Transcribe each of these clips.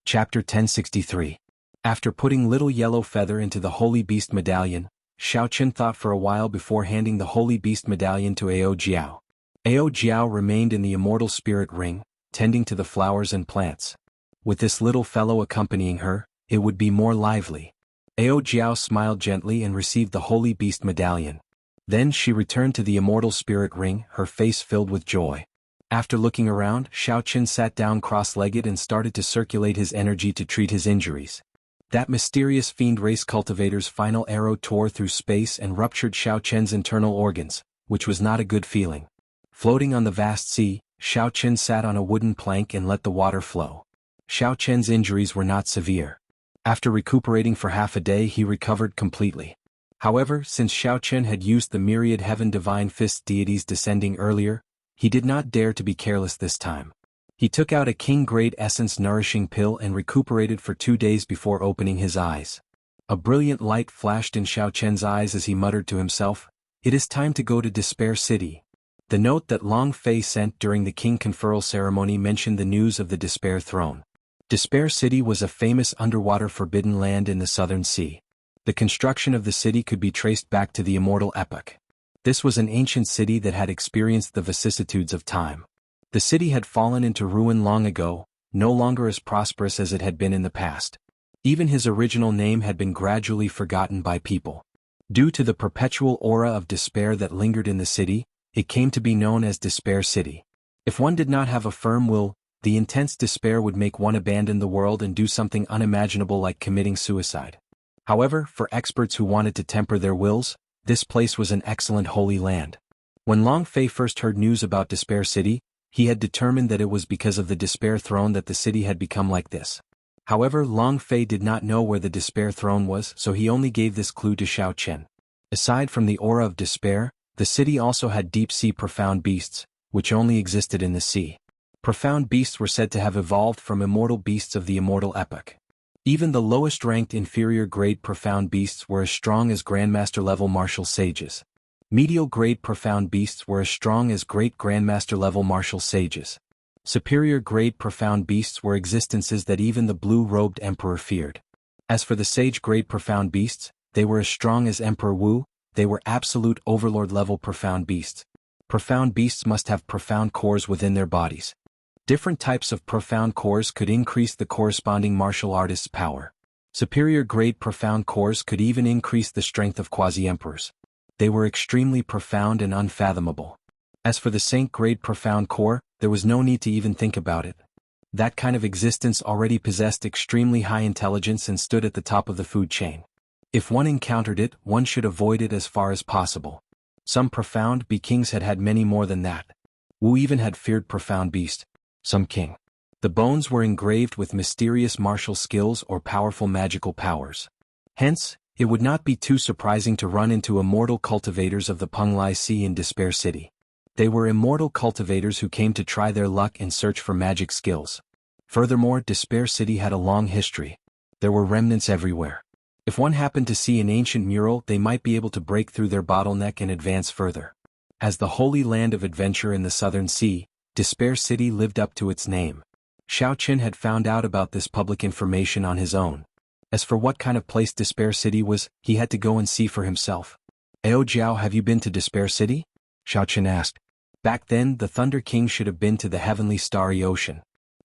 Chapter 1063. After putting Little Yellow Feather into the Holy Beast Medallion, Xiaoqian thought for a while before handing the Holy Beast Medallion to Ao Jiao. Ao Jiao remained in the Immortal Spirit Ring, tending to the flowers and plants. With this little fellow accompanying her, it would be more lively. Ao Jiao smiled gently and received the Holy Beast Medallion. Then she returned to the Immortal Spirit Ring, her face filled with joy. After looking around, Xiaoqian sat down cross-legged and started to circulate his energy to treat his injuries. That mysterious fiend race cultivator's final arrow tore through space and ruptured Xiaoqian's internal organs, which was not a good feeling. Floating on the vast sea, Xiaoqian sat on a wooden plank and let the water flow. Xiaoqian's injuries were not severe. After recuperating for half a day, he recovered completely. However, since Xiaoqian had used the myriad heaven divine fist deities descending earlier, he did not dare to be careless this time. He took out a king-grade essence nourishing pill and recuperated for 2 days before opening his eyes. A brilliant light flashed in Xiaoqian's eyes as he muttered to himself, "It is time to go to Despair City." The note that Long Fei sent during the king conferral ceremony mentioned the news of the Despair Throne. Despair City was a famous underwater forbidden land in the Southern Sea. The construction of the city could be traced back to the Immortal Epoch. This was an ancient city that had experienced the vicissitudes of time. The city had fallen into ruin long ago, no longer as prosperous as it had been in the past. Even his original name had been gradually forgotten by people. Due to the perpetual aura of despair that lingered in the city, it came to be known as Despair City. If one did not have a firm will, the intense despair would make one abandon the world and do something unimaginable like committing suicide. However, for experts who wanted to temper their wills, this place was an excellent holy land. When Long Fei first heard news about Despair City, he had determined that it was because of the Despair Throne that the city had become like this. However, Long Fei did not know where the Despair Throne was, so he only gave this clue to Xiaoqian. Aside from the aura of despair, the city also had deep-sea profound beasts, which only existed in the sea. Profound beasts were said to have evolved from immortal beasts of the Immortal Epoch. Even the lowest-ranked inferior-grade profound beasts were as strong as Grandmaster-level martial sages. Medial-grade profound beasts were as strong as great Grandmaster-level martial sages. Superior-grade profound beasts were existences that even the blue-robed emperor feared. As for the sage-grade profound beasts, they were as strong as Emperor Wu. They were absolute overlord-level profound beasts. Profound beasts must have profound cores within their bodies. Different types of profound cores could increase the corresponding martial artist's power. Superior-grade profound cores could even increase the strength of quasi-emperors. They were extremely profound and unfathomable. As for the saint-grade profound core, there was no need to even think about it. That kind of existence already possessed extremely high intelligence and stood at the top of the food chain. If one encountered it, one should avoid it as far as possible. Some profound kings had had many more than that. Wu even had feared profound beast. Some king. The bones were engraved with mysterious martial skills or powerful magical powers. Hence, it would not be too surprising to run into immortal cultivators of the Penglai Sea in Despair City. They were immortal cultivators who came to try their luck and search for magic skills. Furthermore, Despair City had a long history. There were remnants everywhere. If one happened to see an ancient mural, they might be able to break through their bottleneck and advance further. As the holy land of adventure in the Southern Sea, Despair City lived up to its name. Xiaoqian had found out about this public information on his own. As for what kind of place Despair City was, he had to go and see for himself. "Ao Jiao, have you been to Despair City?" Xiaoqian asked. Back then, the Thunder King should have been to the heavenly starry ocean.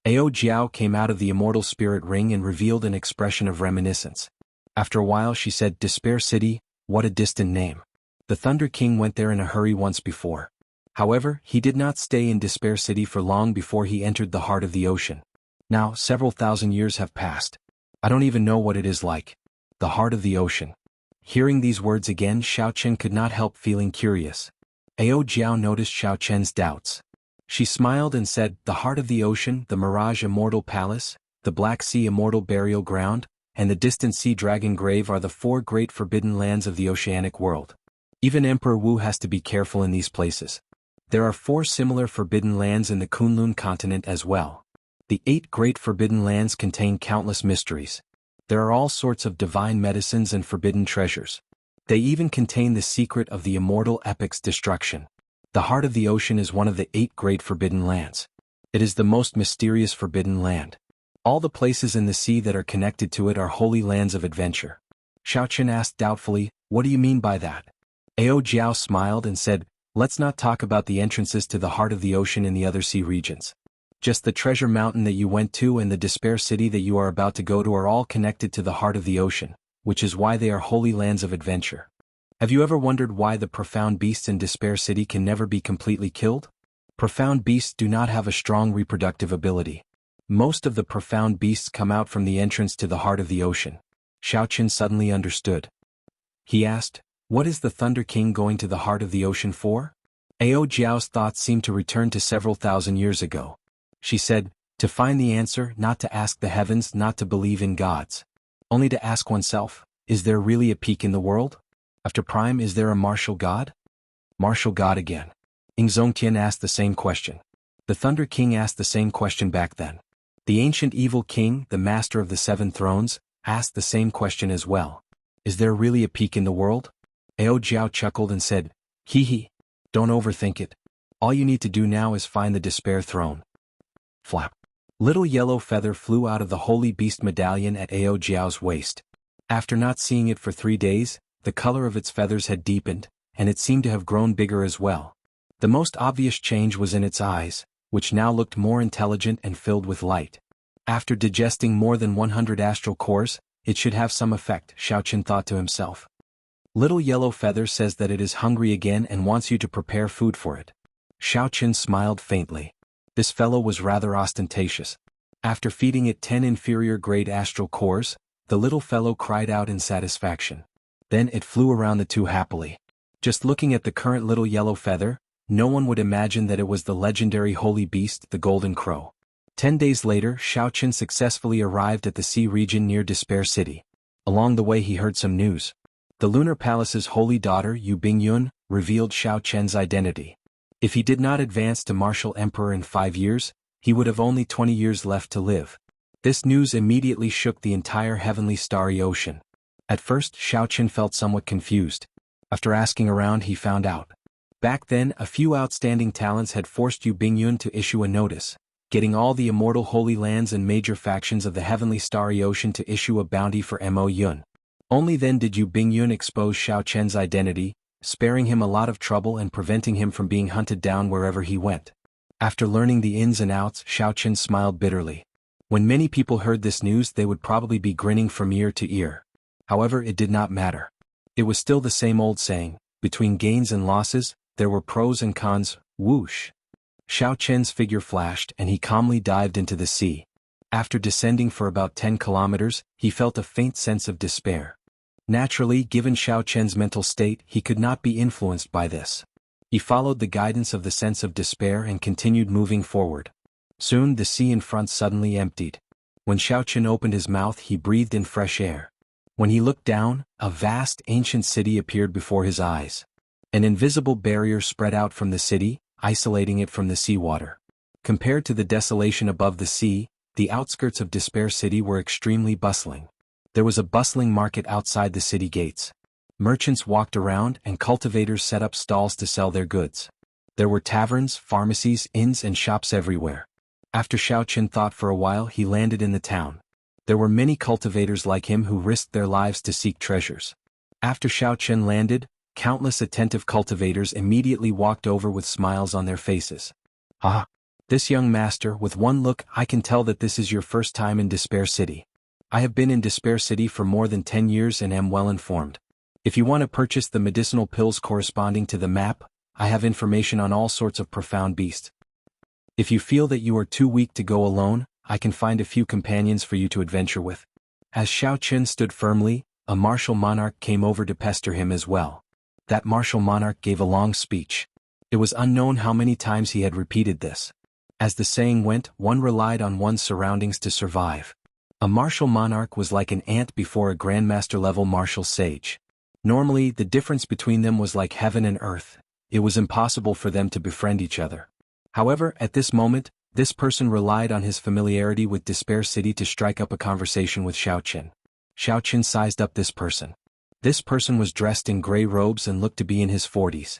Ao Jiao came out of the Immortal Spirit Ring and revealed an expression of reminiscence. After a while she said, "Despair City, what a distant name. The Thunder King went there in a hurry once before. However, he did not stay in Despair City for long before he entered the heart of the ocean. Now, several thousand years have passed. I don't even know what it is like. The heart of the ocean." Hearing these words again, Xiaoqian could not help feeling curious. Ao Jiao noticed Xiaoqian's doubts. She smiled and said, "The heart of the ocean, the Mirage Immortal Palace, the Black Sea Immortal Burial Ground, and the distant Sea Dragon Grave are the 4 great forbidden lands of the oceanic world. Even Emperor Wu has to be careful in these places. There are 4 similar forbidden lands in the Kunlun continent as well. The 8 great forbidden lands contain countless mysteries. There are all sorts of divine medicines and forbidden treasures. They even contain the secret of the Immortal Epoch's destruction. The heart of the ocean is one of the 8 great forbidden lands. It is the most mysterious forbidden land. All the places in the sea that are connected to it are holy lands of adventure. Xiaochen asked doubtfully, "What do you mean by that?" Ao Jiao smiled and said, "Let's not talk about the entrances to the heart of the ocean in the other sea regions. Just the treasure mountain that you went to and the despair city that you are about to go to are all connected to the heart of the ocean, which is why they are holy lands of adventure. Have you ever wondered why the profound beasts in despair city can never be completely killed? Profound beasts do not have a strong reproductive ability. Most of the profound beasts come out from the entrance to the heart of the ocean." Xiaochen suddenly understood. He asked, "What is the Thunder King going to the heart of the ocean for?" Ao Jiao's thoughts seemed to return to several thousand years ago. She said, "To find the answer, not to ask the heavens, not to believe in gods. Only to ask oneself, is there really a peak in the world? After Prime, is there a martial god?" Martial god again. Ingzongtian asked the same question. The Thunder King asked the same question back then. The ancient evil king, the master of the seven thrones, asked the same question as well. Is there really a peak in the world? Ao Jiao chuckled and said, "Hee hee. Don't overthink it. All you need to do now is find the despair throne." Flap. Little yellow feather flew out of the holy beast medallion at Ao Jiao's waist. After not seeing it for 3 days, the color of its feathers had deepened, and it seemed to have grown bigger as well. The most obvious change was in its eyes, which now looked more intelligent and filled with light. After digesting more than 100 astral cores, it should have some effect, Xiaochen thought to himself. Little yellow feather says that it is hungry again and wants you to prepare food for it. Xiaochen smiled faintly. This fellow was rather ostentatious. After feeding it 10 inferior-grade astral cores, the little fellow cried out in satisfaction. Then it flew around the two happily. Just looking at the current little yellow feather, no one would imagine that it was the legendary holy beast, the golden crow. 10 days later, Xiaochen successfully arrived at the sea region near Despair City. Along the way he heard some news. The Lunar Palace's holy daughter, Yu Bingyun, revealed Xiaochen's identity. If he did not advance to martial emperor in 5 years, he would have only 20 years left to live. This news immediately shook the entire heavenly starry ocean. At first, Xiaochen felt somewhat confused. After asking around, he found out. Back then, a few outstanding talents had forced Yu Bingyun to issue a notice, getting all the immortal holy lands and major factions of the heavenly starry ocean to issue a bounty for Mo Yun. Only then did Yu Bingyun expose Xiaochen's identity, sparing him a lot of trouble and preventing him from being hunted down wherever he went. After learning the ins and outs, Xiaochen smiled bitterly. When many people heard this news, they would probably be grinning from ear to ear. However, it did not matter. It was still the same old saying, between gains and losses, there were pros and cons. Whoosh. Xiaochen's figure flashed and he calmly dived into the sea. After descending for about 10 kilometers, he felt a faint sense of despair. Naturally, given Xiaochen's mental state, he could not be influenced by this. He followed the guidance of the sense of despair and continued moving forward. Soon the sea in front suddenly emptied. When Xiaochen opened his mouth, he breathed in fresh air. When he looked down, a vast ancient city appeared before his eyes. An invisible barrier spread out from the city, isolating it from the seawater. Compared to the desolation above the sea, the outskirts of Despair City were extremely bustling. There was a bustling market outside the city gates. Merchants walked around and cultivators set up stalls to sell their goods. There were taverns, pharmacies, inns and shops everywhere. After Xiaochen thought for a while, he landed in the town. There were many cultivators like him who risked their lives to seek treasures. After Xiaochen landed, countless attentive cultivators immediately walked over with smiles on their faces. "Ah, this young master, with one look I can tell that this is your first time in Despair City. I have been in Despair City for more than 10 years and am well informed. If you want to purchase the medicinal pills corresponding to the map, I have information on all sorts of profound beasts. If you feel that you are too weak to go alone, I can find a few companions for you to adventure with." As Xiaochen stood firmly, a martial monarch came over to pester him as well. That martial monarch gave a long speech. It was unknown how many times he had repeated this. As the saying went, one relied on one's surroundings to survive. A martial monarch was like an ant before a grandmaster-level martial sage. Normally, the difference between them was like heaven and earth. It was impossible for them to befriend each other. However, at this moment, this person relied on his familiarity with Despair City to strike up a conversation with Xiaochen. Xiaochen sized up this person. This person was dressed in gray robes and looked to be in his 40s.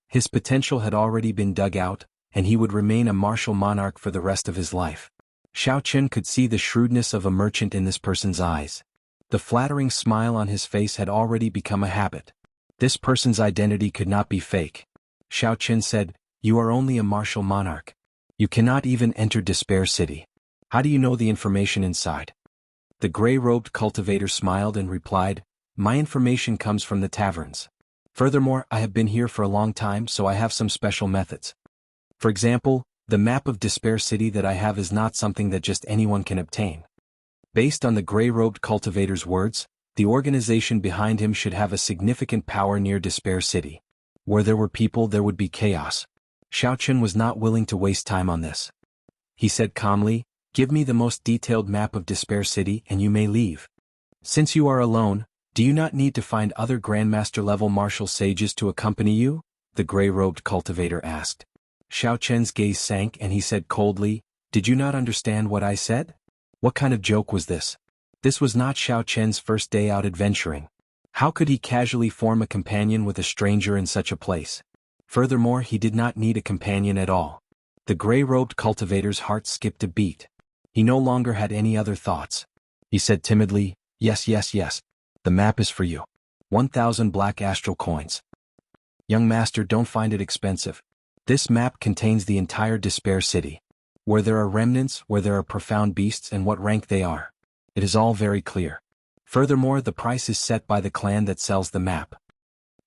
His potential had already been dug out, and he would remain a martial monarch for the rest of his life. Xiao Chen could see the shrewdness of a merchant in this person's eyes. The flattering smile on his face had already become a habit. This person's identity could not be fake. Xiao Chen said, "You are only a martial monarch. You cannot even enter Despair City. How do you know the information inside?" The gray-robed cultivator smiled and replied, "My information comes from the taverns. Furthermore, I have been here for a long time, so I have some special methods. For example, the map of Despair City that I have is not something that just anyone can obtain." Based on the gray-robed cultivator's words, the organization behind him should have a significant power near Despair City. Where there were people, there would be chaos. Xiao Chen was not willing to waste time on this. He said calmly, "Give me the most detailed map of Despair City and you may leave. Since you are alone, do you not need to find other Grandmaster-level martial sages to accompany you?" the gray-robed cultivator asked. Xiao Chen's gaze sank and he said coldly, "Did you not understand what I said? What kind of joke was this?" This was not Xiao Chen's first day out adventuring. How could he casually form a companion with a stranger in such a place? Furthermore, he did not need a companion at all. The gray-robed cultivator's heart skipped a beat. He no longer had any other thoughts. He said timidly, "Yes, yes, yes. The map is for you. 1,000 black astral coins. Young master, don't find it expensive. This map contains the entire Despair City. Where there are remnants, where there are profound beasts and what rank they are. It is all very clear. Furthermore, the price is set by the clan that sells the map."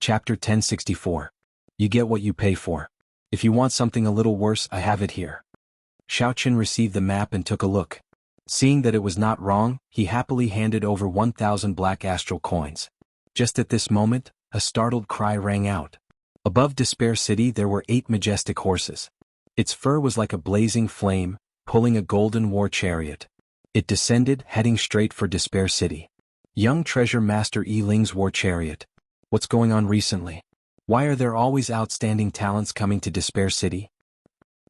Chapter 1064. You get what you pay for. If you want something a little worse, I have it here. Xiao Chen received the map and took a look. Seeing that it was not wrong, he happily handed over 1,000 black astral coins. Just at this moment, a startled cry rang out. Above Despair City there were 8 majestic horses. Its fur was like a blazing flame, pulling a golden war chariot. It descended, heading straight for Despair City. Young Treasure Master Yi Ling's war chariot. What's going on recently? Why are there always outstanding talents coming to Despair City?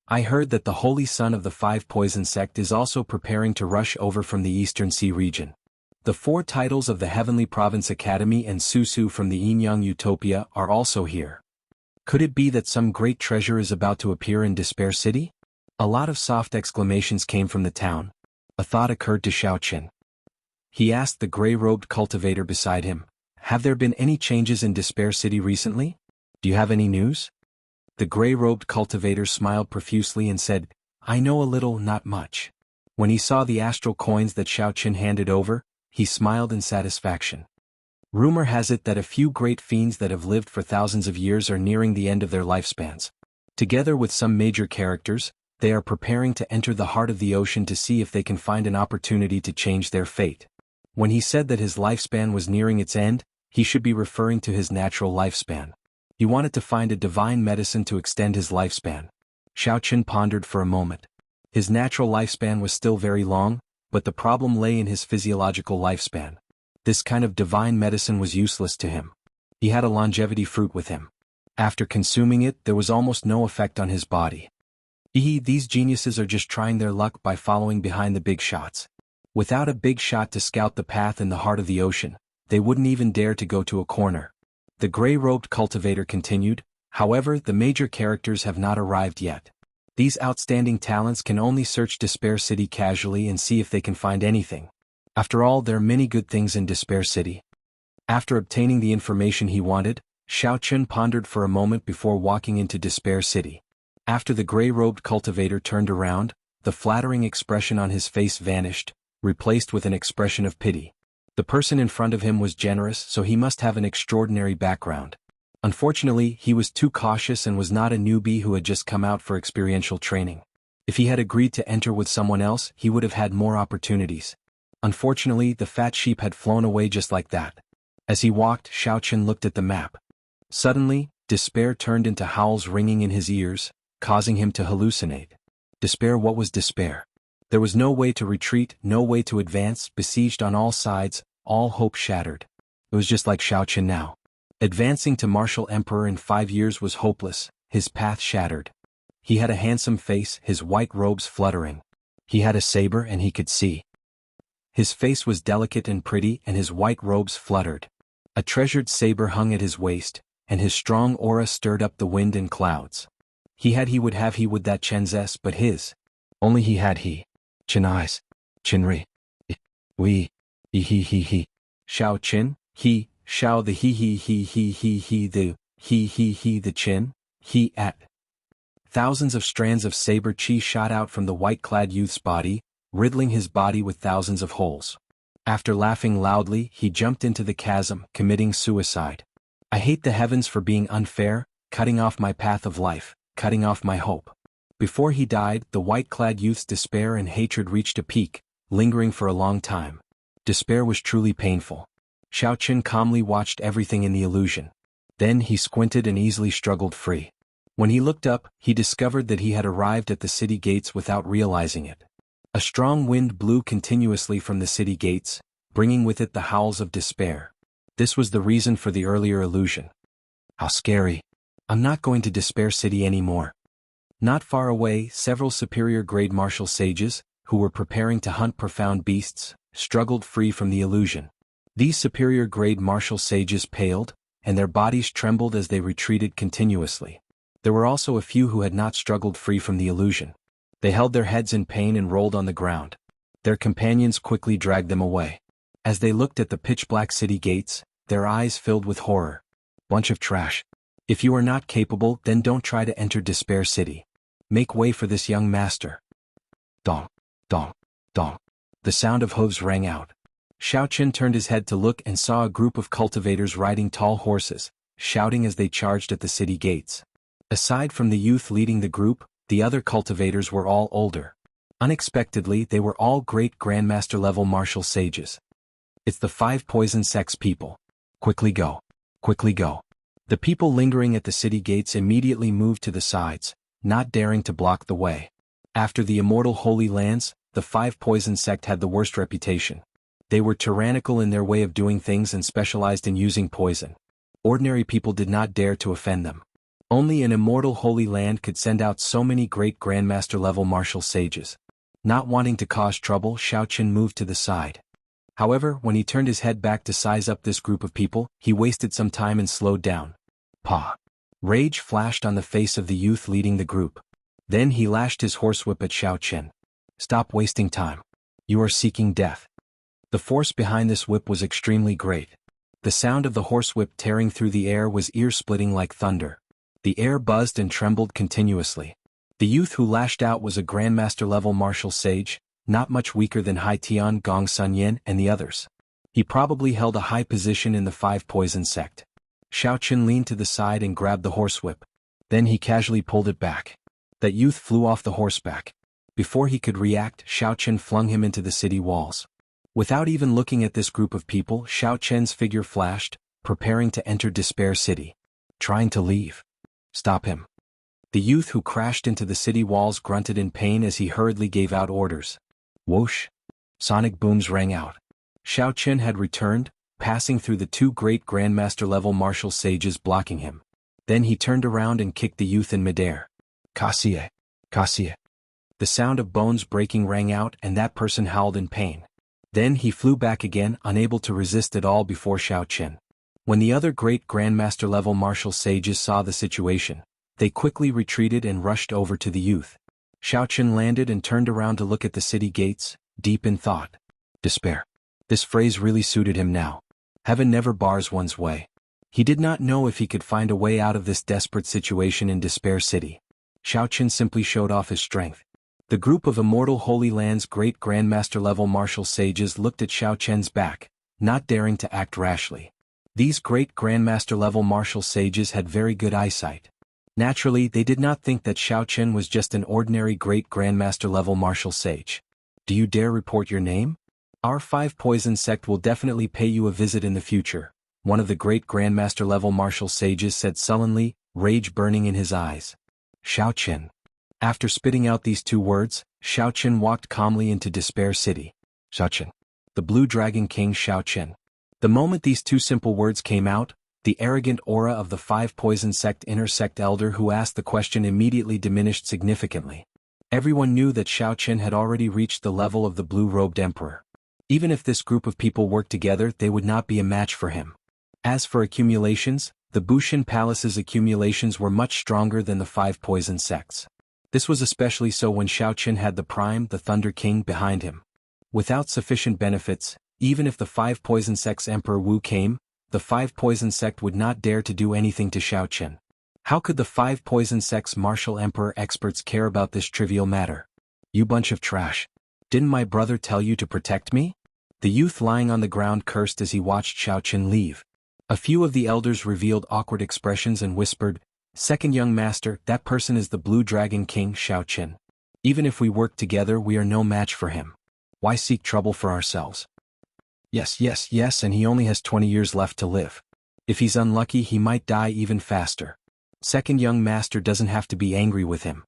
I heard that the Holy Son of the Five Poison Sect is also preparing to rush over from the Eastern Sea region. The 4 titles of the Heavenly Province Academy and Susu from the Yin-Yang Utopia are also here. Could it be that some great treasure is about to appear in Despair City? A lot of soft exclamations came from the town. A thought occurred to Xiao Chen. He asked the gray-robed cultivator beside him, "Have there been any changes in Despair City recently? Do you have any news?" The gray-robed cultivator smiled profusely and said, "I know a little, not much." When he saw the astral coins that Xiao Chen handed over, he smiled in satisfaction. Rumor has it that a few great fiends that have lived for thousands of years are nearing the end of their lifespans. Together with some major characters, they are preparing to enter the heart of the ocean to see if they can find an opportunity to change their fate. When he said that his lifespan was nearing its end, he should be referring to his natural lifespan. He wanted to find a divine medicine to extend his lifespan. Xiao Chen pondered for a moment. His natural lifespan was still very long, but the problem lay in his physiological lifespan. This kind of divine medicine was useless to him. He had a longevity fruit with him. After consuming it, there was almost no effect on his body. These geniuses are just trying their luck by following behind the big shots. Without a big shot to scout the path in the heart of the ocean, they wouldn't even dare to go to a corner. The gray-robed cultivator continued, "However, the major characters have not arrived yet. These outstanding talents can only search Despair City casually and see if they can find anything. After all, there are many good things in Despair City." After obtaining the information he wanted, Xiao Chen pondered for a moment before walking into Despair City. After the gray-robed cultivator turned around, the flattering expression on his face vanished, replaced with an expression of pity. The person in front of him was generous, so he must have an extraordinary background. Unfortunately, he was too cautious and was not a newbie who had just come out for experiential training. If he had agreed to enter with someone else, he would have had more opportunities. Unfortunately, the fat sheep had flown away just like that. As he walked, Xiao Chen looked at the map. Suddenly, despair turned into howls ringing in his ears, causing him to hallucinate. Despair? What was despair? There was no way to retreat, no way to advance, besieged on all sides, all hope shattered. It was just like Xiao Chen now. Advancing to martial emperor in 5 years was hopeless, his path shattered. He had a handsome face, his white robes fluttering. He had a saber and he could see. His face was delicate and pretty and his white robes fluttered. A treasured saber hung at his waist, and his strong aura stirred up the wind and clouds. He would that Chen's, but his. Only he. Chin eyes. Chinri. We. He. Xiao Qin, he, Xiao the he the chin, he at. Thousands of strands of saber chi shot out from the white-clad youth's body, riddling his body with thousands of holes. After laughing loudly, he jumped into the chasm, committing suicide. I hate the heavens for being unfair, cutting off my path of life, cutting off my hope. Before he died, the white-clad youth's despair and hatred reached a peak, lingering for a long time. Despair was truly painful. Xiao Qin calmly watched everything in the illusion. Then he squinted and easily struggled free. When he looked up, he discovered that he had arrived at the city gates without realizing it. A strong wind blew continuously from the city gates, bringing with it the howls of despair. This was the reason for the earlier illusion. How scary. I'm not going to Despair City anymore. Not far away, several superior-grade martial sages, who were preparing to hunt profound beasts, struggled free from the illusion. These superior-grade martial sages paled, and their bodies trembled as they retreated continuously. There were also a few who had not struggled free from the illusion. They held their heads in pain and rolled on the ground. Their companions quickly dragged them away. As they looked at the pitch-black city gates, their eyes filled with horror. Bunch of trash. If you are not capable, then don't try to enter Despair City. Make way for this young master. Dong, dong, dong. The sound of hooves rang out. Xiao Qin turned his head to look and saw a group of cultivators riding tall horses, shouting as they charged at the city gates. Aside from the youth leading the group, the other cultivators were all older. Unexpectedly, they were all great grandmaster-level martial sages. It's the 5 poison sects people. Quickly go. Quickly go. The people lingering at the city gates immediately moved to the sides, not daring to block the way. After the immortal Holy Lands, the 5 poison sect had the worst reputation. They were tyrannical in their way of doing things and specialized in using poison. Ordinary people did not dare to offend them. Only an immortal Holy Land could send out so many great grandmaster-level martial sages. Not wanting to cause trouble, Xiao Qin moved to the side. However, when he turned his head back to size up this group of people, he wasted some time and slowed down. Pah! Rage flashed on the face of the youth leading the group. Then he lashed his horsewhip at Xiao Qin. Stop wasting time. You are seeking death. The force behind this whip was extremely great. The sound of the horsewhip tearing through the air was ear-splitting like thunder. The air buzzed and trembled continuously. The youth who lashed out was a grandmaster-level martial sage, not much weaker than Hai Tian, Gong Sun Yin, and the others. He probably held a high position in the 5 poison sect. Xiao Qin leaned to the side and grabbed the horsewhip. Then he casually pulled it back. That youth flew off the horseback. Before he could react, Xiao Qin flung him into the city walls. Without even looking at this group of people, Xiao Qin's figure flashed, preparing to enter Despair City. Trying to leave. Stop him. The youth who crashed into the city walls grunted in pain as he hurriedly gave out orders. Whoosh! Sonic booms rang out. Xiao Qin had returned, passing through the 2 great grandmaster-level martial sages blocking him. Then he turned around and kicked the youth in midair. Kasie! Kasie! The sound of bones breaking rang out and that person howled in pain. Then he flew back again, unable to resist at all before Xiao Qin. When the other great grandmaster-level martial sages saw the situation, they quickly retreated and rushed over to the youth. Xiao Qin landed and turned around to look at the city gates, deep in thought. Despair. This phrase really suited him now. Heaven never bars one's way. He did not know if he could find a way out of this desperate situation in Despair City. Xiao Qin simply showed off his strength. The group of immortal Holy Land's great grandmaster-level martial sages looked at Xiao Qin's back, not daring to act rashly. These great grandmaster-level martial sages had very good eyesight. Naturally, they did not think that Xiao Qin was just an ordinary great grandmaster-level martial sage. Do you dare report your name? Our 5 poison sect will definitely pay you a visit in the future, one of the great grandmaster-level martial sages said sullenly, rage burning in his eyes. Xiao Qin. After spitting out these 2 words, Xiao Qin walked calmly into Despair City. Xiao Qin. The Blue Dragon King Xiao Qin. The moment these 2 simple words came out, the arrogant aura of the 5 poison sect inner sect elder who asked the question immediately diminished significantly. Everyone knew that Xiao Qin had already reached the level of the blue-robed emperor. Even if this group of people worked together, they would not be a match for him. As for accumulations, the Bushin Palace's accumulations were much stronger than the 5 poison sects. This was especially so when Xiaoqin had the Thunder King, behind him. Without sufficient benefits, even if the 5 poison sect's Emperor Wu came, the 5 poison sect would not dare to do anything to Xiaoqin. How could the 5 poison sect's martial emperor experts care about this trivial matter? You bunch of trash. Didn't my brother tell you to protect me? The youth lying on the ground cursed as he watched Xiaoqin leave. A few of the elders revealed awkward expressions and whispered, "Second young master, that person is the Blue Dragon King Xiaoqin. Even if we work together, we are no match for him. Why seek trouble for ourselves?" Yes, and he only has 20 years left to live. If he's unlucky, he might die even faster. Second young master doesn't have to be angry with him.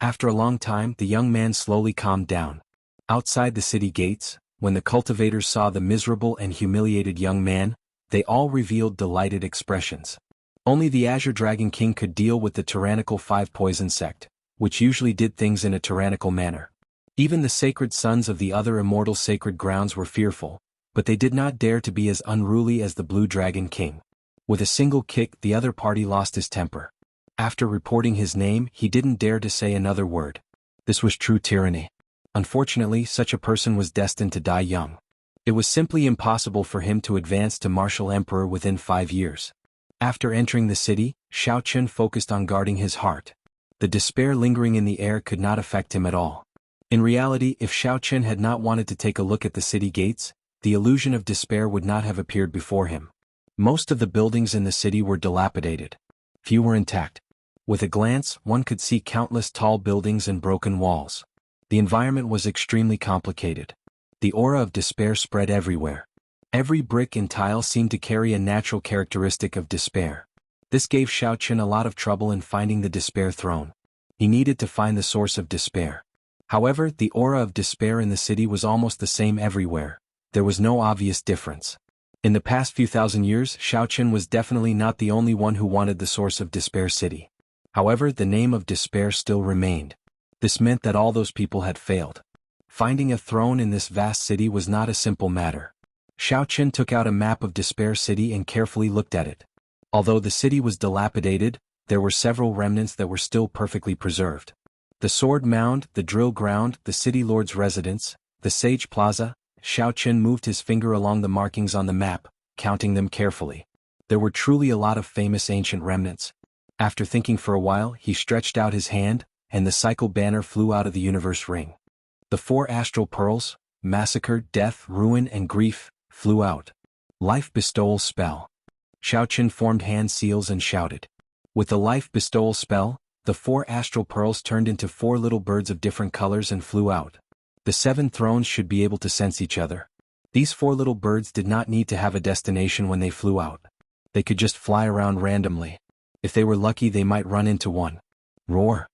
After a long time, the young man slowly calmed down. Outside the city gates, when the cultivators saw the miserable and humiliated young man, they all revealed delighted expressions. Only the Azure Dragon King could deal with the tyrannical 5 poison sect, which usually did things in a tyrannical manner. Even the sacred sons of the other immortal sacred grounds were fearful, but they did not dare to be as unruly as the Blue Dragon King. With a single kick, the other party lost his temper. After reporting his name, he didn't dare to say another word. This was true tyranny. Unfortunately, such a person was destined to die young. It was simply impossible for him to advance to martial emperor within 5 years. After entering the city, Xiaoqin focused on guarding his heart. The despair lingering in the air could not affect him at all. In reality, if Xiaoqin had not wanted to take a look at the city gates, the illusion of despair would not have appeared before him. Most of the buildings in the city were dilapidated. Few were intact. With a glance, one could see countless tall buildings and broken walls. The environment was extremely complicated. The aura of despair spread everywhere. Every brick and tile seemed to carry a natural characteristic of despair. This gave Xiaoqin a lot of trouble in finding the despair throne. He needed to find the source of despair. However, the aura of despair in the city was almost the same everywhere. There was no obvious difference. In the past few thousand years, Xiaoqin was definitely not the only one who wanted the source of Despair City. However, the name of despair still remained. This meant that all those people had failed. Finding a throne in this vast city was not a simple matter. Xiaoqin took out a map of Despair City and carefully looked at it. Although the city was dilapidated, there were several remnants that were still perfectly preserved. The Sword Mound, the Drill Ground, the City Lord's Residence, the Sage Plaza. Xiaoqin moved his finger along the markings on the map, counting them carefully. There were truly a lot of famous ancient remnants. After thinking for a while, he stretched out his hand, and the cycle banner flew out of the universe ring. The 4 astral pearls, massacre, death, ruin, and grief, flew out. Life bestowal spell. Xiaoqin formed hand seals and shouted. With the life bestowal spell, the 4 astral pearls turned into 4 little birds of different colors and flew out. The 7 thrones should be able to sense each other. These 4 little birds did not need to have a destination when they flew out. They could just fly around randomly. If they were lucky, they might run into one. Roar.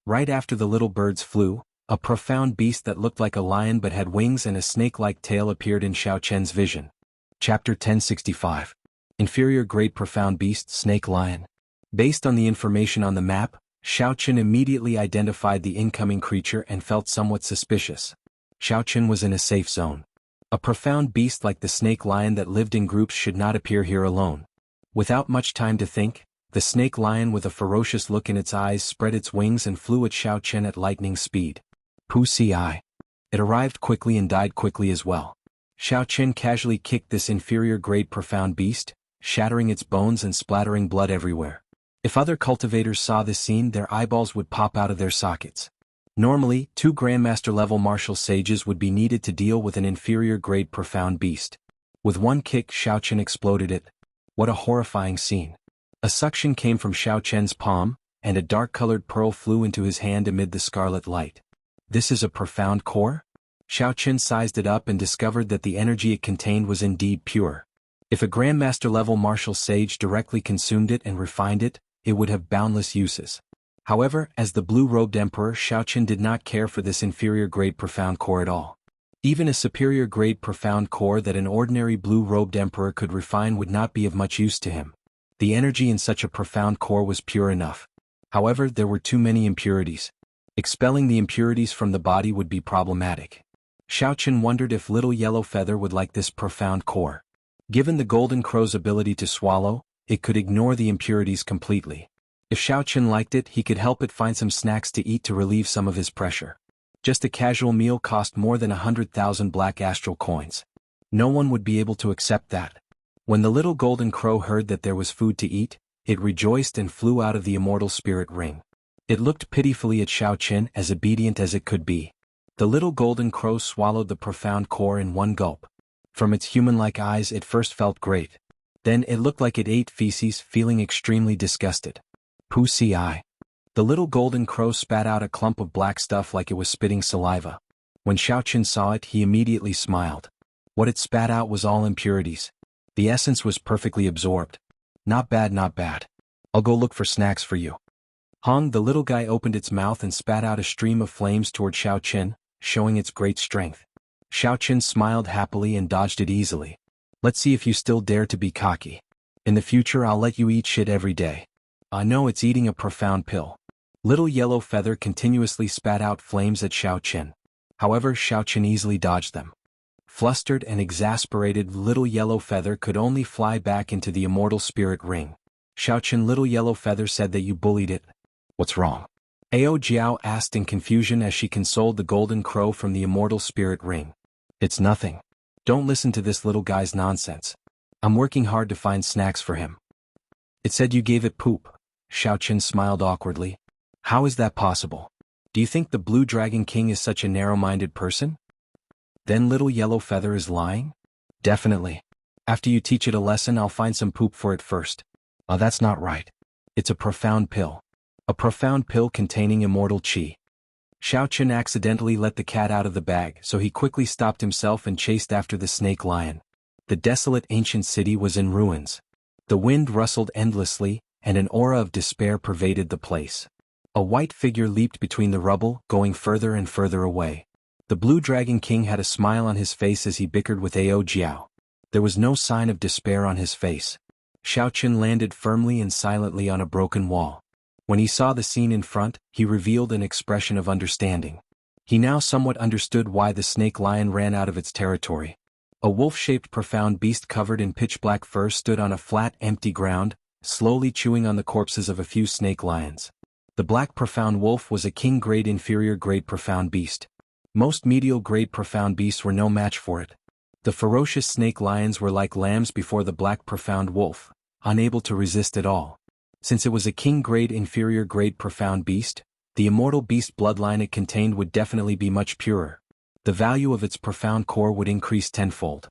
Right after the little birds flew, a profound beast that looked like a lion but had wings and a snake-like tail appeared in Xiaoqian's vision. Chapter 1065. Inferior Grade Profound Beast Snake Lion. Based on the information on the map, Xiaoqin immediately identified the incoming creature and felt somewhat suspicious. Xiaoqin was in a safe zone. A profound beast like the snake lion that lived in groups should not appear here alone. Without much time to think, the snake lion with a ferocious look in its eyes spread its wings and flew at Xiaoqin at lightning speed. Pussy eye. It arrived quickly and died quickly as well. Xiaoqin casually kicked this inferior grade profound beast, shattering its bones and splattering blood everywhere. If other cultivators saw this scene, their eyeballs would pop out of their sockets. Normally, 2 Grandmaster-level martial sages would be needed to deal with an inferior-grade profound beast. With one kick, Xiaoqin exploded it. What a horrifying scene. A suction came from Xiaoqian's palm, and a dark-colored pearl flew into his hand amid the scarlet light. This is a profound core? Xiaoqin sized it up and discovered that the energy it contained was indeed pure. If a Grandmaster-level martial sage directly consumed it and refined it, it would have boundless uses. However, as the blue-robed emperor, Xiaoqin did not care for this inferior-grade profound core at all. Even a superior-grade profound core that an ordinary blue-robed emperor could refine would not be of much use to him. The energy in such a profound core was pure enough. However, there were too many impurities. Expelling the impurities from the body would be problematic. Xiaoqin wondered if Little Yellow Feather would like this profound core. Given the Golden Crow's ability to swallow, it could ignore the impurities completely. If Xiao Chen liked it, he could help it find some snacks to eat to relieve some of his pressure. Just a casual meal cost more than 100,000 black astral coins. No one would be able to accept that. When the little golden crow heard that there was food to eat, it rejoiced and flew out of the immortal spirit ring. It looked pitifully at Xiao Chen, as obedient as it could be. The little golden crow swallowed the profound core in one gulp. From its human-like eyes it first felt great. Then it looked like it ate feces, feeling extremely disgusted. Pussy eye. The little golden crow spat out a clump of black stuff like it was spitting saliva. When Xiao Chen saw it, he immediately smiled. What it spat out was all impurities. The essence was perfectly absorbed. Not bad, not bad. I'll go look for snacks for you. Hong, the little guy, opened its mouth and spat out a stream of flames toward Xiao Chen, showing its great strength. Xiao Chen smiled happily and dodged it easily. Let's see if you still dare to be cocky. In the future I'll let you eat shit every day. I know it's eating a profound pill. Little Yellow Feather continuously spat out flames at Xiao Chen. However, Xiao Chen easily dodged them. Flustered and exasperated, Little Yellow Feather could only fly back into the immortal spirit ring. Xiao Chen, Little Yellow Feather said that you bullied it. What's wrong? Ao Jiao asked in confusion as she consoled the golden crow from the immortal spirit ring. It's nothing. Don't listen to this little guy's nonsense. I'm working hard to find snacks for him. It said you gave it poop. Xiao Chen smiled awkwardly. How is that possible? Do you think the Blue Dragon King is such a narrow-minded person? Then Little Yellow Feather is lying? Definitely. After you teach it a lesson, I'll find some poop for it first. That's not right. It's a profound pill. A profound pill containing immortal qi. Xiao Chen accidentally let the cat out of the bag, so he quickly stopped himself and chased after the snake lion. The desolate ancient city was in ruins. The wind rustled endlessly, and an aura of despair pervaded the place. A white figure leaped between the rubble, going further and further away. The Blue Dragon King had a smile on his face as he bickered with Ao Jiao. There was no sign of despair on his face. Xiao Chen landed firmly and silently on a broken wall. When he saw the scene in front, he revealed an expression of understanding. He now somewhat understood why the snake lion ran out of its territory. A wolf-shaped profound beast covered in pitch-black fur stood on a flat, empty ground, slowly chewing on the corpses of a few snake lions. The black profound wolf was a king-grade inferior-grade profound beast. Most medial-grade profound beasts were no match for it. The ferocious snake lions were like lambs before the black profound wolf, unable to resist at all. Since it was a king-grade inferior-grade profound beast, the immortal beast bloodline it contained would definitely be much purer. The value of its profound core would increase tenfold.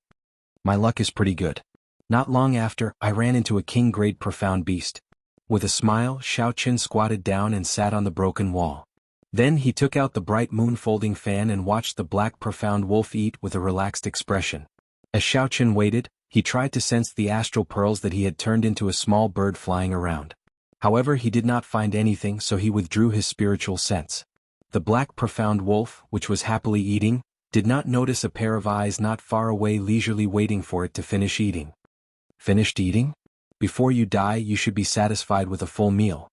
My luck is pretty good. Not long after, I ran into a king-grade profound beast. With a smile, Xiao Chen squatted down and sat on the broken wall. Then he took out the bright moon-folding fan and watched the black profound wolf eat with a relaxed expression. As Xiao Chen waited, he tried to sense the astral pearls that he had turned into a small bird flying around. However, he did not find anything, so he withdrew his spiritual sense. The black profound wolf, which was happily eating, did not notice a pair of eyes not far away leisurely waiting for it to finish eating. Finished eating? Before you die, you should be satisfied with a full meal.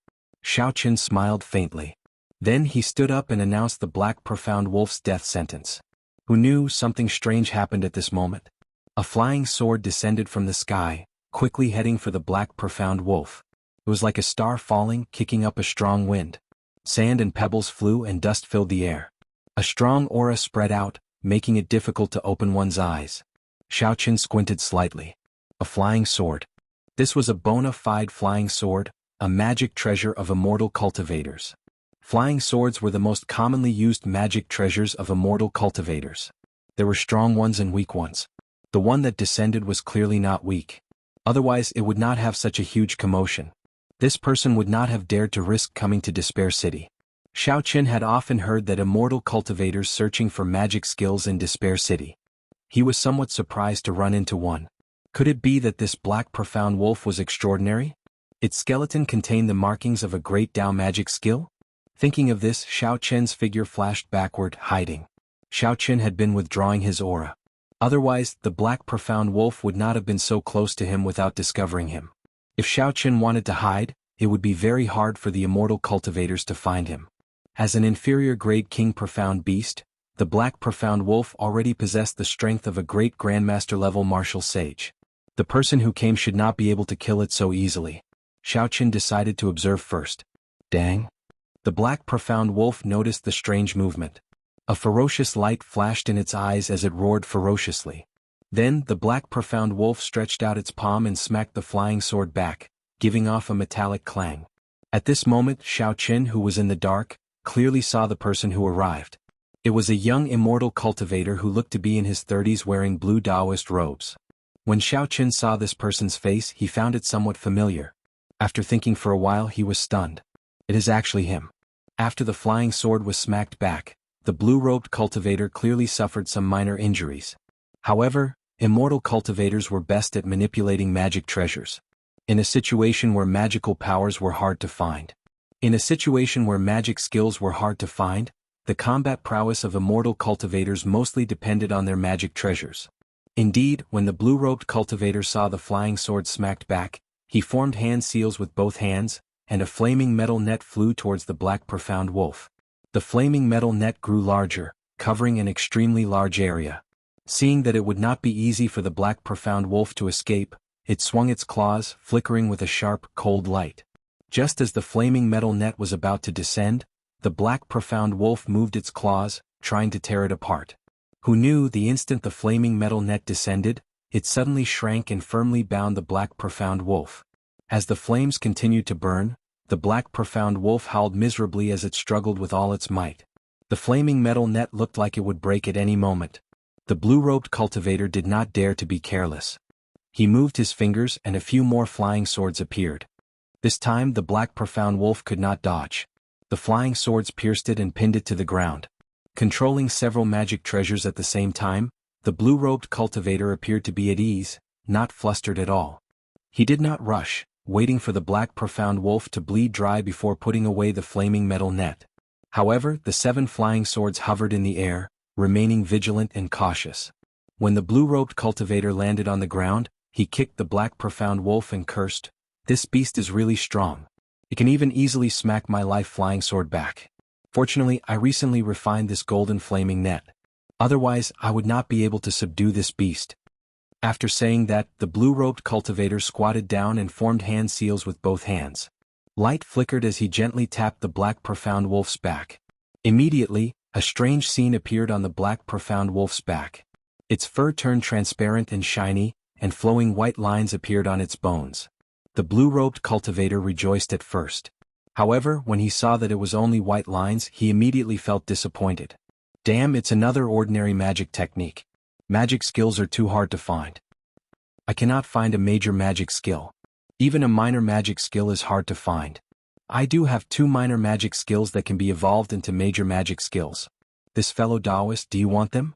Xiao Chen smiled faintly. Then he stood up and announced the black profound wolf's death sentence. Who knew something strange happened at this moment? A flying sword descended from the sky, quickly heading for the black profound wolf. It was like a star falling, kicking up a strong wind. Sand and pebbles flew and dust filled the air. A strong aura spread out, making it difficult to open one's eyes. Xiao Chen squinted slightly. A flying sword. This was a bona fide flying sword, a magic treasure of immortal cultivators. Flying swords were the most commonly used magic treasures of immortal cultivators. There were strong ones and weak ones. The one that descended was clearly not weak. Otherwise it would not have such a huge commotion. This person would not have dared to risk coming to Despair City. Xiao Chen had often heard that immortal cultivators searching for magic skills in Despair City. He was somewhat surprised to run into one. Could it be that this black profound wolf was extraordinary? Its skeleton contained the markings of a great Dao magic skill? Thinking of this, Xiao Chen's figure flashed backward, hiding. Xiao Chen had been withdrawing his aura. Otherwise, the black profound wolf would not have been so close to him without discovering him. If Xiao Chen wanted to hide, it would be very hard for the immortal cultivators to find him. As an inferior-grade king profound beast, the black profound wolf already possessed the strength of a great grandmaster-level martial sage. The person who came should not be able to kill it so easily. Xiaoqin decided to observe first. Dang! The black profound wolf noticed the strange movement. A ferocious light flashed in its eyes as it roared ferociously. Then the black profound wolf stretched out its palm and smacked the flying sword back, giving off a metallic clang. At this moment Xiaoqin, who was in the dark, clearly saw the person who arrived. It was a young immortal cultivator who looked to be in his 30s wearing blue Taoist robes. When Xiaoqin saw this person's face, he found it somewhat familiar. After thinking for a while, he was stunned. It is actually him. After the flying sword was smacked back, the blue-robed cultivator clearly suffered some minor injuries. However, immortal cultivators were best at manipulating magic treasures. In a situation where magical powers were hard to find. In a situation where magic skills were hard to find, the combat prowess of immortal cultivators mostly depended on their magic treasures. Indeed, when the blue-robed cultivator saw the flying sword smacked back, he formed hand seals with both hands, and a flaming metal net flew towards the black profound wolf. The flaming metal net grew larger, covering an extremely large area. Seeing that it would not be easy for the black profound wolf to escape, it swung its claws, flickering with a sharp, cold light. Just as the flaming metal net was about to descend, the black profound wolf moved its claws, trying to tear it apart. Who knew the instant the flaming metal net descended, it suddenly shrank and firmly bound the black profound wolf. As the flames continued to burn, the black profound wolf howled miserably as it struggled with all its might. The flaming metal net looked like it would break at any moment. The blue-robed cultivator did not dare to be careless. He moved his fingers and a few more flying swords appeared. This time the black profound wolf could not dodge. The flying swords pierced it and pinned it to the ground. Controlling several magic treasures at the same time, the blue-robed cultivator appeared to be at ease, not flustered at all. He did not rush, waiting for the black profound wolf to bleed dry before putting away the flaming metal net. However, the 7 flying swords hovered in the air, remaining vigilant and cautious. When the blue-robed cultivator landed on the ground, he kicked the black profound wolf and cursed, "This beast is really strong. It can even easily smack my life flying sword back. Fortunately, I recently refined this golden flaming net. Otherwise, I would not be able to subdue this beast." After saying that, the blue-robed cultivator squatted down and formed hand seals with both hands. Light flickered as he gently tapped the black profound wolf's back. Immediately, a strange scene appeared on the black profound wolf's back. Its fur turned transparent and shiny, and flowing white lines appeared on its bones. The blue-robed cultivator rejoiced at first. However, when he saw that it was only white lines, he immediately felt disappointed. Damn, it's another ordinary magic technique. Magic skills are too hard to find. I cannot find a major magic skill. Even a minor magic skill is hard to find. I do have 2 minor magic skills that can be evolved into major magic skills. This fellow Taoist, do you want them?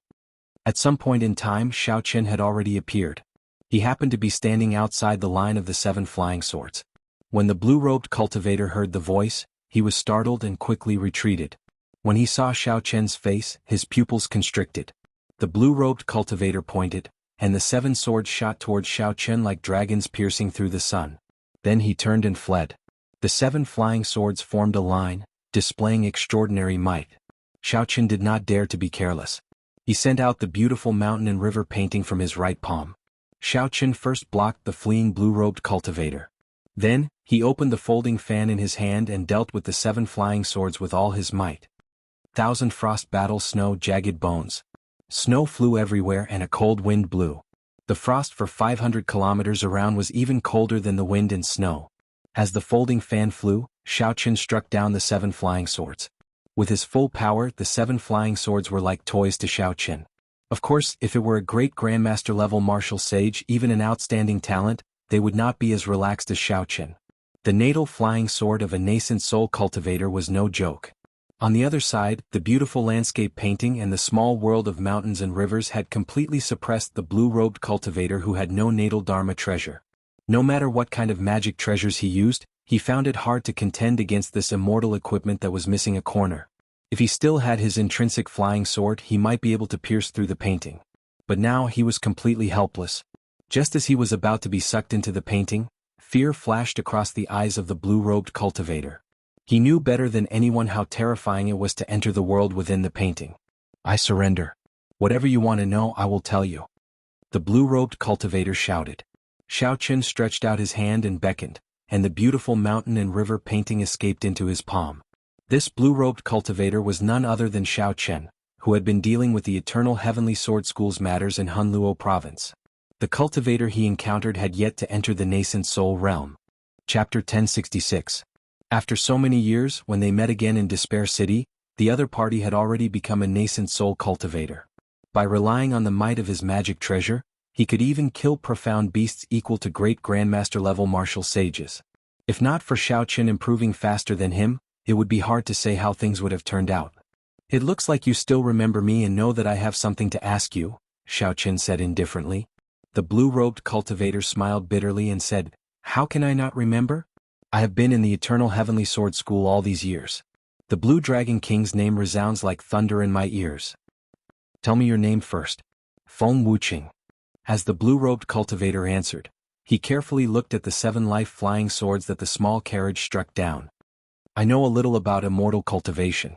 At some point in time, Xiaoqin had already appeared. He happened to be standing outside the line of the 7 flying swords. When the blue-robed cultivator heard the voice, he was startled and quickly retreated. When he saw Xiaoqin's face, his pupils constricted. The blue-robed cultivator pointed, and the 7 swords shot towards Xiaoqin like dragons piercing through the sun. Then he turned and fled. The 7 flying swords formed a line, displaying extraordinary might. Xiaoqin did not dare to be careless. He sent out the beautiful mountain and river painting from his right palm. Xiaoqin first blocked the fleeing blue-robed cultivator. Then, he opened the folding fan in his hand and dealt with the 7 flying swords with all his might. 1,000 frost battle snow jagged bones. Snow flew everywhere and a cold wind blew. The frost for 500 kilometers around was even colder than the wind and snow. As the folding fan flew, Xiaoqin struck down the 7 flying swords. With his full power, the 7 flying swords were like toys to Xiaoqin. Of course, if it were a great grandmaster-level martial sage, even an outstanding talent, they would not be as relaxed as Xiaoqin. The natal flying sword of a nascent soul cultivator was no joke. On the other side, the beautiful landscape painting and the small world of mountains and rivers had completely suppressed the blue-robed cultivator who had no natal dharma treasure. No matter what kind of magic treasures he used, he found it hard to contend against this immortal equipment that was missing a corner. If he still had his intrinsic flying sword, he might be able to pierce through the painting. But now he was completely helpless. Just as he was about to be sucked into the painting, fear flashed across the eyes of the blue-robed cultivator. He knew better than anyone how terrifying it was to enter the world within the painting. "I surrender. Whatever you want to know, I will tell you," the blue-robed cultivator shouted. Xiaoqin stretched out his hand and beckoned. and the beautiful mountain and river painting escaped into his palm. This blue-robed cultivator was none other than Xiao Chen, who had been dealing with the Eternal Heavenly Sword School's matters in Hunluo Province. The cultivator he encountered had yet to enter the nascent soul realm. Chapter 1066. After so many years, when they met again in Despair City, the other party had already become a nascent soul cultivator. By relying on the might of his magic treasure, he could even kill profound beasts equal to great grandmaster-level martial sages. If not for Xiao Chen improving faster than him, it would be hard to say how things would have turned out. "It looks like you still remember me and know that I have something to ask you," Xiao Chen said indifferently. The blue-robed cultivator smiled bitterly and said, "How can I not remember? I have been in the Eternal Heavenly Sword School all these years. The Blue Dragon King's name resounds like thunder in my ears." "Tell me your name first." "Feng Wuqing." As the blue-robed cultivator answered, he carefully looked at the 7 life-flying swords that the small carriage struck down. "I know a little about immortal cultivation.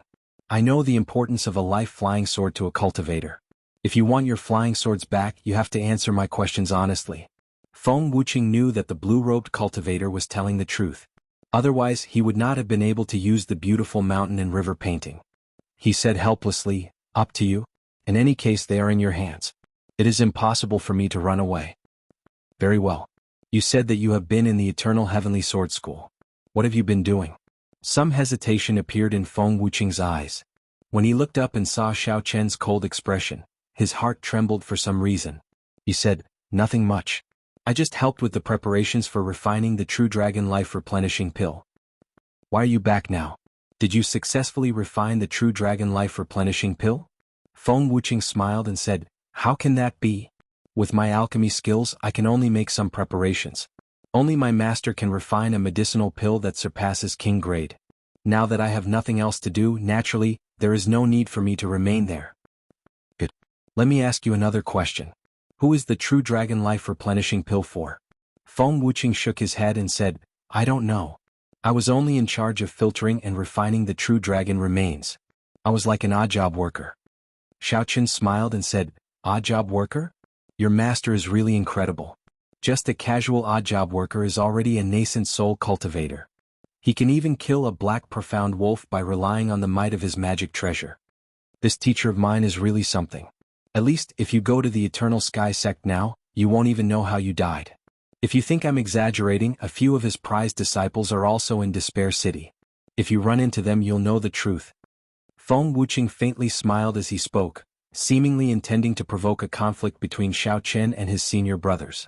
I know the importance of a life-flying sword to a cultivator. If you want your flying swords back, you have to answer my questions honestly." Feng Wuqing knew that the blue-robed cultivator was telling the truth. Otherwise, he would not have been able to use the beautiful mountain and river painting. He said helplessly, "Up to you. In any case, they are in your hands. It is impossible for me to run away." "Very well. You said that you have been in the Eternal Heavenly Sword School. What have you been doing?" Some hesitation appeared in Feng Wuqing's eyes. When he looked up and saw Xiao Chen's cold expression, his heart trembled for some reason. He said, "Nothing much. I just helped with the preparations for refining the True Dragon Life Replenishing Pill." "Why are you back now? Did you successfully refine the True Dragon Life Replenishing Pill?" Feng Wuqing smiled and said, "How can that be? With my alchemy skills, I can only make some preparations. Only my master can refine a medicinal pill that surpasses king grade. Now that I have nothing else to do, naturally, there is no need for me to remain there." "Good. Let me ask you another question. Who is the True Dragon Life Replenishing Pill for?" Feng Wuqing shook his head and said, "I don't know. I was only in charge of filtering and refining the True Dragon remains. I was like an odd job worker." Xiao Chen smiled and said, "Odd job worker? Your master is really incredible. Just a casual odd job worker is already a nascent soul cultivator. He can even kill a black profound wolf by relying on the might of his magic treasure. This teacher of mine is really something. At least, if you go to the Eternal Sky sect now, you won't even know how you died. If you think I'm exaggerating, a few of his prized disciples are also in Despair City. If you run into them, you'll know the truth." Feng Wuqing faintly smiled as he spoke, seemingly intending to provoke a conflict between Xiao Chen and his senior brothers.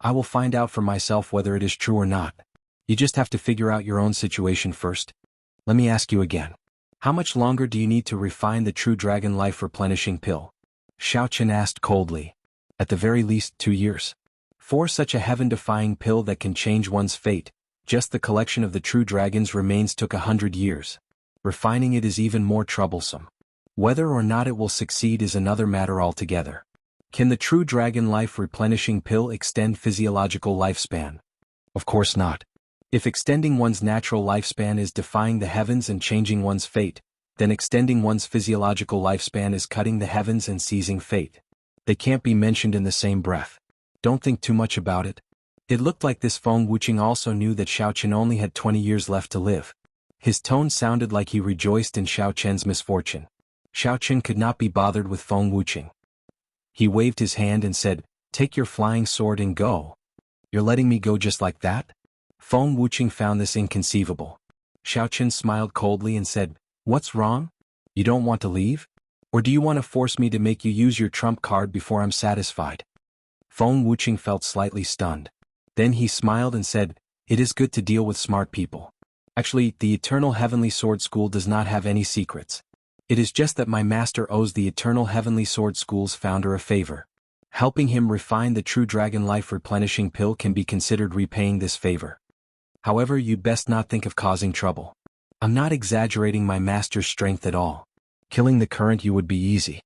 "I will find out for myself whether it is true or not. You just have to figure out your own situation first. Let me ask you again. How much longer do you need to refine the True Dragon Life Replenishing Pill?" Xiao Chen asked coldly. "At the very least, 2 years. For such a heaven-defying pill that can change one's fate, just the collection of the True Dragon's remains took 100 years. Refining it is even more troublesome. Whether or not it will succeed is another matter altogether. Can the True Dragon Life Replenishing Pill extend physiological lifespan? Of course not. If extending one's natural lifespan is defying the heavens and changing one's fate, then extending one's physiological lifespan is cutting the heavens and seizing fate. They can't be mentioned in the same breath. Don't think too much about it." It looked like this Feng Wuqing also knew that Xiao Chen only had 20 years left to live. His tone sounded like he rejoiced in Xiao Chen's misfortune. Xiao Chen could not be bothered with Feng Wuqing. He waved his hand and said, "Take your flying sword and go." "You're letting me go just like that?" Feng Wuqing found this inconceivable. Xiao Chen smiled coldly and said, "What's wrong? You don't want to leave? Or do you want to force me to make you use your trump card before I'm satisfied?" Feng Wuqing felt slightly stunned. Then he smiled and said, "It is good to deal with smart people. Actually, the Eternal Heavenly Sword School does not have any secrets. It is just that my master owes the Eternal Heavenly Sword School's founder a favor. Helping him refine the True Dragon Life Replenishing Pill can be considered repaying this favor. However, you'd best not think of causing trouble. I'm not exaggerating my master's strength at all. Killing the current you would be easy."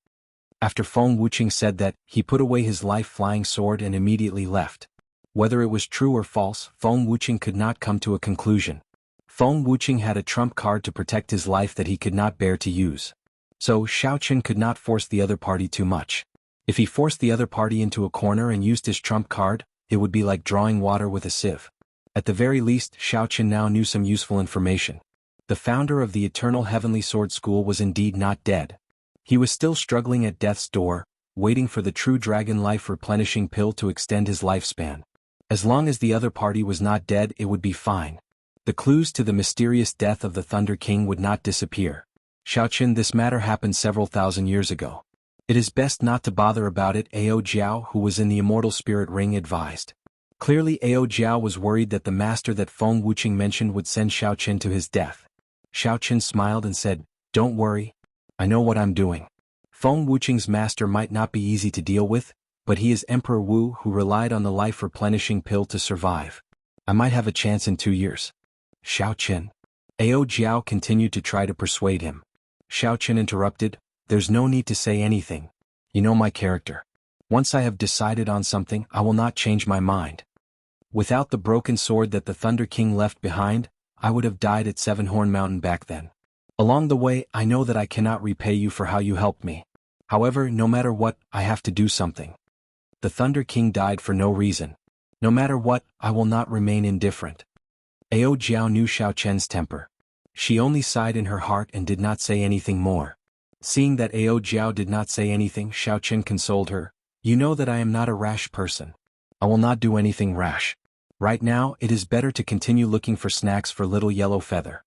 After Feng Wuqing said that, he put away his life-flying sword and immediately left. Whether it was true or false, Feng Wuqing could not come to a conclusion. Feng Wuqing had a trump card to protect his life that he could not bear to use. So Xiao Chen could not force the other party too much. If he forced the other party into a corner and used his trump card, it would be like drawing water with a sieve. At the very least, Xiaoqin now knew some useful information. The founder of the Eternal Heavenly Sword School was indeed not dead. He was still struggling at death's door, waiting for the true dragon life replenishing pill to extend his lifespan. As long as the other party was not dead, it would be fine. The clues to the mysterious death of the Thunder King would not disappear. Xiaoqin, this matter happened several thousand years ago. It is best not to bother about it, Ao Jiao, who was in the Immortal Spirit Ring, advised. Clearly Ao Jiao was worried that the master that Feng Wuqing mentioned would send Xiaoqin to his death. Xiaoqin smiled and said, "Don't worry. I know what I'm doing. Feng Wuqing's master might not be easy to deal with, but he is Emperor Wu, who relied on the life-replenishing pill to survive. I might have a chance in 2 years." Xiaoqin. Ao Jiao continued to try to persuade him. Xiaoqin interrupted, "There's no need to say anything. You know my character. Once I have decided on something, I will not change my mind. Without the broken sword that the Thunder King left behind, I would have died at Sevenhorn Mountain back then. Along the way, I know that I cannot repay you for how you helped me. However, no matter what, I have to do something. The Thunder King died for no reason. No matter what, I will not remain indifferent." Ao Jiao knew Xiaoqin's temper. She only sighed in her heart and did not say anything more. Seeing that Ao Jiao did not say anything, Xiaoqin consoled her. "You know that I am not a rash person. I will not do anything rash. Right now, it is better to continue looking for snacks for little yellow feather."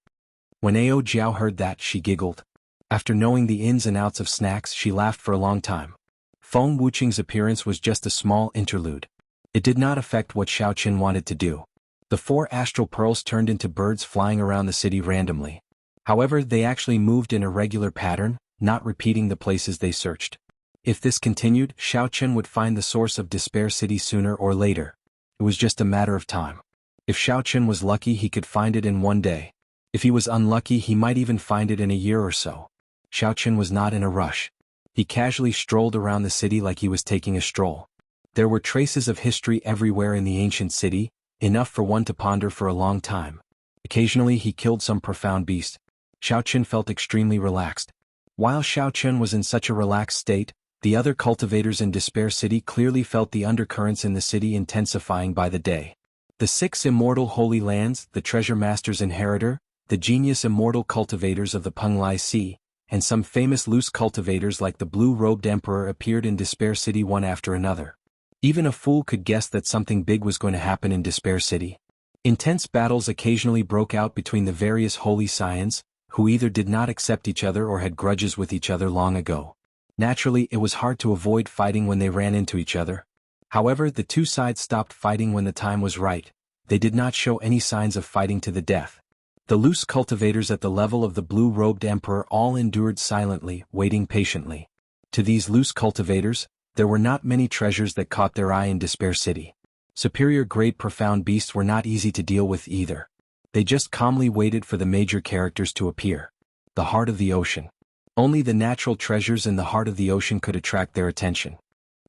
When Ao Jiao heard that, she giggled. After knowing the ins and outs of snacks, she laughed for a long time. Feng Wuqing's appearance was just a small interlude. It did not affect what Xiaoqin wanted to do. The 4 astral pearls turned into birds flying around the city randomly. However, they actually moved in a regular pattern, not repeating the places they searched. If this continued, Xiaoqin would find the source of Despair City sooner or later. It was just a matter of time. If Xiaoqin was lucky, he could find it in 1 day. If he was unlucky, he might even find it in a year or so. Xiaoqin was not in a rush. He casually strolled around the city like he was taking a stroll. There were traces of history everywhere in the ancient city, enough for one to ponder for a long time. Occasionally he killed some profound beast. Xiaoqin felt extremely relaxed. While Xiaoqin was in such a relaxed state, the other cultivators in Despair City clearly felt the undercurrents in the city intensifying by the day. The 6 immortal holy lands, the treasure master's inheritor, the genius immortal cultivators of the Penglai Sea, and some famous loose cultivators like the blue-robed emperor appeared in Despair City one after another. Even a fool could guess that something big was going to happen in Despair City. Intense battles occasionally broke out between the various holy scions, who either did not accept each other or had grudges with each other long ago. Naturally, it was hard to avoid fighting when they ran into each other. However, the 2 sides stopped fighting when the time was right. They did not show any signs of fighting to the death. The loose cultivators at the level of the blue-robed emperor all endured silently, waiting patiently. To these loose cultivators, there were not many treasures that caught their eye in Despair City. Superior-grade profound beasts were not easy to deal with either. They just calmly waited for the major characters to appear. The heart of the ocean. Only the natural treasures in the heart of the ocean could attract their attention.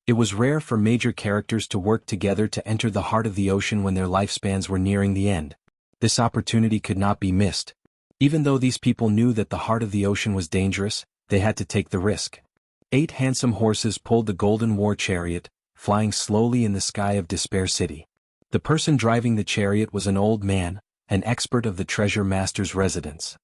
It was rare for major characters to work together to enter the heart of the ocean when their lifespans were nearing the end. This opportunity could not be missed. Even though these people knew that the heart of the ocean was dangerous, they had to take the risk. 8 handsome horses pulled the golden war chariot, flying slowly in the sky of Despair City. The person driving the chariot was an old man, an expert of the treasure master's residence.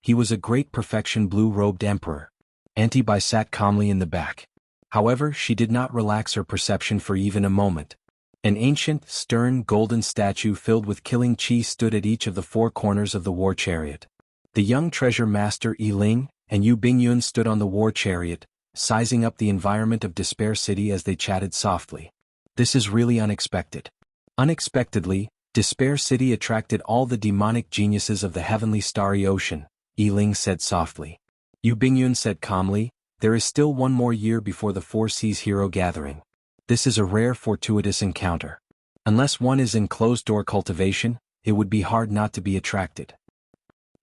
He was a great perfection blue-robed emperor. Auntie Bai sat calmly in the back. However, she did not relax her perception for even a moment. An ancient, stern, golden statue filled with killing chi stood at each of the 4 corners of the war chariot. The young treasure master Yi Ling and Yu Bingyun stood on the war chariot, sizing up the environment of Despair City as they chatted softly. This is really unexpected. Unexpectedly, Despair City attracted all the demonic geniuses of the heavenly starry ocean, Yi Ling said softly. Yu Bingyun said calmly, there is still 1 more year before the 4 Seas Hero Gathering. This is a rare fortuitous encounter. Unless one is in closed-door cultivation, it would be hard not to be attracted.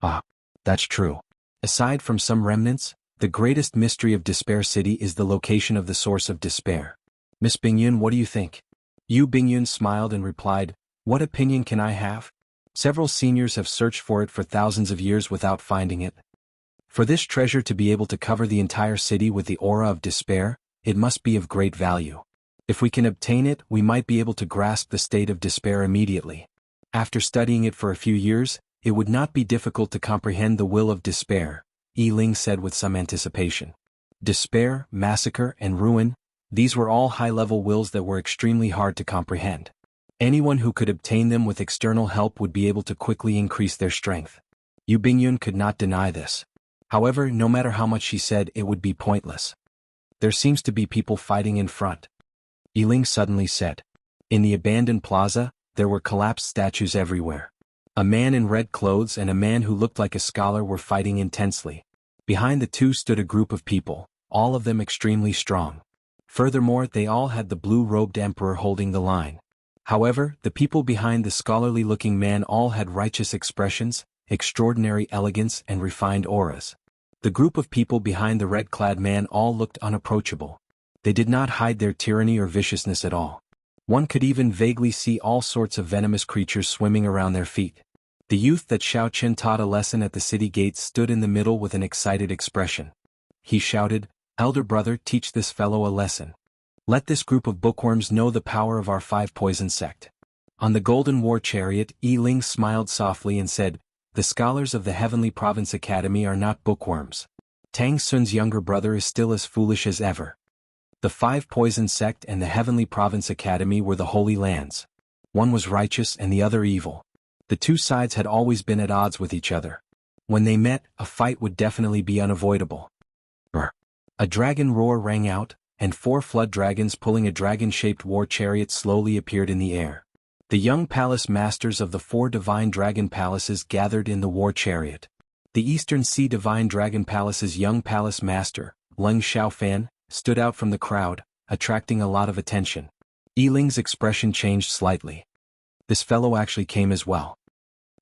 Ah, that's true. Aside from some remnants, the greatest mystery of Despair City is the location of the source of despair. Miss Bingyun, what do you think? Yu Bingyun smiled and replied, what opinion can I have? Several seniors have searched for it for thousands of years without finding it. For this treasure to be able to cover the entire city with the aura of despair, it must be of great value. If we can obtain it, we might be able to grasp the state of despair immediately. After studying it for a few years, it would not be difficult to comprehend the will of despair, Yi Ling said with some anticipation. Despair, massacre, and ruin, these were all high-level wills that were extremely hard to comprehend. Anyone who could obtain them with external help would be able to quickly increase their strength. Yu Bingyun could not deny this. However, no matter how much she said, it would be pointless. There seems to be people fighting in front, Yi Ling suddenly said. In the abandoned plaza, there were collapsed statues everywhere. A man in red clothes and a man who looked like a scholar were fighting intensely. Behind the two stood a group of people, all of them extremely strong. Furthermore, they all had the blue-robed emperor holding the line. However, the people behind the scholarly-looking man all had righteous expressions, extraordinary elegance, and refined auras. The group of people behind the red-clad man all looked unapproachable. They did not hide their tyranny or viciousness at all. One could even vaguely see all sorts of venomous creatures swimming around their feet. The youth that Xiao Qian taught a lesson at the city gates stood in the middle with an excited expression. He shouted, "Elder brother, teach this fellow a lesson. Let this group of bookworms know the power of our 5 poison sect." On the golden war chariot, Yi Ling smiled softly and said, "The scholars of the Heavenly Province Academy are not bookworms. Tang Sun's younger brother is still as foolish as ever. The 5 poison sect and the Heavenly Province Academy were the holy lands. One was righteous and the other evil. The two sides had always been at odds with each other. When they met, a fight would definitely be unavoidable." A dragon roar rang out, and 4 flood dragons pulling a dragon-shaped war chariot slowly appeared in the air. The young palace masters of the 4 divine dragon palaces gathered in the war chariot. The Eastern Sea Divine Dragon Palace's young palace master, Leng Xiaofan, stood out from the crowd, attracting a lot of attention. Yi Ling's expression changed slightly. This fellow actually came as well.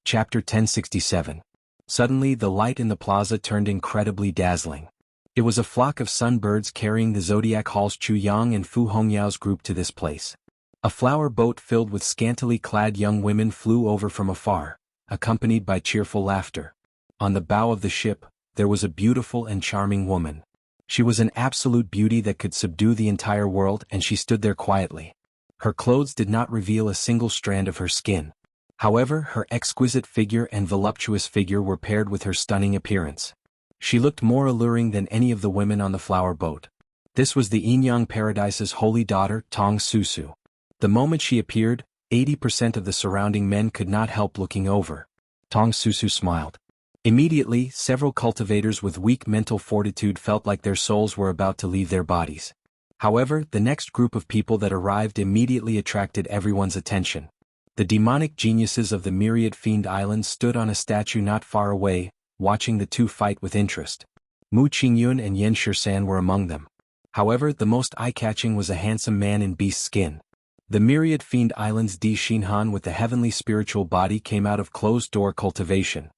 Chapter 1067. Suddenly the light in the plaza turned incredibly dazzling. It was a flock of sunbirds carrying the Zodiac Hall's Chu Yang and Fu Hongyao's group to this place. A flower boat filled with scantily clad young women flew over from afar, accompanied by cheerful laughter. On the bow of the ship, there was a beautiful and charming woman. She was an absolute beauty that could subdue the entire world, and she stood there quietly. Her clothes did not reveal a single strand of her skin. However, her exquisite figure and voluptuous figure were paired with her stunning appearance. She looked more alluring than any of the women on the flower boat. This was the Yinyang Paradise's holy daughter, Tong Susu. The moment she appeared, 80% of the surrounding men could not help looking over. Tong Susu smiled. Immediately, several cultivators with weak mental fortitude felt like their souls were about to leave their bodies. However, the next group of people that arrived immediately attracted everyone's attention. The demonic geniuses of the Myriad Fiend Island stood on a statue not far away, watching the two fight with interest. Mu Qingyun and Yan Shisan were among them. However, the most eye-catching was a handsome man in beast skin. The Myriad Fiend Island's Di Xinhan with the heavenly spiritual body came out of closed-door cultivation.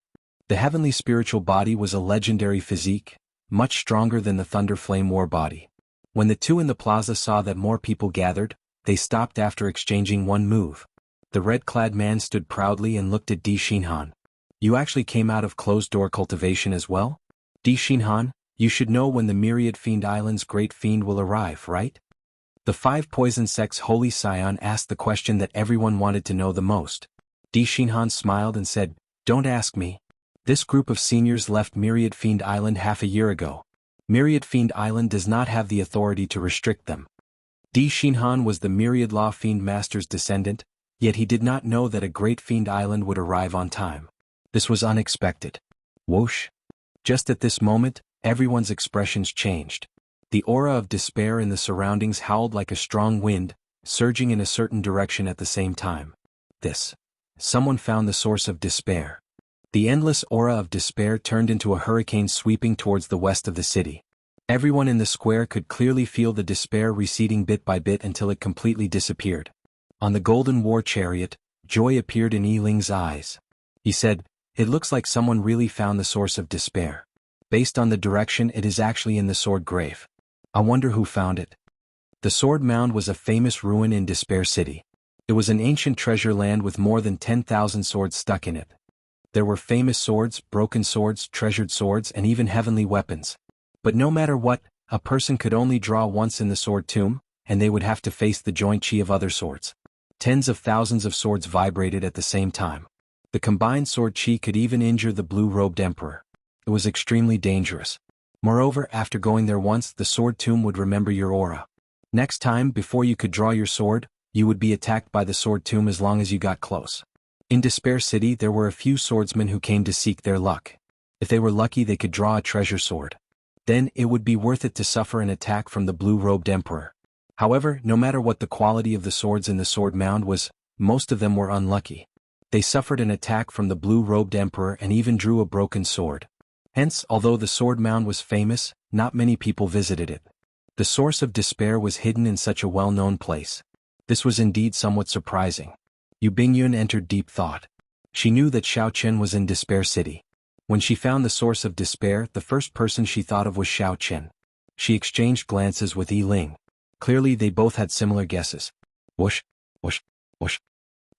The heavenly spiritual body was a legendary physique, much stronger than the Thunder Flame War body. When the two in the plaza saw that more people gathered, they stopped after exchanging one move. The red-clad man stood proudly and looked at Di Xinhan. "You actually came out of closed-door cultivation as well? Di Xinhan, you should know when the Myriad Fiend Island's great fiend will arrive, right?" The 5 poison sect's holy scion asked the question that everyone wanted to know the most. Di Xinhan smiled and said, "Don't ask me. This group of seniors left Myriad Fiend Island half a year ago. Myriad Fiend Island does not have the authority to restrict them." Di Xinhan was the Myriad Law Fiend Master's descendant, yet he did not know that a great Fiend Island would arrive on time. This was unexpected. Whoosh! Just at this moment, everyone's expressions changed. The aura of despair in the surroundings howled like a strong wind, surging in a certain direction at the same time. Someone found the source of despair. The endless aura of despair turned into a hurricane sweeping towards the west of the city. Everyone in the square could clearly feel the despair receding bit by bit until it completely disappeared. On the golden war chariot, joy appeared in Yi Ling's eyes. He said, "It looks like someone really found the source of despair. Based on the direction, it is actually in the sword grave. I wonder who found it." The sword mound was a famous ruin in Despair City. It was an ancient treasure land with more than 10,000 swords stuck in it. There were famous swords, broken swords, treasured swords, and even heavenly weapons. But no matter what, a person could only draw once in the sword tomb, and they would have to face the joint chi of other swords. Tens of thousands of swords vibrated at the same time. The combined sword chi could even injure the blue-robed emperor. It was extremely dangerous. Moreover, after going there once, the sword tomb would remember your aura. Next time, before you could draw your sword, you would be attacked by the sword tomb as long as you got close. In Despair City there were a few swordsmen who came to seek their luck. If they were lucky they could draw a treasure sword. Then it would be worth it to suffer an attack from the blue-robed emperor. However, no matter what the quality of the swords in the sword mound was, most of them were unlucky. They suffered an attack from the blue-robed emperor and even drew a broken sword. Hence, although the sword mound was famous, not many people visited it. The source of despair was hidden in such a well-known place. This was indeed somewhat surprising. Yu Bingyun entered deep thought. She knew that Xiao Qian was in Despair City. When she found the source of despair, the first person she thought of was Xiao Qian. She exchanged glances with Yi Ling. Clearly they both had similar guesses. Whoosh, whoosh, whoosh.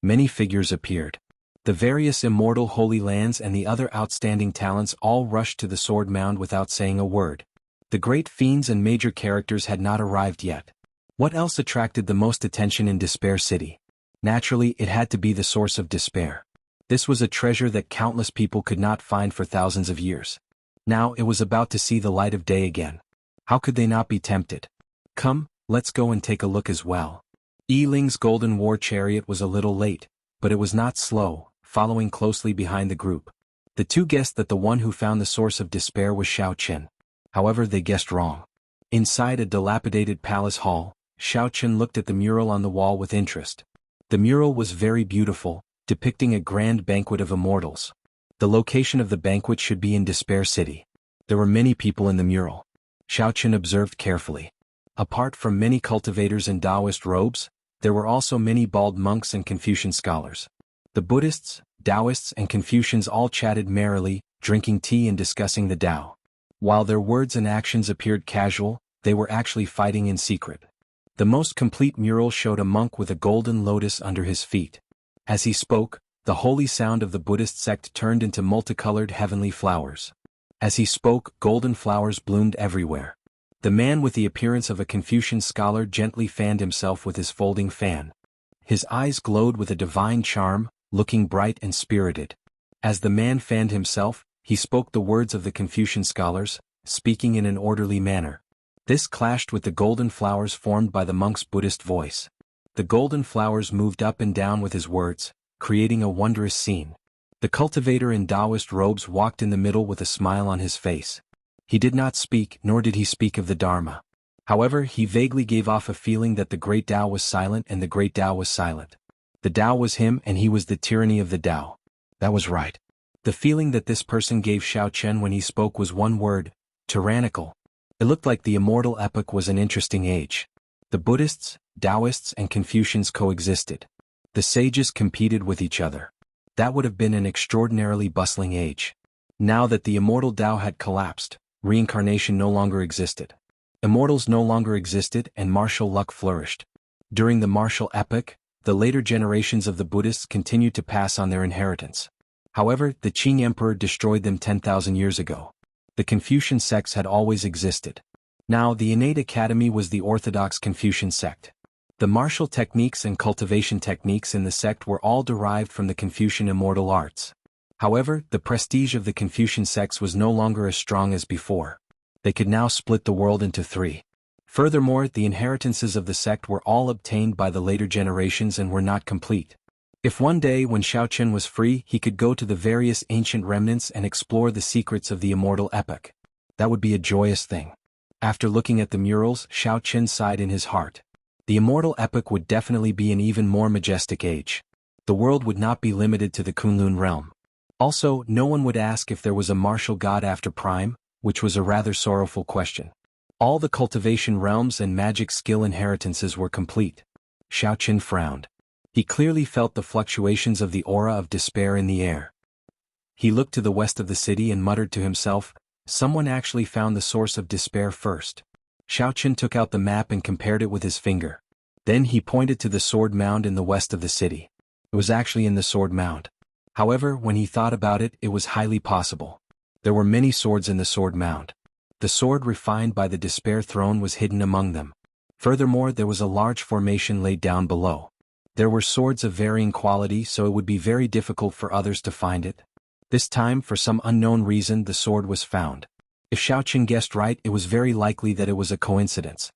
Many figures appeared. The various immortal holy lands and the other outstanding talents all rushed to the sword mound without saying a word. The great fiends and major characters had not arrived yet. What else attracted the most attention in Despair City? Naturally, it had to be the source of despair. This was a treasure that countless people could not find for thousands of years. Now it was about to see the light of day again. How could they not be tempted? Come, let's go and take a look as well. Yi Ling's golden war chariot was a little late, but it was not slow, following closely behind the group. The two guessed that the one who found the source of despair was Xiao Qian. However, they guessed wrong. Inside a dilapidated palace hall, Xiao Qian looked at the mural on the wall with interest. The mural was very beautiful, depicting a grand banquet of immortals. The location of the banquet should be in Despair City. There were many people in the mural. Xiao Qian observed carefully. Apart from many cultivators in Taoist robes, there were also many bald monks and Confucian scholars. The Buddhists, Taoists and Confucians all chatted merrily, drinking tea and discussing the Tao. While their words and actions appeared casual, they were actually fighting in secret. The most complete mural showed a monk with a golden lotus under his feet. As he spoke, the holy sound of the Buddhist sect turned into multicolored heavenly flowers. As he spoke, golden flowers bloomed everywhere. The man with the appearance of a Confucian scholar gently fanned himself with his folding fan. His eyes glowed with a divine charm, looking bright and spirited. As the man fanned himself, he spoke the words of the Confucian scholars, speaking in an orderly manner. This clashed with the golden flowers formed by the monk's Buddhist voice. The golden flowers moved up and down with his words, creating a wondrous scene. The cultivator in Taoist robes walked in the middle with a smile on his face. He did not speak, nor did he speak of the Dharma. However, he vaguely gave off a feeling that the great Tao was silent and the great Tao was silent. The Tao was him and he was the tyranny of the Tao. That was right. The feeling that this person gave Xiao Qian when he spoke was one word: tyrannical. It looked like the immortal epoch was an interesting age. The Buddhists, Taoists and Confucians coexisted. The sages competed with each other. That would have been an extraordinarily bustling age. Now that the immortal Tao had collapsed, reincarnation no longer existed. Immortals no longer existed and martial luck flourished. During the martial epoch, the later generations of the Buddhists continued to pass on their inheritance. However, the Qing Emperor destroyed them 10,000 years ago. The Confucian sects had always existed. Now the innate academy was the orthodox Confucian sect. The martial techniques and cultivation techniques in the sect were all derived from the Confucian immortal arts. However, the prestige of the Confucian sects was no longer as strong as before. They could now split the world into three. Furthermore, the inheritances of the sect were all obtained by the later generations and were not complete. If one day when Xiao Qian was free he could go to the various ancient remnants and explore the secrets of the immortal epoch, that would be a joyous thing. After looking at the murals, Xiao Qian sighed in his heart. The immortal epoch would definitely be an even more majestic age. The world would not be limited to the Kunlun realm. Also, no one would ask if there was a martial god after Prime, which was a rather sorrowful question. All the cultivation realms and magic skill inheritances were complete. Xiao Qian frowned. He clearly felt the fluctuations of the aura of despair in the air. He looked to the west of the city and muttered to himself, someone actually found the source of despair first. Xiao Qian took out the map and compared it with his finger. Then he pointed to the sword mound in the west of the city. It was actually in the sword mound. However, when he thought about it, it was highly possible. There were many swords in the sword mound. The sword refined by the despair throne was hidden among them. Furthermore, there was a large formation laid down below. There were swords of varying quality, so it would be very difficult for others to find it. This time, for some unknown reason, the sword was found. If Xiaoqin guessed right, it was very likely that it was a coincidence.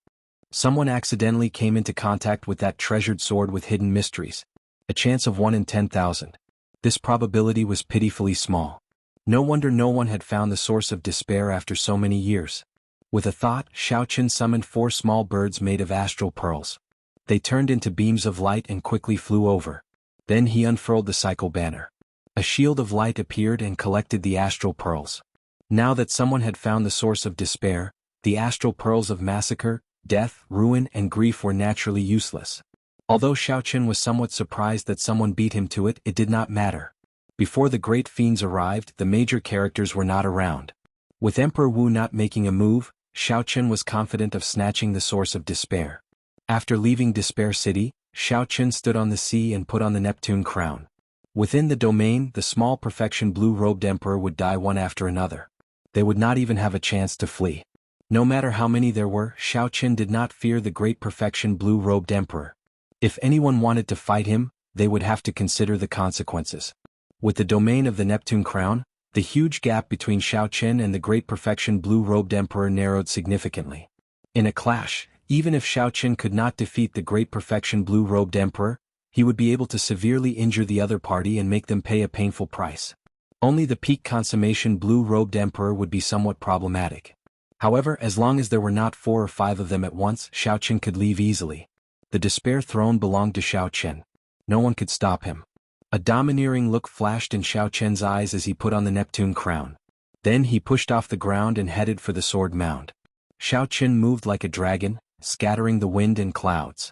Someone accidentally came into contact with that treasured sword with hidden mysteries. A chance of 1 in 10,000. This probability was pitifully small. No wonder no one had found the source of despair after so many years. With a thought, Xiaoqin summoned 4 small birds made of astral pearls. They turned into beams of light and quickly flew over. Then he unfurled the cycle banner. A shield of light appeared and collected the astral pearls. Now that someone had found the source of despair, the astral pearls of massacre, death, ruin, and grief were naturally useless. Although Xiaoqin was somewhat surprised that someone beat him to it, it did not matter. Before the great fiends arrived, the major characters were not around. With Emperor Wu not making a move, Xiaoqin was confident of snatching the source of despair. After leaving Despair City, Xiaoqin stood on the sea and put on the Neptune crown. Within the domain, the small perfection blue-robed emperor would die one after another. They would not even have a chance to flee. No matter how many there were, Xiaoqin did not fear the great perfection blue-robed emperor. If anyone wanted to fight him, they would have to consider the consequences. With the domain of the Neptune crown, the huge gap between Xiaoqin and the great perfection blue-robed emperor narrowed significantly. In a clash, even if Xiaoqin could not defeat the great perfection blue-robed emperor, he would be able to severely injure the other party and make them pay a painful price. Only the peak consummation blue-robed emperor would be somewhat problematic. However, as long as there were not 4 or 5 of them at once, Xiaoqin could leave easily. The despair throne belonged to Xiaoqin. No one could stop him. A domineering look flashed in Xiaoqin's eyes as he put on the Neptune crown. Then he pushed off the ground and headed for the sword mound. Xiaoqin moved like a dragon, scattering the wind and clouds.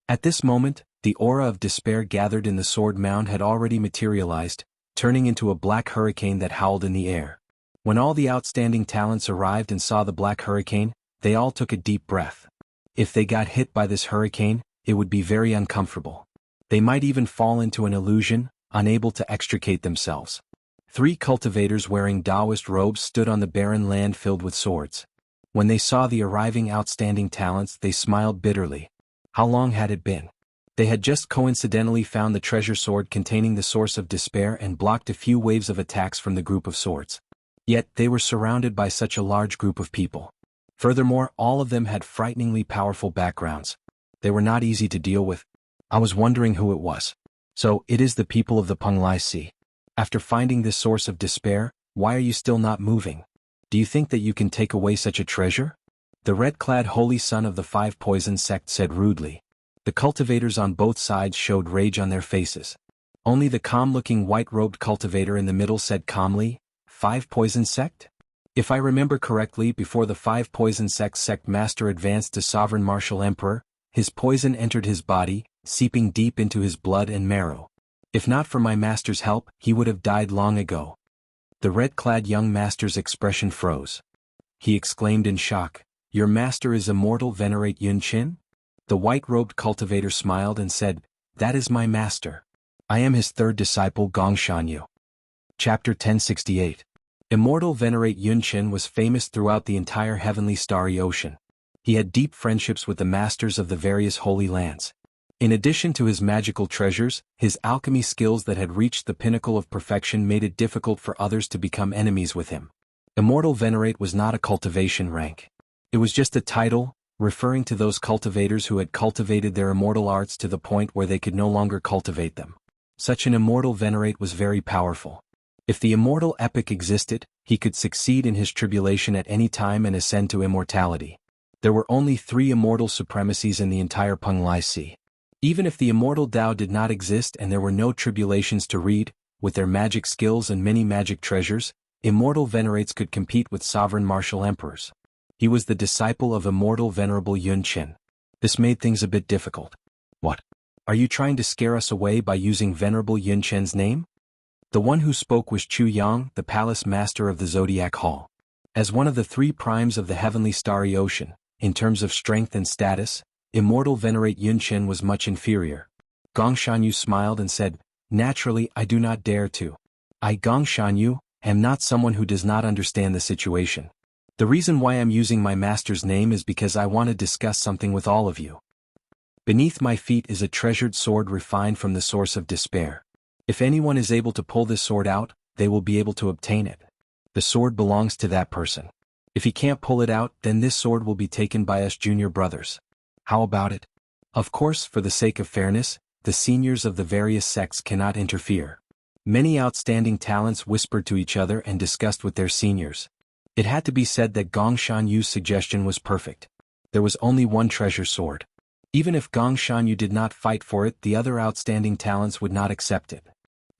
At this moment, the aura of despair gathered in the sword mound had already materialized, turning into a black hurricane that howled in the air. When all the outstanding talents arrived and saw the black hurricane, they all took a deep breath. If they got hit by this hurricane, it would be very uncomfortable. They might even fall into an illusion, unable to extricate themselves. 3 cultivators wearing Taoist robes stood on the barren land filled with swords. When they saw the arriving outstanding talents, they smiled bitterly. How long had it been? They had just coincidentally found the treasure sword containing the source of despair and blocked a few waves of attacks from the group of swords. Yet, they were surrounded by such a large group of people. Furthermore, all of them had frighteningly powerful backgrounds. They were not easy to deal with. I was wondering who it was. So, it is the people of the Penglai Sea. After finding this source of despair, why are you still not moving? Do you think that you can take away such a treasure? The red-clad holy son of the 5 poison sect said rudely. The cultivators on both sides showed rage on their faces. Only the calm-looking white-robed cultivator in the middle said calmly, 5 poison sect? If I remember correctly, before the 5 poison sect master advanced to sovereign martial emperor, his poison entered his body, seeping deep into his blood and marrow. If not for my master's help, he would have died long ago. The red-clad young master's expression froze. He exclaimed in shock, "Your master is immortal Venerate Yun Qin?" The white-robed cultivator smiled and said, "That is my master. I am his 3rd disciple Gong Shanyu." Chapter 1068. Immortal Venerate Yun Qin was famous throughout the entire heavenly starry ocean. He had deep friendships with the masters of the various holy lands. In addition to his magical treasures, his alchemy skills that had reached the pinnacle of perfection made it difficult for others to become enemies with him. Immortal Venerate was not a cultivation rank. It was just a title, referring to those cultivators who had cultivated their immortal arts to the point where they could no longer cultivate them. Such an immortal Venerate was very powerful. If the immortal epic existed, he could succeed in his tribulation at any time and ascend to immortality. There were only 3 immortal supremacies in the entire Penglai Sea. Even if the immortal Tao did not exist and there were no tribulations to read, with their magic skills and many magic treasures, immortal venerates could compete with sovereign martial emperors. He was the disciple of immortal venerable Yun Qin. This made things a bit difficult. What? Are you trying to scare us away by using venerable Yun Qin's name? The one who spoke was Chu Yang, the palace master of the Zodiac Hall. As one of the 3 primes of the heavenly starry ocean, in terms of strength and status, immortal Venerate Yun Qin was much inferior. Gong Shanyu smiled and said, "Naturally, I do not dare to. I, Gong Shanyu, am not someone who does not understand the situation. The reason why I'm using my master's name is because I want to discuss something with all of you." Beneath my feet is a treasured sword refined from the source of despair. If anyone is able to pull this sword out, they will be able to obtain it. The sword belongs to that person. If he can't pull it out, then this sword will be taken by us junior brothers. How about it? Of course, for the sake of fairness, the seniors of the various sects cannot interfere. Many outstanding talents whispered to each other and discussed with their seniors. It had to be said that Gong Shanyu's suggestion was perfect. There was only one treasure sword. Even if Gong Shanyu did not fight for it, the other outstanding talents would not accept it.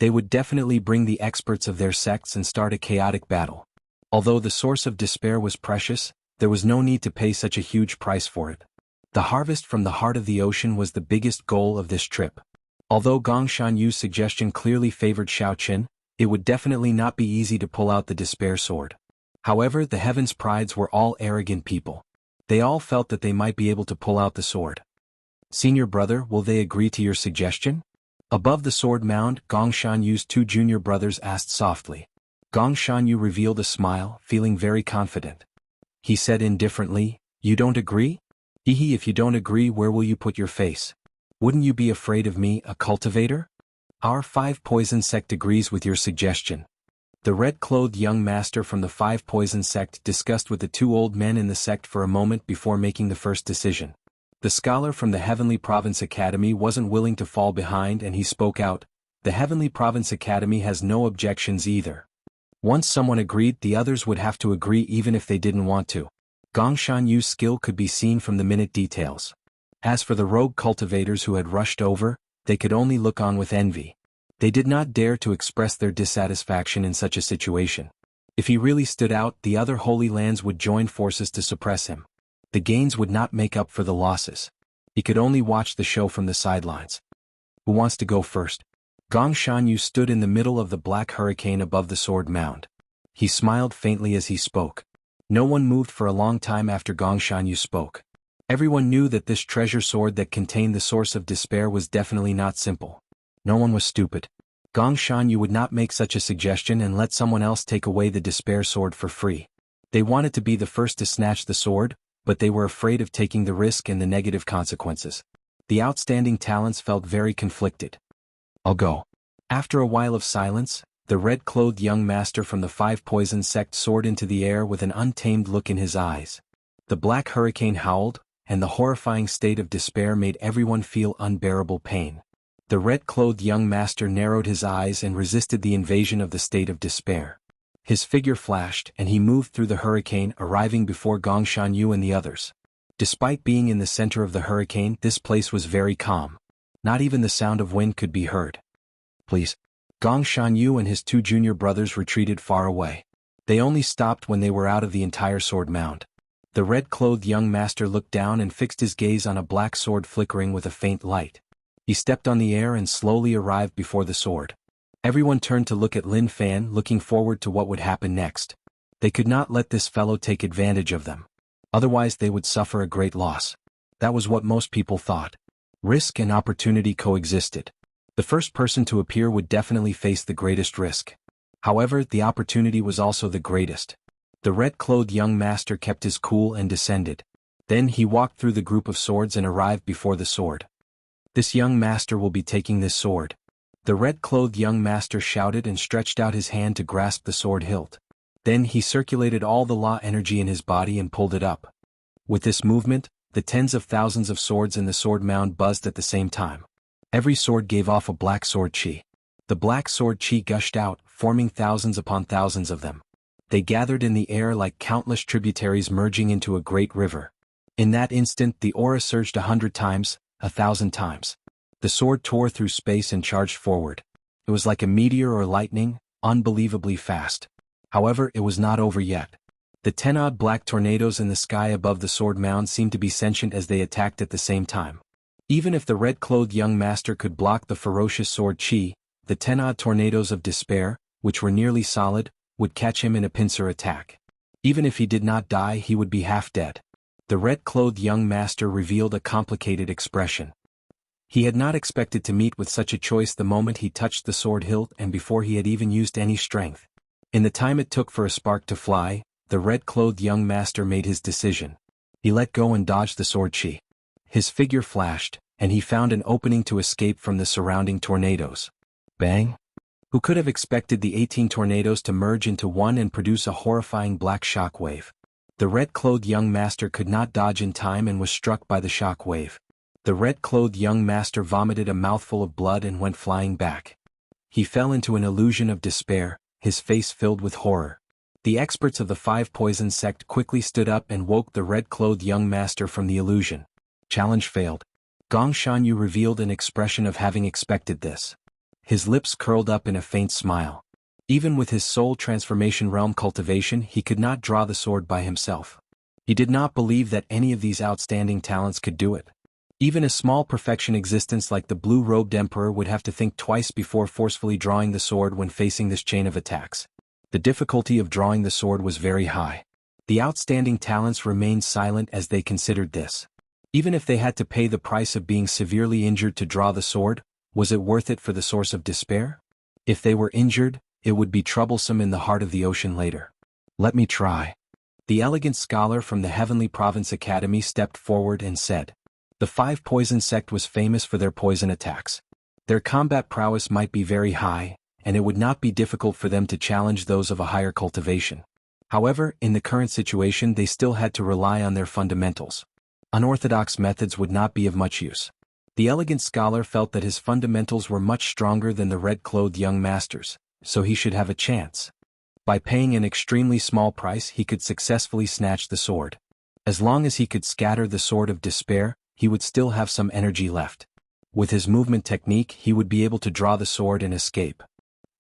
They would definitely bring the experts of their sects and start a chaotic battle. Although the source of despair was precious, there was no need to pay such a huge price for it. The harvest from the heart of the ocean was the biggest goal of this trip. Although Gong Shanyu's suggestion clearly favored Xiao Qin, it would definitely not be easy to pull out the despair sword. However, the Heavens Prides were all arrogant people. They all felt that they might be able to pull out the sword. Senior brother, will they agree to your suggestion? Above the sword mound, Gong Shanyu's two junior brothers asked softly. Gong Shanyu revealed a smile, feeling very confident. He said indifferently, "You don't agree? Hehe, if you don't agree, where will you put your face? Wouldn't you be afraid of me, a cultivator? Our 5 Poison sect agrees with your suggestion." The red-clothed young master from the 5 Poison sect discussed with the 2 old men in the sect for a moment before making the first decision. The scholar from the Heavenly Province Academy wasn't willing to fall behind and he spoke out. The Heavenly Province Academy has no objections either. Once someone agreed, the others would have to agree even if they didn't want to. Gong Shanyu's skill could be seen from the minute details. As for the rogue cultivators who had rushed over, they could only look on with envy. They did not dare to express their dissatisfaction in such a situation. If he really stood out, the other Holy Lands would join forces to suppress him. The gains would not make up for the losses. He could only watch the show from the sidelines. Who wants to go first? Gong Shanyu stood in the middle of the black hurricane above the sword mound. He smiled faintly as he spoke. No one moved for a long time after Gong Shanyu spoke. Everyone knew that this treasure sword that contained the source of despair was definitely not simple. No one was stupid. Gong Shanyu would not make such a suggestion and let someone else take away the despair sword for free. They wanted to be the first to snatch the sword, but they were afraid of taking the risk and the negative consequences. The outstanding talents felt very conflicted. "I'll go." After a while of silence, the red-clothed young master from the 5 Poison sect soared into the air with an untamed look in his eyes. The black hurricane howled, and the horrifying state of despair made everyone feel unbearable pain. The red-clothed young master narrowed his eyes and resisted the invasion of the state of despair. His figure flashed and he moved through the hurricane, arriving before Gong Shanyu and the others. Despite being in the center of the hurricane, this place was very calm. Not even the sound of wind could be heard. "Please." Gong Shanyu and his 2 junior brothers retreated far away. They only stopped when they were out of the entire sword mound. The red-clothed young master looked down and fixed his gaze on a black sword flickering with a faint light. He stepped on the air and slowly arrived before the sword. Everyone turned to look at Lin Fan, looking forward to what would happen next. They could not let this fellow take advantage of them. Otherwise they would suffer a great loss. That was what most people thought. Risk and opportunity coexisted. The first person to appear would definitely face the greatest risk. However, the opportunity was also the greatest. The red-clothed young master kept his cool and descended. Then he walked through the group of swords and arrived before the sword. "This young master will be taking this sword." The red-clothed young master shouted and stretched out his hand to grasp the sword hilt. Then he circulated all the law energy in his body and pulled it up. With this movement, the tens of thousands of swords in the sword mound buzzed at the same time. Every sword gave off a black sword chi. The black sword chi gushed out, forming thousands upon thousands of them. They gathered in the air like countless tributaries merging into a great river. In that instant the aura surged 100 times, 1,000 times. The sword tore through space and charged forward. It was like a meteor or lightning, unbelievably fast. However, it was not over yet. The 10-odd black tornadoes in the sky above the sword mound seemed to be sentient as they attacked at the same time. Even if the red-clothed young master could block the ferocious sword chi, the 10-odd tornadoes of despair, which were nearly solid, would catch him in a pincer attack. Even if he did not die, he would be half dead. The red-clothed young master revealed a complicated expression. He had not expected to meet with such a choice the moment he touched the sword hilt and before he had even used any strength. In the time it took for a spark to fly, the red-clothed young master made his decision. He let go and dodged the sword chi. His figure flashed, and he found an opening to escape from the surrounding tornadoes. Bang! Who could have expected the 18 tornadoes to merge into one and produce a horrifying black shock wave? The red-clothed young master could not dodge in time and was struck by the shock wave. The red-clothed young master vomited a mouthful of blood and went flying back. He fell into an illusion of despair, his face filled with horror. The experts of the five poison sect quickly stood up and woke the red-clothed young master from the illusion. Challenge failed. Gong Shanyu revealed an expression of having expected this. His lips curled up in a faint smile. Even with his soul transformation realm cultivation, he could not draw the sword by himself. He did not believe that any of these outstanding talents could do it. Even a small perfection existence like the blue-robed emperor would have to think twice before forcefully drawing the sword when facing this chain of attacks. The difficulty of drawing the sword was very high. The outstanding talents remained silent as they considered this. Even if they had to pay the price of being severely injured to draw the sword, was it worth it for the source of despair? If they were injured, it would be troublesome in the heart of the ocean later. Let me try. The elegant scholar from the Heavenly Province Academy stepped forward and said. The five poison sect was famous for their poison attacks. Their combat prowess might be very high, and it would not be difficult for them to challenge those of a higher cultivation. However, in the current situation they still had to rely on their fundamentals. Unorthodox methods would not be of much use. The elegant scholar felt that his fundamentals were much stronger than the red-clothed young master's, so he should have a chance. By paying an extremely small price he could successfully snatch the sword. As long as he could scatter the sword of despair, he would still have some energy left. With his movement technique he would be able to draw the sword and escape.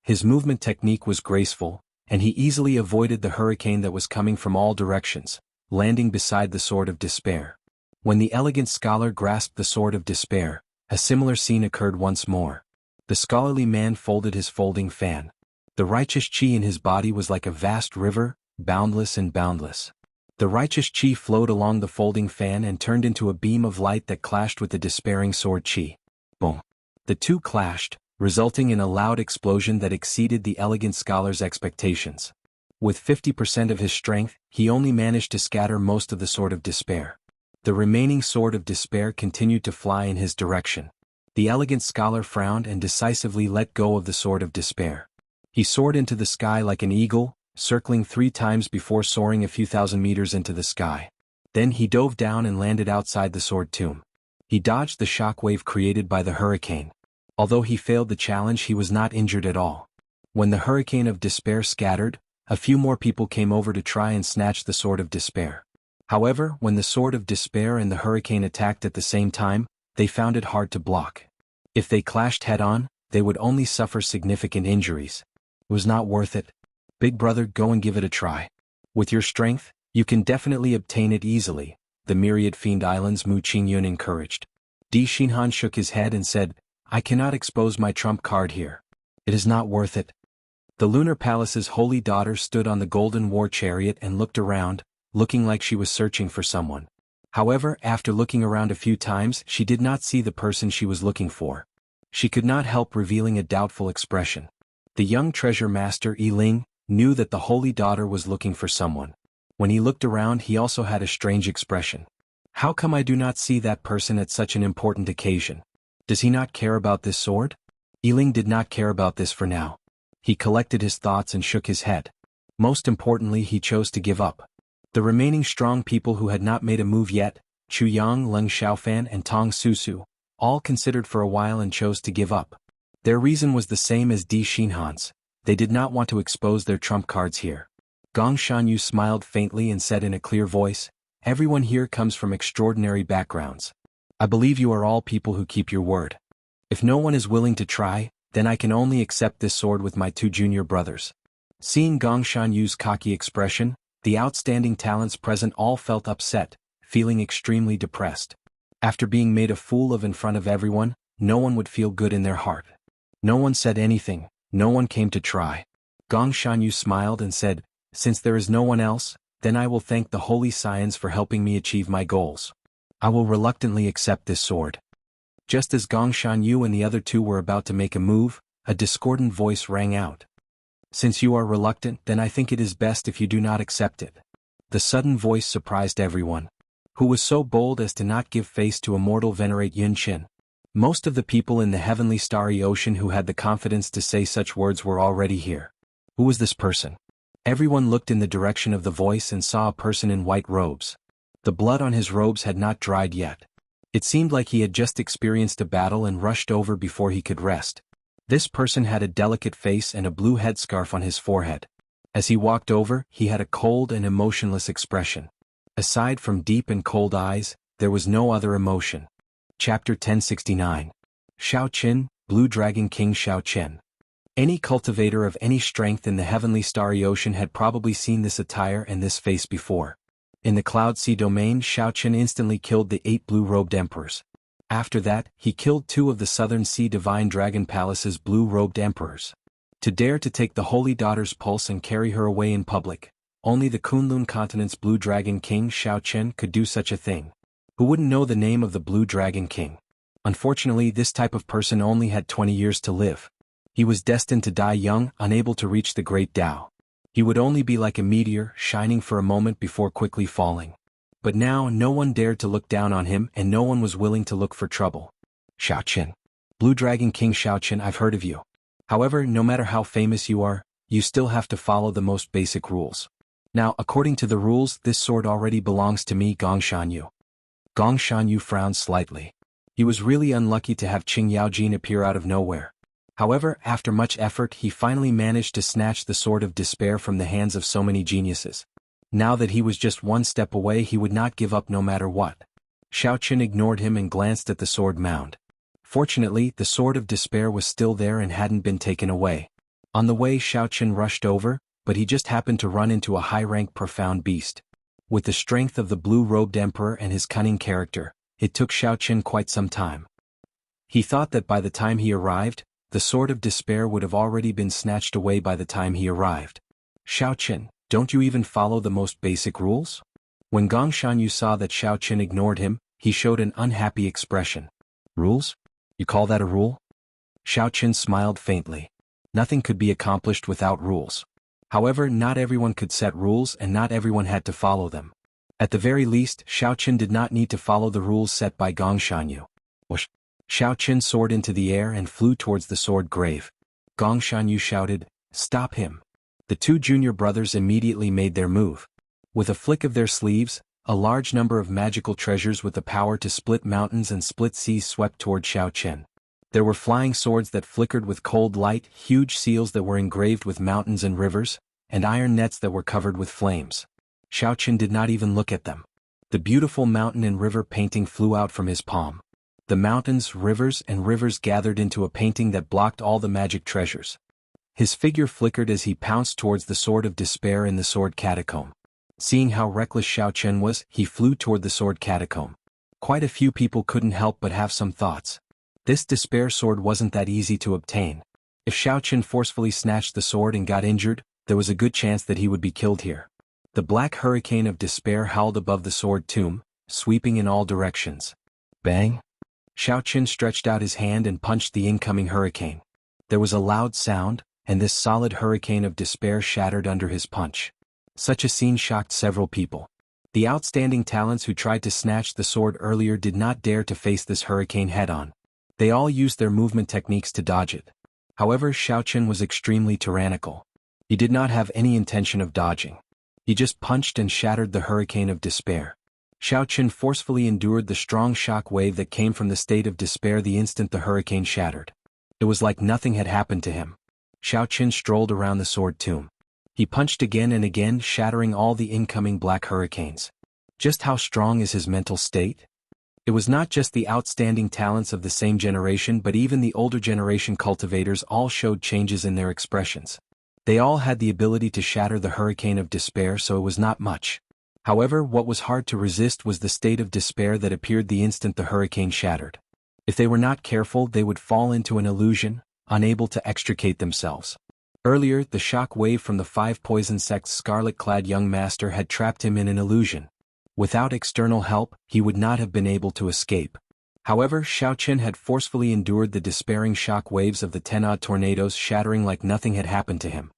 His movement technique was graceful, and he easily avoided the hurricane that was coming from all directions, landing beside the sword of despair. When the elegant scholar grasped the sword of despair, a similar scene occurred once more. The scholarly man folded his folding fan. The righteous chi in his body was like a vast river, boundless and boundless. The righteous chi flowed along the folding fan and turned into a beam of light that clashed with the despairing sword chi. Boom! The two clashed, resulting in a loud explosion that exceeded the elegant scholar's expectations. With 50% of his strength, he only managed to scatter most of the sword of despair. The remaining sword of despair continued to fly in his direction. The elegant scholar frowned and decisively let go of the sword of despair. He soared into the sky like an eagle, circling 3 times before soaring a few thousand meters into the sky. Then he dove down and landed outside the sword tomb. He dodged the shockwave created by the hurricane. Although he failed the challenge, he was not injured at all. When the hurricane of despair scattered, a few more people came over to try and snatch the sword of despair. However, when the sword of despair and the hurricane attacked at the same time, they found it hard to block. If they clashed head-on, they would only suffer significant injuries. It was not worth it. Big brother, go and give it a try. With your strength, you can definitely obtain it easily, the Myriad Fiend Islands Mu Qingyun encouraged. Di Xinhan shook his head and said, I cannot expose my trump card here. It is not worth it. The Lunar Palace's holy daughter stood on the golden war chariot and looked around, looking like she was searching for someone. However, after looking around a few times, she did not see the person she was looking for. She could not help revealing a doubtful expression. The young treasure master Yi Ling knew that the holy daughter was looking for someone. When he looked around, he also had a strange expression. How come I do not see that person at such an important occasion? Does he not care about this sword? Yi Ling did not care about this for now. He collected his thoughts and shook his head. Most importantly, he chose to give up. The remaining strong people who had not made a move yet, Chu Yang, Leng Xiaofan and Tong Susu, all considered for a while and chose to give up. Their reason was the same as Di Xinhan's. They did not want to expose their trump cards here. Gong Shanyu smiled faintly and said in a clear voice, Everyone here comes from extraordinary backgrounds. I believe you are all people who keep your word. If no one is willing to try, then I can only accept this sword with my 2 junior brothers. Seeing Gong Shanyu's cocky expression, the outstanding talents present all felt upset, feeling extremely depressed. After being made a fool of in front of everyone, no one would feel good in their heart. No one said anything, no one came to try. Gong Shanyu smiled and said, Since there is no one else, then I will thank the Holy Science for helping me achieve my goals. I will reluctantly accept this sword. Just as Gong Shanyu and the other 2 were about to make a move, a discordant voice rang out. Since you are reluctant, then I think it is best if you do not accept it. The sudden voice surprised everyone. who was so bold as to not give face to immortal venerate Yun Qin. Most of the people in the heavenly starry ocean who had the confidence to say such words were already here. Who was this person? Everyone looked in the direction of the voice and saw a person in white robes. The blood on his robes had not dried yet. It seemed like he had just experienced a battle and rushed over before he could rest. This person had a delicate face and a blue headscarf on his forehead. As he walked over, he had a cold and emotionless expression. Aside from deep and cold eyes, there was no other emotion. Chapter 1069. Shao Qin, Blue Dragon King Shao Qin. Any cultivator of any strength in the heavenly starry ocean had probably seen this attire and this face before. In the Cloud Sea domain, Shao Qin instantly killed the 8 blue-robed emperors. After that, he killed 2 of the Southern Sea Divine Dragon Palace's blue-robed emperors. To dare to take the Holy Daughter's pulse and carry her away in public, only the Kunlun continent's Blue Dragon King Shao Qin could do such a thing. Who wouldn't know the name of the Blue Dragon King? Unfortunately, this type of person only had 20 years to live. He was destined to die young, unable to reach the Great Tao. He would only be like a meteor, shining for a moment before quickly falling. But now no one dared to look down on him and no one was willing to look for trouble. Shao Qin. Blue Dragon King Shao Qin, I've heard of you. However, no matter how famous you are, you still have to follow the most basic rules. Now, according to the rules, this sword already belongs to me, Gong Shanyu. Gong Shanyu frowned slightly. He was really unlucky to have Qing Yaojin appear out of nowhere. However, after much effort, he finally managed to snatch the Sword of Despair from the hands of so many geniuses. Now that he was just one step away, he would not give up no matter what. Shao Qin ignored him and glanced at the sword mound. Fortunately, the Sword of Despair was still there and hadn't been taken away. On the way, Shao Qin rushed over, but he just happened to run into a high-rank profound beast. With the strength of the blue-robed emperor and his cunning character, it took Shao Qin quite some time. He thought that by the time he arrived, the Sword of Despair would have already been snatched away by the time he arrived. Shao Qin, don't you even follow the most basic rules? When Gong Shanyu saw that Shao Qin ignored him, he showed an unhappy expression. Rules? You call that a rule? Shao Qin smiled faintly. Nothing could be accomplished without rules. However, not everyone could set rules and not everyone had to follow them. At the very least, Shao Qin did not need to follow the rules set by Gong Shanyu. Whoosh! Shao Qin soared into the air and flew towards the sword grave. Gong Shanyu shouted, "Stop him!" The 2 junior brothers immediately made their move. With a flick of their sleeves, a large number of magical treasures with the power to split mountains and split seas swept toward Shao Qin. There were flying swords that flickered with cold light, huge seals that were engraved with mountains and rivers, and iron nets that were covered with flames. Shao Qin did not even look at them. The beautiful mountain and river painting flew out from his palm. The mountains, rivers, and rivers gathered into a painting that blocked all the magic treasures. His figure flickered as he pounced towards the Sword of Despair in the Sword Catacomb. Seeing how reckless Shao Qin was, he flew toward the Sword Catacomb. Quite a few people couldn't help but have some thoughts. This Despair Sword wasn't that easy to obtain. If Shao Qin forcefully snatched the sword and got injured, there was a good chance that he would be killed here. The black hurricane of despair howled above the sword tomb, sweeping in all directions. Bang! Shao Qin stretched out his hand and punched the incoming hurricane. There was a loud sound, and this solid hurricane of despair shattered under his punch. Such a scene shocked several people. The outstanding talents who tried to snatch the sword earlier did not dare to face this hurricane head-on. They all used their movement techniques to dodge it. However, Shao Qin was extremely tyrannical. He did not have any intention of dodging. He just punched and shattered the hurricane of despair. Shao Qin forcefully endured the strong shock wave that came from the state of despair the instant the hurricane shattered. It was like nothing had happened to him. Shao Qin strolled around the sword tomb. He punched again and again, shattering all the incoming black hurricanes. Just how strong is his mental state? It was not just the outstanding talents of the same generation but even the older generation cultivators all showed changes in their expressions. They all had the ability to shatter the hurricane of despair, so it was not much. However, what was hard to resist was the state of despair that appeared the instant the hurricane shattered. If they were not careful, they would fall into an illusion, unable to extricate themselves. Earlier, the shock wave from the 5 poison sect's scarlet-clad young master had trapped him in an illusion. Without external help, he would not have been able to escape. However, Shao Qin had forcefully endured the despairing shock waves of the 10-odd tornadoes, shattering like nothing had happened to him.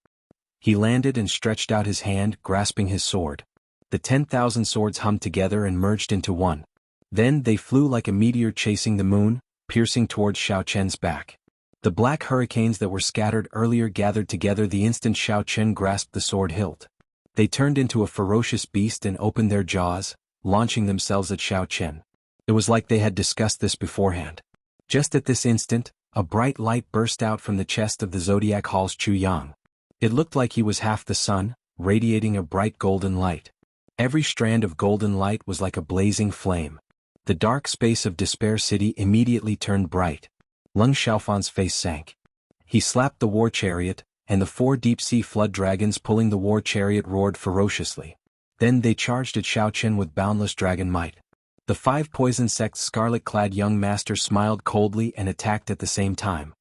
He landed and stretched out his hand, grasping his sword. The 10,000 swords hummed together and merged into one. Then they flew like a meteor chasing the moon, piercing towards Xiao Chen's back. The black hurricanes that were scattered earlier gathered together the instant Xiao Chen grasped the sword hilt. They turned into a ferocious beast and opened their jaws, launching themselves at Xiao Chen. It was like they had discussed this beforehand. Just at this instant, a bright light burst out from the chest of the Zodiac Hall's Chu Yang. It looked like he was half the sun, radiating a bright golden light. Every strand of golden light was like a blazing flame. The dark space of Despair City immediately turned bright. Lung Xiaofan's face sank. He slapped the war chariot, and the 4 deep-sea flood dragons pulling the war chariot roared ferociously. Then they charged at Xiao Chen with boundless dragon might. The 5 poison sect's scarlet-clad young masters smiled coldly and attacked at the same time.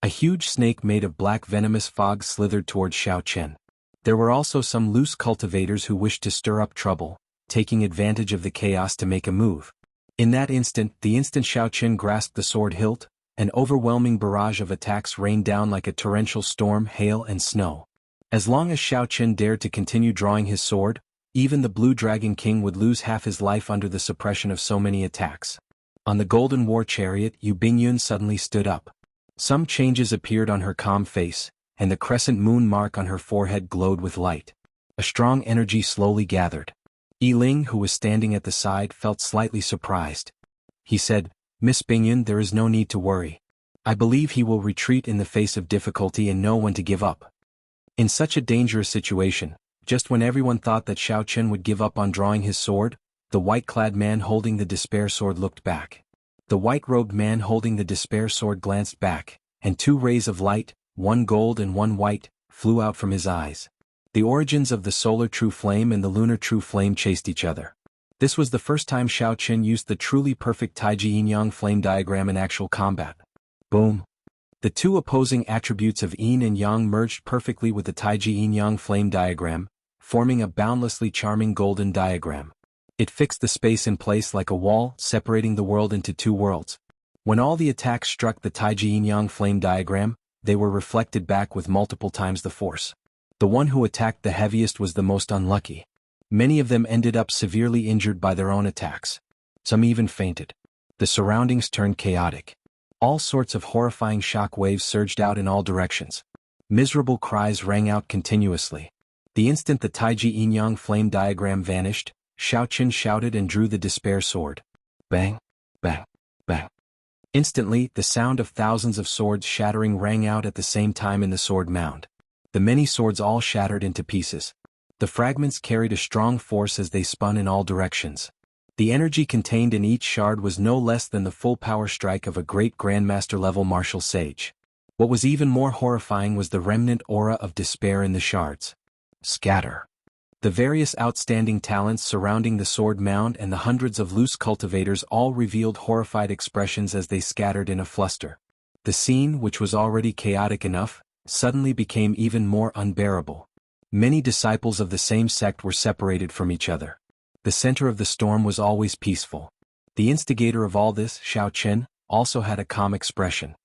A huge snake made of black venomous fog slithered towards Xiao Chen. There were also some loose cultivators who wished to stir up trouble, taking advantage of the chaos to make a move. In that instant Xiao Chen grasped the sword hilt, an overwhelming barrage of attacks rained down like a torrential storm, hail and snow. As long as Xiao Chen dared to continue drawing his sword, even the Blue Dragon King would lose half his life under the suppression of so many attacks. On the golden war chariot, Yu Bingyun suddenly stood up. Some changes appeared on her calm face, and the crescent moon mark on her forehead glowed with light. A strong energy slowly gathered. Yi Ling, who was standing at the side, felt slightly surprised. He said, "Miss Bingyun, there is no need to worry. I believe he will retreat in the face of difficulty and know when to give up." In such a dangerous situation, just when everyone thought that Xiao Chen would give up on drawing his sword, the white-clad man holding the despair sword looked back. The white-robed man holding the despair sword glanced back, and 2 rays of light, one gold and one white, flew out from his eyes. The origins of the solar true flame and the lunar true flame chased each other. This was the first time Xiao Chen used the truly perfect Taiji Yin-Yang flame diagram in actual combat. Boom! The 2 opposing attributes of Yin and Yang merged perfectly with the Taiji Yin-Yang flame diagram, forming a boundlessly charming golden diagram. It fixed the space in place like a wall, separating the world into 2 worlds. When all the attacks struck the Taiji Yin-Yang flame diagram, they were reflected back with multiple times the force. The one who attacked the heaviest was the most unlucky. Many of them ended up severely injured by their own attacks. Some even fainted. The surroundings turned chaotic. All sorts of horrifying shock waves surged out in all directions. Miserable cries rang out continuously. The instant the Taiji Yin-Yang flame diagram vanished, Xiao Chen shouted and drew the despair sword. Bang! Bang! Bang! Instantly, the sound of thousands of swords shattering rang out at the same time in the sword mound. The many swords all shattered into pieces. The fragments carried a strong force as they spun in all directions. The energy contained in each shard was no less than the full power strike of a great Grandmaster-level martial sage. What was even more horrifying was the remnant aura of despair in the shards. Scatter. The various outstanding talents surrounding the sword mound and the hundreds of loose cultivators all revealed horrified expressions as they scattered in a fluster. The scene, which was already chaotic enough, suddenly became even more unbearable. Many disciples of the same sect were separated from each other. The center of the storm was always peaceful. The instigator of all this, Xiao Chen, also had a calm expression.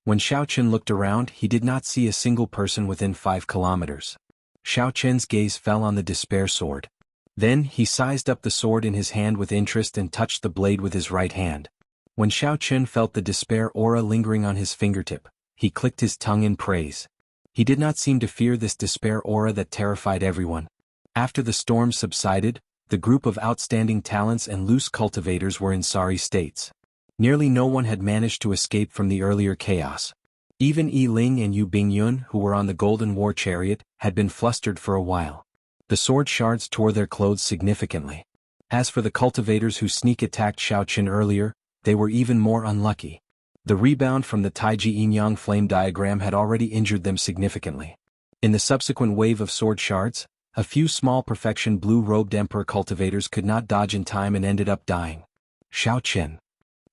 When Xiao Chen looked around, he did not see a single person within 5 kilometers. Xiao Chen's gaze fell on the despair sword. Then he sized up the sword in his hand with interest and touched the blade with his right hand. When Xiao Chen felt the despair aura lingering on his fingertip, he clicked his tongue in praise. He did not seem to fear this despair aura that terrified everyone. After the storm subsided, the group of outstanding talents and loose cultivators were in sorry states. Nearly no one had managed to escape from the earlier chaos. Even Yi Ling and Yu Bingyun, who were on the golden war chariot, had been flustered for a while. The sword shards tore their clothes significantly. As for the cultivators who sneak-attacked Xiao Chen earlier, they were even more unlucky. The rebound from the Taiji Yin-Yang flame diagram had already injured them significantly. In the subsequent wave of sword shards, a few small perfection blue-robed emperor cultivators could not dodge in time and ended up dying. Xiao Chen.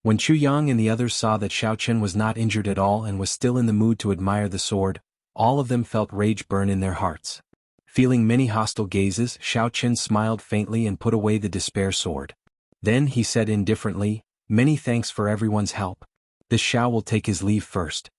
When Chu Yang and the others saw that Xiao Chen was not injured at all and was still in the mood to admire the sword, all of them felt rage burn in their hearts. Feeling many hostile gazes, Xiao Chen smiled faintly and put away the despair sword. Then he said indifferently, "Many thanks for everyone's help. This Xiao will take his leave first."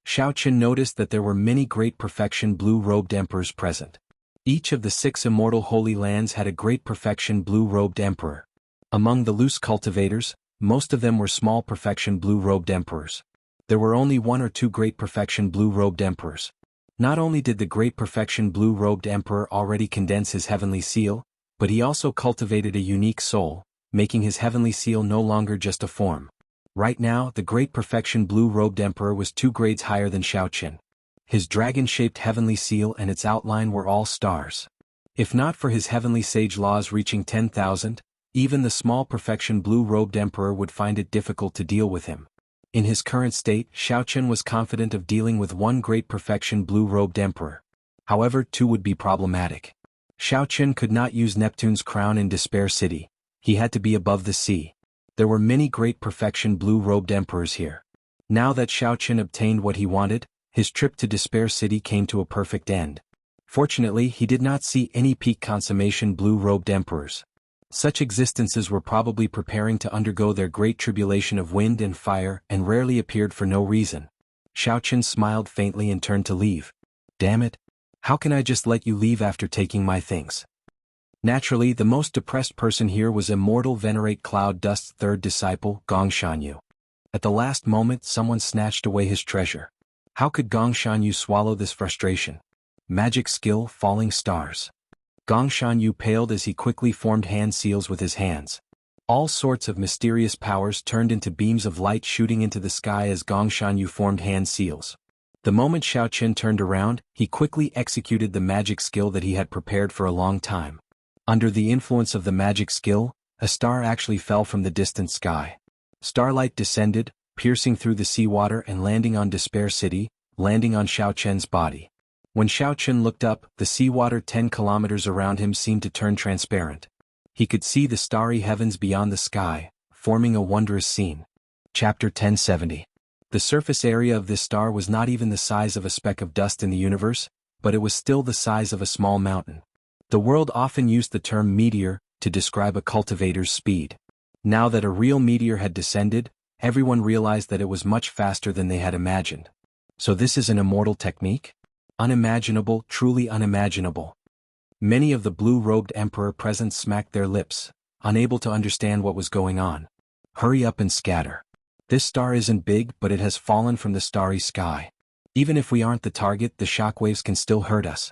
Xiao Chen noticed that there were many great perfection blue-robed emperors present. Each of the 6 immortal holy lands had a great perfection blue-robed emperor. Among the loose cultivators, most of them were small perfection blue-robed emperors. There were only 1 or 2 great perfection blue-robed emperors. Not only did the great perfection blue-robed emperor already condense his heavenly seal, but he also cultivated a unique soul, making his heavenly seal no longer just a form. Right now, the great perfection blue-robed emperor was 2 grades higher than Xiaoqin. His dragon-shaped heavenly seal and its outline were all stars. If not for his heavenly sage laws reaching 10,000, even the small perfection blue-robed emperor would find it difficult to deal with him. In his current state, Xiaoqin was confident of dealing with 1 great perfection blue-robed emperor. However, 2 would be problematic. Xiaoqin could not use Neptune's crown in Despair City. He had to be above the sea. There were many great perfection blue-robed emperors here. Now that Xiaoqin obtained what he wanted, his trip to Despair City came to a perfect end. Fortunately, he did not see any peak consummation blue-robed emperors. Such existences were probably preparing to undergo their great tribulation of wind and fire and rarely appeared for no reason. Xiaoqin smiled faintly and turned to leave. Damn it! How can I just let you leave after taking my things? Naturally, the most depressed person here was Immortal Venerate Cloud Dust's 3rd disciple, Gongshanyu. At the last moment, someone snatched away his treasure. How could Gongshanyu swallow this frustration? Magic skill, Falling Stars. Gongshanyu paled as he quickly formed hand seals with his hands. All sorts of mysterious powers turned into beams of light shooting into the sky as Gongshanyu formed hand seals. The moment Xiaoqin turned around, he quickly executed the magic skill that he had prepared for a long time. Under the influence of the magic skill, a star actually fell from the distant sky. Starlight descended, piercing through the seawater and landing on Despair City, landing on Xiaoqin's body. When Xiaoqin looked up, the seawater 10 kilometers around him seemed to turn transparent. He could see the starry heavens beyond the sky, forming a wondrous scene. Chapter 1070. The surface area of this star was not even the size of a speck of dust in the universe, but it was still the size of a small mountain. The world often used the term meteor to describe a cultivator's speed. Now that a real meteor had descended, everyone realized that it was much faster than they had imagined. So this is an immortal technique? Unimaginable, truly unimaginable. Many of the blue-robed emperor present smacked their lips, unable to understand what was going on. Hurry up and scatter. This star isn't big, but it has fallen from the starry sky. Even if we aren't the target, the shockwaves can still hurt us.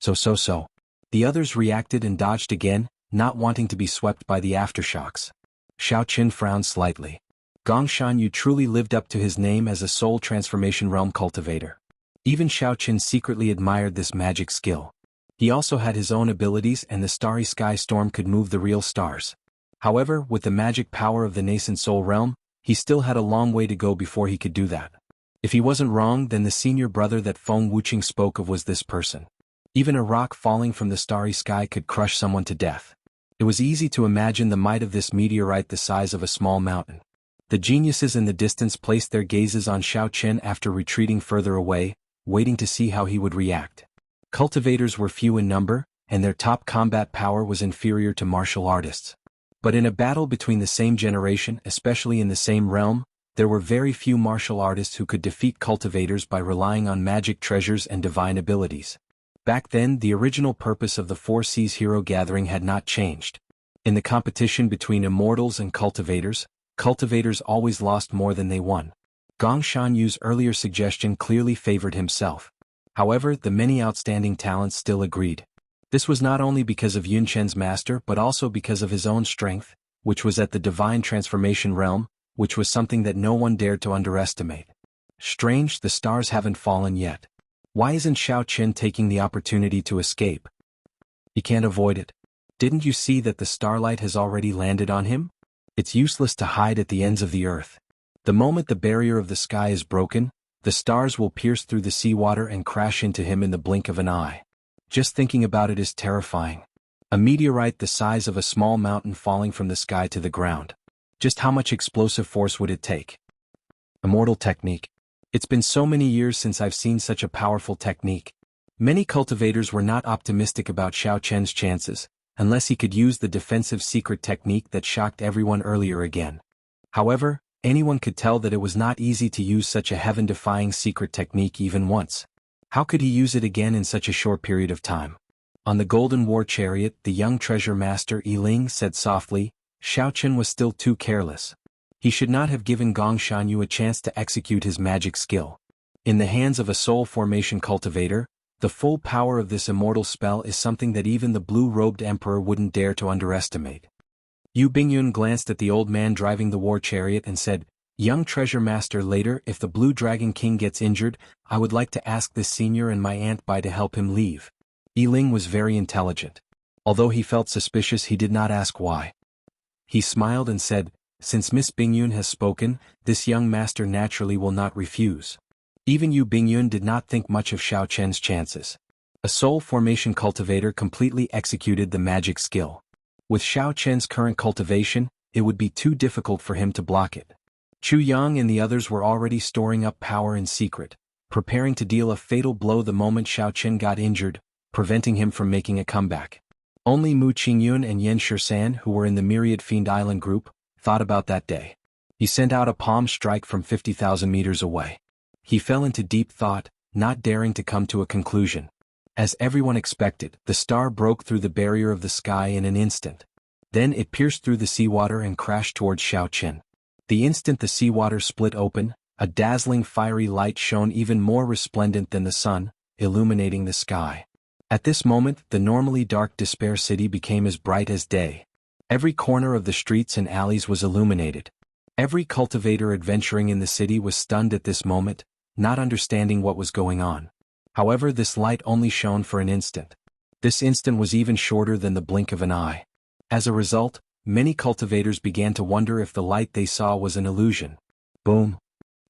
So. The others reacted and dodged again, not wanting to be swept by the aftershocks. Xiaoqin frowned slightly. Gongshanyu truly lived up to his name as a soul transformation realm cultivator. Even Xiaoqin secretly admired this magic skill. He also had his own abilities and the starry sky storm could move the real stars. However, with the magic power of the nascent soul realm, he still had a long way to go before he could do that. If he wasn't wrong, then the senior brother that Feng Wuqing spoke of was this person. Even a rock falling from the starry sky could crush someone to death. It was easy to imagine the might of this meteorite the size of a small mountain. The geniuses in the distance placed their gazes on Xiaoqin after retreating further away, waiting to see how he would react. Cultivators were few in number, and their top combat power was inferior to martial artists. But in a battle between the same generation, especially in the same realm, there were very few martial artists who could defeat cultivators by relying on magic treasures and divine abilities. Back then, the original purpose of the Four Seas Hero Gathering had not changed. In the competition between immortals and cultivators always lost more than they won. Gongshanyu's earlier suggestion clearly favored himself. However, the many outstanding talents still agreed. This was not only because of Yunchen's master but also because of his own strength, which was at the divine transformation realm, which was something that no one dared to underestimate. Strange, the stars haven't fallen yet. Why isn't Xiaoqin taking the opportunity to escape? He can't avoid it. Didn't you see that the starlight has already landed on him? It's useless to hide at the ends of the earth. The moment the barrier of the sky is broken, the stars will pierce through the seawater and crash into him in the blink of an eye. Just thinking about it is terrifying. A meteorite the size of a small mountain falling from the sky to the ground. Just how much explosive force would it take? Immortal technique. It's been so many years since I've seen such a powerful technique. Many cultivators were not optimistic about Xiaoqin's chances, unless he could use the defensive secret technique that shocked everyone earlier again. However, anyone could tell that it was not easy to use such a heaven-defying secret technique even once. How could he use it again in such a short period of time? On the golden war chariot, the young treasure master Yiling said softly, Xiaochen was still too careless. He should not have given Gong Shanyu a chance to execute his magic skill. In the hands of a soul formation cultivator, the full power of this immortal spell is something that even the blue-robed emperor wouldn't dare to underestimate. Yu Bingyun glanced at the old man driving the war chariot and said, Young treasure master, later if the blue dragon king gets injured, I would like to ask this senior and my aunt Bai to help him leave. Yiling was very intelligent. Although he felt suspicious, he did not ask why. He smiled and said, Since Miss Bingyun has spoken, this young master naturally will not refuse. Even Yu Bingyun did not think much of Xiaochen's chances. A soul formation cultivator completely executed the magic skill. With Xiaochen's current cultivation, it would be too difficult for him to block it. Chu Yang and the others were already storing up power in secret, preparing to deal a fatal blow the moment Xiaochen got injured, preventing him from making a comeback. Only Mu Qingyun and Yan Shisan, who were in the Myriad Fiend Island group, thought about that day. He sent out a palm strike from 50,000 meters away. He fell into deep thought, not daring to come to a conclusion. As everyone expected, the star broke through the barrier of the sky in an instant. Then it pierced through the seawater and crashed towards Xiaochen. The instant the seawater split open, a dazzling fiery light shone even more resplendent than the sun, illuminating the sky. At this moment, the normally dark Despair City became as bright as day. Every corner of the streets and alleys was illuminated. Every cultivator adventuring in the city was stunned at this moment, not understanding what was going on. However, this light only shone for an instant. This instant was even shorter than the blink of an eye. As a result, many cultivators began to wonder if the light they saw was an illusion. Boom!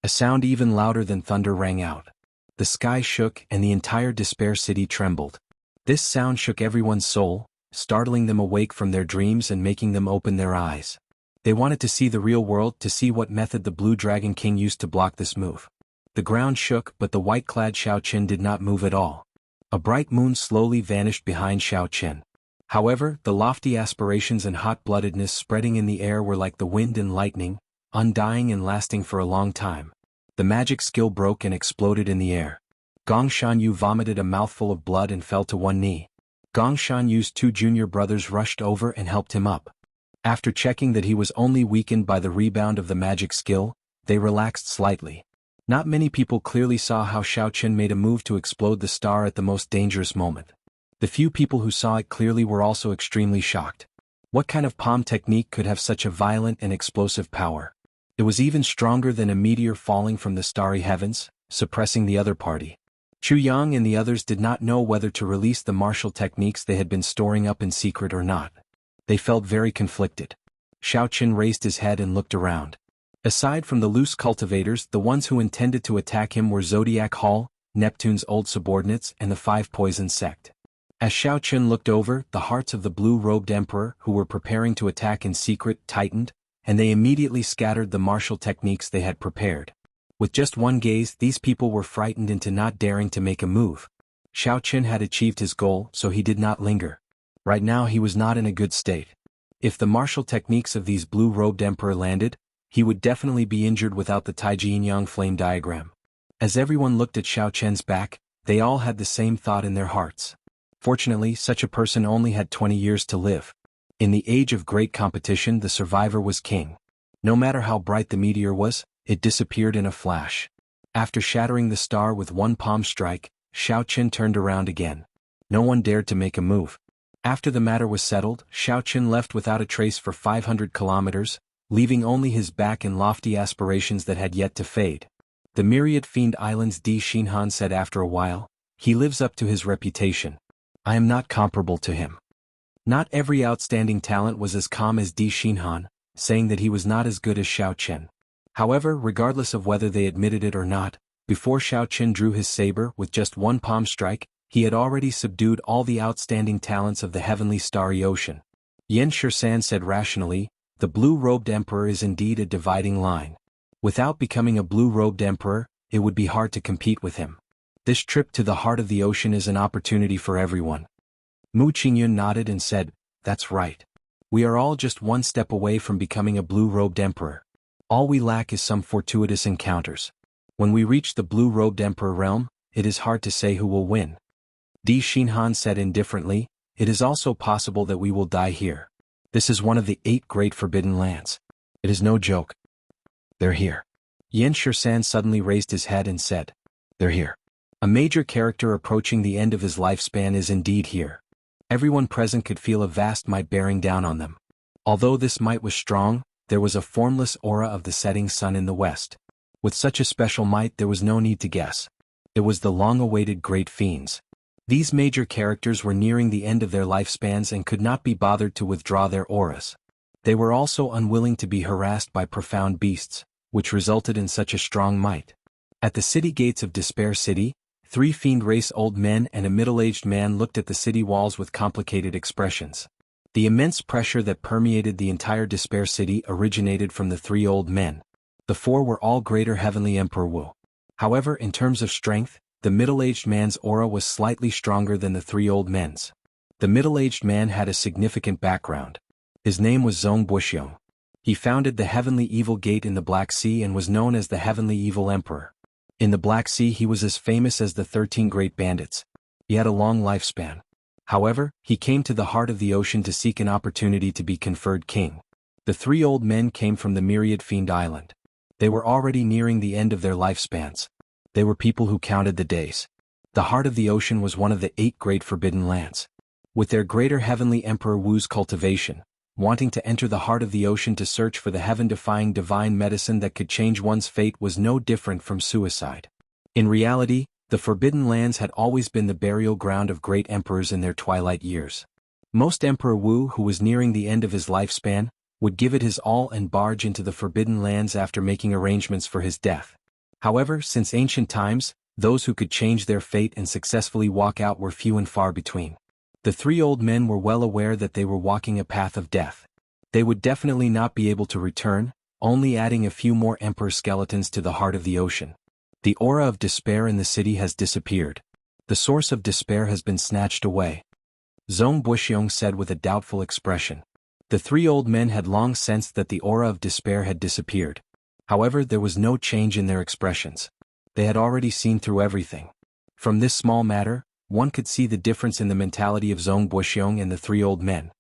A sound even louder than thunder rang out. The sky shook and the entire Despair City trembled. This sound shook everyone's soul, startling them awake from their dreams and making them open their eyes. They wanted to see the real world, to see what method the Blue Dragon King used to block this move. The ground shook, but the white-clad Xiaochen did not move at all. A bright moon slowly vanished behind Xiaochen. However, the lofty aspirations and hot-bloodedness spreading in the air were like the wind and lightning, undying and lasting for a long time. The magic skill broke and exploded in the air. Gong Shanyu vomited a mouthful of blood and fell to one knee. Gong Shanyu's two junior brothers rushed over and helped him up. After checking that he was only weakened by the rebound of the magic skill, they relaxed slightly. Not many people clearly saw how Xiaochen made a move to explode the star at the most dangerous moment. The few people who saw it clearly were also extremely shocked. What kind of palm technique could have such a violent and explosive power? It was even stronger than a meteor falling from the starry heavens, suppressing the other party. Chu Yang and the others did not know whether to release the martial techniques they had been storing up in secret or not. They felt very conflicted. Xiaochen raised his head and looked around. Aside from the loose cultivators, the ones who intended to attack him were Zodiac Hall, Neptune's old subordinates, and the Five Poison Sect. As Xiaochen looked over, the hearts of the blue-robed emperor who were preparing to attack in secret tightened, and they immediately scattered the martial techniques they had prepared. With just one gaze, these people were frightened into not daring to make a move. Xiaochen had achieved his goal, so he did not linger. Right now he was not in a good state. If the martial techniques of these blue-robed emperor landed, he would definitely be injured without the Taiji Yin-Yang flame diagram. As everyone looked at Xiaochen's back, they all had the same thought in their hearts. Fortunately, such a person only had 20 years to live. In the age of great competition, the survivor was king. No matter how bright the meteor was, it disappeared in a flash. After shattering the star with one palm strike, Xiaochen turned around again. No one dared to make a move. After the matter was settled, Xiaochen left without a trace for 500 kilometers, leaving only his back and lofty aspirations that had yet to fade. The Myriad Fiend Island's Di Xinhan said after a while, he lives up to his reputation. I am not comparable to him. Not every outstanding talent was as calm as Di Xinhan, saying that he was not as good as Xiaochen. However, regardless of whether they admitted it or not, before Xiaochen drew his saber with just one palm strike, he had already subdued all the outstanding talents of the heavenly starry ocean. Yan Shisan said rationally, the blue-robed emperor is indeed a dividing line. Without becoming a blue-robed emperor, it would be hard to compete with him. This trip to the heart of the ocean is an opportunity for everyone. Mu Qingyun nodded and said, that's right. We are all just one step away from becoming a blue-robed emperor. All we lack is some fortuitous encounters. When we reach the blue-robed emperor realm, it is hard to say who will win. Di Xinhan said indifferently, "It is also possible that we will die here. This is one of the 8 great forbidden lands. It is no joke. They're here." Yen Shisan suddenly raised his head and said, "They're here." A major character approaching the end of his lifespan is indeed here. Everyone present could feel a vast might bearing down on them. Although this might was strong, there was a formless aura of the setting sun in the west. With such a special might there was no need to guess. It was the long-awaited great fiends. These major characters were nearing the end of their lifespans and could not be bothered to withdraw their auras. They were also unwilling to be harassed by profound beasts, which resulted in such a strong might. At the city gates of Despair City, 3 fiend race old men and a middle-aged man looked at the city walls with complicated expressions. The immense pressure that permeated the entire Despair City originated from the 3 old men. The 4 were all greater heavenly Emperor Wu. However, in terms of strength, the middle-aged man's aura was slightly stronger than the 3 old men's. The middle-aged man had a significant background. His name was Zong Buxiong. He founded the Heavenly Evil Gate in the Black Sea and was known as the Heavenly Evil Emperor. In the Black Sea he was as famous as the 13 Great Bandits. He had a long lifespan. However, he came to the heart of the ocean to seek an opportunity to be conferred king. The 3 old men came from the Myriad Fiend Island. They were already nearing the end of their lifespans. They were people who counted the days. The heart of the ocean was one of the 8 great forbidden lands. With their greater heavenly Emperor Wu's cultivation, wanting to enter the heart of the ocean to search for the heaven-defying divine medicine that could change one's fate was no different from suicide. In reality, the Forbidden Lands had always been the burial ground of great emperors in their twilight years. Most Emperor Wu, who was nearing the end of his lifespan, would give it his all and barge into the Forbidden Lands after making arrangements for his death. However, since ancient times, those who could change their fate and successfully walk out were few and far between. The 3 old men were well aware that they were walking a path of death. They would definitely not be able to return, only adding a few more emperor skeletons to the heart of the ocean. The aura of despair in the city has disappeared. The source of despair has been snatched away. Zong Buxiong said with a doubtful expression. The 3 old men had long sensed that the aura of despair had disappeared. However, there was no change in their expressions. They had already seen through everything. From this small matter, one could see the difference in the mentality of Zong Buxiong and the 3 old men.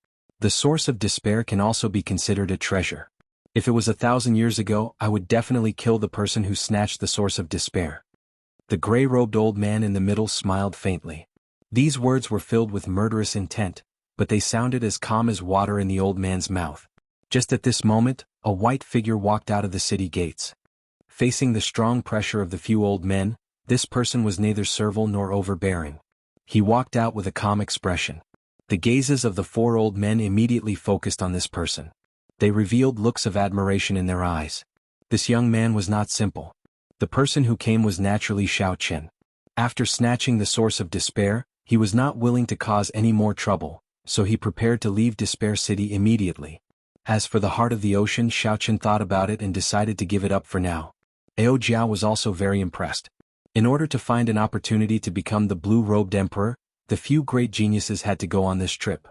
The source of despair can also be considered a treasure. If it was 1,000 years ago, I would definitely kill the person who snatched the source of despair. The gray-robed old man in the middle smiled faintly. These words were filled with murderous intent, but they sounded as calm as water in the old man's mouth. Just at this moment, a white figure walked out of the city gates. Facing the strong pressure of the few old men, this person was neither servile nor overbearing. He walked out with a calm expression. The gazes of the 4 old men immediately focused on this person. They revealed looks of admiration in their eyes. This young man was not simple. The person who came was naturally Xiao Qin. After snatching the source of despair, he was not willing to cause any more trouble, so he prepared to leave Despair City immediately. As for the heart of the ocean, Xiao Qin thought about it and decided to give it up for now. Ao Jiao was also very impressed. In order to find an opportunity to become the blue-robed emperor, the few great geniuses had to go on this trip.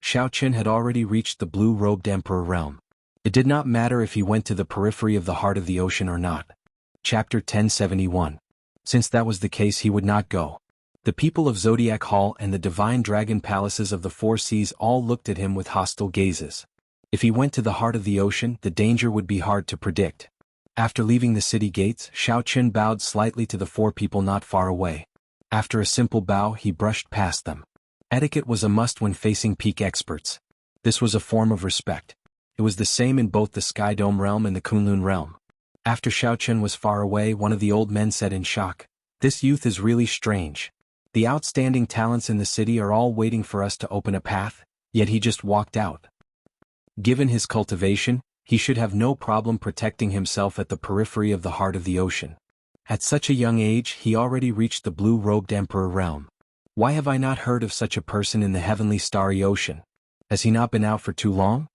Xiao Qin had already reached the blue-robed emperor realm. It did not matter if he went to the periphery of the heart of the ocean or not. Chapter 1071. Since that was the case, he would not go. The people of Zodiac Hall and the divine dragon palaces of the 4 seas all looked at him with hostile gazes. If he went to the heart of the ocean, the danger would be hard to predict. After leaving the city gates, Xiao Qin bowed slightly to the 4 people not far away. After a simple bow, he brushed past them. Etiquette was a must when facing peak experts. This was a form of respect. It was the same in both the Sky Dome realm and the Kunlun realm. After Xiao Qin was far away, one of the old men said in shock, "This youth is really strange. The outstanding talents in the city are all waiting for us to open a path, yet he just walked out. Given his cultivation, he should have no problem protecting himself at the periphery of the heart of the ocean. At such a young age, he already reached the blue-robed emperor realm. Why have I not heard of such a person in the heavenly starry ocean? Has he not been out for too long?"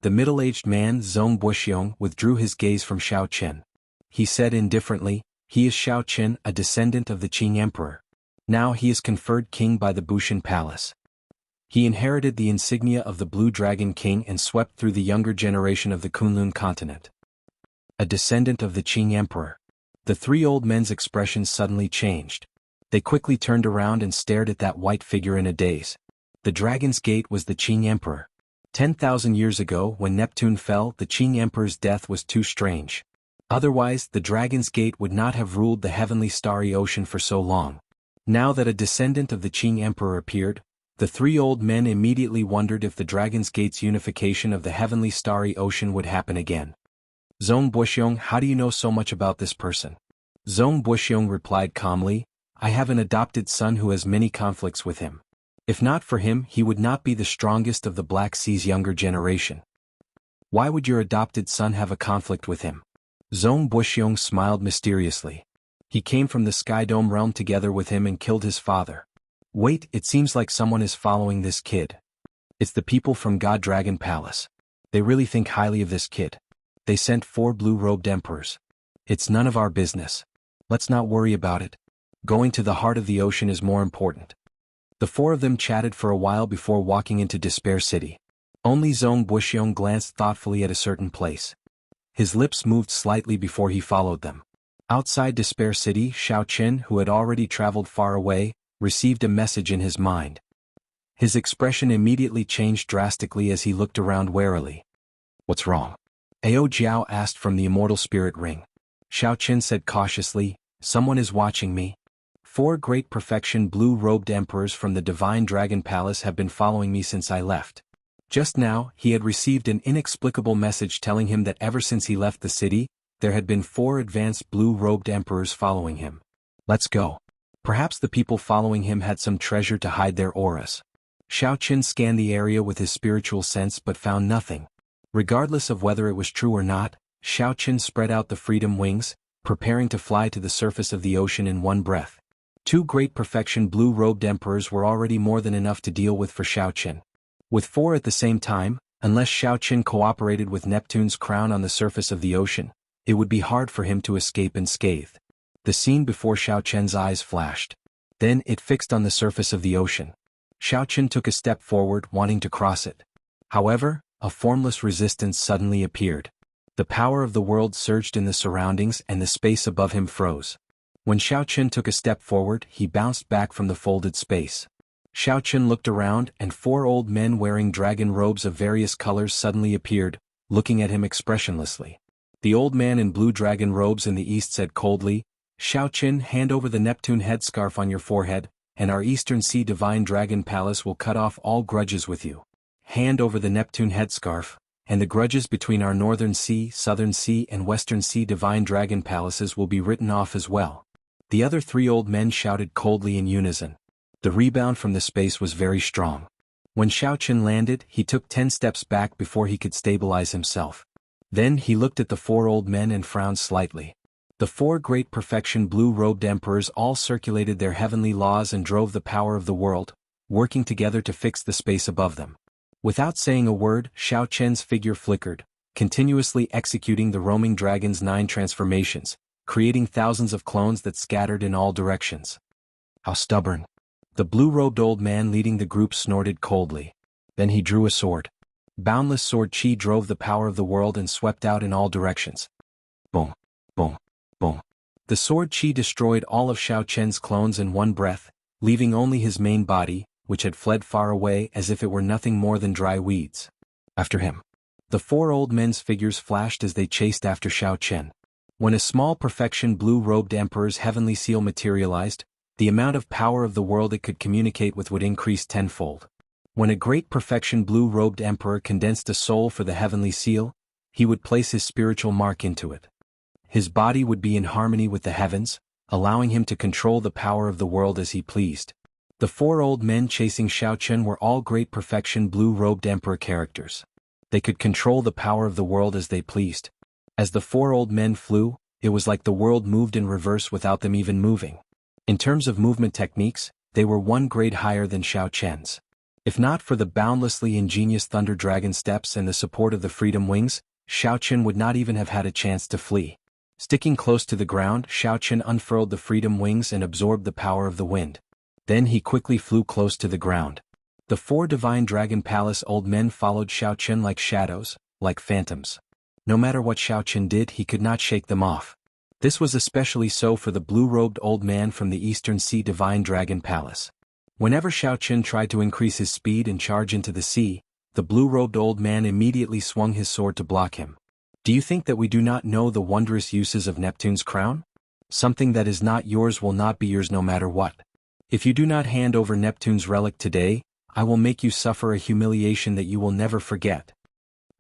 The middle-aged man, Zong Buxiong, withdrew his gaze from Xiao Qin. He said indifferently, "He is Xiao Qin, a descendant of the Qing emperor. Now he is conferred king by the Bushan Palace. He inherited the insignia of the Blue Dragon King and swept through the younger generation of the Kunlun continent. A descendant of the Qing emperor." The 3 old men's expressions suddenly changed. They quickly turned around and stared at that white figure in a daze. The Dragon's Gate was the Qing Emperor. 10,000 years ago, when Neptune fell, the Qing Emperor's death was too strange. Otherwise, the Dragon's Gate would not have ruled the heavenly starry ocean for so long. Now that a descendant of the Qing Emperor appeared, the three old men immediately wondered if the Dragon's Gate's unification of the heavenly starry ocean would happen again. Zhong Buxiong, how do you know so much about this person? Zhong Buxiong replied calmly, I have an adopted son who has many conflicts with him. If not for him, he would not be the strongest of the Black Sea's younger generation. Why would your adopted son have a conflict with him? Zhong Buxiong smiled mysteriously. He came from the Sky Dome realm together with him and killed his father. Wait, it seems like someone is following this kid. It's the people from God Dragon Palace. They really think highly of this kid. They sent 4 blue-robed emperors. It's none of our business. Let's not worry about it. Going to the heart of the ocean is more important. The 4 of them chatted for a while before walking into Despair City. Only Zhong Buxiong glanced thoughtfully at a certain place. His lips moved slightly before he followed them. Outside Despair City, Xiaoqin, who had already traveled far away, received a message in his mind. His expression immediately changed drastically as he looked around warily. What's wrong? Ao Jiao asked from the immortal spirit ring. Xiaoqin said cautiously, someone is watching me. 4 great perfection blue-robed emperors from the Divine Dragon Palace have been following me since I left. Just now, he had received an inexplicable message telling him that ever since he left the city, there had been 4 advanced blue-robed emperors following him. Let's go. Perhaps the people following him had some treasure to hide their auras. Xiaoqin scanned the area with his spiritual sense but found nothing. Regardless of whether it was true or not, Xiaoqin spread out the freedom wings, preparing to fly to the surface of the ocean in one breath. 2 great perfection blue-robed emperors were already more than enough to deal with for Xiaoqin. With 4 at the same time, unless Xiaoqin cooperated with Neptune's crown on the surface of the ocean, it would be hard for him to escape unscathed. The scene before Xiaoqin's eyes flashed. Then it fixed on the surface of the ocean. Xiaoqin took a step forward, wanting to cross it. However, a formless resistance suddenly appeared. The power of the world surged in the surroundings and the space above him froze. When Xiaoqin took a step forward, he bounced back from the folded space. Xiaoqin looked around and 4 old men wearing dragon robes of various colors suddenly appeared, looking at him expressionlessly. The old man in blue dragon robes in the east said coldly, Xiaoqin, hand over the Neptune headscarf on your forehead, and our Eastern Sea Divine Dragon Palace will cut off all grudges with you. Hand over the Neptune headscarf, and the grudges between our Northern Sea, Southern Sea and Western Sea Divine Dragon Palaces will be written off as well. The other 3 old men shouted coldly in unison. The rebound from the space was very strong. When Xiaoqin landed, he took 10 steps back before he could stabilize himself. Then he looked at the 4 old men and frowned slightly. The 4 great perfection blue-robed emperors all circulated their heavenly laws and drove the power of the world, working together to fix the space above them. Without saying a word, Xiaoqin's figure flickered, continuously executing the roaming dragon's 9 transformations, creating thousands of clones that scattered in all directions. How stubborn. The blue-robed old man leading the group snorted coldly. Then he drew a sword. Boundless sword chi drove the power of the world and swept out in all directions. Boom, boom, boom. The sword chi destroyed all of Xiaoqin's clones in one breath, leaving only his main body, which had fled far away as if it were nothing more than dry weeds. After him. The 4 old men's figures flashed as they chased after Xiaoqin. When a small perfection blue-robed emperor's heavenly seal materialized, the amount of power of the world it could communicate with would increase tenfold. When a great perfection blue-robed emperor condensed a soul for the heavenly seal, he would place his spiritual mark into it. His body would be in harmony with the heavens, allowing him to control the power of the world as he pleased. The 4 old men chasing Xiaoqin were all great perfection blue-robed emperor characters. They could control the power of the world as they pleased. As the 4 old men flew, it was like the world moved in reverse without them even moving. In terms of movement techniques, they were 1 grade higher than Xiaoqin's. If not for the boundlessly ingenious thunder dragon steps and the support of the freedom wings, Xiaoqin would not even have had a chance to flee. Sticking close to the ground, Xiaoqin unfurled the freedom wings and absorbed the power of the wind. Then he quickly flew close to the ground. The 4 Divine Dragon Palace old men followed Xiaoqin like shadows, like phantoms. No matter what Xiaoqin did, he could not shake them off. This was especially so for the blue-robed old man from the Eastern Sea Divine Dragon Palace. Whenever Xiaoqun tried to increase his speed and charge into the sea, the blue-robed old man immediately swung his sword to block him. Do you think that we do not know the wondrous uses of Neptune's crown? Something that is not yours will not be yours no matter what. If you do not hand over Neptune's relic today, I will make you suffer a humiliation that you will never forget.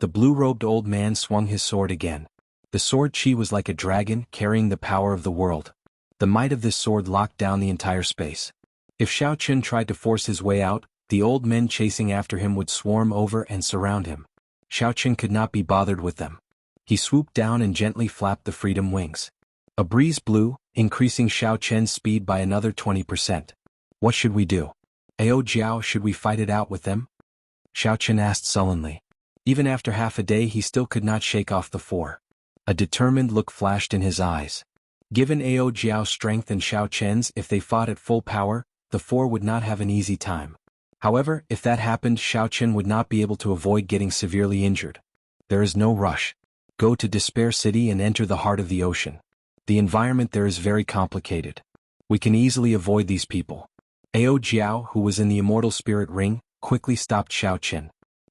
The blue-robed old man swung his sword again. The sword chi was like a dragon carrying the power of the world. The might of this sword locked down the entire space. If Xiaoqun tried to force his way out, the old men chasing after him would swarm over and surround him. Xiaoqun could not be bothered with them. He swooped down and gently flapped the freedom wings. A breeze blew, increasing Xiaoqun's speed by another 20%. What should we do? Ao Jiao, should we fight it out with them? Xiaoqun asked sullenly. Even after half a day he still could not shake off the four. A determined look flashed in his eyes. Given Ao Jiao's strength and Xiaoqun's, if they fought at full power, the four would not have an easy time. However, if that happened, Xiaoqun would not be able to avoid getting severely injured. There is no rush. Go to Despair City and enter the heart of the ocean. The environment there is very complicated. We can easily avoid these people. Ao Jiao, who was in the immortal spirit ring, quickly stopped Xiaoqun.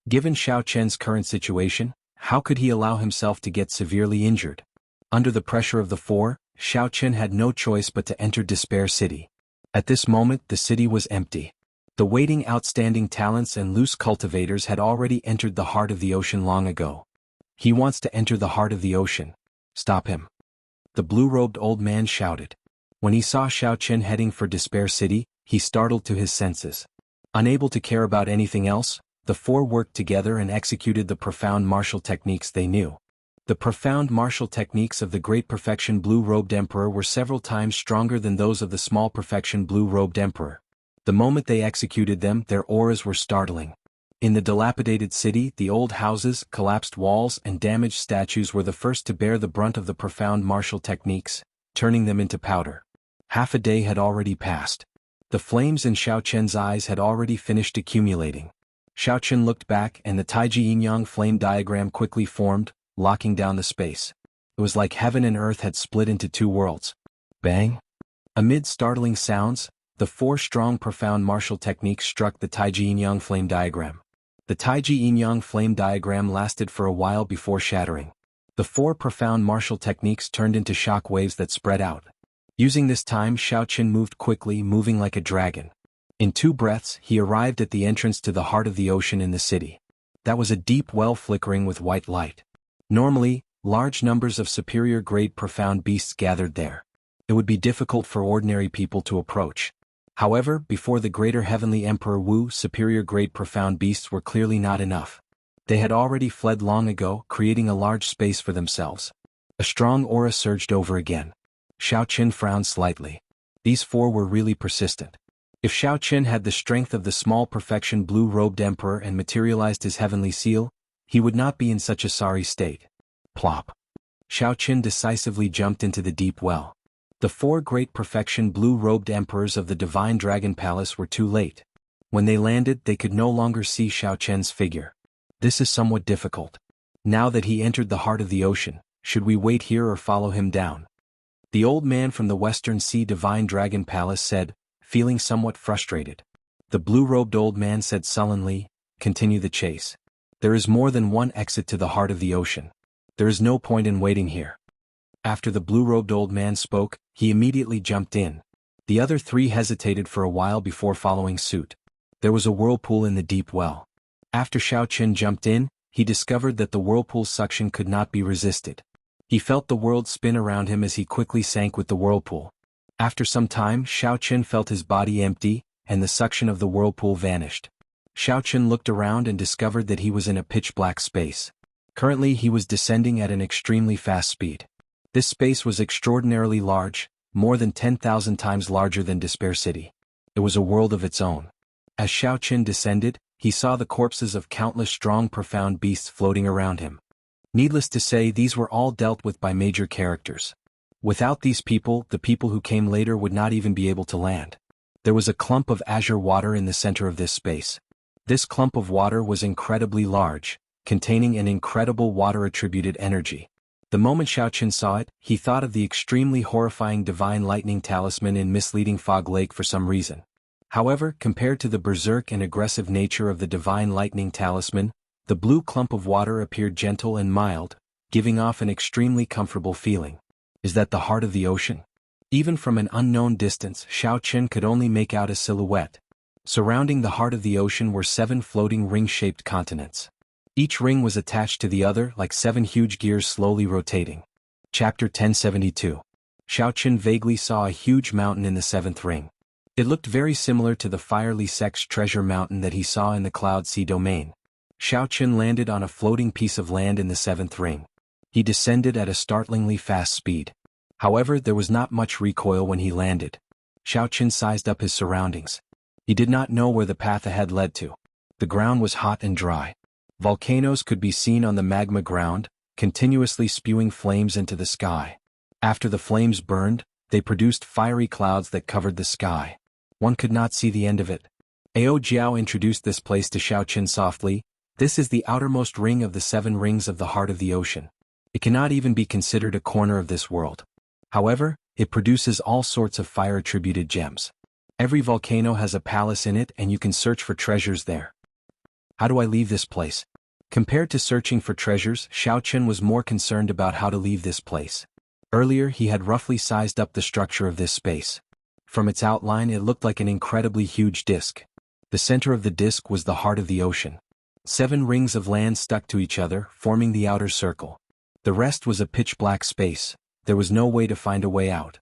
Given Xiaoqun's current situation, how could he allow himself to get severely injured? Under the pressure of the four, Xiaoqun had no choice but to enter Despair City. At this moment the city was empty. The waiting outstanding talents and loose cultivators had already entered the heart of the ocean long ago. He wants to enter the heart of the ocean. Stop him. The blue-robed old man shouted. When he saw Xiaoqun heading for Despair City, he startled to his senses. Unable to care about anything else, the four worked together and executed the profound martial techniques they knew. The profound martial techniques of the Great Perfection Blue-Robed Emperor were several times stronger than those of the Small Perfection Blue-Robed Emperor. The moment they executed them, their auras were startling. In the dilapidated city, the old houses, collapsed walls, and damaged statues were the first to bear the brunt of the profound martial techniques, turning them into powder. Half a day had already passed. The flames in Xiaoqun's eyes had already finished accumulating. Xiaoqun looked back and the Taiji Yin-Yang flame diagram quickly formed, locking down the space. It was like heaven and earth had split into two worlds. Bang! Amid startling sounds, the four strong profound martial techniques struck the Taiji Yin-Yang flame diagram. The Taiji Yin-Yang flame diagram lasted for a while before shattering. The four profound martial techniques turned into shock waves that spread out. Using this time, Xiaoqun moved quickly, moving like a dragon. In 2 breaths, he arrived at the entrance to the heart of the ocean in the city. That was a deep well flickering with white light. Normally, large numbers of superior-grade profound beasts gathered there. It would be difficult for ordinary people to approach. However, before the greater heavenly Emperor Wu, superior-grade profound beasts were clearly not enough. They had already fled long ago, creating a large space for themselves. A strong aura surged over again. Xiaoqun frowned slightly. These four were really persistent. If Xiaoqun had the strength of the Small Perfection Blue-Robed Emperor and materialized his heavenly seal, he would not be in such a sorry state. Plop. Xiaoqun decisively jumped into the deep well. The 4 Great Perfection Blue-Robed Emperors of the Divine Dragon Palace were too late. When they landed, they could no longer see Xiaoqun's figure. This is somewhat difficult. Now that he entered the heart of the ocean, should we wait here or follow him down? The old man from the Western Sea Divine Dragon Palace said, feeling somewhat frustrated. The blue-robed old man said sullenly, continue the chase. There is more than one exit to the heart of the ocean. There is no point in waiting here. After the blue-robed old man spoke, he immediately jumped in. The other 3 hesitated for a while before following suit. There was a whirlpool in the deep well. After Xiaoqun jumped in, he discovered that the whirlpool's suction could not be resisted. He felt the world spin around him as he quickly sank with the whirlpool. After some time, Xiaoqun felt his body empty, and the suction of the whirlpool vanished. Xiaoqun looked around and discovered that he was in a pitch-black space. Currently he was descending at an extremely fast speed. This space was extraordinarily large, more than 10,000 times larger than Despair City. It was a world of its own. As Xiaoqun descended, he saw the corpses of countless strong profound beasts floating around him. Needless to say, these were all dealt with by major characters. Without these people, the people who came later would not even be able to land. There was a clump of azure water in the center of this space. This clump of water was incredibly large, containing an incredible water-attributed energy. The moment Xiaoqin saw it, he thought of the extremely horrifying divine lightning talisman in misleading Fog Lake for some reason. However, compared to the berserk and aggressive nature of the divine lightning talisman, the blue clump of water appeared gentle and mild, giving off an extremely comfortable feeling. Is that the heart of the ocean? Even from an unknown distance, Xiaoqin could only make out a silhouette. Surrounding the heart of the ocean were 7 floating ring-shaped continents. Each ring was attached to the other like 7 huge gears slowly rotating. Chapter 1072. Xiaoqin vaguely saw a huge mountain in the 7th ring. It looked very similar to the Firely Sect's treasure mountain that he saw in the Cloud Sea domain. Xiaoqin landed on a floating piece of land in the 7th ring. He descended at a startlingly fast speed. However, there was not much recoil when he landed. Xiaoqin sized up his surroundings. He did not know where the path ahead led to. The ground was hot and dry. Volcanoes could be seen on the magma ground, continuously spewing flames into the sky. After the flames burned, they produced fiery clouds that covered the sky. One could not see the end of it. Ao Jiao introduced this place to Xiaoqin softly. This is the outermost ring of the 7 rings of the heart of the ocean. It cannot even be considered a corner of this world. However, it produces all sorts of fire-attributed gems. Every volcano has a palace in it and you can search for treasures there. How do I leave this place? Compared to searching for treasures, Xiaoqin was more concerned about how to leave this place. Earlier he had roughly sized up the structure of this space. From its outline it looked like an incredibly huge disk. The center of the disk was the heart of the ocean. 7 rings of land stuck to each other, forming the outer circle. The rest was a pitch-black space. There was no way to find a way out.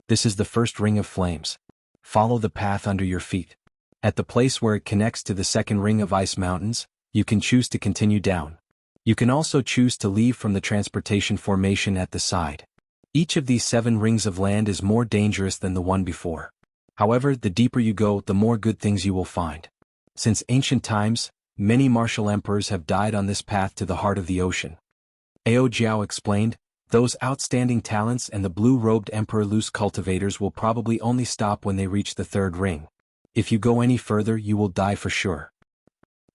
This is the first ring of flames. Follow the path under your feet. At the place where it connects to the 2nd ring of ice mountains, you can choose to continue down. You can also choose to leave from the transportation formation at the side. Each of these 7 rings of land is more dangerous than the one before. However, the deeper you go, the more good things you will find. Since ancient times, many martial emperors have died on this path to the heart of the ocean. Ao Jiao explained, those outstanding talents and the blue-robed Emperor Luce cultivators will probably only stop when they reach the 3rd ring. If you go any further you will die for sure.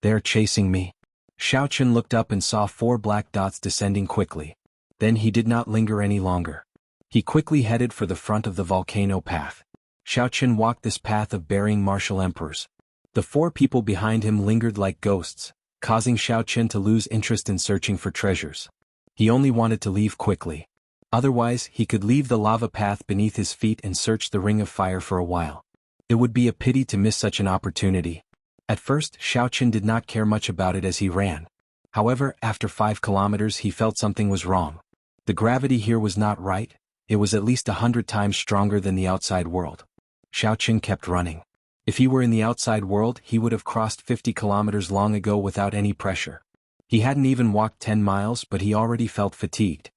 They are chasing me. Xiaoqin looked up and saw 4 black dots descending quickly. Then he did not linger any longer. He quickly headed for the front of the volcano path. Xiaoqin walked this path of burying martial emperors. The 4 people behind him lingered like ghosts, causing Xiaoqin to lose interest in searching for treasures. He only wanted to leave quickly. Otherwise, he could leave the lava path beneath his feet and search the ring of fire for a while. It would be a pity to miss such an opportunity. At first, Xiaoqin did not care much about it as he ran. However, after 5 kilometers he felt something was wrong. The gravity here was not right. It was at least 100 times stronger than the outside world. Xiaoqin kept running. If he were in the outside world, he would have crossed 50 kilometers long ago without any pressure. He hadn't even walked 10 miles but he already felt fatigued.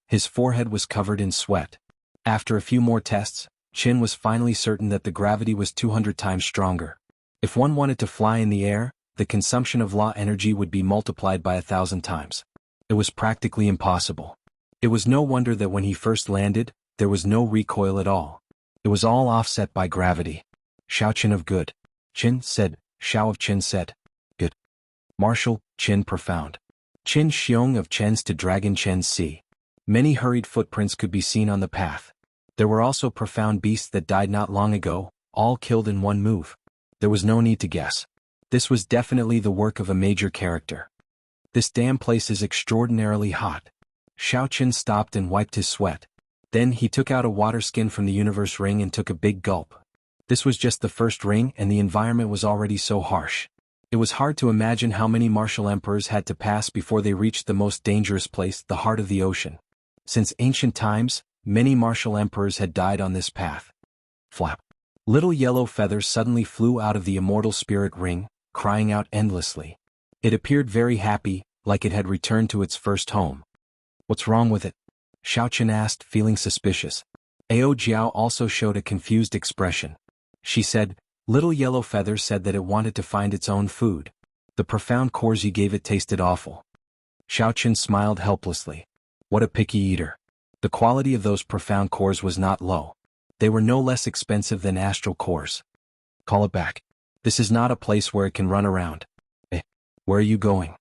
His forehead was covered in sweat. After a few more tests, Qin was finally certain that the gravity was 200 times stronger. If one wanted to fly in the air, the consumption of law energy would be multiplied by 1,000 times. It was practically impossible. It was no wonder that when he first landed, there was no recoil at all. It was all offset by gravity. Xiaoqin of good. Qin said. Xiao of Qin said. Good. Martial, Qin profound. Qin Xiong of Chen's to Dragon Chen's sea. Many hurried footprints could be seen on the path. There were also profound beasts that died not long ago, all killed in one move. There was no need to guess. This was definitely the work of a major character. This damn place is extraordinarily hot. Xiaoqin stopped and wiped his sweat. Then he took out a water skin from the universe ring and took a big gulp. This was just the first ring and the environment was already so harsh. It was hard to imagine how many martial emperors had to pass before they reached the most dangerous place, the heart of the ocean. Since ancient times, many martial emperors had died on this path. Flap. Little yellow feathers suddenly flew out of the immortal spirit ring, crying out endlessly. It appeared very happy, like it had returned to its first home. What's wrong with it? Xiaoqin asked, feeling suspicious. Ao Jiao also showed a confused expression. She said, Little yellow feather said that it wanted to find its own food. The profound cores you gave it tasted awful. Xiaoqin smiled helplessly. What a picky eater. The quality of those profound cores was not low. They were no less expensive than astral cores. Call it back. This is not a place where it can run around. Where are you going?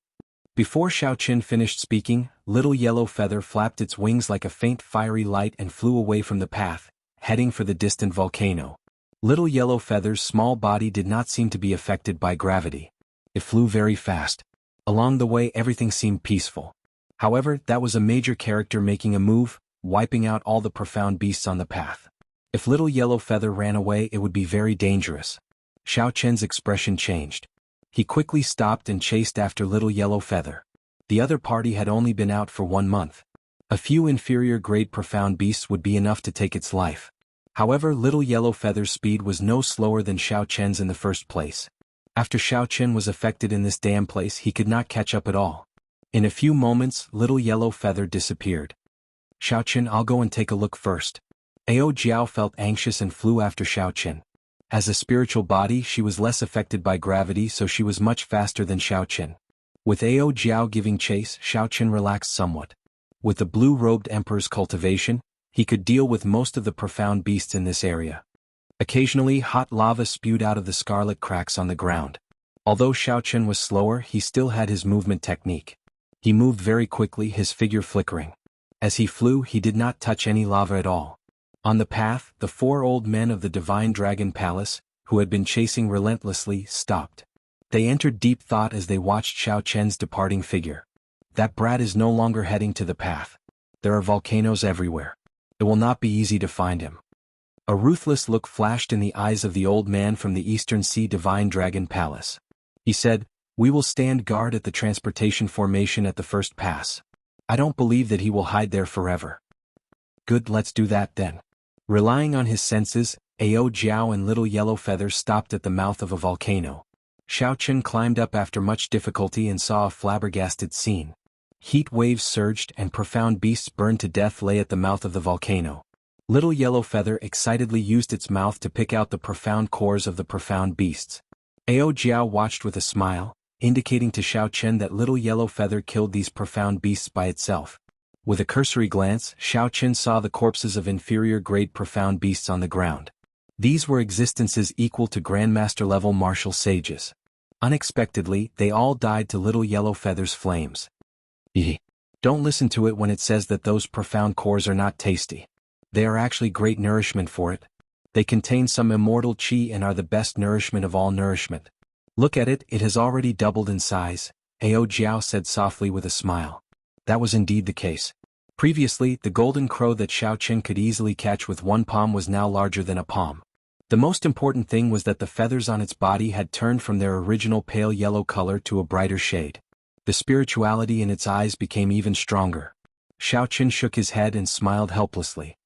Before Xiaoqin finished speaking, little yellow feather flapped its wings like a faint fiery light and flew away from the path, heading for the distant volcano. Little yellow feather's small body did not seem to be affected by gravity. It flew very fast. Along the way everything seemed peaceful. However, that was a major character making a move, wiping out all the profound beasts on the path. If little yellow feather ran away it would be very dangerous. Xiaoqin's expression changed. He quickly stopped and chased after little yellow feather. The other party had only been out for 1 month. A few inferior grade profound beasts would be enough to take its life. However, little yellow feather's speed was no slower than Xiaoqin's in the first place. After Xiaoqin was affected in this damn place he could not catch up at all. In a few moments, little yellow feather disappeared. Xiaoqin, I'll go and take a look first. Ao Jiao felt anxious and flew after Xiaoqin. As a spiritual body she was less affected by gravity so she was much faster than Xiaoqin. With Ao Jiao giving chase, Xiaoqin relaxed somewhat. With the blue-robed emperor's cultivation, he could deal with most of the profound beasts in this area. Occasionally hot lava spewed out of the scarlet cracks on the ground. Although Xiaoqin was slower he still had his movement technique. He moved very quickly, his figure flickering. As he flew he did not touch any lava at all. On the path, the 4 old men of the Divine Dragon Palace, who had been chasing relentlessly, stopped. They entered deep thought as they watched Xiaoqin's departing figure. That brat is no longer heading to the path. There are volcanoes everywhere. It will not be easy to find him. A ruthless look flashed in the eyes of the old man from the Eastern Sea Divine Dragon Palace. He said, "We will stand guard at the transportation formation at the first pass. I don't believe that he will hide there forever." "Good, let's do that then." Relying on his senses, Ao Jiao and little yellow feather stopped at the mouth of a volcano. Xiaoqin climbed up after much difficulty and saw a flabbergasted scene. Heat waves surged and profound beasts burned to death lay at the mouth of the volcano. Little yellow feather excitedly used its mouth to pick out the profound cores of the profound beasts. Ao Jiao watched with a smile, indicating to Xiaoqin that little yellow feather killed these profound beasts by itself. With a cursory glance, Xiaoqin saw the corpses of inferior-grade profound beasts on the ground. These were existences equal to Grandmaster-level martial sages. Unexpectedly, they all died to little yellow feather's flames. Don't listen to it when it says that those profound cores are not tasty. They are actually great nourishment for it. They contain some immortal qi and are the best nourishment of all nourishment. Look at it, it has already doubled in size, Ao Jiao said softly with a smile. That was indeed the case. Previously, the golden crow that Xiaoqin could easily catch with 1 palm was now larger than a palm. The most important thing was that the feathers on its body had turned from their original pale yellow color to a brighter shade. The spirituality in its eyes became even stronger. Xiaoqin shook his head and smiled helplessly.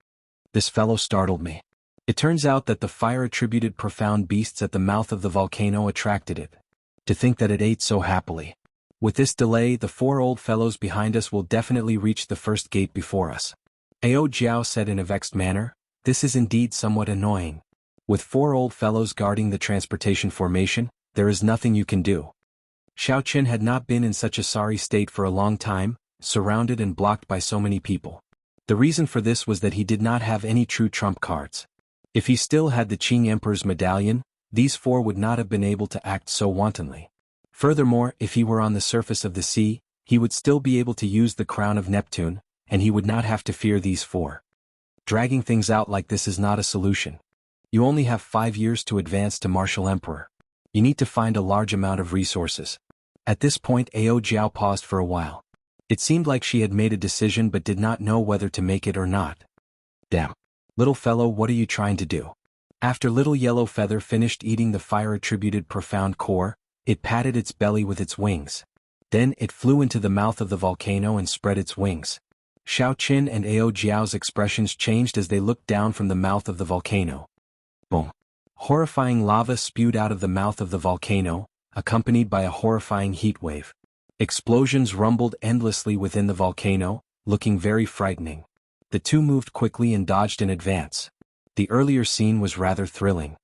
This fellow startled me. It turns out that the fire-attributed profound beasts at the mouth of the volcano attracted it. To think that it ate so happily. With this delay the 4 old fellows behind us will definitely reach the first gate before us. Ao Jiao said in a vexed manner, "This is indeed somewhat annoying. With 4 old fellows guarding the transportation formation, there is nothing you can do." Xiaoqin had not been in such a sorry state for a long time, surrounded and blocked by so many people. The reason for this was that he did not have any true trump cards. If he still had the Qing Emperor's medallion, these 4 would not have been able to act so wantonly. Furthermore, if he were on the surface of the sea, he would still be able to use the crown of Neptune, and he would not have to fear these 4. Dragging things out like this is not a solution. You only have 5 years to advance to Martial Emperor. You need to find a large amount of resources. At this point Ao Jiao paused for a while. It seemed like she had made a decision but did not know whether to make it or not. Damn. Little fellow, what are you trying to do? After little yellow feather finished eating the fire-attributed profound core, it patted its belly with its wings. Then it flew into the mouth of the volcano and spread its wings. Xiaoqin and Ao Jiao's expressions changed as they looked down from the mouth of the volcano. Boom. Horrifying lava spewed out of the mouth of the volcano, accompanied by a horrifying heat wave. Explosions rumbled endlessly within the volcano, looking very frightening. The 2 moved quickly and dodged in advance. The earlier scene was rather thrilling.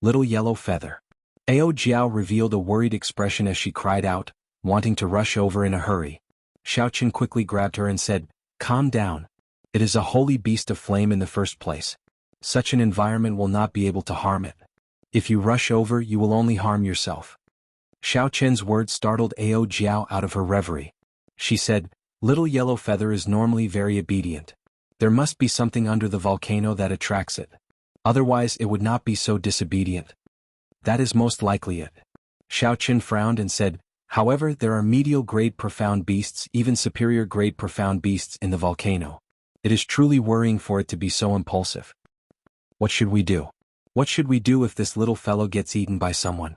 Little yellow feather. Ao Jiao revealed a worried expression as she cried out, wanting to rush over in a hurry. Xiaoqin quickly grabbed her and said, "Calm down. It is a holy beast of flame in the first place. Such an environment will not be able to harm it. If you rush over you will only harm yourself." Xiao Chen's words startled Ao Jiao out of her reverie. She said, "Little Yellow Feather is normally very obedient. There must be something under the volcano that attracts it. Otherwise it would not be so disobedient." "That is most likely it." Xiao Chen frowned and said, "However, there are medial-grade profound beasts, even superior-grade profound beasts in the volcano. It is truly worrying for it to be so impulsive. What should we do? What should we do if this little fellow gets eaten by someone?"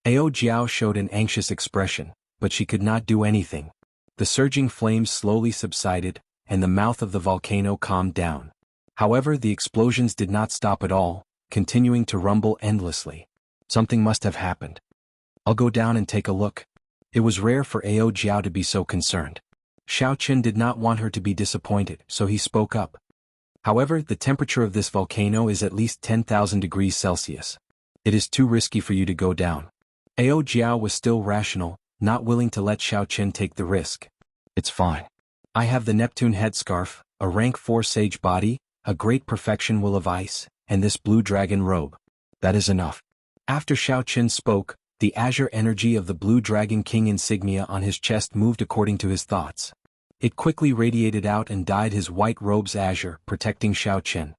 Ao Jiao showed an anxious expression, but she could not do anything. The surging flames slowly subsided, and the mouth of the volcano calmed down. However, the explosions did not stop at all, continuing to rumble endlessly. Something must have happened. "I'll go down and take a look." It was rare for Ao Jiao to be so concerned. Xiao Chen did not want her to be disappointed, so he spoke up. "However, the temperature of this volcano is at least 10,000 degrees Celsius. It is too risky for you to go down." Ao Jiao was still rational, not willing to let Xiao Chen take the risk. "It's fine. I have the Neptune headscarf, a rank 4 sage body, a great perfection will of ice, and this blue dragon robe. That is enough." After Xiao Chen spoke, the azure energy of the blue dragon king insignia on his chest moved according to his thoughts. It quickly radiated out and dyed his white robe's azure, protecting Xiao Chen.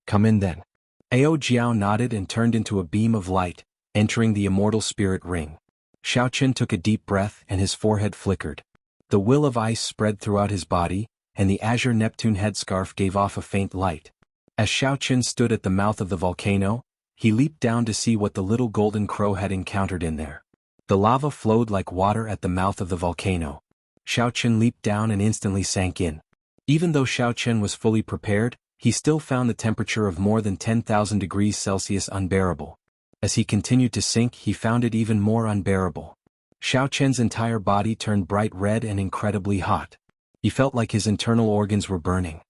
"Come in then." Ao Jiao nodded and turned into a beam of light, entering the immortal spirit ring. Xiao Chen took a deep breath and his forehead flickered. The will of ice spread throughout his body, and the azure Neptune headscarf gave off a faint light. As Xiao Chen stood at the mouth of the volcano, he leaped down to see what the little golden crow had encountered in there. The lava flowed like water at the mouth of the volcano. Xiao Chen leaped down and instantly sank in. Even though Xiao Chen was fully prepared, he still found the temperature of more than 10,000 degrees Celsius unbearable. As he continued to sink, he found it even more unbearable. Xiao Chen's entire body turned bright red and incredibly hot. He felt like his internal organs were burning.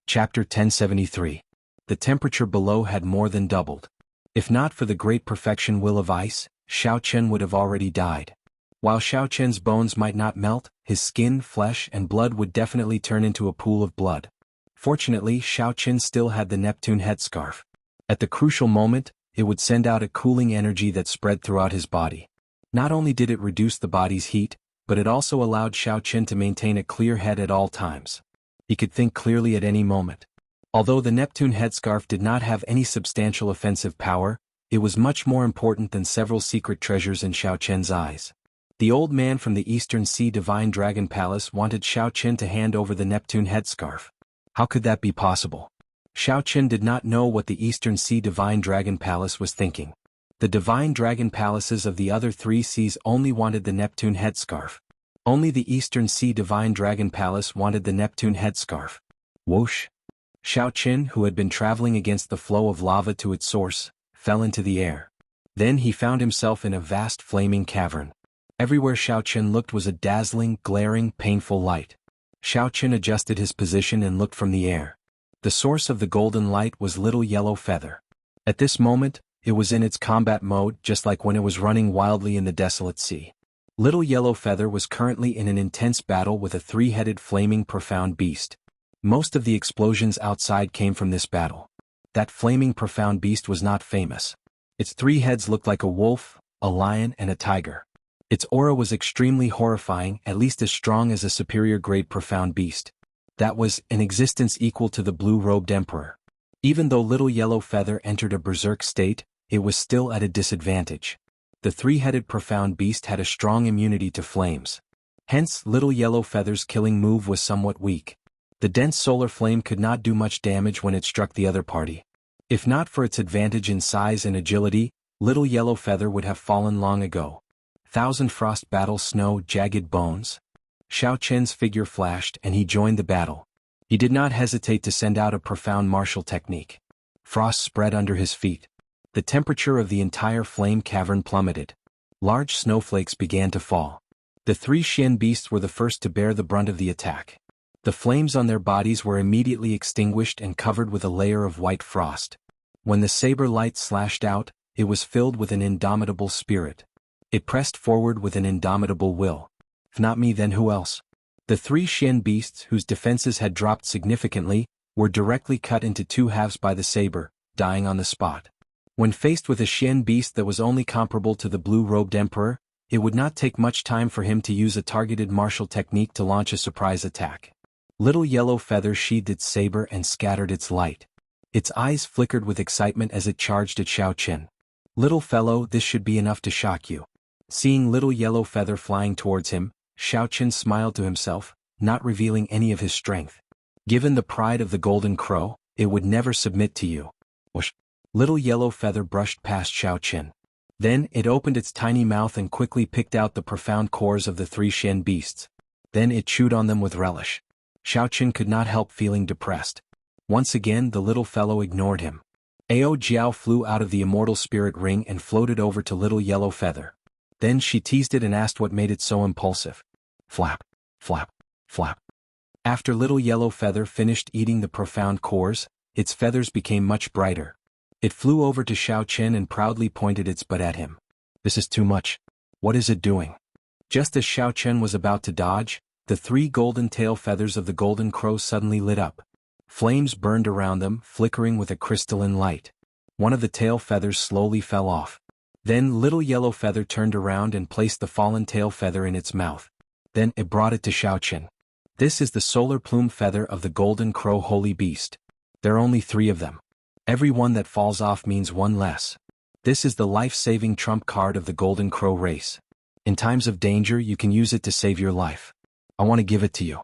Chapter 1073. The temperature below had more than doubled. If not for the great perfection will of ice, Xiao Chen would have already died. While Xiao Chen's bones might not melt, his skin, flesh, and blood would definitely turn into a pool of blood. Fortunately, Xiao Chen still had the Neptune headscarf. At the crucial moment, it would send out a cooling energy that spread throughout his body. Not only did it reduce the body's heat, but it also allowed Xiao Chen to maintain a clear head at all times. He could think clearly at any moment. Although the Neptune headscarf did not have any substantial offensive power, it was much more important than several secret treasures in Xiao Chen's eyes. The old man from the Eastern Sea Divine Dragon Palace wanted Xiao Chen to hand over the Neptune headscarf. How could that be possible? Xiao Chen did not know what the Eastern Sea Divine Dragon Palace was thinking. The Divine Dragon Palaces of the other 3 seas only wanted the Neptune headscarf. Only the Eastern Sea Divine Dragon Palace wanted the Neptune headscarf. Whoosh! Xiao Chen, who had been traveling against the flow of lava to its source, fell into the air. Then he found himself in a vast flaming cavern. Everywhere Xiao Chen looked was a dazzling, glaring, painful light. Xiao Chen adjusted his position and looked from the air. The source of the golden light was Little Yellow Feather. At this moment, it was in its combat mode, just like when it was running wildly in the desolate sea. Little Yellow Feather was currently in an intense battle with a 3-headed flaming profound beast. Most of the explosions outside came from this battle. That flaming profound beast was not famous. Its 3 heads looked like a wolf, a lion, and a tiger. Its aura was extremely horrifying, at least as strong as a superior-grade profound beast. That was an existence equal to the blue-robed emperor. Even though Little Yellow Feather entered a berserk state, it was still at a disadvantage. The 3-headed profound beast had a strong immunity to flames. Hence, Little Yellow Feather's killing move was somewhat weak. The dense solar flame could not do much damage when it struck the other party. If not for its advantage in size and agility, Little Yellow Feather would have fallen long ago. Thousand Frost Battle Snow Jagged Bones. Xiao Chen's figure flashed and he joined the battle. He did not hesitate to send out a profound martial technique. Frost spread under his feet. The temperature of the entire flame cavern plummeted. Large snowflakes began to fall. The 3 Xian beasts were the first to bear the brunt of the attack. The flames on their bodies were immediately extinguished and covered with a layer of white frost. When the saber light slashed out, it was filled with an indomitable spirit. It pressed forward with an indomitable will. If not me, then who else? The 3 Xian beasts, whose defenses had dropped significantly, were directly cut into 2 halves by the saber, dying on the spot. When faced with a Xian beast that was only comparable to the blue-robed emperor, It would not take much time for him to use a targeted martial technique to launch a surprise attack. Little Yellow Feather sheathed its saber and scattered its light. Its eyes flickered with excitement as it charged at Xiao Chen. "Little fellow, this should be enough to shock you." Seeing Little Yellow Feather flying towards him, Xiao Chen smiled to himself, not revealing any of his strength. "Given the pride of the Golden Crow, it would never submit to you." Whoosh! Little Yellow Feather brushed past Xiao Chen. Then it opened its tiny mouth and quickly picked out the profound cores of the 3 Shen beasts. Then it chewed on them with relish. Xiao Chen could not help feeling depressed. Once again the little fellow ignored him. Ao Jiao flew out of the immortal spirit ring and floated over to Little Yellow Feather. Then she teased it and asked what made it so impulsive. Flap, flap, flap. After Little Yellow Feather finished eating the profound cores, its feathers became much brighter. It flew over to Xiao Chen and proudly pointed its butt at him. "This is too much. What is it doing?" Just as Xiao Chen was about to dodge, the 3 golden tail feathers of the Golden Crow suddenly lit up. Flames burned around them, flickering with a crystalline light. One of the tail feathers slowly fell off. Then Little Yellow Feather turned around and placed the fallen tail feather in its mouth. Then it brought it to Xiao Chen. "This is the solar plume feather of the Golden Crow Holy Beast. There are only 3 of them. Every one that falls off means 1 less. This is the life-saving trump card of the Golden Crow race. In times of danger you can use it to save your life. I want to give it to you."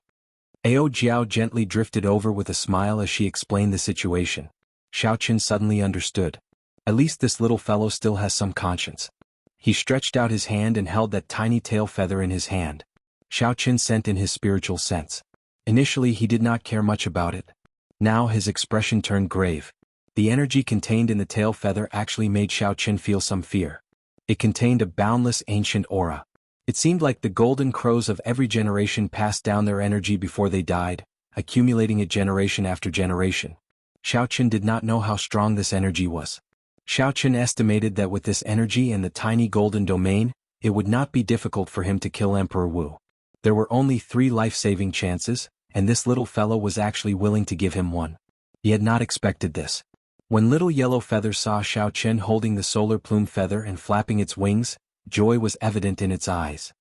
Ao Jiao gently drifted over with a smile as she explained the situation. Xiao Chen suddenly understood. At least this little fellow still has some conscience. He stretched out his hand and held that tiny tail feather in his hand. Xiao Chen sent in his spiritual sense. Initially he did not care much about it. Now his expression turned grave. The energy contained in the tail feather actually made Xiao Chen feel some fear. It contained a boundless ancient aura. It seemed like the golden crows of every generation passed down their energy before they died, accumulating it generation after generation. Xiao Chen did not know how strong this energy was. Xiao Chen estimated that with this energy and the tiny golden domain, it would not be difficult for him to kill Emperor Wu. There were only 3 life-saving chances, and this little fellow was actually willing to give him one. He had not expected this. When Little Yellow Feather saw Xiao Chen holding the solar plume feather and flapping its wings, joy was evident in its eyes.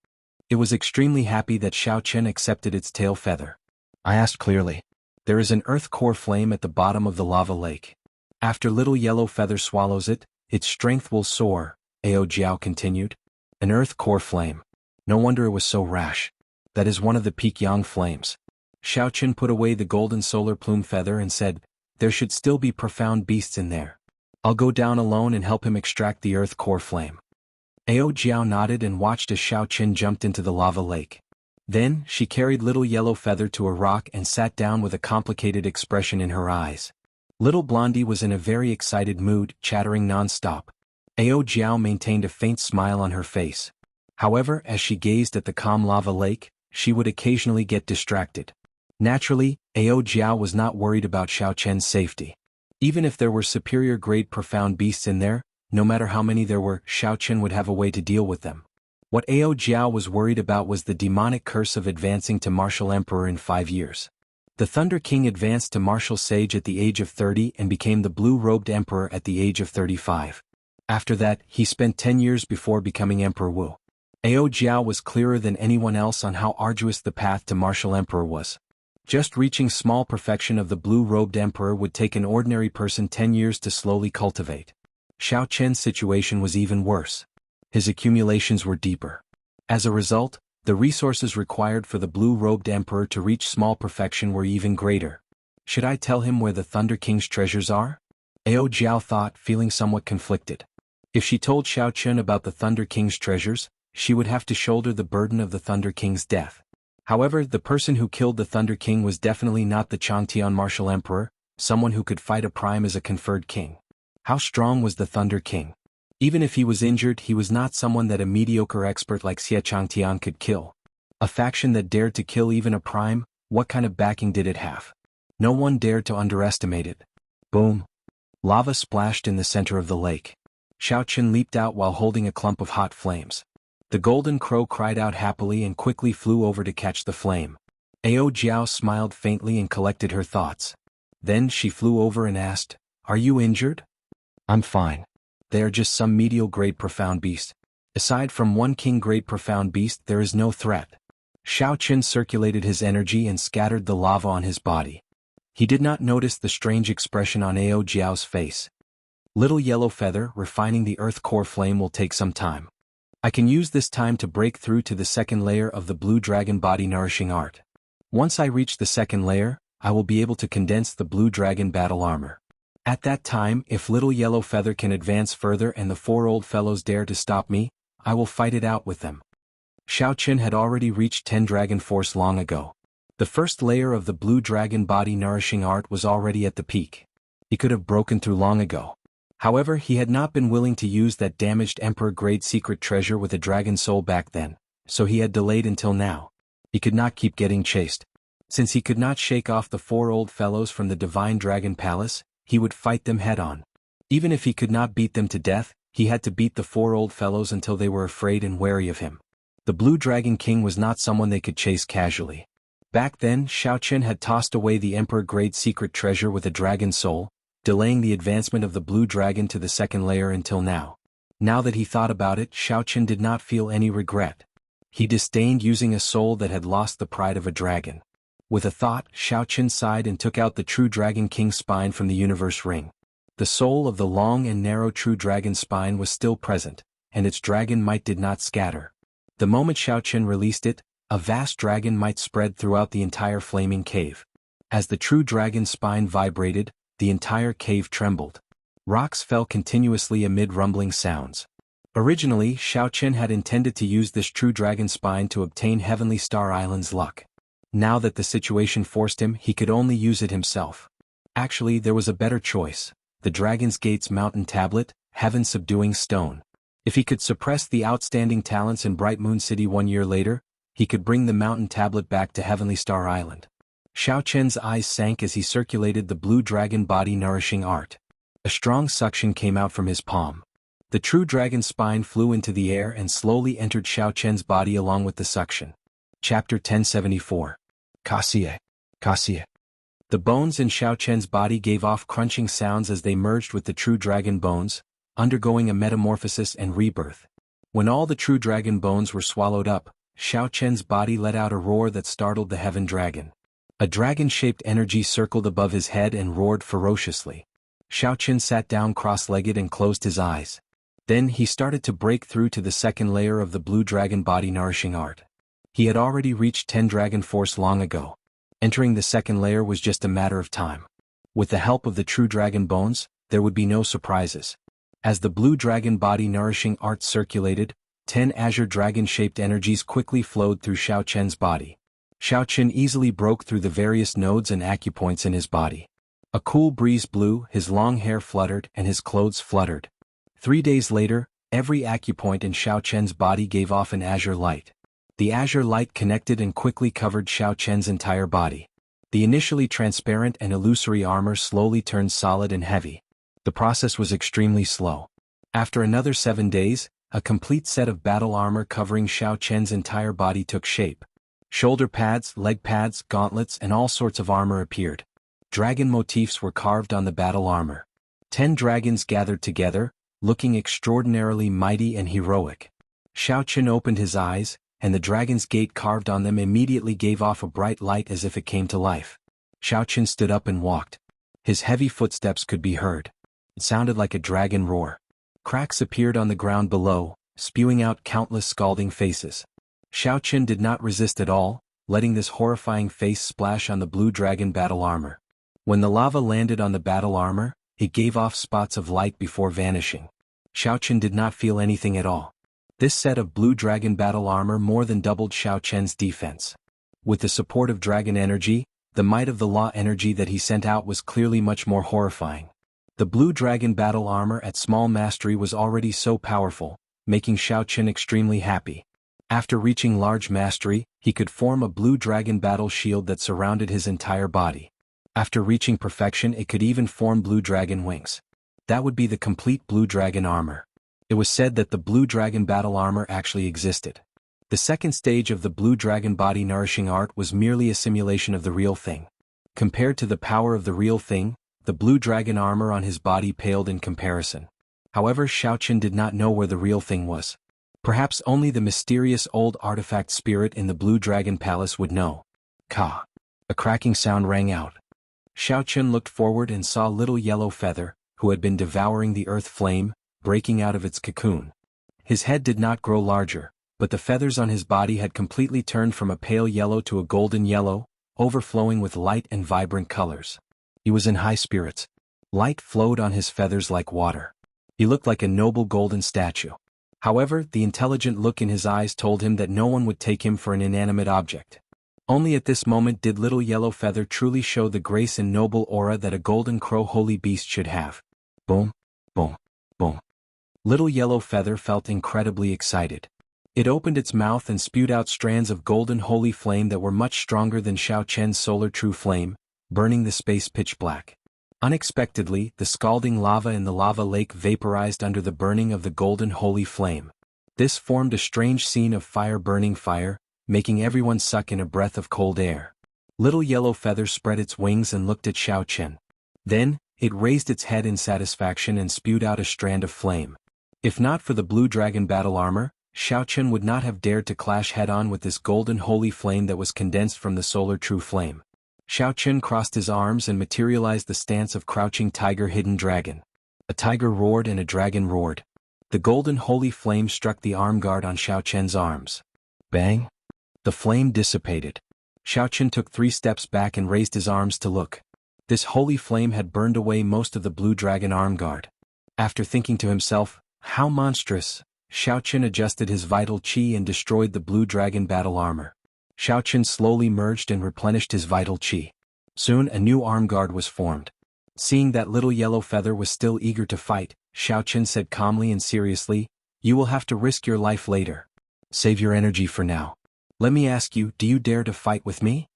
It was extremely happy that Xiao Chen accepted its tail feather. "I asked clearly. There is an earth core flame at the bottom of the lava lake. After Little Yellow Feather swallows it, its strength will soar," Ao Jiao continued. "An earth core flame. No wonder it was so rash. That is one of the peak yang flames." Xiao Chen put away the golden solar plume feather and said, "There should still be profound beasts in there. I'll go down alone and help him extract the earth core flame." Ao Jiao nodded and watched as Xiao Chen jumped into the lava lake. Then, she carried Little Yellow Feather to a rock and sat down with a complicated expression in her eyes. Little Blondie was in a very excited mood, chattering non-stop. Ao Jiao maintained a faint smile on her face. However, as she gazed at the calm lava lake, she would occasionally get distracted. Naturally, Ao Jiao was not worried about Xiao Chen's safety. Even if there were superior-grade profound beasts in there, no matter how many there were, Xiao Chen would have a way to deal with them. What Ao Jiao was worried about was the demonic curse of advancing to Martial Emperor in 5 years. The Thunder King advanced to Martial Sage at the age of 30 and became the Blue-Robed Emperor at the age of 35. After that, he spent 10 years before becoming Emperor Wu. Ao Jiao was clearer than anyone else on how arduous the path to Martial Emperor was. Just reaching small perfection of the Blue-Robed Emperor would take an ordinary person 10 years to slowly cultivate. Xiao Chen's situation was even worse. His accumulations were deeper. As a result, the resources required for the Blue-Robed Emperor to reach small perfection were even greater. Should I tell him where the Thunder King's treasures are? Ao Jiao thought, feeling somewhat conflicted. If she told Xiao Chen about the Thunder King's treasures, she would have to shoulder the burden of the Thunder King's death. However, the person who killed the Thunder King was definitely not the Changtian Martial Emperor, someone who could fight a prime as a conferred king. How strong was the Thunder King? Even if he was injured, he was not someone that a mediocre expert like Xie Changtian could kill. A faction that dared to kill even a prime, what kind of backing did it have? No one dared to underestimate it. Boom! Lava splashed in the center of the lake. Xiao Chen leaped out while holding a clump of hot flames. The golden crow cried out happily and quickly flew over to catch the flame. Ao Jiao smiled faintly and collected her thoughts. Then she flew over and asked, "Are you injured?" "I'm fine. They are just some medial-grade profound beasts. Aside from one king great profound beast there is no threat. Shao Chen circulated his energy and scattered the lava on his body. He did not notice the strange expression on Ao Jiao's face. Little yellow feather, refining the earth core flame will take some time. I can use this time to break through to the second layer of the blue dragon body nourishing art. Once I reach the second layer, I will be able to condense the blue dragon battle armor. At that time, if little yellow feather can advance further and the 4 old fellows dare to stop me, I will fight it out with them. Shao Chen had already reached 10 dragon force long ago. The first layer of the blue dragon body nourishing art was already at the peak. He could have broken through long ago. However, he had not been willing to use that damaged emperor-grade secret treasure with a dragon soul back then, so he had delayed until now. He could not keep getting chased. Since he could not shake off the 4 old fellows from the Divine Dragon Palace, he would fight them head-on. Even if he could not beat them to death, he had to beat the 4 old fellows until they were afraid and wary of him. The Blue Dragon King was not someone they could chase casually. Back then, Shao Chen had tossed away the emperor-grade secret treasure with a dragon soul, delaying the advancement of the blue dragon to the second layer until now. Now that he thought about it, Shao Chen did not feel any regret. He disdained using a soul that had lost the pride of a dragon. With a thought, Shao Chen sighed and took out the true Dragon King's spine from the universe ring. The soul of the long and narrow true dragon spine was still present, and its dragon might did not scatter. The moment Shao Chen released it, a vast dragon might spread throughout the entire flaming cave. As the true dragon spine vibrated, the entire cave trembled. Rocks fell continuously amid rumbling sounds. Originally, Shao Chen had intended to use this true dragon spine to obtain Heavenly Star Island's luck. Now that the situation forced him, he could only use it himself. Actually, there was a better choice: the Dragon's Gate's mountain tablet, Heaven Subduing Stone. If he could suppress the outstanding talents in Bright Moon City 1 year later, he could bring the mountain tablet back to Heavenly Star Island. Shao Chen's eyes sank as he circulated the blue dragon body nourishing art. A strong suction came out from his palm. The true dragon spine flew into the air and slowly entered Shao Chen's body along with the suction. Chapter 1074. Kaxie. Kaxie. The bones in Shao Chen's body gave off crunching sounds as they merged with the true dragon bones, undergoing a metamorphosis and rebirth. When all the true dragon bones were swallowed up, Shao Chen's body let out a roar that startled the heaven dragon. A dragon-shaped energy circled above his head and roared ferociously. Shao Chen sat down cross-legged and closed his eyes. Then he started to break through to the second layer of the blue dragon body nourishing art. He had already reached 10 dragon force long ago. Entering the second layer was just a matter of time. With the help of the true dragon bones, there would be no surprises. As the blue dragon body nourishing art circulated, 10 azure dragon-shaped energies quickly flowed through Shao Chen's body. Shao Chen easily broke through the various nodes and acupoints in his body. A cool breeze blew, his long hair fluttered, and his clothes fluttered. 3 days later, every acupoint in Shao Chen's body gave off an azure light. The azure light connected and quickly covered Shao Chen's entire body. The initially transparent and illusory armor slowly turned solid and heavy. The process was extremely slow. After another 7 days, a complete set of battle armor covering Shao Chen's entire body took shape. Shoulder pads, leg pads, gauntlets, and all sorts of armor appeared. Dragon motifs were carved on the battle armor. 10 dragons gathered together, looking extraordinarily mighty and heroic. Shao Chen opened his eyes, and the dragon's gate carved on them immediately gave off a bright light as if it came to life. Shao Chen stood up and walked. His heavy footsteps could be heard. It sounded like a dragon roar. Cracks appeared on the ground below, spewing out countless scalding faces. Shao Chen did not resist at all, letting this horrifying face splash on the blue dragon battle armor. When the lava landed on the battle armor, it gave off spots of light before vanishing. Shao Chen did not feel anything at all. This set of blue dragon battle armor more than doubled Shao Chen's defense. With the support of dragon energy, the might of the law energy that he sent out was clearly much more horrifying. The blue dragon battle armor at small mastery was already so powerful, making Shao Chen extremely happy. After reaching large mastery, he could form a blue dragon battle shield that surrounded his entire body. After reaching perfection, it could even form blue dragon wings. That would be the complete blue dragon armor. It was said that the blue dragon battle armor actually existed. The second stage of the blue dragon body nourishing art was merely a simulation of the real thing. Compared to the power of the real thing, the blue dragon armor on his body paled in comparison. However, Shao Chen did not know where the real thing was. Perhaps only the mysterious old artifact spirit in the Blue Dragon Palace would know. Ka. A cracking sound rang out. Xiaochen looked forward and saw little yellow feather, who had been devouring the earth flame, breaking out of its cocoon. His head did not grow larger, but the feathers on his body had completely turned from a pale yellow to a golden yellow, overflowing with light and vibrant colors. He was in high spirits. Light flowed on his feathers like water. He looked like a noble golden statue. However, the intelligent look in his eyes told him that no one would take him for an inanimate object. Only at this moment did little yellow feather truly show the grace and noble aura that a golden crow holy beast should have. Boom, boom, boom. Little yellow feather felt incredibly excited. It opened its mouth and spewed out strands of golden holy flame that were much stronger than Xiaochen's solar true flame, burning the space pitch black. Unexpectedly, the scalding lava in the lava lake vaporized under the burning of the golden holy flame. This formed a strange scene of fire burning fire, making everyone suck in a breath of cold air. Little yellow feather spread its wings and looked at Xiaochen. Then, it raised its head in satisfaction and spewed out a strand of flame. If not for the blue dragon battle armor, Xiaochen would not have dared to clash head-on with this golden holy flame that was condensed from the solar true flame. Xiaochen crossed his arms and materialized the stance of crouching tiger hidden dragon. A tiger roared and a dragon roared. The golden holy flame struck the arm guard on Xiaochen's arms. Bang! The flame dissipated. Xiaochen took 3 steps back and raised his arms to look. This holy flame had burned away most of the blue dragon arm guard. After thinking to himself, how monstrous, Xiaochen adjusted his vital qi and destroyed the blue dragon battle armor. Xiaochen slowly merged and replenished his vital qi. Soon a new arm guard was formed. Seeing that little yellow feather was still eager to fight, Xiaochen said calmly and seriously, "You will have to risk your life later. Save your energy for now. Let me ask you, do you dare to fight with me?"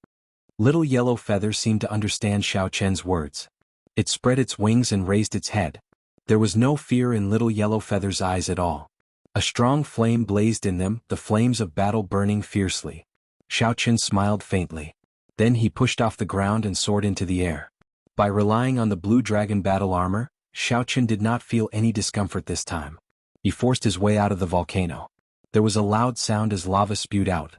Little yellow feather seemed to understand Xiaochen's words. It spread its wings and raised its head. There was no fear in little yellow feather's eyes at all. A strong flame blazed in them, the flames of battle burning fiercely. Xiaochen smiled faintly. Then he pushed off the ground and soared into the air. By relying on the blue dragon battle armor, Xiaochen did not feel any discomfort this time. He forced his way out of the volcano. There was a loud sound as lava spewed out.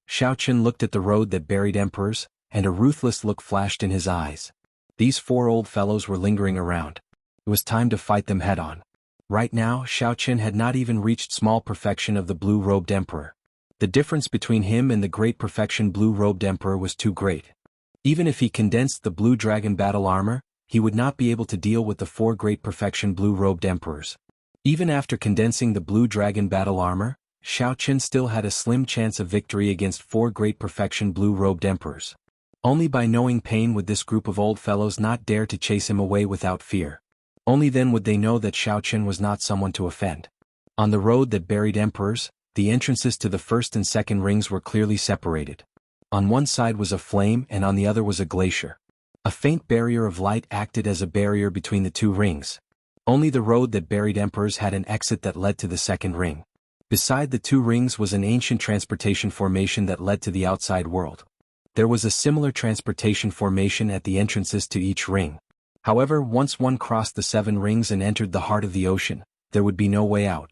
Xiaochen looked at the road that buried emperors, and a ruthless look flashed in his eyes. These 4 old fellows were lingering around. It was time to fight them head-on. Right now, Xiaochen had not even reached small perfection of the blue-robed emperor. The difference between him and the great perfection blue-robed emperor was too great. Even if he condensed the blue dragon battle armor, he would not be able to deal with the 4 great perfection blue-robed emperors. Even after condensing the blue dragon battle armor, Xiaochen still had a slim chance of victory against 4 great perfection blue-robed emperors. Only by knowing pain would this group of old fellows not dare to chase him away without fear. Only then would they know that Xiaochen was not someone to offend. On the road that buried emperors, the entrances to the first and second rings were clearly separated. On one side was a flame and on the other was a glacier. A faint barrier of light acted as a barrier between the 2 rings. Only the road that buried emperors had an exit that led to the second ring. Beside the 2 rings was an ancient transportation formation that led to the outside world. There was a similar transportation formation at the entrances to each ring. However, once one crossed the 7 rings and entered the heart of the ocean, there would be no way out.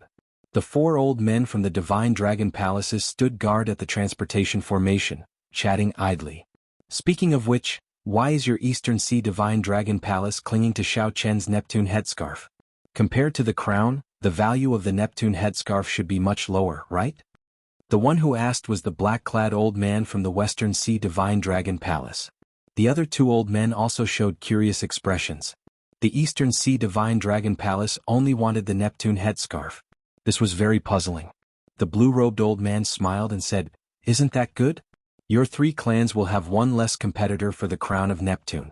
The 4 old men from the Divine Dragon Palaces stood guard at the transportation formation, chatting idly. Speaking of which, why is your Eastern Sea Divine Dragon Palace clinging to Xiaochen's Neptune headscarf? Compared to the crown, the value of the Neptune headscarf should be much lower, right? The one who asked was the black-clad old man from the Western Sea Divine Dragon Palace. The other 2 old men also showed curious expressions. The Eastern Sea Divine Dragon Palace only wanted the Neptune headscarf. This was very puzzling. The blue-robed old man smiled and said, "Isn't that good? Your 3 clans will have 1 less competitor for the crown of Neptune."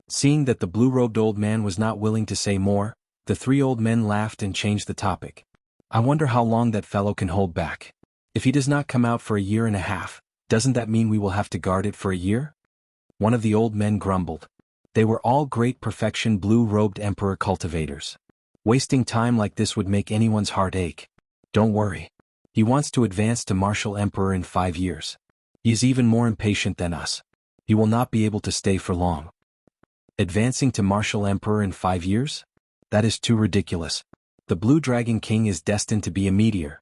Seeing that the blue-robed old man was not willing to say more, the 3 old men laughed and changed the topic. "I wonder how long that fellow can hold back. If he does not come out for a year and a half, doesn't that mean we will have to guard it for a year?" One of the old men grumbled. They were all great perfection blue-robed emperor cultivators. Wasting time like this would make anyone's heart ache. Don't worry. He wants to advance to martial emperor in 5 years. He is even more impatient than us. He will not be able to stay for long. Advancing to martial emperor in 5 years? That is too ridiculous. The Blue Dragon King is destined to be a meteor.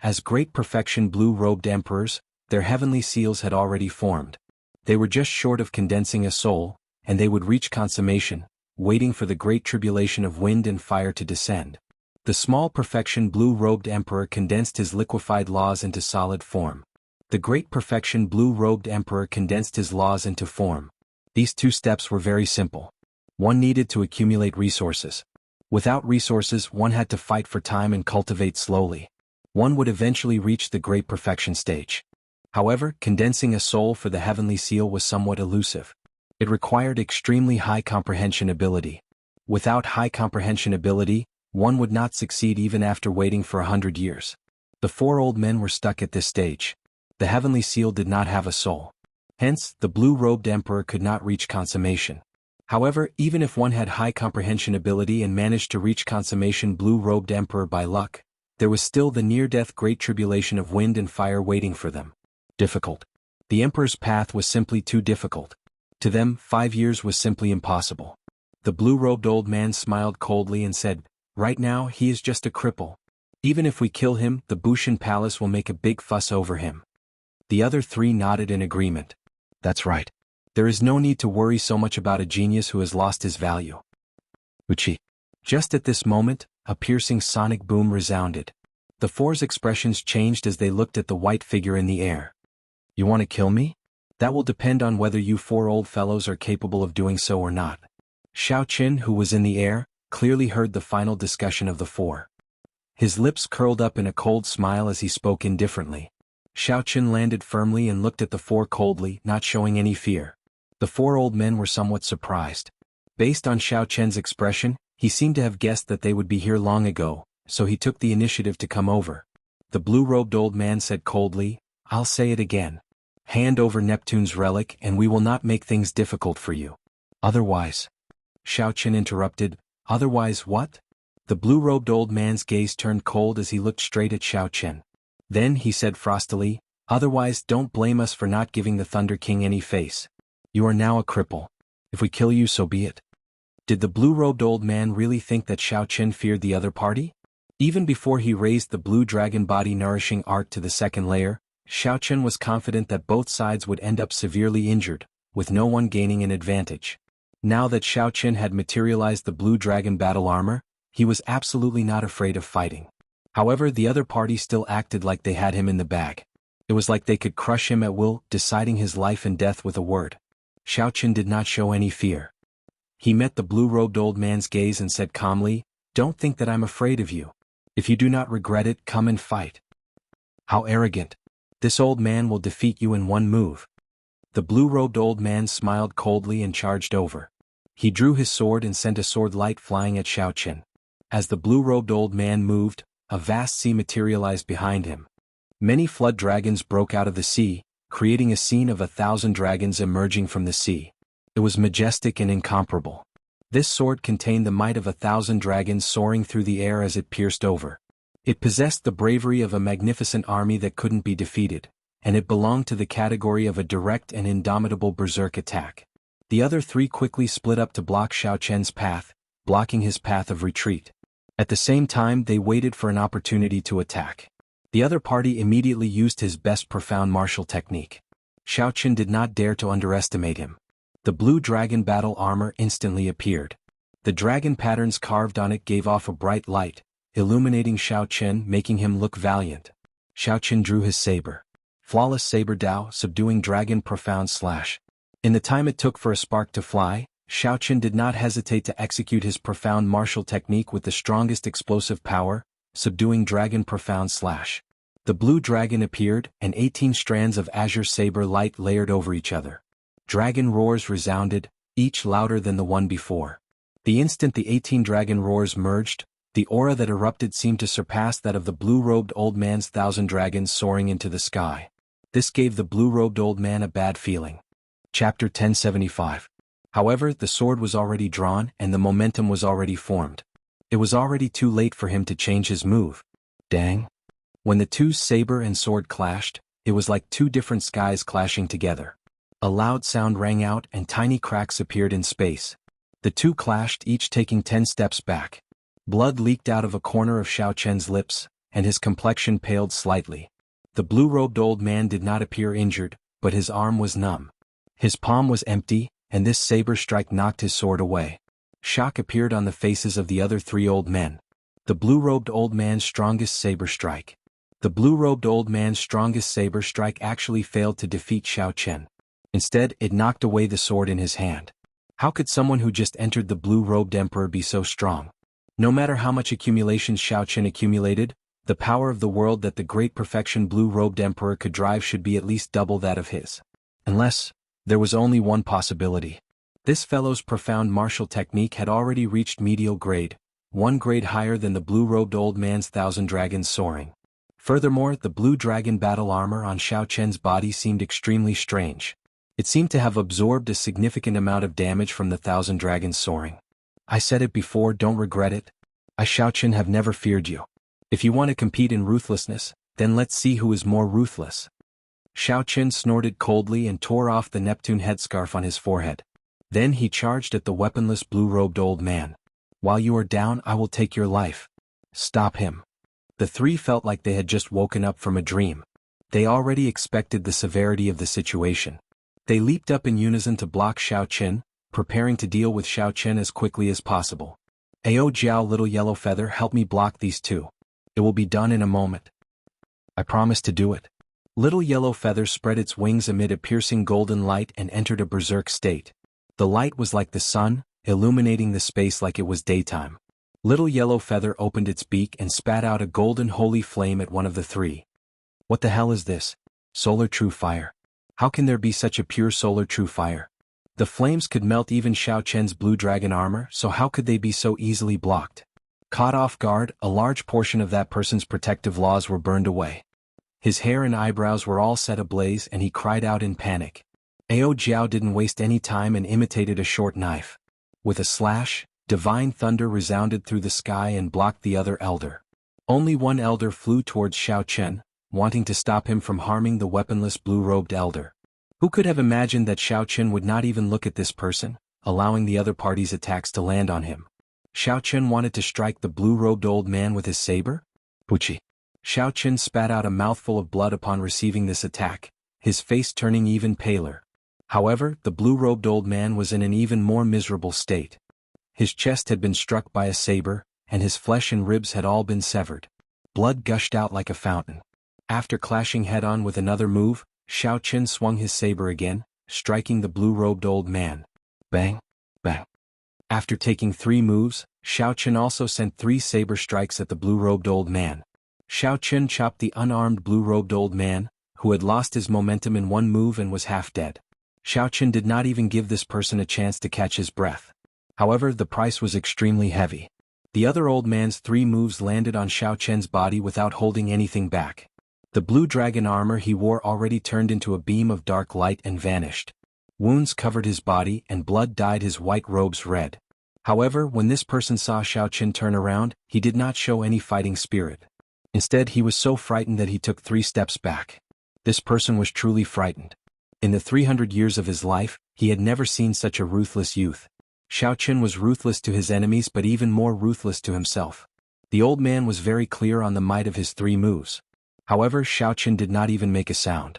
As great perfection blue-robed emperors, their heavenly seals had already formed. They were just short of condensing a soul, and they would reach consummation, waiting for the great tribulation of wind and fire to descend. The small perfection blue-robed emperor condensed his liquefied laws into solid form. The great perfection blue-robed emperor condensed his laws into form. These two steps were very simple. One needed to accumulate resources. Without resources, one had to fight for time and cultivate slowly. One would eventually reach the great perfection stage. However, condensing a soul for the heavenly seal was somewhat elusive. It required extremely high comprehension ability. Without high comprehension ability, one would not succeed even after waiting for 100 years. The four old men were stuck at this stage. The heavenly seal did not have a soul. Hence, the blue-robed emperor could not reach consummation. However, even if one had high comprehension ability and managed to reach consummation blue-robed emperor by luck, there was still the near-death great tribulation of wind and fire waiting for them. Difficult. The emperor's path was simply too difficult. To them, 5 years was simply impossible. The blue-robed old man smiled coldly and said, "Right now he is just a cripple. Even if we kill him, the Bushan Palace will make a big fuss over him." The other three nodded in agreement. That's right. There is no need to worry so much about a genius who has lost his value. Uchi. Just at this moment, a piercing sonic boom resounded. The four's expressions changed as they looked at the white figure in the air. You want to kill me? That will depend on whether you four old fellows are capable of doing so or not. Xiao Qin, who was in the air, clearly heard the final discussion of the four. His lips curled up in a cold smile as he spoke indifferently. Xiao Qin landed firmly and looked at the four coldly, not showing any fear. The four old men were somewhat surprised. Based on Xiao Qian's expression, he seemed to have guessed that they would be here long ago, so he took the initiative to come over. The blue-robed old man said coldly, "I'll say it again. Hand over Neptune's relic and we will not make things difficult for you. Otherwise..." Xiao Qin interrupted, "Otherwise what?" The blue-robed old man's gaze turned cold as he looked straight at Xiao Qin. Then he said frostily, "Otherwise don't blame us for not giving the Thunder King any face. You are now a cripple. If we kill you, so be it." Did the blue-robed old man really think that Xiao Qin feared the other party? Even before he raised the blue dragon body nourishing art to the second layer, Xiao Qin was confident that both sides would end up severely injured, with no one gaining an advantage. Now that Xiao Qin had materialized the blue dragon battle armor, he was absolutely not afraid of fighting. However, the other party still acted like they had him in the bag. It was like they could crush him at will, deciding his life and death with a word. Xiao Qin did not show any fear. He met the blue-robed old man's gaze and said calmly, "Don't think that I'm afraid of you. If you do not regret it, come and fight." How arrogant. This old man will defeat you in one move. The blue-robed old man smiled coldly and charged over. He drew his sword and sent a sword light flying at Xiao Qin. As the blue-robed old man moved, a vast sea materialized behind him. Many flood dragons broke out of the sea, creating a scene of 1,000 dragons emerging from the sea. It was majestic and incomparable. This sword contained the might of 1,000 dragons soaring through the air as it pierced over. It possessed the bravery of a magnificent army that couldn't be defeated, and it belonged to the category of a direct and indomitable berserk attack. The other three quickly split up to block Xiao Qian's path, blocking his path of retreat. At the same time, they waited for an opportunity to attack. The other party immediately used his best profound martial technique. Xiao Qin did not dare to underestimate him. The blue dragon battle armor instantly appeared. The dragon patterns carved on it gave off a bright light, illuminating Xiao Qin, making him look valiant. Xiao Qin drew his saber. Flawless saber Dao, subduing dragon profound slash. In the time it took for a spark to fly, Xiao Qin did not hesitate to execute his profound martial technique with the strongest explosive power, subduing dragon profound slash. The blue dragon appeared, and 18 strands of azure saber light layered over each other. Dragon roars resounded, each louder than the one before. The instant the 18 dragon roars merged, the aura that erupted seemed to surpass that of the blue-robed old man's 1,000 dragons soaring into the sky. This gave the blue-robed old man a bad feeling. Chapter 1075. However, the sword was already drawn and the momentum was already formed. It was already too late for him to change his move. Dang. When the two saber and sword clashed, it was like two different skies clashing together. A loud sound rang out and tiny cracks appeared in space. The two clashed, each taking 10 steps back. Blood leaked out of a corner of Xiao Qian's lips, and his complexion paled slightly. The blue-robed old man did not appear injured, but his arm was numb. His palm was empty, and this saber strike knocked his sword away. Shock appeared on the faces of the other 3 old men. The blue-robed old man's strongest saber strike. The blue-robed old man's strongest saber strike actually failed to defeat Xiao Chen. Instead, it knocked away the sword in his hand. How could someone who just entered the blue-robed emperor be so strong? No matter how much accumulations Xiao Chen accumulated, the power of the world that the great perfection blue-robed emperor could drive should be at least double that of his. Unless, there was only one possibility. This fellow's profound martial technique had already reached medial grade, 1 grade higher than the blue-robed old man's 1,000 dragons soaring. Furthermore, the blue dragon battle armor on Xiao Chen's body seemed extremely strange. It seemed to have absorbed a significant amount of damage from the 1,000 dragons soaring. I said it before, don't regret it. I, Xiao Chen, have never feared you. If you want to compete in ruthlessness, then let's see who is more ruthless. Xiao Chen snorted coldly and tore off the Neptune headscarf on his forehead. Then he charged at the weaponless blue-robed old man. While you are down, I will take your life. Stop him. The 3 felt like they had just woken up from a dream. They already expected the severity of the situation. They leaped up in unison to block Xiao Chen, preparing to deal with Xiao Chen as quickly as possible. Ao Jiao, little yellow feather, help me block these 2. It will be done in a moment. I promise to do it. Little yellow feather spread its wings amid a piercing golden light and entered a berserk state. The light was like the sun, illuminating the space like it was daytime. Little yellow feather opened its beak and spat out a golden holy flame at one of the 3. What the hell is this? Solar true fire. How can there be such a pure solar true fire? The flames could melt even Xiao Chen's blue dragon armor, so how could they be so easily blocked? Caught off guard, a large portion of that person's protective laws were burned away. His hair and eyebrows were all set ablaze and he cried out in panic. Ao Jiao didn't waste any time and imitated a short knife. With a slash, divine thunder resounded through the sky and blocked the other elder. Only one elder flew towards Xiao Chen, wanting to stop him from harming the weaponless blue-robed elder. Who could have imagined that Xiao Chen would not even look at this person, allowing the other party's attacks to land on him? Xiao Chen wanted to strike the blue-robed old man with his saber? Puchi. Xiao Chen spat out a mouthful of blood upon receiving this attack, his face turning even paler. However, the blue-robed old man was in an even more miserable state. His chest had been struck by a saber, and his flesh and ribs had all been severed. Blood gushed out like a fountain. After clashing head-on with another move, Xiao Chen swung his saber again, striking the blue-robed old man. Bang, bang. After taking 3 moves, Xiao Chen also sent 3 saber strikes at the blue-robed old man. Xiao Chen chopped the unarmed blue-robed old man, who had lost his momentum in 1 move and was half dead. Xiao Chen did not even give this person a chance to catch his breath. However, the price was extremely heavy. The other old man's 3 moves landed on Xiao Chen's body without holding anything back. The blue dragon armor he wore already turned into a beam of dark light and vanished. Wounds covered his body and blood dyed his white robes red. However, when this person saw Xiao Chen turn around, he did not show any fighting spirit. Instead, he was so frightened that he took 3 steps back. This person was truly frightened. In the 300 years of his life, he had never seen such a ruthless youth. Xiao Chen was ruthless to his enemies but even more ruthless to himself. The old man was very clear on the might of his 3 moves. However, Xiao Chen did not even make a sound.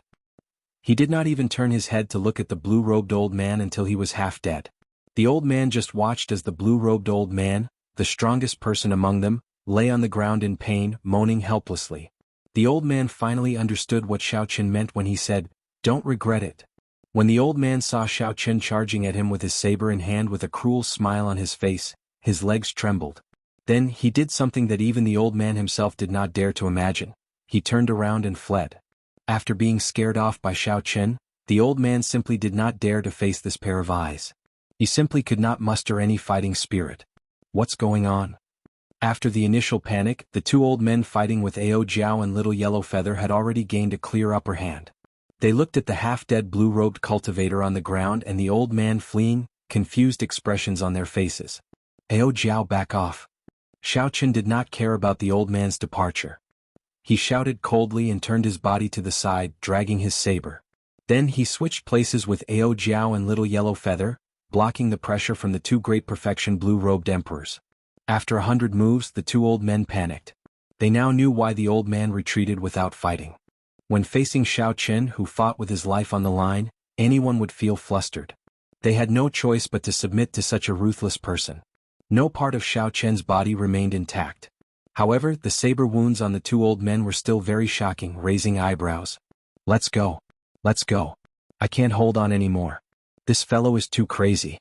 He did not even turn his head to look at the blue-robed old man until he was half dead. The old man just watched as the blue-robed old man, the strongest person among them, lay on the ground in pain, moaning helplessly. The old man finally understood what Xiao Chen meant when he said, "Don't regret it." When the old man saw Xiao Chen charging at him with his saber in hand with a cruel smile on his face, his legs trembled. Then he did something that even the old man himself did not dare to imagine. He turned around and fled. After being scared off by Xiao Chen, the old man simply did not dare to face this pair of eyes. He simply could not muster any fighting spirit. What's going on? After the initial panic, the 2 old men fighting with Ao Jiao and Little Yellow Feather had already gained a clear upper hand. They looked at the half-dead blue-robed cultivator on the ground and the old man fleeing, confused expressions on their faces. Ao Jiao, back off. Xiao Chen did not care about the old man's departure. He shouted coldly and turned his body to the side, dragging his saber. Then he switched places with Ao Jiao and Little Yellow Feather, blocking the pressure from the 2 great perfection blue-robed emperors. After 100 moves, the 2 old men panicked. They now knew why the old man retreated without fighting. When facing Xiao Chen, who fought with his life on the line, anyone would feel flustered. They had no choice but to submit to such a ruthless person. No part of Xiao Chen's body remained intact. However, the saber wounds on the two old men were still very shocking, raising eyebrows. Let's go. Let's go. I can't hold on anymore. This fellow is too crazy.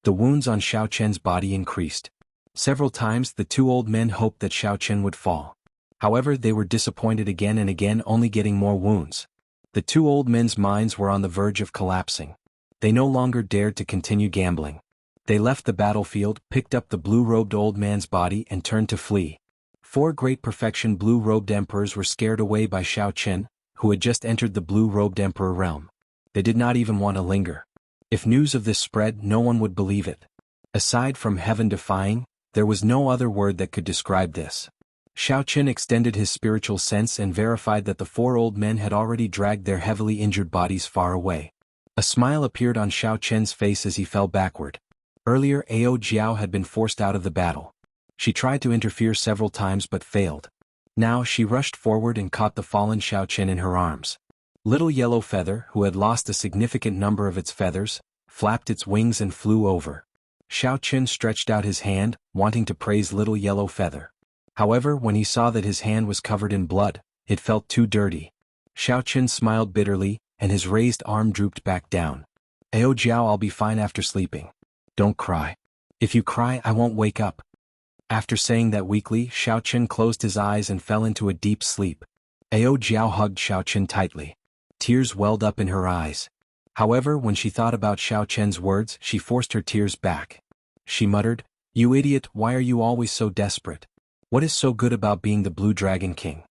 The wounds on Xiao Chen's body increased. Several times the two old men hoped that Xiao Chen would fall. However, they were disappointed again and again, only getting more wounds. The two old men's minds were on the verge of collapsing. They no longer dared to continue gambling. They left the battlefield, picked up the blue-robed old man's body and turned to flee. 4 great perfection blue-robed emperors were scared away by Xiao Chen, who had just entered the blue-robed emperor realm. They did not even want to linger. If news of this spread, no one would believe it. Aside from heaven-defying, there was no other word that could describe this. Xiao Chen extended his spiritual sense and verified that the 4 old men had already dragged their heavily injured bodies far away. A smile appeared on Xiao Chen's face as he fell backward. Earlier, Ao Jiao had been forced out of the battle. She tried to interfere several times but failed. Now she rushed forward and caught the fallen Xiao Chen in her arms. Little Yellow Feather, who had lost a significant number of its feathers, flapped its wings and flew over. Xiao Chen stretched out his hand, wanting to praise Little Yellow Feather. However, when he saw that his hand was covered in blood, it felt too dirty. Xiao Chen smiled bitterly, and his raised arm drooped back down. Ao Jiao, I'll be fine after sleeping. Don't cry. If you cry, I won't wake up. After saying that weakly, Xiao Chen closed his eyes and fell into a deep sleep. Ao Jiao hugged Xiao Chen tightly. Tears welled up in her eyes. However, when she thought about Xiao Chen's words, she forced her tears back. She muttered, "You idiot, why are you always so desperate? What is so good about being the Blue Dragon King?"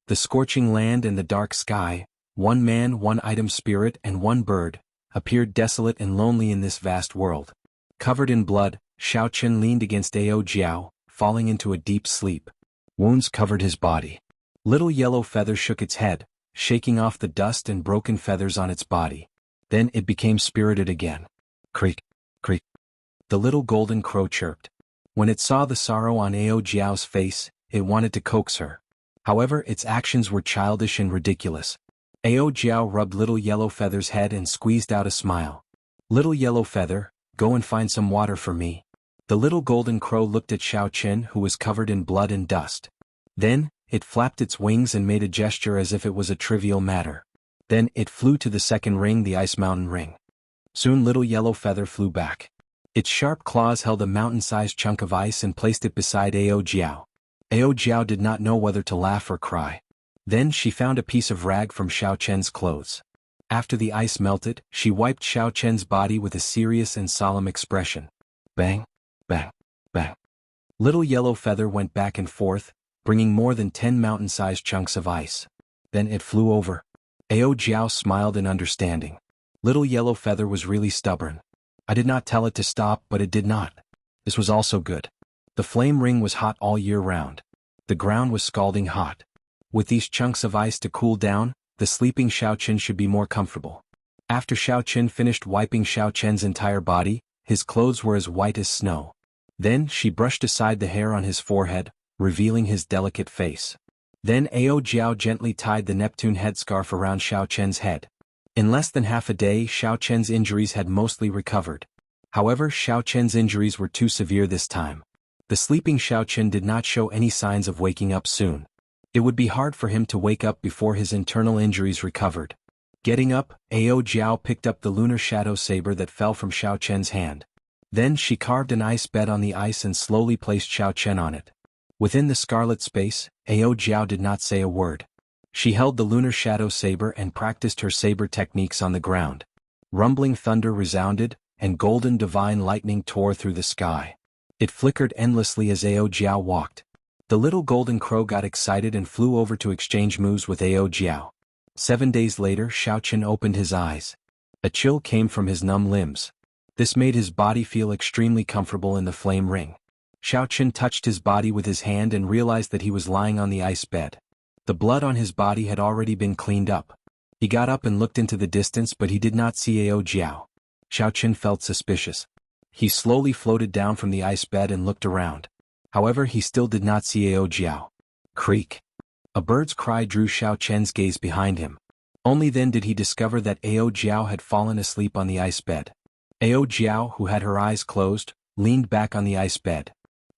The scorching land and the dark sky, 1 man, 1 item spirit and 1 bird, appeared desolate and lonely in this vast world. Covered in blood, Xiao Chen leaned against Ao Jiao, falling into a deep sleep. Wounds covered his body. Little Yellow Feather shook its head, shaking off the dust and broken feathers on its body. Then it became spirited again. Creak, creak. The little golden crow chirped. When it saw the sorrow on Ao Jiao's face, it wanted to coax her. However, its actions were childish and ridiculous. Ao Jiao rubbed Little Yellow Feather's head and squeezed out a smile. Little Yellow Feather, go and find some water for me. The little golden crow looked at Xiao Chen, who was covered in blood and dust. Then, it flapped its wings and made a gesture as if it was a trivial matter. Then it flew to the second ring, the Ice Mountain Ring. Soon Little Yellow Feather flew back. Its sharp claws held a mountain-sized chunk of ice and placed it beside Ao Jiao. Ao Jiao did not know whether to laugh or cry. Then she found a piece of rag from Xiao Chen's clothes. After the ice melted, she wiped Xiao Chen's body with a serious and solemn expression. Bang, bang, bang. Little Yellow Feather went back and forth, bringing more than 10 mountain-sized chunks of ice. Then it flew over. Ao Jiao smiled in understanding. Little Yellow Feather was really stubborn. I did not tell it to stop, but it did not. This was also good. The flame ring was hot all year round. The ground was scalding hot. With these chunks of ice to cool down, the sleeping Xiao Chen should be more comfortable. After Xiao Chen finished wiping Xiao Chen's entire body, his clothes were as white as snow. Then she brushed aside the hair on his forehead, revealing his delicate face. Then Ao Jiao gently tied the Neptune headscarf around Xiao Chen's head. In less than half a day, Xiao Chen's injuries had mostly recovered. However, Xiao Chen's injuries were too severe this time. The sleeping Xiao Chen did not show any signs of waking up soon. It would be hard for him to wake up before his internal injuries recovered. Getting up, Ao Jiao picked up the lunar shadow saber that fell from Xiao Chen's hand. Then she carved an ice bed on the ice and slowly placed Xiao Chen on it. Within the scarlet space, Ao Jiao did not say a word. She held the lunar shadow saber and practiced her saber techniques on the ground. Rumbling thunder resounded, and golden divine lightning tore through the sky. It flickered endlessly as Ao Jiao walked. The little golden crow got excited and flew over to exchange moves with Ao Jiao. 7 days later, Xiao Chen opened his eyes. A chill came from his numb limbs. This made his body feel extremely comfortable in the flame ring. Xiao Chen touched his body with his hand and realized that he was lying on the ice bed. The blood on his body had already been cleaned up. He got up and looked into the distance, but he did not see Ao Jiao. Xiao Chen felt suspicious. He slowly floated down from the ice bed and looked around. However, he still did not see Ao Jiao. Creak. A bird's cry drew Xiao Chen's gaze behind him. Only then did he discover that Ao Jiao had fallen asleep on the ice bed. Ao Jiao, who had her eyes closed, leaned back on the ice bed.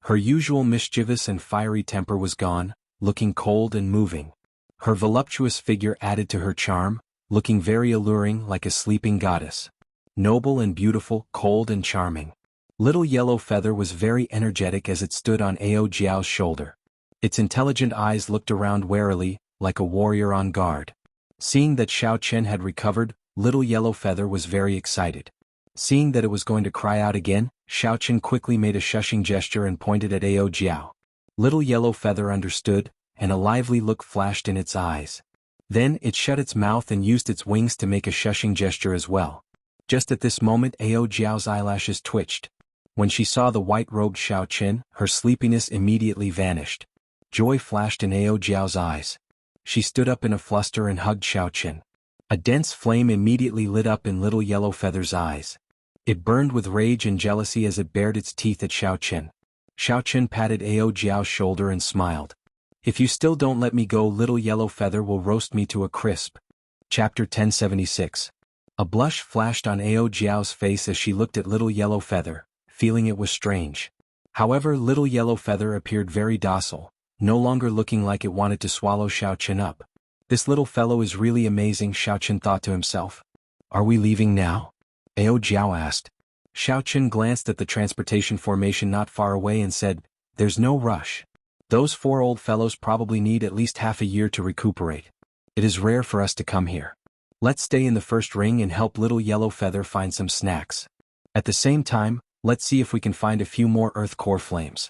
Her usual mischievous and fiery temper was gone, looking cold and moving. Her voluptuous figure added to her charm, looking very alluring like a sleeping goddess. Noble and beautiful, cold and charming. Little Yellow Feather was very energetic as it stood on Ao Jiao's shoulder. Its intelligent eyes looked around warily, like a warrior on guard. Seeing that Xiao Chen had recovered, Little Yellow Feather was very excited. Seeing that it was going to cry out again, Xiao Chen quickly made a shushing gesture and pointed at Ao Jiao. Little Yellow Feather understood, and a lively look flashed in its eyes. Then it shut its mouth and used its wings to make a shushing gesture as well. Just at this moment Ao Jiao's eyelashes twitched. When she saw the white-robed Xiao Chen, her sleepiness immediately vanished. Joy flashed in Ao Jiao's eyes. She stood up in a fluster and hugged Xiao Chen. A dense flame immediately lit up in Little Yellow Feather's eyes. It burned with rage and jealousy as it bared its teeth at Xiao Chen. Xiao Chen patted Ao Jiao's shoulder and smiled. If you still don't let me go, Little Yellow Feather will roast me to a crisp. Chapter 1076. A blush flashed on Ao Jiao's face as she looked at Little Yellow Feather, feeling it was strange. However, Little Yellow Feather appeared very docile, no longer looking like it wanted to swallow Xiao Chen up. This little fellow is really amazing, Xiao Chen thought to himself. Are we leaving now? Ao Jiao asked. Xiao Chen glanced at the transportation formation not far away and said, There's no rush. Those 4 old fellows probably need at least half a year to recuperate. It is rare for us to come here. Let's stay in the first ring and help Little Yellow Feather find some snacks. At the same time, let's see if we can find a few more earth core flames.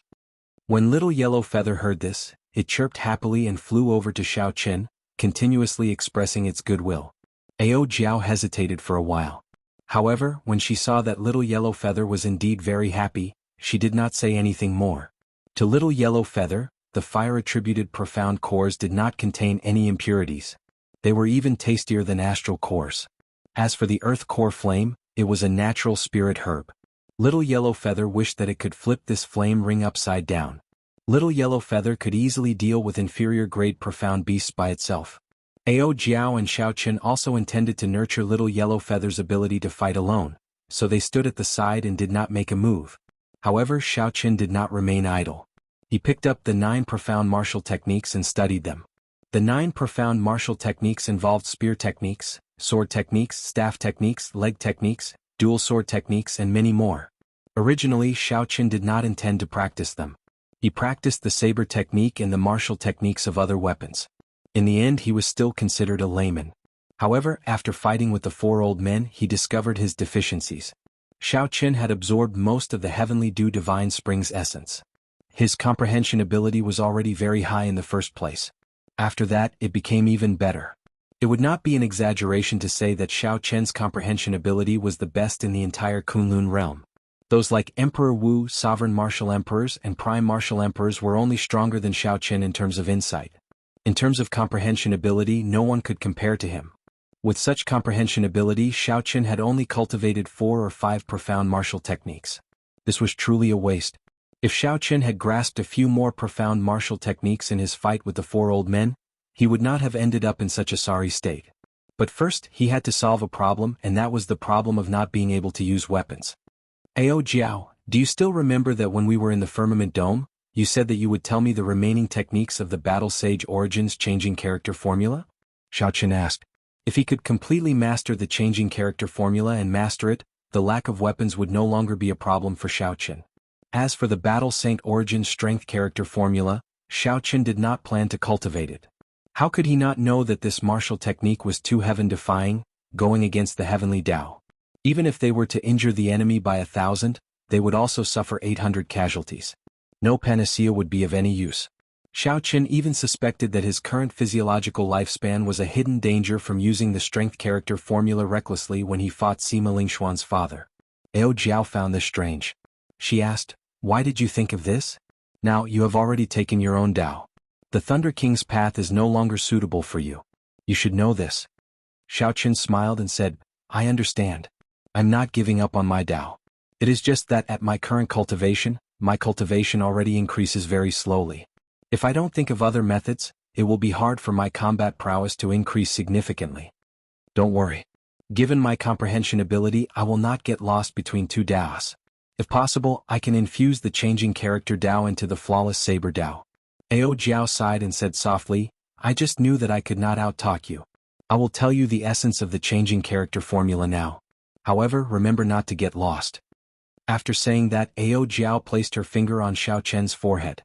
When Little Yellow Feather heard this, it chirped happily and flew over to Xiao Chen, continuously expressing its goodwill. Ao Jiao hesitated for a while. However, when she saw that Little Yellow Feather was indeed very happy, she did not say anything more. To Little Yellow Feather, the fire-attributed profound cores did not contain any impurities. They were even tastier than astral cores. As for the earth core flame, it was a natural spirit herb. Little Yellow Feather wished that it could flip this flame ring upside down. Little Yellow Feather could easily deal with inferior-grade profound beasts by itself. Ao Jiao and Xiao Chen also intended to nurture Little Yellow Feather's ability to fight alone, so they stood at the side and did not make a move. However, Xiao Chen did not remain idle. He picked up the 9 profound martial techniques and studied them. The 9 profound martial techniques involved spear techniques, sword techniques, staff techniques, leg techniques, dual sword techniques and many more. Originally, Xiao Chen did not intend to practice them. He practiced the saber technique and the martial techniques of other weapons. In the end, he was still considered a layman. However, after fighting with the 4 old men, he discovered his deficiencies. Xiao Chen had absorbed most of the Heavenly Dew Divine Spring's essence. His comprehension ability was already very high in the first place. After that, it became even better. It would not be an exaggeration to say that Xiao Chen's comprehension ability was the best in the entire Kunlun realm. Those like Emperor Wu, Sovereign Martial Emperors and Prime Martial Emperors were only stronger than Xiao Chen in terms of insight. In terms of comprehension ability, no one could compare to him. With such comprehension ability, Xiao Chen had only cultivated 4 or 5 profound martial techniques. This was truly a waste. If Xiao Chen had grasped a few more profound martial techniques in his fight with the 4 old men, he would not have ended up in such a sorry state. But first, he had to solve a problem, and that was the problem of not being able to use weapons. Ao Jiao, do you still remember that when we were in the Firmament Dome, you said that you would tell me the remaining techniques of the Battle Sage Origins changing character formula? Xiao Chen asked. If he could completely master the changing character formula and master it, the lack of weapons would no longer be a problem for Xiao Chen. As for the Battle Saint Origins strength character formula, Xiao Chen did not plan to cultivate it. How could he not know that this martial technique was too heaven-defying, going against the heavenly Tao? Even if they were to injure the enemy by 1,000, they would also suffer 800 casualties. No panacea would be of any use. Xiao Chen even suspected that his current physiological lifespan was a hidden danger from using the strength character formula recklessly when he fought Sima Lingxuan's father. Ao Jiao found this strange. She asked, "Why did you think of this? Now you have already taken your own Tao. The Thunder King's path is no longer suitable for you. You should know this." Xiao Chen smiled and said, "I understand. I'm not giving up on my Tao. It is just that at my current cultivation, my cultivation already increases very slowly. If I don't think of other methods, it will be hard for my combat prowess to increase significantly. Don't worry. Given my comprehension ability, I will not get lost between two Daos. If possible, I can infuse the changing character Dao into the flawless saber Dao. Ao Jiao sighed and said softly, I just knew that I could not outtalk you. I will tell you the essence of the changing character formula now. However, remember not to get lost. After saying that, Ao Jiao placed her finger on Xiao Chen's forehead.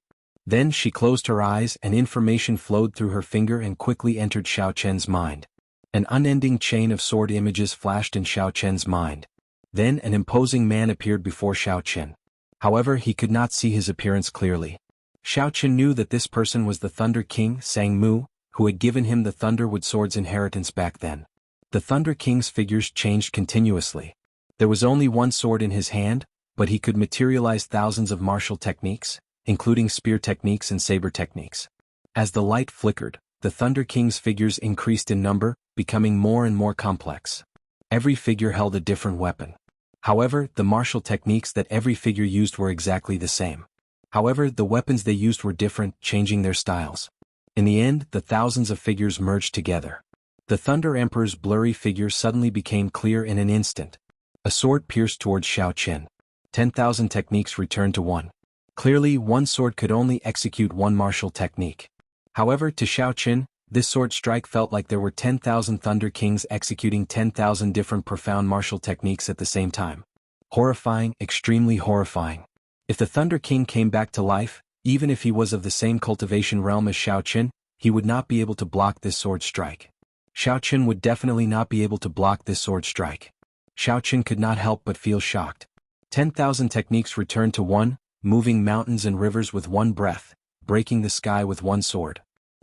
Then she closed her eyes and information flowed through her finger and quickly entered Xiao Chen's mind. An unending chain of sword images flashed in Xiao Chen's mind. Then an imposing man appeared before Xiao Chen. However, he could not see his appearance clearly. Xiao Chen knew that this person was the Thunder King, Sang Mu, who had given him the Thunderwood Sword's inheritance back then. The Thunder King's figures changed continuously. There was only one sword in his hand, but he could materialize thousands of martial techniques, including spear techniques and saber techniques. As the light flickered, the Thunder King's figures increased in number, becoming more and more complex. Every figure held a different weapon. However, the martial techniques that every figure used were exactly the same. However, the weapons they used were different, changing their styles. In the end, the thousands of figures merged together. The Thunder Emperor's blurry figure suddenly became clear in an instant. A sword pierced towards Xiao Chen. 10,000 techniques returned to one. Clearly, one sword could only execute one martial technique. However, to Xiao Chen, this sword strike felt like there were 10,000 Thunder Kings executing 10,000 different profound martial techniques at the same time. Horrifying, extremely horrifying. If the Thunder King came back to life, even if he was of the same cultivation realm as Xiao Chen, he would not be able to block this sword strike. Xiao Chen would definitely not be able to block this sword strike. Xiao Chen could not help but feel shocked. 10,000 techniques returned to one, moving mountains and rivers with one breath, breaking the sky with one sword.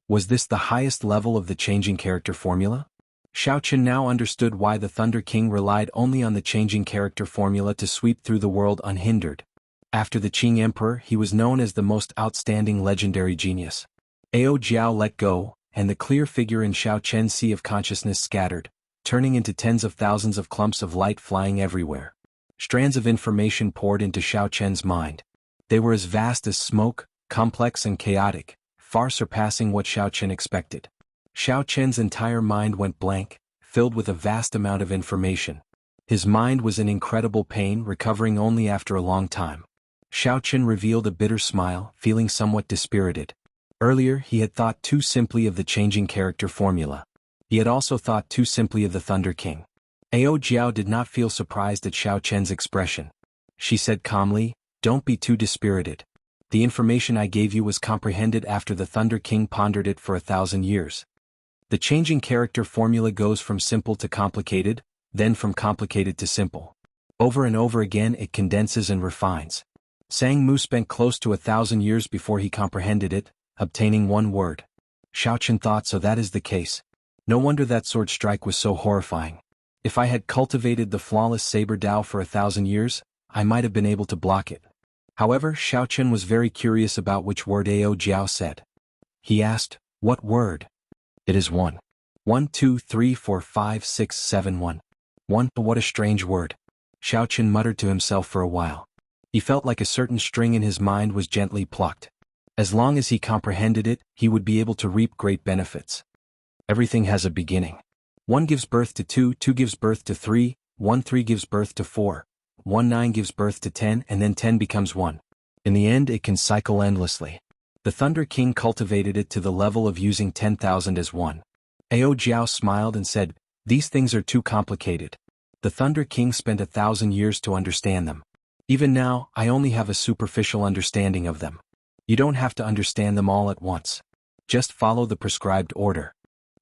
Was this the highest level of the changing character formula? Xiao Chen now understood why the Thunder King relied only on the changing character formula to sweep through the world unhindered. After the Qing Emperor, he was known as the most outstanding legendary genius. Ao Jiao let go, and the clear figure in Xiao Chen's sea of consciousness scattered, turning into tens of thousands of clumps of light flying everywhere. Strands of information poured into Xiao Chen's mind. They were as vast as smoke, complex and chaotic, far surpassing what Xiao Chen expected. Xiao Chen's entire mind went blank, filled with a vast amount of information. His mind was in incredible pain, recovering only after a long time. Xiao Chen revealed a bitter smile, feeling somewhat dispirited. Earlier, he had thought too simply of the changing character formula. He had also thought too simply of the Thunder King. Ao Jiao did not feel surprised at Xiao Chen's expression. She said calmly, "Don't be too dispirited. The information I gave you was comprehended after the Thunder King pondered it for 1,000 years. The changing character formula goes from simple to complicated, then from complicated to simple. Over and over again it condenses and refines. Sang Mu spent close to 1,000 years before he comprehended it, obtaining one word." Xiao Chen thought, so that is the case. No wonder that sword strike was so horrifying. If I had cultivated the flawless saber Dao for 1,000 years, I might have been able to block it. However, Xiao Chen was very curious about which word Ao Jiao said. He asked, "What word?" "It is one. 1, 2, 3, 4, 5, 6, 7, 1. 1. What a strange word." Xiao Chen muttered to himself for a while. He felt like a certain string in his mind was gently plucked. As long as he comprehended it, he would be able to reap great benefits. Everything has a beginning. 1 gives birth to 2, 2 gives birth to 3, 1, 3 gives birth to 4, 1, 9 gives birth to 10, and then 10 becomes 1. In the end, it can cycle endlessly. The Thunder King cultivated it to the level of using 10,000 as 1. Ao Jiao smiled and said, "These things are too complicated. The Thunder King spent 1,000 years to understand them. Even now, I only have a superficial understanding of them. You don't have to understand them all at once. Just follow the prescribed order."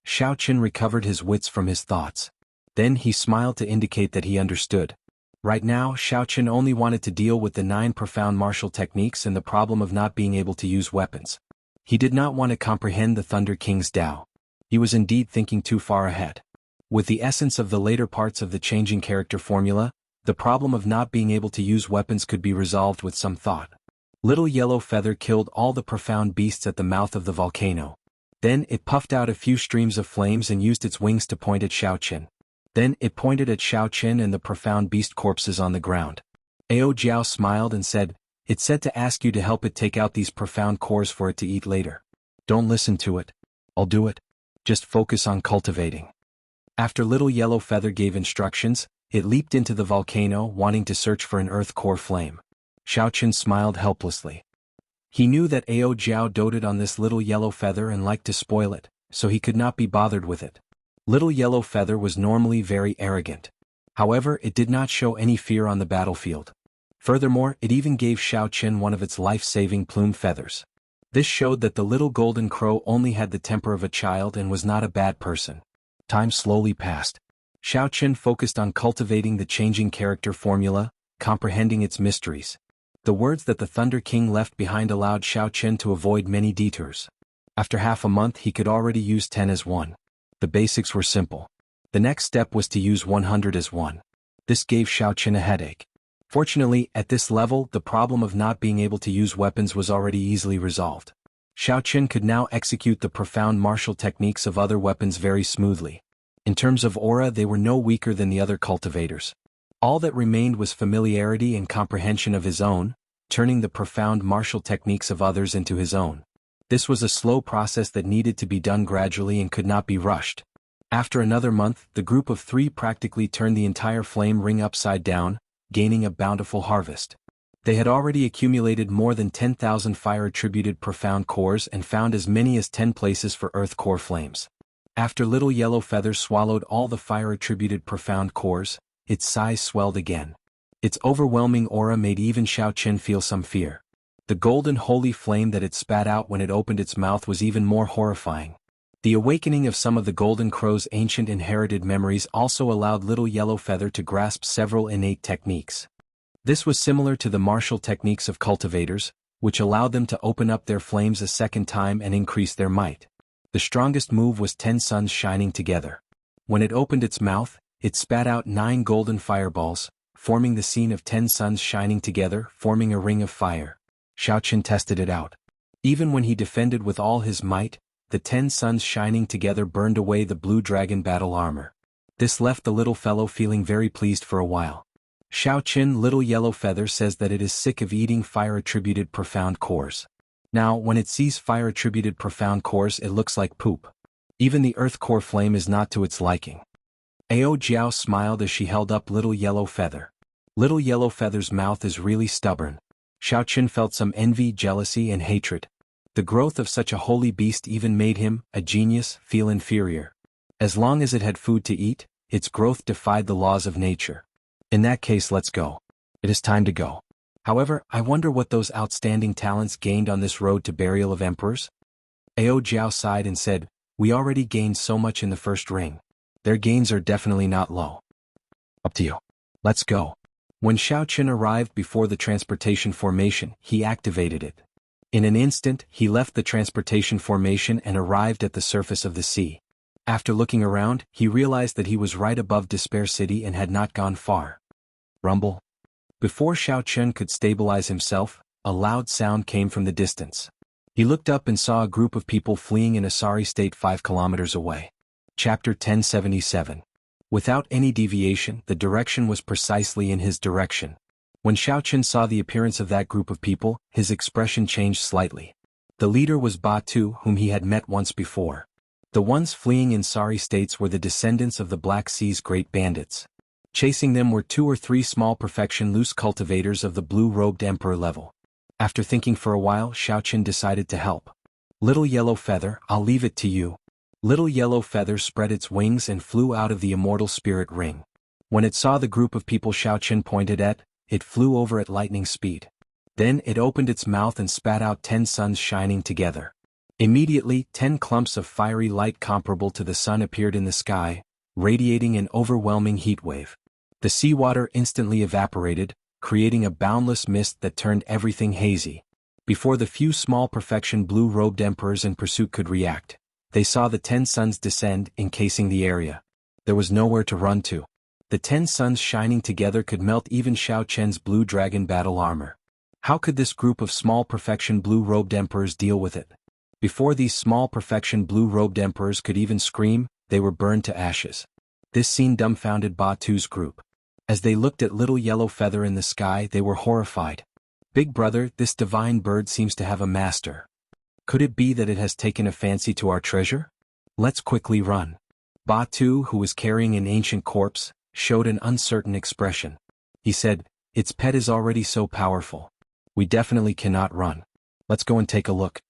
Xiao Chen recovered his wits from his thoughts. Then he smiled to indicate that he understood. Right now, Xiao Chen only wanted to deal with the 9 profound martial techniques and the problem of not being able to use weapons. He did not want to comprehend the Thunder King's Dao. He was indeed thinking too far ahead. With the essence of the later parts of the changing character formula, the problem of not being able to use weapons could be resolved with some thought. Little Yellow Feather killed all the profound beasts at the mouth of the volcano. Then it puffed out a few streams of flames and used its wings to point at Xiao Chen. Then it pointed at Xiao Chen and the profound beast corpses on the ground. Ao Jiao smiled and said, It said to ask you to help it take out these profound cores for it to eat later. Don't listen to it. I'll do it. Just focus on cultivating. After Little Yellow Feather gave instructions, it leaped into the volcano wanting to search for an earth core flame. Xiaochen smiled helplessly. He knew that Ao Jiao doted on this Little Yellow Feather and liked to spoil it, so he could not be bothered with it. Little Yellow Feather was normally very arrogant. However, it did not show any fear on the battlefield. Furthermore, it even gave Xiaochen one of its life-saving plume feathers. This showed that the little golden crow only had the temper of a child and was not a bad person. Time slowly passed. Xiaochen focused on cultivating the changing character formula, comprehending its mysteries. The words that the Thunder King left behind allowed Xiaochen to avoid many detours. After half a month he could already use 10 as 1. The basics were simple. The next step was to use 100 as 1. This gave Xiaochen a headache. Fortunately, at this level the problem of not being able to use weapons was already easily resolved. Xiaochen could now execute the profound martial techniques of other weapons very smoothly. In terms of aura they were no weaker than the other cultivators. All that remained was familiarity and comprehension of his own, turning the profound martial techniques of others into his own. This was a slow process that needed to be done gradually and could not be rushed. After another month, the group of 3 practically turned the entire flame ring upside down, gaining a bountiful harvest. They had already accumulated more than 10,000 fire-attributed profound cores and found as many as 10 places for earth core flames. After Little Yellow Feather swallowed all the fire-attributed profound cores, its size swelled again. Its overwhelming aura made even Xiaochen feel some fear. The golden holy flame that it spat out when it opened its mouth was even more horrifying. The awakening of some of the Golden Crow's ancient inherited memories also allowed Little Yellow Feather to grasp several innate techniques. This was similar to the martial techniques of cultivators, which allowed them to open up their flames a second time and increase their might. The strongest move was 10 suns shining together. When it opened its mouth, it spat out 9 golden fireballs, forming the scene of 10 suns shining together, forming a ring of fire. Xiaochen tested it out. Even when he defended with all his might, the 10 suns shining together burned away the blue dragon battle armor. This left the little fellow feeling very pleased for a while. Xiaochen Little Yellow Feather says that it is sick of eating fire-attributed profound cores. Now, when it sees fire-attributed profound cores it looks like poop. Even the earth core flame is not to its liking. Ao Jiao smiled as she held up Little Yellow Feather. Little Yellow Feather's mouth is really stubborn. Xiaochen felt some envy, jealousy and hatred. The growth of such a holy beast even made him, a genius, feel inferior. As long as it had food to eat, its growth defied the laws of nature. In that case, let's go. It is time to go. However, I wonder what those outstanding talents gained on this road to burial of emperors? Ao Jiao sighed and said, we already gained so much in the first ring. Their gains are definitely not low. Up to you. Let's go. When Xiaochen arrived before the transportation formation, he activated it. In an instant, he left the transportation formation and arrived at the surface of the sea. After looking around, he realized that he was right above Despair City and had not gone far. Rumble. Before Xiaochen could stabilize himself, a loud sound came from the distance. He looked up and saw a group of people fleeing in a sorry state 5 kilometers away. Chapter 1077. Without any deviation, the direction was precisely in his direction. When Xiaochen saw the appearance of that group of people, his expression changed slightly. The leader was Ba Tu, whom he had met once before. The ones fleeing in sorry states were the descendants of the Black Sea's great bandits. Chasing them were 2 or 3 small perfection loose cultivators of the blue-robed emperor level. After thinking for a while, Xiaochen decided to help. Little Yellow Feather, I'll leave it to you. Little Yellow Feather spread its wings and flew out of the immortal spirit ring. When it saw the group of people Xiaochen pointed at, it flew over at lightning speed. Then it opened its mouth and spat out 10 suns shining together. Immediately, 10 clumps of fiery light comparable to the sun appeared in the sky, radiating an overwhelming heat wave. The seawater instantly evaporated, creating a boundless mist that turned everything hazy. Before the few small perfection blue-robed emperors in pursuit could react, they saw the 10 suns descend, encasing the area. There was nowhere to run to. The 10 suns shining together could melt even Xiaochen's blue dragon battle armor. How could this group of small perfection blue-robed emperors deal with it? Before these small perfection blue-robed emperors could even scream, they were burned to ashes. This scene dumbfounded Ba Tu's group. As they looked at Little Yellow Feather in the sky, they were horrified. Big brother, this divine bird seems to have a master. Could it be that it has taken a fancy to our treasure? Let's quickly run. Batu, who was carrying an ancient corpse, showed an uncertain expression. He said, its pet is already so powerful. We definitely cannot run. Let's go and take a look.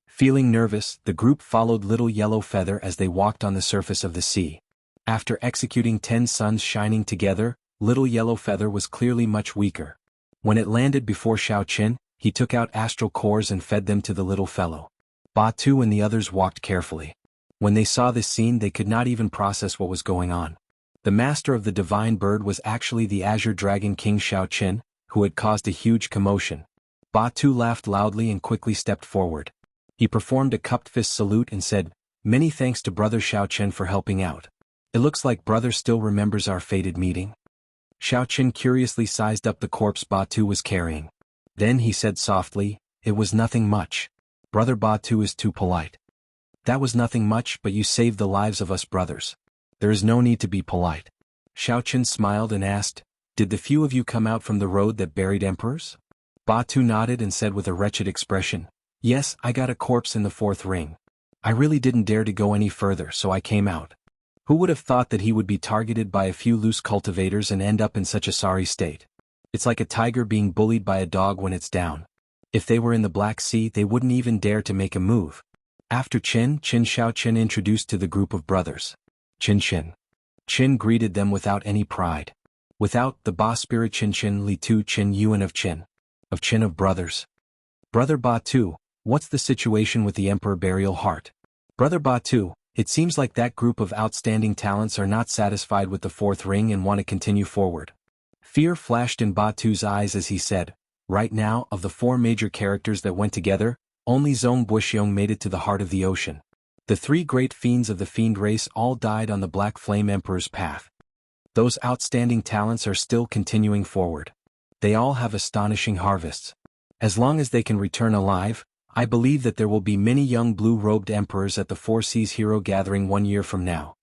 Feeling nervous, the group followed Little Yellow Feather as they walked on the surface of the sea. After executing 10 suns shining together, Little Yellow Feather was clearly much weaker. When it landed before Xiao Qin, he took out astral cores and fed them to the little fellow. Batu and the others walked carefully. When they saw this scene, they could not even process what was going on. The master of the divine bird was actually the Azure Dragon King Xiao Qin, who had caused a huge commotion. Batu laughed loudly and quickly stepped forward. He performed a cupped fist salute and said, "Many thanks to Brother Xiao Qin for helping out. It looks like Brother still remembers our fated meeting." Xiao Qin curiously sized up the corpse Batu was carrying. Then he said softly, "It was nothing much. Brother Batu is too polite." "That was nothing much, but you saved the lives of us brothers. There is no need to be polite." Xiao Qin smiled and asked, "Did the few of you come out from the road that buried emperors?" Batu nodded and said with a wretched expression, "Yes, I got a corpse in the 4th ring. I really didn't dare to go any further, so I came out." Who would have thought that he would be targeted by a few loose cultivators and end up in such a sorry state? It's like a tiger being bullied by a dog when it's down. If they were in the Black Sea, they wouldn't even dare to make a move. After Qin Xiao Qin introduced to the group of brothers. Qin. Qin greeted them without any pride. Without the boss spirit Qin Li Tu Qin Yuan of Qin of brothers. "Brother Batu, what's the situation with the Emperor Burial Heart?" "Brother Batu, it seems like that group of outstanding talents are not satisfied with the 4th ring and want to continue forward." Fear flashed in Batu's eyes as he said, "Right now, of the 4 major characters that went together, only Zong Buxiong made it to the heart of the ocean. The 3 great fiends of the fiend race all died on the Black Flame Emperor's path. Those outstanding talents are still continuing forward. They all have astonishing harvests. As long as they can return alive, I believe that there will be many young blue-robed emperors at the 4 Seas Hero Gathering 1 year from now."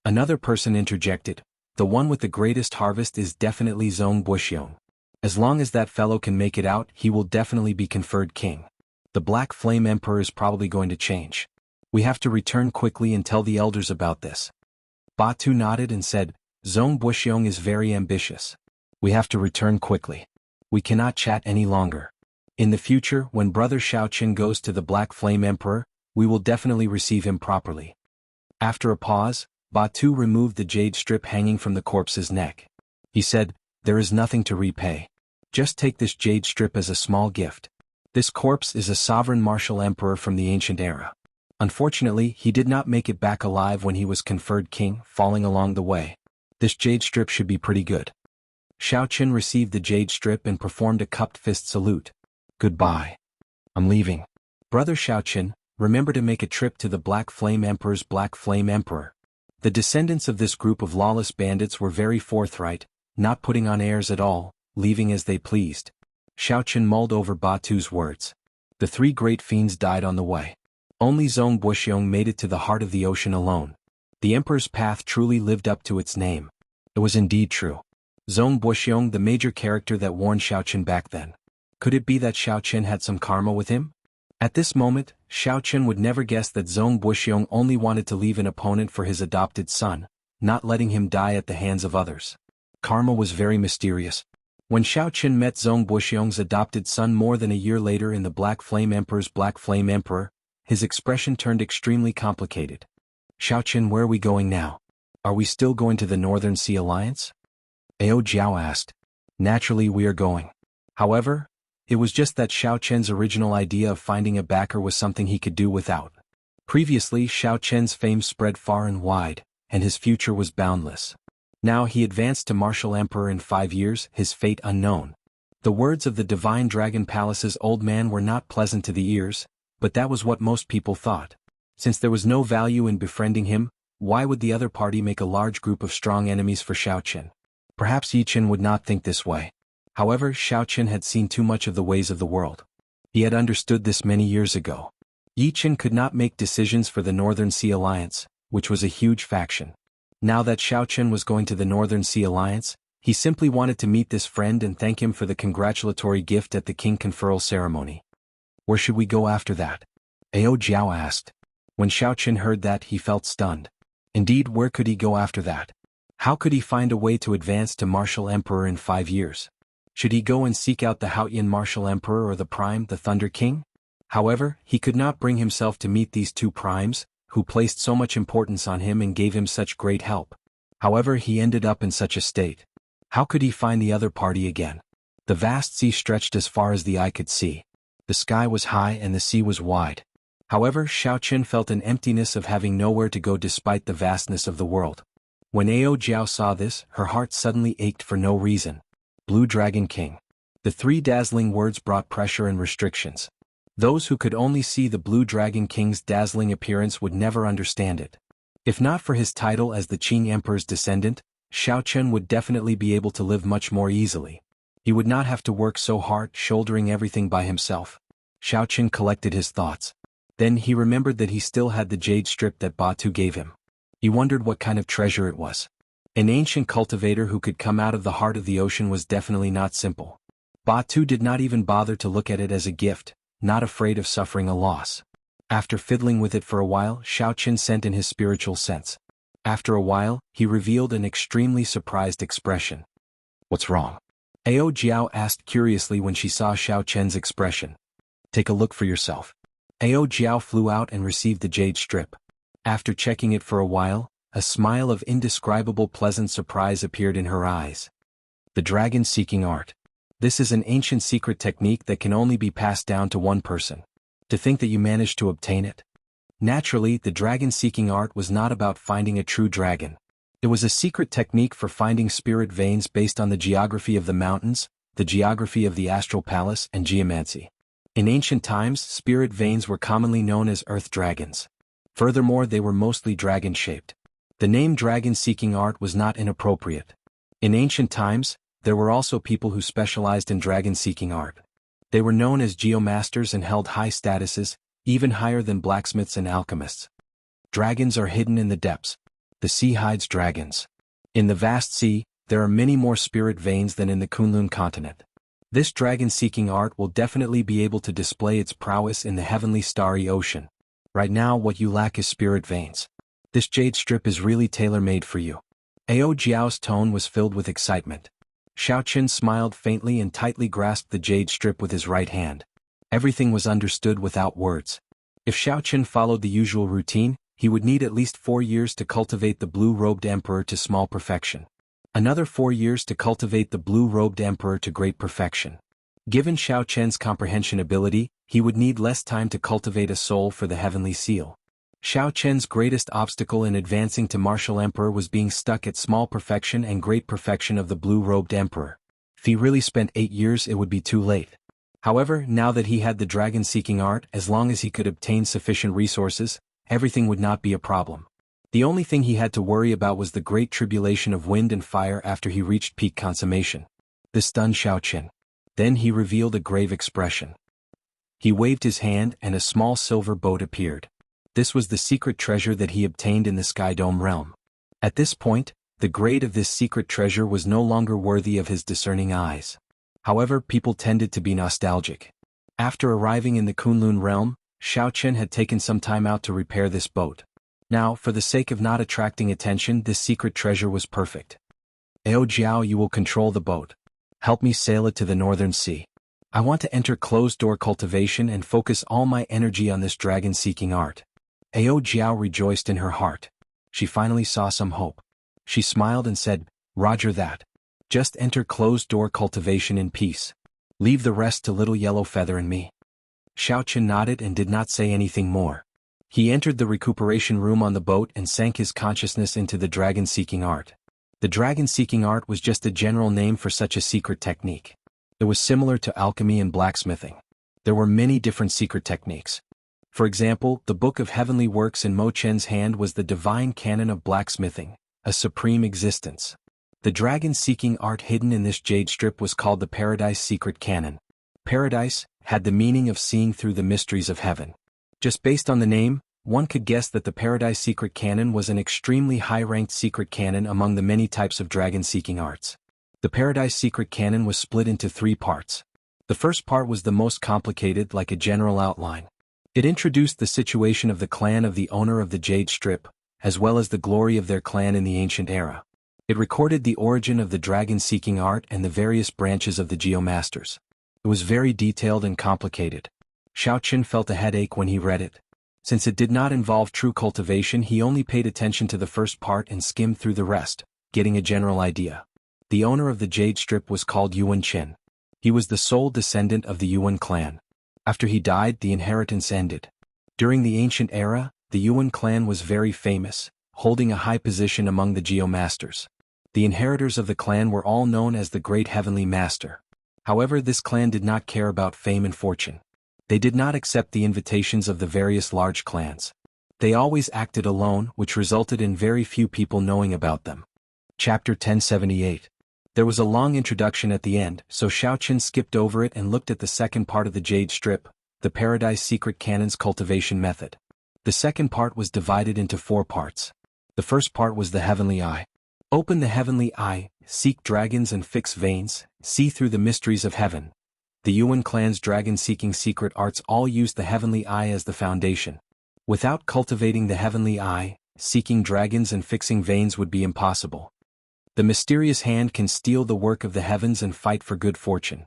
Another person interjected, "The one with the greatest harvest is definitely Zong Buxiong. As long as that fellow can make it out, he will definitely be conferred king. The Black Flame Emperor is probably going to change. We have to return quickly and tell the elders about this." Batu nodded and said, "Zong Buxiong is very ambitious. We have to return quickly. We cannot chat any longer. In the future, when Brother Xiao Qin goes to the Black Flame Emperor, we will definitely receive him properly." After a pause, Batu removed the jade strip hanging from the corpse's neck. He said, "There is nothing to repay. Just take this jade strip as a small gift. This corpse is a sovereign martial emperor from the ancient era. Unfortunately, he did not make it back alive when he was conferred king, falling along the way. This jade strip should be pretty good." Xiao Qin received the jade strip and performed a cupped fist salute. "Goodbye. I'm leaving. Brother Xiao Qin, remember to make a trip to the Black Flame Emperor's Black Flame Emperor." The descendants of this group of lawless bandits were very forthright, not putting on airs at all, leaving as they pleased. Xiao Qin mulled over Batu's words. The 3 great fiends died on the way. Only Zong Buxiong made it to the heart of the ocean alone. The Emperor's path truly lived up to its name. It was indeed true. Zong Buxiong, the major character that warned Xiao Qin back then. Could it be that Xiao Qin had some karma with him? At this moment, Xiao Qin would never guess that Zong Buxiong only wanted to leave an opponent for his adopted son, not letting him die at the hands of others. Karma was very mysterious. When Xiao Qin met Zong Buxiong's adopted son more than a year later in the Black Flame Emperor's Black Flame Emperor, his expression turned extremely complicated. "Xiao Qin, where are we going now? Are we still going to the Northern Sea Alliance?" Ao Jiao asked. "Naturally we are going. However, it was just that Xiao Qin's original idea of finding a backer was something he could do without. Previously, Xiao Qin's fame spread far and wide, and his future was boundless. Now he advanced to Martial Emperor in 5 years, his fate unknown. The words of the Divine Dragon Palace's old man were not pleasant to the ears, but that was what most people thought. Since there was no value in befriending him, why would the other party make a large group of strong enemies for Xiao Qin? Perhaps Yi Qin would not think this way. However, Xiao Qin had seen too much of the ways of the world. He had understood this many years ago. Yi Qin could not make decisions for the Northern Sea Alliance, which was a huge faction. Now that Xiao Qin was going to the Northern Sea Alliance, He simply wanted to meet this friend and thank him for the congratulatory gift at the king conferral ceremony. Where should we go after that? Ao Jiao asked. When Xiaochen heard that, he felt stunned. Indeed, where could he go after that? How could he find a way to advance to Martial Emperor in 5 years? Should he go and seek out the Haotian Martial Emperor or the Prime, the Thunder King? However, he could not bring himself to meet these two primes, who placed so much importance on him and gave him such great help. However, he ended up in such a state. How could he find the other party again? The vast sea stretched as far as the eye could see. The sky was high and the sea was wide. However, Xiaochen felt an emptiness of having nowhere to go despite the vastness of the world. When Ao Jiao saw this, her heart suddenly ached for no reason. Blue Dragon King. The 3 dazzling words brought pressure and restrictions. Those who could only see the Blue Dragon King's dazzling appearance would never understand it. If not for his title as the Qing Emperor's descendant, Xiaochen would definitely be able to live much more easily. He would not have to work so hard, shouldering everything by himself. Xiaochen collected his thoughts. Then he remembered that he still had the jade strip that Batu gave him. He wondered what kind of treasure it was. An ancient cultivator who could come out of the heart of the ocean was definitely not simple. Batu did not even bother to look at it as a gift, not afraid of suffering a loss. After fiddling with it for a while, Xiaochen sent in his spiritual sense. After a while, he revealed an extremely surprised expression. What's wrong? Ao Jiao asked curiously when she saw Xiaochen's expression. Take a look for yourself. Ao Jiao flew out and received the jade strip. After checking it for a while, a smile of indescribable pleasant surprise appeared in her eyes. The dragon-seeking art. This is an ancient secret technique that can only be passed down to one person. To think that you managed to obtain it? Naturally, the dragon-seeking art was not about finding a true dragon. It was a secret technique for finding spirit veins based on the geography of the mountains, the geography of the astral palace, and geomancy. In ancient times, spirit veins were commonly known as earth dragons. Furthermore, they were mostly dragon-shaped. The name dragon-seeking art was not inappropriate. In ancient times, there were also people who specialized in dragon-seeking art. They were known as geomasters and held high statuses, even higher than blacksmiths and alchemists. Dragons are hidden in the depths. The sea hides dragons. In the vast sea, there are many more spirit veins than in the Kunlun continent. This dragon-seeking art will definitely be able to display its prowess in the heavenly starry ocean. Right now, what you lack is spirit veins. This jade strip is really tailor-made for you. Ao Jiao's tone was filled with excitement. Xiaochen smiled faintly and tightly grasped the jade strip with his right hand. Everything was understood without words. If Xiaochen followed the usual routine, he would need at least 4 years to cultivate the blue-robed emperor to small perfection. Another 4 years to cultivate the blue-robed emperor to great perfection. Given Xiaochen's comprehension ability, he would need less time to cultivate a soul for the heavenly seal. Xiaochen's greatest obstacle in advancing to martial emperor was being stuck at small perfection and great perfection of the blue-robed emperor. If he really spent 8 years, it would be too late. However, now that he had the dragon-seeking art, as long as he could obtain sufficient resources, everything would not be a problem. The only thing he had to worry about was the great tribulation of wind and fire after he reached peak consummation. This stunned Xiaochen. Then he revealed a grave expression. He waved his hand and a small silver boat appeared. This was the secret treasure that he obtained in the Sky Dome realm. At this point, the grade of this secret treasure was no longer worthy of his discerning eyes. However, people tended to be nostalgic. After arriving in the Kunlun realm, Xiaochen had taken some time out to repair this boat. Now, for the sake of not attracting attention, this secret treasure was perfect. Ao Jiao, you will control the boat. Help me sail it to the northern sea. I want to enter closed-door cultivation and focus all my energy on this dragon-seeking art. Ao Jiao rejoiced in her heart. She finally saw some hope. She smiled and said, Roger that. Just enter closed-door cultivation in peace. Leave the rest to Little Yellow Feather and me. Xiaochen nodded and did not say anything more. He entered the recuperation room on the boat and sank his consciousness into the dragon-seeking art. The dragon-seeking art was just a general name for such a secret technique. It was similar to alchemy and blacksmithing. There were many different secret techniques. For example, the Book of Heavenly Works in Mo Chen's hand was the divine canon of blacksmithing, a supreme existence. The dragon-seeking art hidden in this jade strip was called the Paradise Secret Canon. Paradise had the meaning of seeing through the mysteries of heaven. Just based on the name, one could guess that the Paradise Secret Canon was an extremely high-ranked secret canon among the many types of dragon-seeking arts. The Paradise Secret Canon was split into 3 parts. The first part was the most complicated, like a general outline. It introduced the situation of the clan of the owner of the Jade Strip, as well as the glory of their clan in the ancient era. It recorded the origin of the dragon-seeking art and the various branches of the Geomasters. It was very detailed and complicated. Xiaoqin felt a headache when he read it. Since it did not involve true cultivation, he only paid attention to the first part and skimmed through the rest, getting a general idea. The owner of the Jade Strip was called Yuan Qin. He was the sole descendant of the Yuan clan. After he died, the inheritance ended. During the ancient era, the Yuan clan was very famous, holding a high position among the Geomasters. The inheritors of the clan were all known as the Great Heavenly Master. However, this clan did not care about fame and fortune. They did not accept the invitations of the various large clans. They always acted alone, which resulted in very few people knowing about them. Chapter 1078. There was a long introduction at the end, so Xiaoqin skipped over it and looked at the second part of the Jade Strip, the Paradise Secret Canon's cultivation method. The second part was divided into 4 parts. The first part was the Heavenly Eye. Open the Heavenly Eye, seek dragons and fix veins, see through the mysteries of heaven. The Yuan clan's dragon-seeking secret arts all used the Heavenly Eye as the foundation. Without cultivating the Heavenly Eye, seeking dragons and fixing veins would be impossible. The mysterious hand can steal the work of the heavens and fight for good fortune.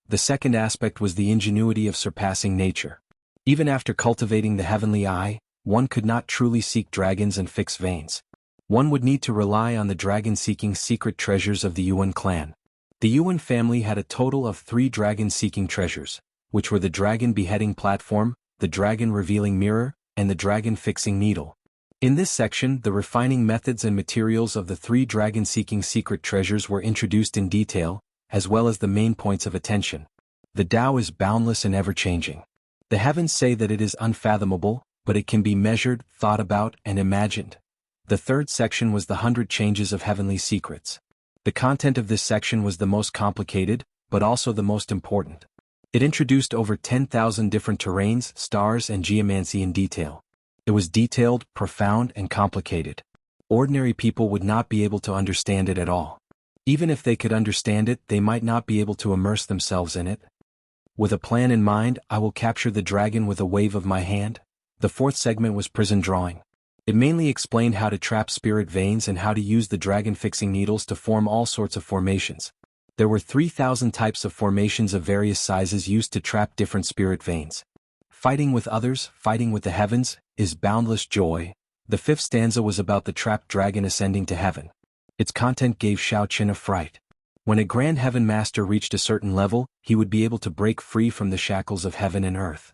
The second aspect was the ingenuity of surpassing nature. Even after cultivating the Heavenly Eye, one could not truly seek dragons and fix veins. One would need to rely on the dragon-seeking secret treasures of the Yuan clan. The Yuan family had a total of 3 dragon-seeking treasures, which were the dragon beheading platform, the dragon revealing mirror, and the dragon fixing needle. In this section, the refining methods and materials of the 3 dragon-seeking secret treasures were introduced in detail, as well as the main points of attention. The Tao is boundless and ever-changing. The heavens say that it is unfathomable, but it can be measured, thought about, and imagined. The third section was the 100 changes of heavenly secrets. The content of this section was the most complicated, but also the most important. It introduced over 10,000 different terrains, stars, and geomancy in detail. It was detailed, profound, and complicated. Ordinary people would not be able to understand it at all. Even if they could understand it, they might not be able to immerse themselves in it. With a plan in mind, I will capture the dragon with a wave of my hand. The fourth segment was prison drawing. It mainly explained how to trap spirit veins and how to use the dragon-fixing needles to form all sorts of formations. There were 3,000 types of formations of various sizes used to trap different spirit veins. Fighting with others, fighting with the heavens, is boundless joy. The 5th stanza was about the trapped dragon ascending to heaven. Its content gave Xiaoqin a fright. When a Grand Heaven Master reached a certain level, he would be able to break free from the shackles of heaven and earth.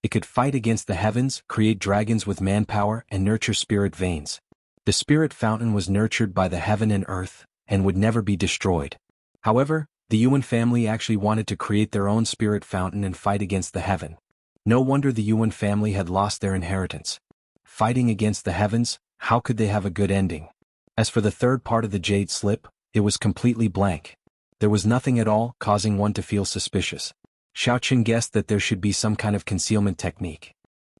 It could fight against the heavens, create dragons with manpower, and nurture spirit veins. The spirit fountain was nurtured by the heaven and earth, and would never be destroyed. However, the Yuan family actually wanted to create their own spirit fountain and fight against the heaven. No wonder the Yuan family had lost their inheritance. Fighting against the heavens, how could they have a good ending? As for the third part of the Jade Slip, it was completely blank. There was nothing at all, causing one to feel suspicious. Xiaoqin guessed that there should be some kind of concealment technique.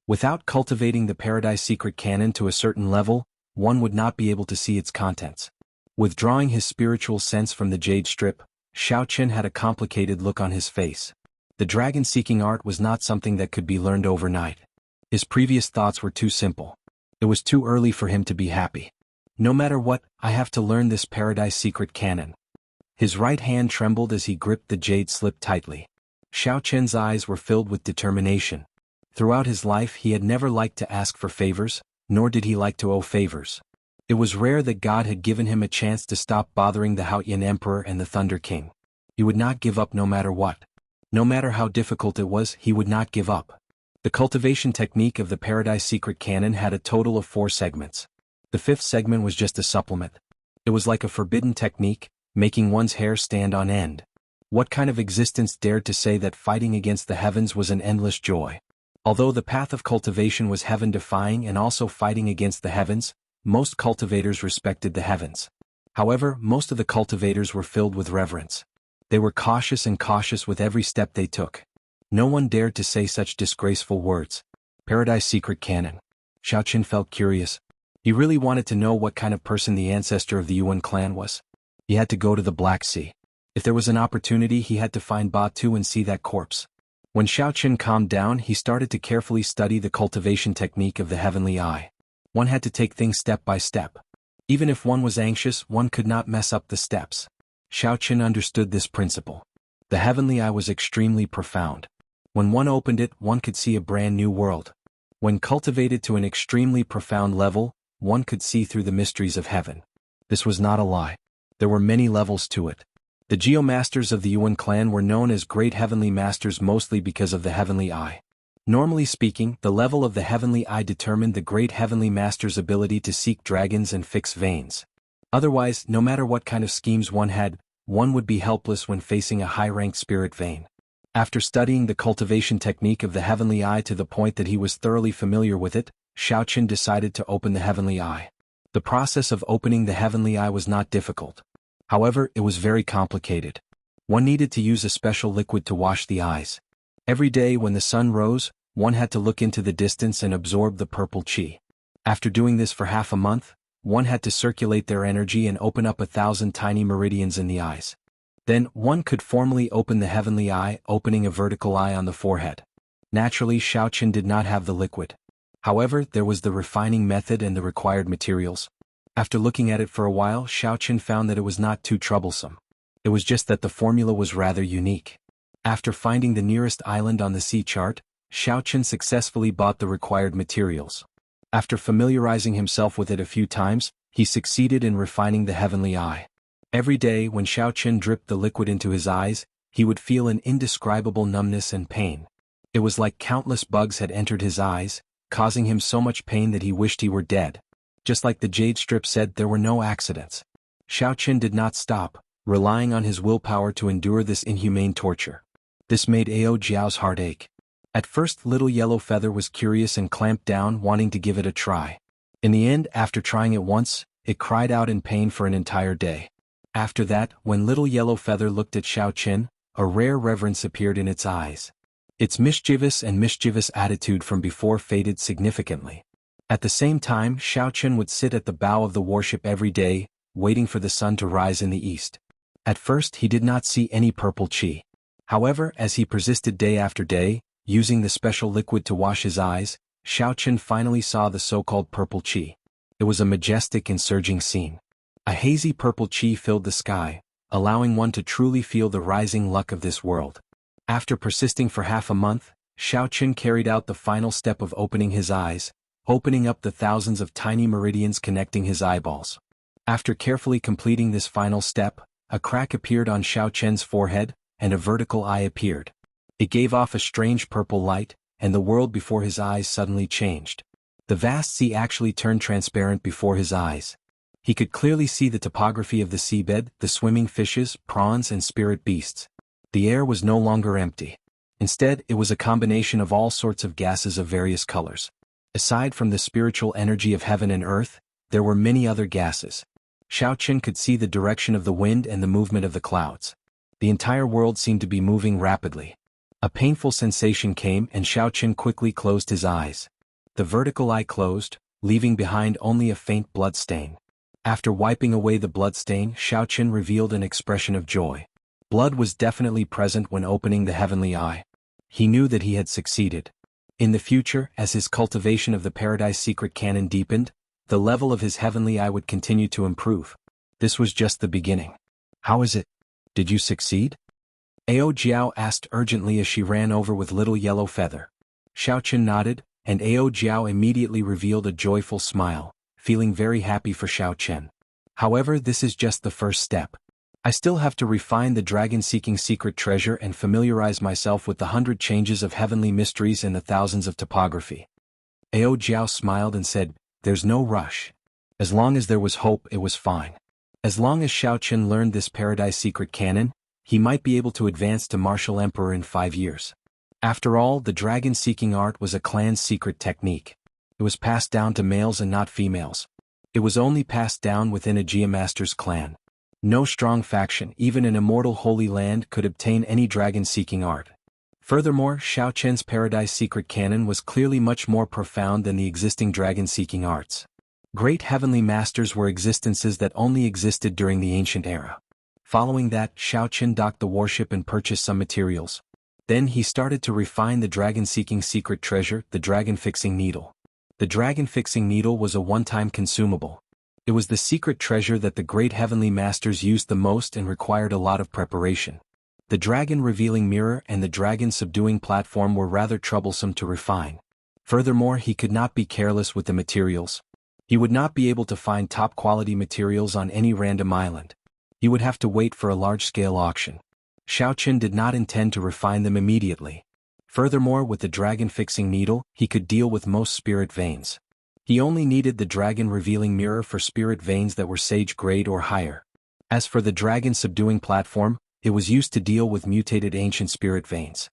Without cultivating the Paradise Secret Canon to a certain level, one would not be able to see its contents. Withdrawing his spiritual sense from the Jade Strip, Xiaoqin had a complicated look on his face. The dragon-seeking art was not something that could be learned overnight. His previous thoughts were too simple. It was too early for him to be happy. No matter what, I have to learn this Paradise Secret Canon. His right hand trembled as he gripped the Jade Slip tightly. Xiaoqin's eyes were filled with determination. Throughout his life he had never liked to ask for favors, nor did he like to owe favors. It was rare that God had given him a chance to stop bothering the Haotian Emperor and the Thunder King. He would not give up no matter what. No matter how difficult it was, he would not give up. The cultivation technique of the Paradise Secret Canon had a total of 4 segments. The 5th segment was just a supplement. It was like a forbidden technique, making one's hair stand on end. What kind of existence dared to say that fighting against the heavens was an endless joy? Although the path of cultivation was heaven-defying and also fighting against the heavens, most cultivators respected the heavens. However, most of the cultivators were filled with reverence. They were cautious with every step they took. No one dared to say such disgraceful words. Paradise Secret Canon. Xiaoqin felt curious. He really wanted to know what kind of person the ancestor of the Yuan clan was. He had to go to the Black Sea. If there was an opportunity, he had to find Batu and see that corpse. When Xiaoqun calmed down, he started to carefully study the cultivation technique of the heavenly eye. One had to take things step by step. Even if one was anxious, one could not mess up the steps. Xiaoqun understood this principle. The heavenly eye was extremely profound. When one opened it, one could see a brand new world. When cultivated to an extremely profound level, one could see through the mysteries of heaven. This was not a lie. There were many levels to it. The Geomasters of the Yuan clan were known as Great Heavenly Masters mostly because of the heavenly eye. Normally speaking, the level of the heavenly eye determined the Great Heavenly Master's ability to seek dragons and fix veins. Otherwise, no matter what kind of schemes one had, one would be helpless when facing a high-ranked spirit vein. After studying the cultivation technique of the heavenly eye to the point that he was thoroughly familiar with it, Xiaoqun decided to open the heavenly eye. The process of opening the heavenly eye was not difficult. However, it was very complicated. One needed to use a special liquid to wash the eyes. Every day when the sun rose, one had to look into the distance and absorb the purple qi. After doing this for half a month, one had to circulate their energy and open up 1,000 tiny meridians in the eyes. Then, one could formally open the heavenly eye, opening a vertical eye on the forehead. Naturally, Xiaoqun did not have the liquid. However, there was the refining method and the required materials. After looking at it for a while, Xiaoqun found that it was not too troublesome. It was just that the formula was rather unique. After finding the nearest island on the sea chart, Xiaoqun successfully bought the required materials. After familiarizing himself with it a few times, he succeeded in refining the heavenly eye. Every day when Xiaoqun dripped the liquid into his eyes, he would feel an indescribable numbness and pain. It was like countless bugs had entered his eyes, causing him so much pain that he wished he were dead. Just like the jade strip said, there were no accidents. Xiaoqun did not stop, relying on his willpower to endure this inhumane torture. This made Ao Jiao's heart ache. At first, Little Yellow Feather was curious and clamped down, wanting to give it a try. In the end, after trying it once, it cried out in pain for an entire day. After that, when Little Yellow Feather looked at Xiaoqun, a rare reverence appeared in its eyes. Its mischievous attitude from before faded significantly. At the same time, Xiaoqun would sit at the bow of the warship every day, waiting for the sun to rise in the east. At first, he did not see any purple qi. However, as he persisted day after day, using the special liquid to wash his eyes, Xiaoqun finally saw the so-called purple qi. It was a majestic and surging scene. A hazy purple qi filled the sky, allowing one to truly feel the rising luck of this world. After persisting for half a month, Xiaoqun carried out the final step of opening his eyes, opening up the thousands of tiny meridians connecting his eyeballs. After carefully completing this final step, a crack appeared on Xiaoqun's forehead, and a vertical eye appeared. It gave off a strange purple light, and the world before his eyes suddenly changed. The vast sea actually turned transparent before his eyes. He could clearly see the topography of the seabed, the swimming fishes, prawns and spirit beasts. The air was no longer empty. Instead, it was a combination of all sorts of gases of various colors. Aside from the spiritual energy of heaven and earth, there were many other gases. Xiaoqun could see the direction of the wind and the movement of the clouds. The entire world seemed to be moving rapidly. A painful sensation came and Xiaoqun quickly closed his eyes. The vertical eye closed, leaving behind only a faint blood stain. After wiping away the blood stain, Xiaoqun revealed an expression of joy. Blood was definitely present when opening the heavenly eye. He knew that he had succeeded. In the future, as his cultivation of the Paradise Secret Canon deepened, the level of his heavenly eye would continue to improve. This was just the beginning. How is it? Did you succeed? Ao Jiao asked urgently as she ran over with Little Yellow Feather. Xiaoqun nodded, and Ao Jiao immediately revealed a joyful smile, feeling very happy for Xiaoqun. However, this is just the first step. I still have to refine the dragon-seeking secret treasure and familiarize myself with the 100 changes of heavenly mysteries and the thousands of topography. Ao Jiao smiled and said, "There's no rush. As long as there was hope, it was fine." As long as Xiaoqun learned this Paradise Secret Canon, he might be able to advance to Martial Emperor in 5 years. After all, the dragon-seeking art was a clan's secret technique. It was passed down to males and not females. It was only passed down within a Geomaster's clan. No strong faction, even an immortal holy land, could obtain any dragon-seeking art. Furthermore, Xiaoqun's Paradise Secret Canon was clearly much more profound than the existing dragon-seeking arts. Great heavenly masters were existences that only existed during the ancient era. Following that, Xiaoqin docked the warship and purchased some materials. Then he started to refine the dragon-seeking secret treasure, the dragon-fixing needle. The dragon-fixing needle was a one-time consumable. It was the secret treasure that the great heavenly masters used the most and required a lot of preparation. The dragon-revealing mirror and the dragon-subduing platform were rather troublesome to refine. Furthermore, he could not be careless with the materials. He would not be able to find top-quality materials on any random island. He would have to wait for a large-scale auction. Xiaoqin did not intend to refine them immediately. Furthermore, with the dragon-fixing needle, he could deal with most spirit veins. He only needed the dragon-revealing mirror for spirit veins that were sage grade or higher. As for the dragon-subduing platform, it was used to deal with mutated ancient spirit veins.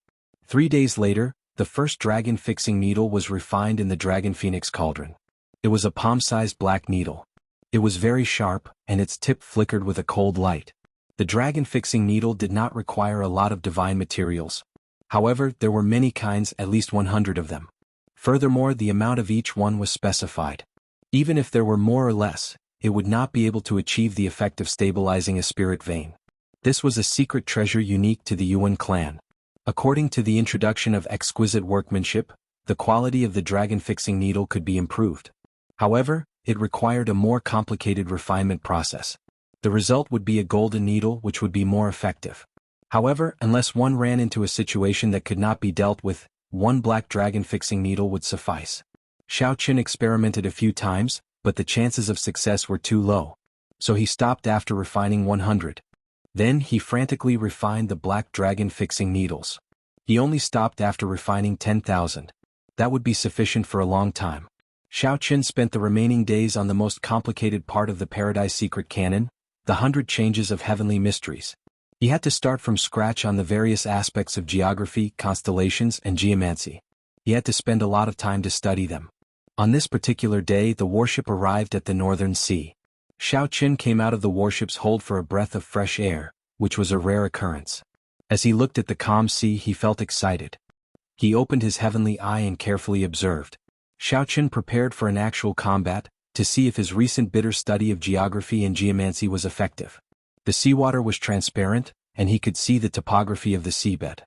3 days later, the first dragon-fixing needle was refined in the Dragon Phoenix Cauldron. It was a palm-sized black needle. It was very sharp, and its tip flickered with a cold light. The dragon-fixing needle did not require a lot of divine materials. However, there were many kinds, at least 100 of them. Furthermore, the amount of each one was specified. Even if there were more or less, it would not be able to achieve the effect of stabilizing a spirit vein. This was a secret treasure unique to the Yuan clan. According to the introduction of exquisite workmanship, the quality of the dragon-fixing needle could be improved. However, it required a more complicated refinement process. The result would be a golden needle which would be more effective. However, unless one ran into a situation that could not be dealt with, one black dragon-fixing needle would suffice. Xiaoqin experimented a few times, but the chances of success were too low. So he stopped after refining 100. Then he frantically refined the black dragon-fixing needles. He only stopped after refining 10,000. That would be sufficient for a long time. Xiaoqin spent the remaining days on the most complicated part of the Paradise Secret Canon, the 100 Changes of Heavenly Mysteries. He had to start from scratch on the various aspects of geography, constellations, and geomancy. He had to spend a lot of time to study them. On this particular day, the warship arrived at the Northern Sea. Xiaoqin came out of the warship's hold for a breath of fresh air, which was a rare occurrence. As he looked at the calm sea, he felt excited. He opened his heavenly eye and carefully observed. Xiaoqin prepared for an actual combat, to see if his recent bitter study of geography and geomancy was effective. The seawater was transparent, and he could see the topography of the seabed.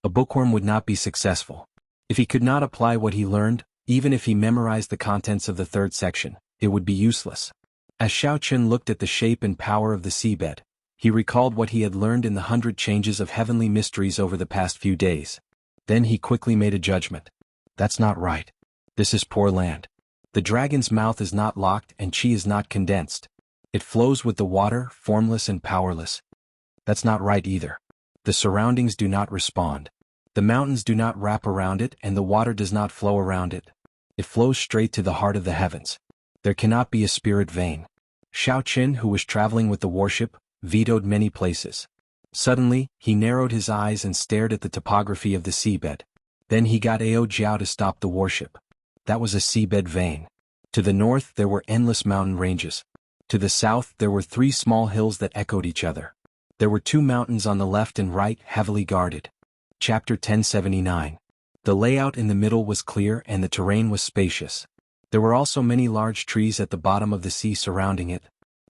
A bookworm would not be successful. If he could not apply what he learned, even if he memorized the contents of the third section, it would be useless. As Xiaoqin looked at the shape and power of the seabed, he recalled what he had learned in the 100 Changes of Heavenly Mysteries over the past few days. Then he quickly made a judgment. That's not right. This is poor land. The dragon's mouth is not locked and chi is not condensed. It flows with the water, formless and powerless. That's not right either. The surroundings do not respond. The mountains do not wrap around it and the water does not flow around it. It flows straight to the heart of the heavens. There cannot be a spirit vein. Xiaoqin, who was traveling with the warship, vetoed many places. Suddenly, he narrowed his eyes and stared at the topography of the seabed. Then he got Ao Jiao to stop the warship. That was a seabed vein. To the north there were endless mountain ranges. To the south there were 3 small hills that echoed each other. There were 2 mountains on the left and right, heavily guarded. Chapter 1079. The layout in the middle was clear and the terrain was spacious. There were also many large trees at the bottom of the sea surrounding it.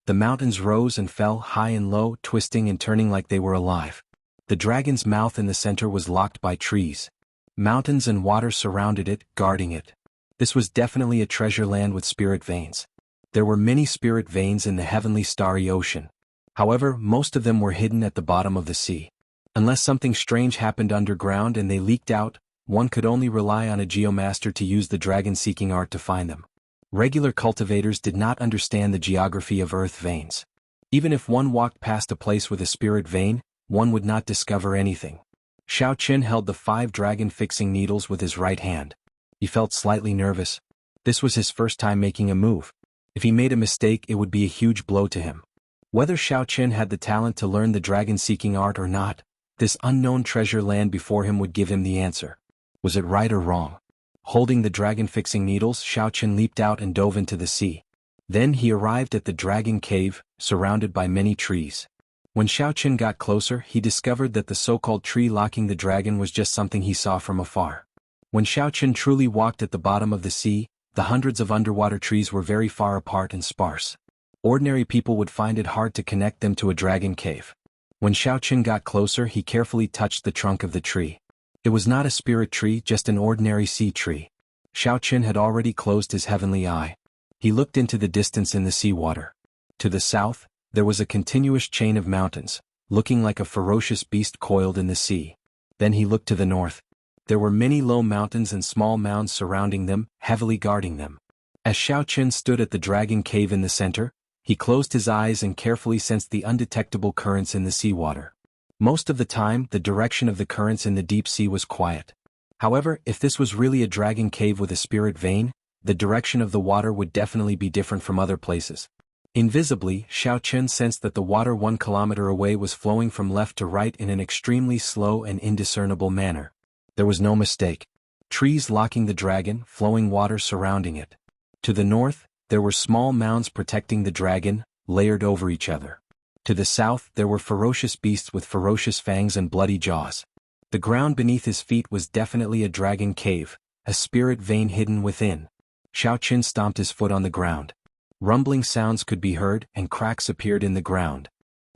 The mountains rose and fell high and low, twisting and turning like they were alive. The dragon's mouth in the center was locked by trees. Mountains and water surrounded it, guarding it. This was definitely a treasure land with spirit veins. There were many spirit veins in the heavenly starry ocean. However, most of them were hidden at the bottom of the sea. Unless something strange happened underground and they leaked out, one could only rely on a geomaster to use the dragon-seeking art to find them. Regular cultivators did not understand the geography of earth veins. Even if one walked past a place with a spirit vein, one would not discover anything. Xiaoqin held the 5 dragon-fixing needles with his right hand. He felt slightly nervous. This was his first time making a move. If he made a mistake, it would be a huge blow to him. Whether Xiaoqin had the talent to learn the dragon-seeking art or not, this unknown treasure land before him would give him the answer. Was it right or wrong? Holding the dragon-fixing needles, Xiaoqin leaped out and dove into the sea. Then he arrived at the dragon cave, surrounded by many trees. When Xiaoqin got closer, he discovered that the so-called tree locking the dragon was just something he saw from afar. When Xiaoqin truly walked at the bottom of the sea, the hundreds of underwater trees were very far apart and sparse. Ordinary people would find it hard to connect them to a dragon cave. When Xiaoqin got closer, he carefully touched the trunk of the tree. It was not a spirit tree, just an ordinary sea tree. Xiaoqin had already closed his heavenly eye. He looked into the distance in the seawater. To the south, there was a continuous chain of mountains, looking like a ferocious beast coiled in the sea. Then he looked to the north. There were many low mountains and small mounds surrounding them, heavily guarding them. As Xiaoqin stood at the dragon cave in the center, he closed his eyes and carefully sensed the undetectable currents in the seawater. Most of the time, the direction of the currents in the deep sea was quiet. However, if this was really a dragon cave with a spirit vein, the direction of the water would definitely be different from other places. Invisibly, Xiaoqin sensed that the water 1 kilometer away was flowing from left to right in an extremely slow and indiscernible manner. There was no mistake. Trees locking the dragon, flowing water surrounding it. To the north, there were small mounds protecting the dragon, layered over each other. To the south, there were ferocious beasts with ferocious fangs and bloody jaws. The ground beneath his feet was definitely a dragon cave, a spirit vein hidden within. Xiaoqin stomped his foot on the ground. Rumbling sounds could be heard, and cracks appeared in the ground.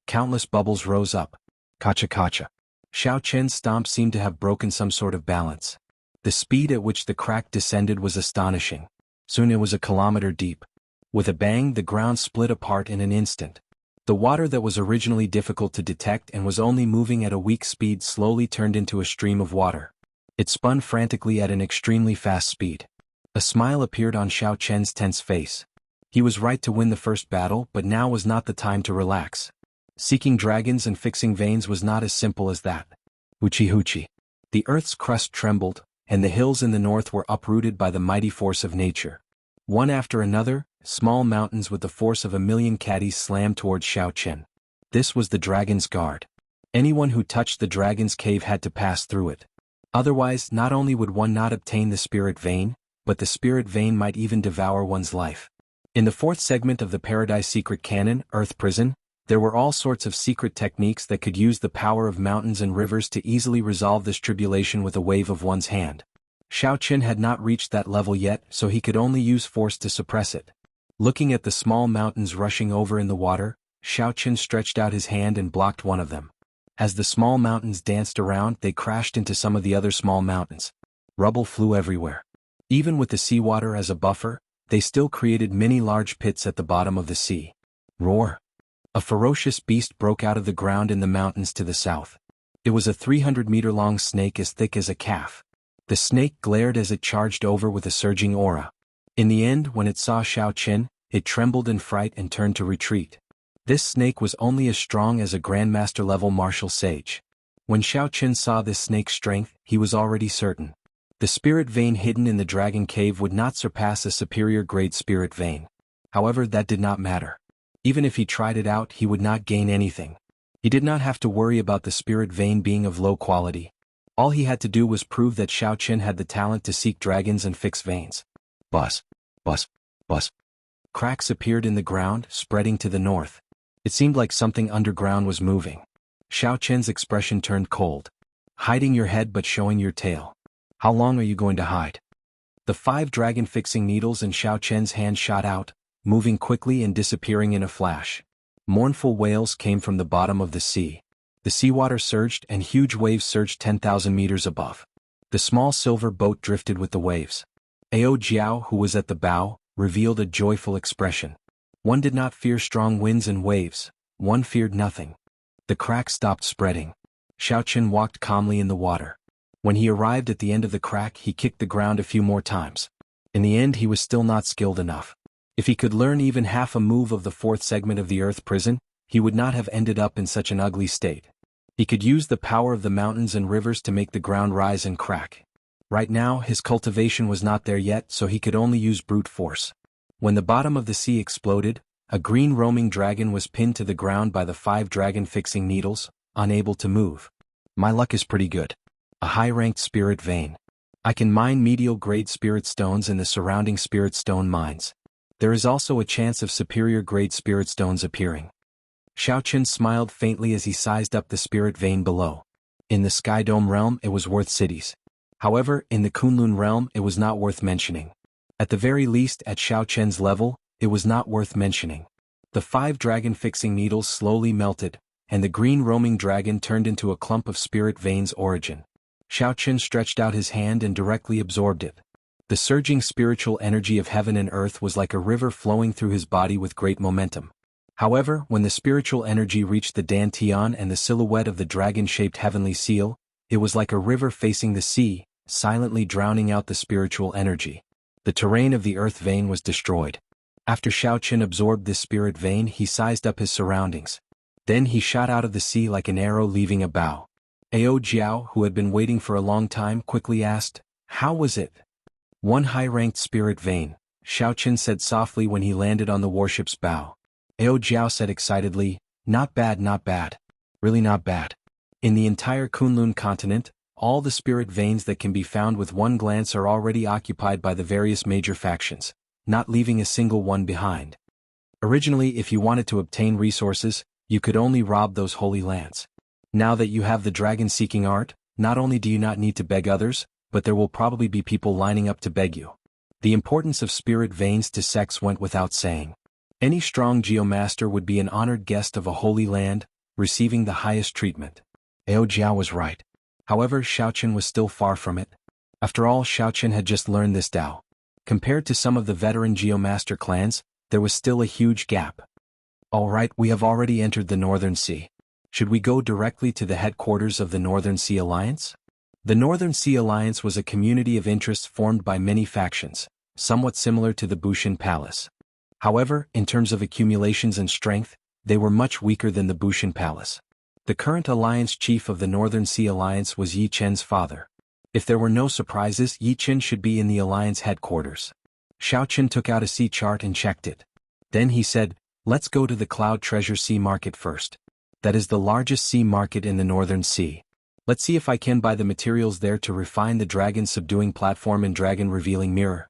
Countless bubbles rose up. Kacha-kacha. Xiaoqin's stomp seemed to have broken some sort of balance. The speed at which the crack descended was astonishing. Soon it was a kilometer deep. With a bang, the ground split apart in an instant. The water that was originally difficult to detect and was only moving at a weak speed slowly turned into a stream of water. It spun frantically at an extremely fast speed. A smile appeared on Xiaoqin's tense face. He was right to win the first battle, but now was not the time to relax. Seeking dragons and fixing veins was not as simple as that. Huchi. The earth's crust trembled, and the hills in the north were uprooted by the mighty force of nature. One after another, small mountains with the force of 1,000,000 caddies slammed towards Xiaoqin. This was the dragon's guard. Anyone who touched the dragon's cave had to pass through it. Otherwise, not only would one not obtain the spirit vein, but the spirit vein might even devour one's life. In the fourth segment of the Paradise Secret Canon, Earth Prison, there were all sorts of secret techniques that could use the power of mountains and rivers to easily resolve this tribulation with a wave of one's hand. Xiaoqin had not reached that level yet, so he could only use force to suppress it. Looking at the small mountains rushing over in the water, Xiaoqin stretched out his hand and blocked one of them. As the small mountains danced around, they crashed into some of the other small mountains. Rubble flew everywhere. Even with the seawater as a buffer, they still created many large pits at the bottom of the sea. Roar! A ferocious beast broke out of the ground in the mountains to the south. It was a 300-meter-long snake as thick as a calf. The snake glared as it charged over with a surging aura. In the end, when it saw Xiaoqin, it trembled in fright and turned to retreat. This snake was only as strong as a Grandmaster-level martial sage. When Xiaoqin saw this snake's strength, he was already certain. The spirit vein hidden in the dragon cave would not surpass a superior-grade spirit vein. However, that did not matter. Even if he tried it out, he would not gain anything. He did not have to worry about the spirit vein being of low quality. All he had to do was prove that Xiaoqin had the talent to seek dragons and fix veins. Buzz. Buzz. Buzz. Cracks appeared in the ground, spreading to the north. It seemed like something underground was moving. Xiaoqin's expression turned cold. Hiding your head but showing your tail. How long are you going to hide? The 5 dragon-fixing needles in Xiaoqin's hand shot out, moving quickly and disappearing in a flash. Mournful wails came from the bottom of the sea. The seawater surged and huge waves surged 10,000 meters above. The small silver boat drifted with the waves. Ao Jiao, who was at the bow, revealed a joyful expression. One did not fear strong winds and waves, one feared nothing. The crack stopped spreading. Xiaoqin walked calmly in the water. When he arrived at the end of the crack, he kicked the ground a few more times. In the end, he was still not skilled enough. If he could learn even half a move of the fourth segment of the Earth Prison, he would not have ended up in such an ugly state. He could use the power of the mountains and rivers to make the ground rise and crack. Right now, his cultivation was not there yet, so he could only use brute force. When the bottom of the sea exploded, a green roaming dragon was pinned to the ground by the 5 dragon-fixing needles, unable to move. My luck is pretty good. A high-ranked spirit vein. I can mine medial-grade spirit stones in the surrounding spirit stone mines. There is also a chance of superior-grade spirit stones appearing. Xiaoqin smiled faintly as he sized up the spirit vein below. In the Sky Dome realm, it was worth cities. However, in the Kunlun realm, it was not worth mentioning. At the very least, at Xiaoqin's level, it was not worth mentioning. The 5 dragon-fixing needles slowly melted, and the green roaming dragon turned into a clump of spirit veins origin. Xiaochen stretched out his hand and directly absorbed it. The surging spiritual energy of heaven and earth was like a river flowing through his body with great momentum. However, when the spiritual energy reached the dantian and the silhouette of the dragon-shaped heavenly seal, it was like a river facing the sea, silently drowning out the spiritual energy. The terrain of the earth vein was destroyed. After Xiaochen absorbed this spirit vein, he sized up his surroundings. Then he shot out of the sea like an arrow leaving a bow. Ao Jiao, who had been waiting for a long time, quickly asked, "How was it?" "One high-ranked spirit vein," Xiaochen said softly when he landed on the warship's bow. Ao Jiao said excitedly, "Not bad, not bad. Really not bad. In the entire Kunlun continent, all the spirit veins that can be found with one glance are already occupied by the various major factions, not leaving a single one behind. Originally, if you wanted to obtain resources, you could only rob those holy lands. Now that you have the dragon-seeking art, not only do you not need to beg others, but there will probably be people lining up to beg you." The importance of spirit veins to sects went without saying. Any strong geomaster would be an honored guest of a holy land, receiving the highest treatment. Ao Jiao was right. However, Xiaochen was still far from it. After all, Xiaochen had just learned this Dao. Compared to some of the veteran geomaster clans, there was still a huge gap. "All right, we have already entered the Northern Sea. Should we go directly to the headquarters of the Northern Sea Alliance?" The Northern Sea Alliance was a community of interest formed by many factions, somewhat similar to the Bushan Palace. However, in terms of accumulations and strength, they were much weaker than the Bushan Palace. The current alliance chief of the Northern Sea Alliance was Yi Chen's father. If there were no surprises, Yi Chen should be in the alliance headquarters. Xiaochen took out a sea chart and checked it. Then he said, "Let's go to the Cloud Treasure Sea Market first. That is the largest sea market in the Northern Sea. Let's see if I can buy the materials there to refine the dragon-subduing platform and dragon-revealing mirror."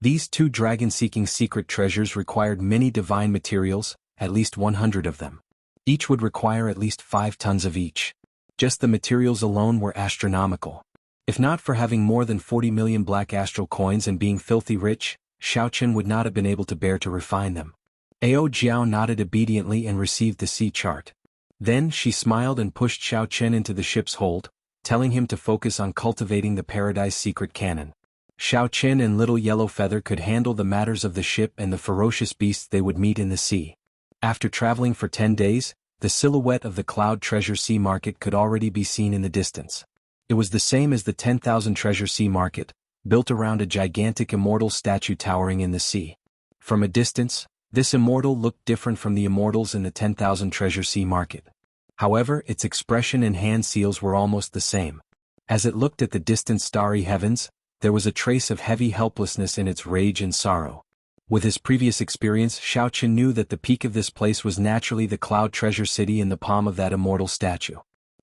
These two dragon-seeking secret treasures required many divine materials, at least 100 of them. Each would require at least 5 tons of each. Just the materials alone were astronomical. If not for having more than 40 million black astral coins and being filthy rich, Xiaochen would not have been able to bear to refine them. Ao Jiao nodded obediently and received the sea chart. Then she smiled and pushed Xiaochen into the ship's hold, telling him to focus on cultivating the Paradise secret cannon. Xiaochen and Little Yellow Feather could handle the matters of the ship and the ferocious beasts they would meet in the sea. After traveling for 10 days, the silhouette of the Cloud Treasure Sea Market could already be seen in the distance. It was the same as the 10,000 Treasure Sea Market, built around a gigantic immortal statue towering in the sea. From a distance, this immortal looked different from the immortals in the 10,000 Treasure Sea Market. However, its expression and hand seals were almost the same. As it looked at the distant starry heavens, there was a trace of heavy helplessness in its rage and sorrow. With his previous experience, Xiaochen knew that the peak of this place was naturally the Cloud Treasure City in the palm of that immortal statue.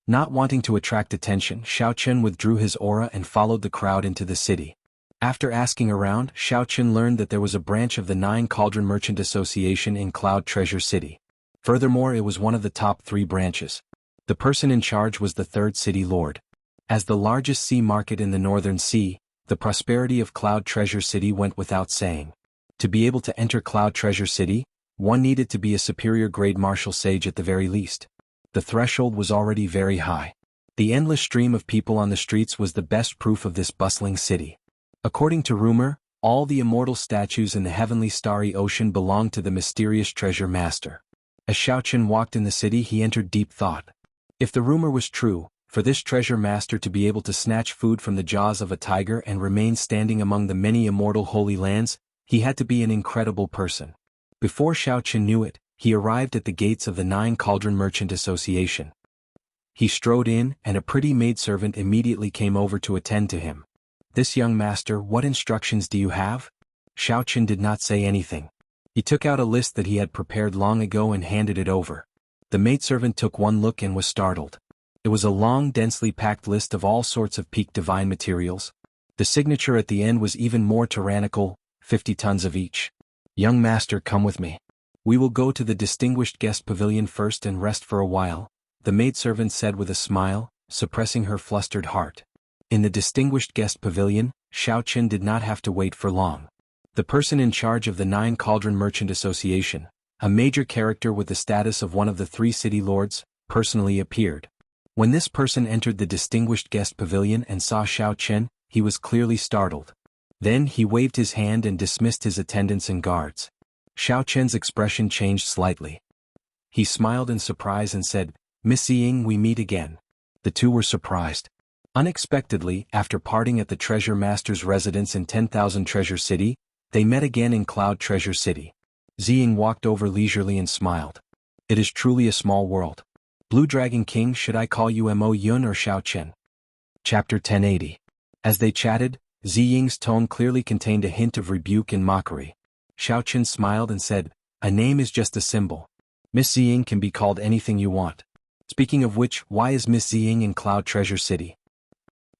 Not wanting to attract attention, Xiaochen withdrew his aura and followed the crowd into the city. After asking around, Xiaochen learned that there was a branch of the 9 Cauldron Merchant Association in Cloud Treasure City. Furthermore, it was one of the top 3 branches. The person in charge was the 3rd City Lord. As the largest sea market in the Northern Sea, the prosperity of Cloud Treasure City went without saying. To be able to enter Cloud Treasure City, one needed to be a superior grade martial sage at the very least. The threshold was already very high. The endless stream of people on the streets was the best proof of this bustling city. According to rumor, all the immortal statues in the heavenly starry ocean belonged to the mysterious treasure master. As Xiaochen walked in the city, he entered deep thought. If the rumor was true, for this treasure master to be able to snatch food from the jaws of a tiger and remain standing among the many immortal holy lands, he had to be an incredible person. Before Xiaochen knew it, he arrived at the gates of the 9 Cauldron Merchant Association. He strode in, and a pretty maidservant immediately came over to attend to him. "This young master, what instructions do you have?" Xiaochen did not say anything. He took out a list that he had prepared long ago and handed it over. The maidservant took one look and was startled. It was a long, densely packed list of all sorts of peak divine materials. The signature at the end was even more tyrannical, 50 tons of each. "Young master, come with me. We will go to the distinguished guest pavilion first and rest for a while," the maidservant said with a smile, suppressing her flustered heart. In the distinguished guest pavilion, Xiaochen did not have to wait for long. The person in charge of the 9 Cauldron Merchant Association, a major character with the status of one of the 3 city lords, personally appeared. When this person entered the distinguished guest pavilion and saw Xiao Chen, he was clearly startled. Then he waved his hand and dismissed his attendants and guards. Xiao Chen's expression changed slightly. He smiled in surprise and said, "Miss Ying, we meet again." The two were surprised. Unexpectedly, after parting at the Treasure Master's residence in 10,000 Treasure City, they met again in Cloud Treasure City. Ziying walked over leisurely and smiled. "It is truly a small world. Blue Dragon King, should I call you Mo Yun or Xiao Chen?" Chapter 1080. As they chatted, Ziying's tone clearly contained a hint of rebuke and mockery. Xiao Chen smiled and said, "A name is just a symbol. Miss Ziying can be called anything you want. Speaking of which, why is Miss Ziying in Cloud Treasure City?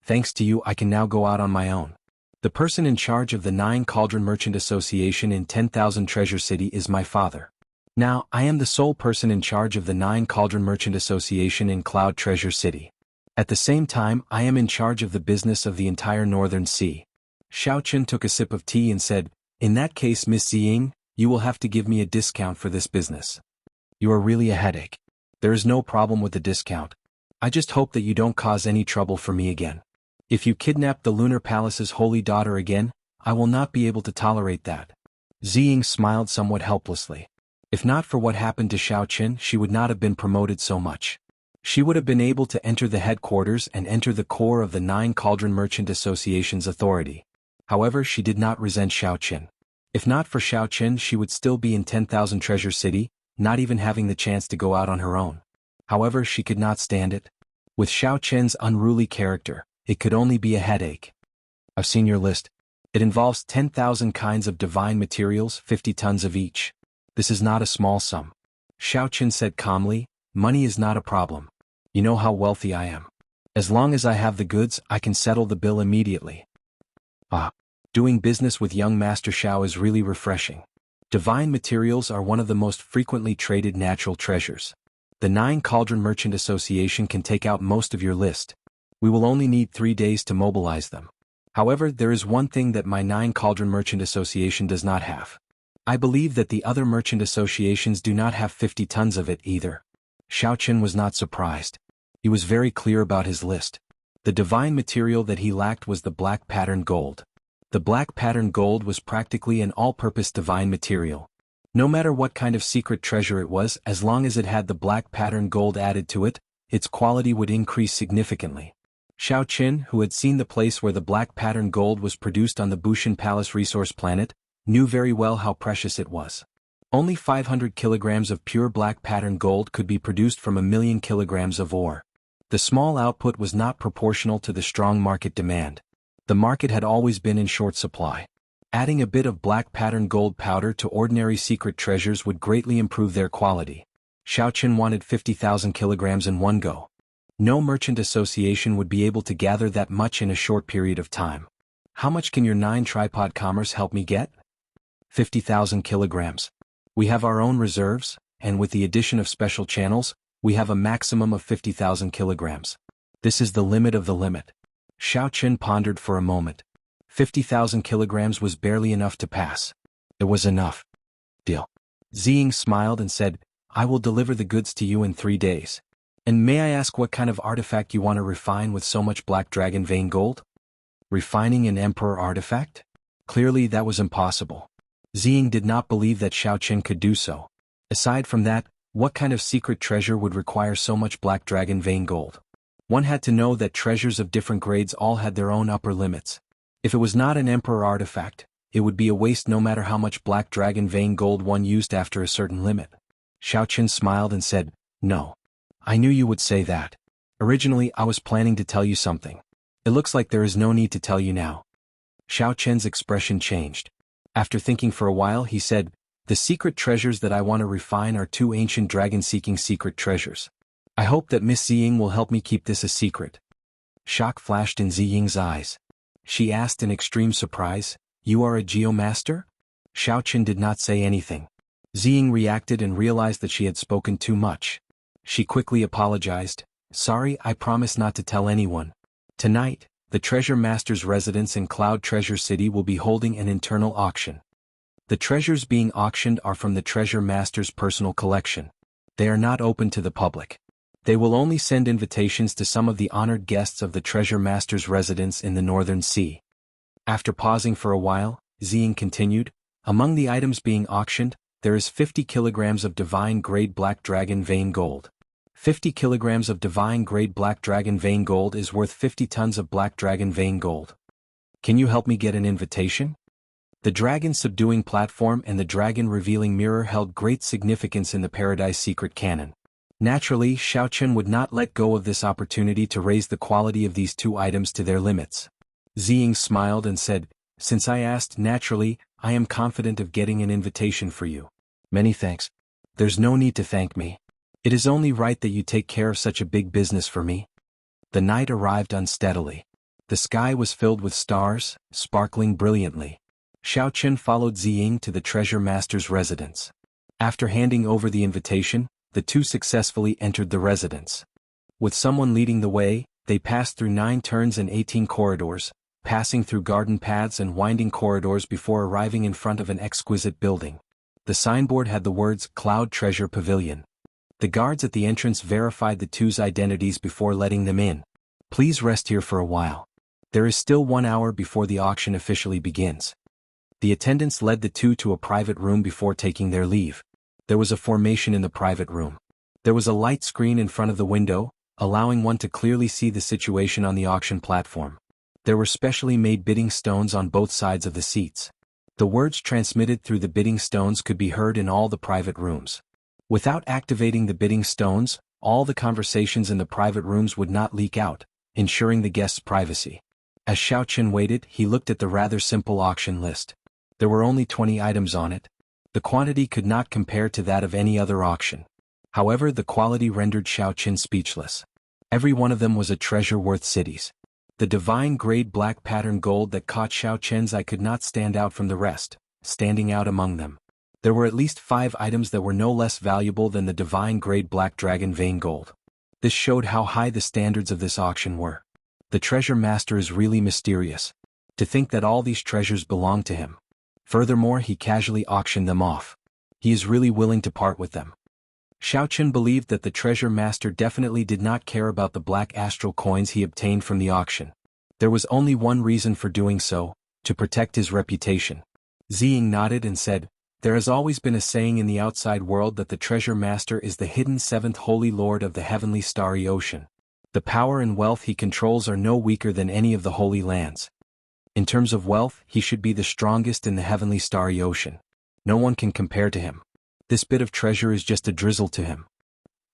Thanks to you, I can now go out on my own. The person in charge of the 9 Cauldron Merchant Association in 10,000 Treasure City is my father. Now, I am the sole person in charge of the 9 Cauldron Merchant Association in Cloud Treasure City. At the same time, I am in charge of the business of the entire Northern Sea." Xiao Chen took a sip of tea and said, "In that case, Miss Ziying, you will have to give me a discount for this business. You are really a headache. There is no problem with the discount. I just hope that you don't cause any trouble for me again. If you kidnap the Lunar Palace's holy daughter again, I will not be able to tolerate that." Ziying smiled somewhat helplessly. If not for what happened to Xiao Chen, she would not have been promoted so much. She would have been able to enter the headquarters and enter the core of the 9 Cauldron Merchant Association's authority. However, she did not resent Xiao Chen. If not for Xiao Chen, she would still be in 10,000 Treasure City, not even having the chance to go out on her own. However, she could not stand it. With Xiao Chen's unruly character, it could only be a headache. "I've seen your list. It involves 10,000 kinds of divine materials, 50 tons of each. This is not a small sum." Xiao Chen said calmly, "Money is not a problem. You know how wealthy I am. As long as I have the goods, I can settle the bill immediately." Doing business with young Master Xiao is really refreshing. Divine materials are one of the most frequently traded natural treasures. The 9 Cauldron Merchant Association can take out most of your list. We will only need 3 days to mobilize them. However, there is one thing that my 9 Cauldron Merchant Association does not have. I believe that the other merchant associations do not have 50 tons of it either. Xiao Chen was not surprised. He was very clear about his list. The divine material that he lacked was the black pattern gold. The black pattern gold was practically an all-purpose divine material. No matter what kind of secret treasure it was, as long as it had the black pattern gold added to it, its quality would increase significantly. Xiao Chen, who had seen the place where the black pattern gold was produced on the Bushan Palace resource planet, knew very well how precious it was. Only 500 kilograms of pure black pattern gold could be produced from 1,000,000 kilograms of ore. The small output was not proportional to the strong market demand. The market had always been in short supply. Adding a bit of black pattern gold powder to ordinary secret treasures would greatly improve their quality. Xiao Chen wanted 50,000 kilograms in one go. No merchant association would be able to gather that much in a short period of time. "How much can your 9 tripod commerce help me get?" 50,000 kilograms. We have our own reserves, and with the addition of special channels, we have a maximum of 50,000 kilograms. This is the limit of the limit. Xiao Chen pondered for a moment. 50,000 kilograms was barely enough to pass. It was enough. Deal. Ziying smiled and said, "I will deliver the goods to you in 3 days. And may I ask what kind of artifact you want to refine with so much black dragon vein gold?" Refining an emperor artifact? Clearly that was impossible. Ziying did not believe that Xiao Chen could do so. Aside from that, what kind of secret treasure would require so much black dragon vein gold? One had to know that treasures of different grades all had their own upper limits. If it was not an emperor artifact, it would be a waste no matter how much black dragon vein gold one used after a certain limit. Xiao Chen smiled and said, "No. I knew you would say that. Originally I was planning to tell you something. It looks like there is no need to tell you now." Xiao Chen's expression changed. After thinking for a while he said, "The secret treasures that I want to refine are 2 ancient dragon-seeking secret treasures. I hope that Miss Ziying will help me keep this a secret." Shock flashed in Ziying's eyes. She asked in extreme surprise, "You are a geomaster?" Xiao Chen did not say anything. Ziying reacted and realized that she had spoken too much. She quickly apologized. "Sorry, I promise not to tell anyone. Tonight, the Treasure Master's residence in Cloud Treasure City will be holding an internal auction. The treasures being auctioned are from the Treasure Master's personal collection. They are not open to the public. They will only send invitations to some of the honored guests of the Treasure Master's residence in the Northern Sea. After pausing for a while, Ziying continued, among the items being auctioned, there is 50 kilograms of divine-grade black dragon vein gold. 50 kilograms of divine-grade black dragon vein gold is worth 50 tons of black dragon vein gold. Can you help me get an invitation? The dragon subduing platform and the dragon revealing mirror held great significance in the Paradise Secret canon. Naturally, Xiaochen would not let go of this opportunity to raise the quality of these two items to their limits. Ziying smiled and said, since I asked naturally, I am confident of getting an invitation for you. Many thanks. There's no need to thank me. It is only right that you take care of such a big business for me. The night arrived unsteadily. The sky was filled with stars, sparkling brilliantly. Xiaochen followed Ziying to the Treasure Master's residence. After handing over the invitation, the two successfully entered the residence. With someone leading the way, they passed through 9 turns and 18 corridors, passing through garden paths and winding corridors before arriving in front of an exquisite building. The signboard had the words Cloud Treasure Pavilion. The guards at the entrance verified the two's identities before letting them in. Please rest here for a while. There is still 1 hour before the auction officially begins. The attendants led the two to a private room before taking their leave. There was a formation in the private room. There was a light screen in front of the window, allowing one to clearly see the situation on the auction platform. There were specially made bidding stones on both sides of the seats. The words transmitted through the bidding stones could be heard in all the private rooms. Without activating the bidding stones, all the conversations in the private rooms would not leak out, ensuring the guests' privacy. As Xiaochen waited, he looked at the rather simple auction list. There were only 20 items on it. The quantity could not compare to that of any other auction. However, the quality rendered Xiaochen speechless. Every one of them was a treasure worth cities. The divine-grade black pattern gold that caught Xiaochen's eye could not stand out from the rest, standing out among them. There were at least 5 items that were no less valuable than the divine-grade black dragon vein gold. This showed how high the standards of this auction were. The treasure master is really mysterious. To think that all these treasures belong to him. Furthermore, he casually auctioned them off. He is really willing to part with them. Xiaochen believed that the treasure master definitely did not care about the black astral coins he obtained from the auction. There was only one reason for doing so, to protect his reputation. Ziying nodded and said, there has always been a saying in the outside world that the treasure master is the hidden 7th holy lord of the heavenly starry ocean. The power and wealth he controls are no weaker than any of the holy lands. In terms of wealth, he should be the strongest in the heavenly starry ocean. No one can compare to him. This bit of treasure is just a drizzle to him.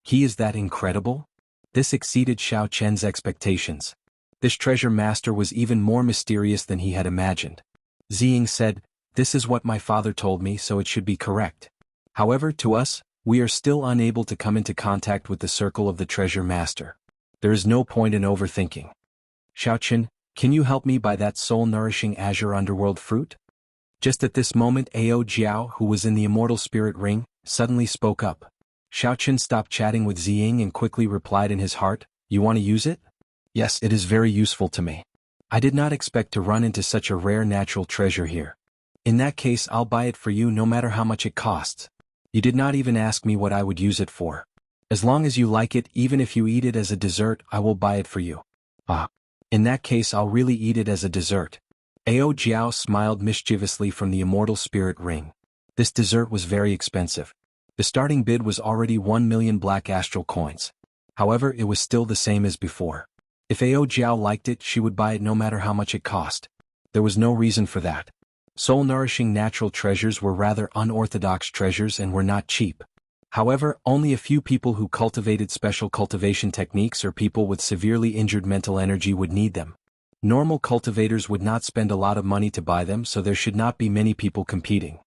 He is that incredible? This exceeded Xiaochen's expectations. This treasure master was even more mysterious than he had imagined. Ziying said, this is what my father told me, so it should be correct. However, to us, we are still unable to come into contact with the circle of the treasure master. There is no point in overthinking. Xiaochen, can you help me buy that soul-nourishing azure underworld fruit? Just at this moment, Ao Jiao, who was in the immortal spirit ring, suddenly spoke up. Xiaochen stopped chatting with Ziying and quickly replied in his heart, you want to use it? Yes, it is very useful to me. I did not expect to run into such a rare natural treasure here. In that case, I'll buy it for you no matter how much it costs. You did not even ask me what I would use it for. As long as you like it, even if you eat it as a dessert, I will buy it for you. Ah. In that case, I'll really eat it as a dessert. Ao Jiao smiled mischievously from the immortal spirit ring. This dessert was very expensive. The starting bid was already 1 million black astral coins. However, it was still the same as before. If Ao Jiao liked it, she would buy it no matter how much it cost. There was no reason for that. Soul-nourishing natural treasures were rather unorthodox treasures and were not cheap. However, only a few people who cultivated special cultivation techniques or people with severely injured mental energy would need them. Normal cultivators would not spend a lot of money to buy them, so there should not be many people competing.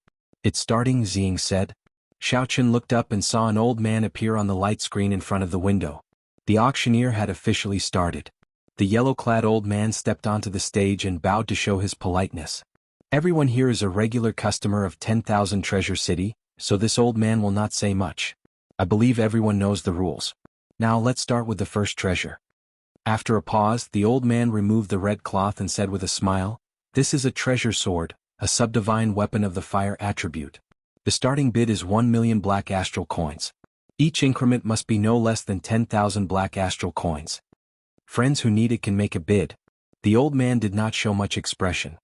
It's starting, Ziying said. Xiaochen looked up and saw an old man appear on the light screen in front of the window. The auctioneer had officially started. The yellow-clad old man stepped onto the stage and bowed to show his politeness. Everyone here is a regular customer of 10,000 Treasure City, so this old man will not say much. I believe everyone knows the rules. Now let's start with the first treasure. After a pause, the old man removed the red cloth and said with a smile, this is a treasure sword, a subdivine weapon of the fire attribute. The starting bid is 1 million black astral coins. Each increment must be no less than 10,000 black astral coins. Friends who need it can make a bid. The old man did not show much expression.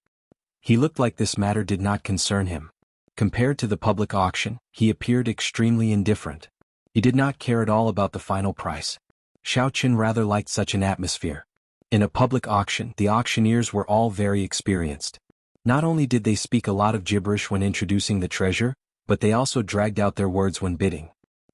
He looked like this matter did not concern him. Compared to the public auction, he appeared extremely indifferent. He did not care at all about the final price. Xiaoqun rather liked such an atmosphere. In a public auction, the auctioneers were all very experienced. Not only did they speak a lot of gibberish when introducing the treasure, but they also dragged out their words when bidding.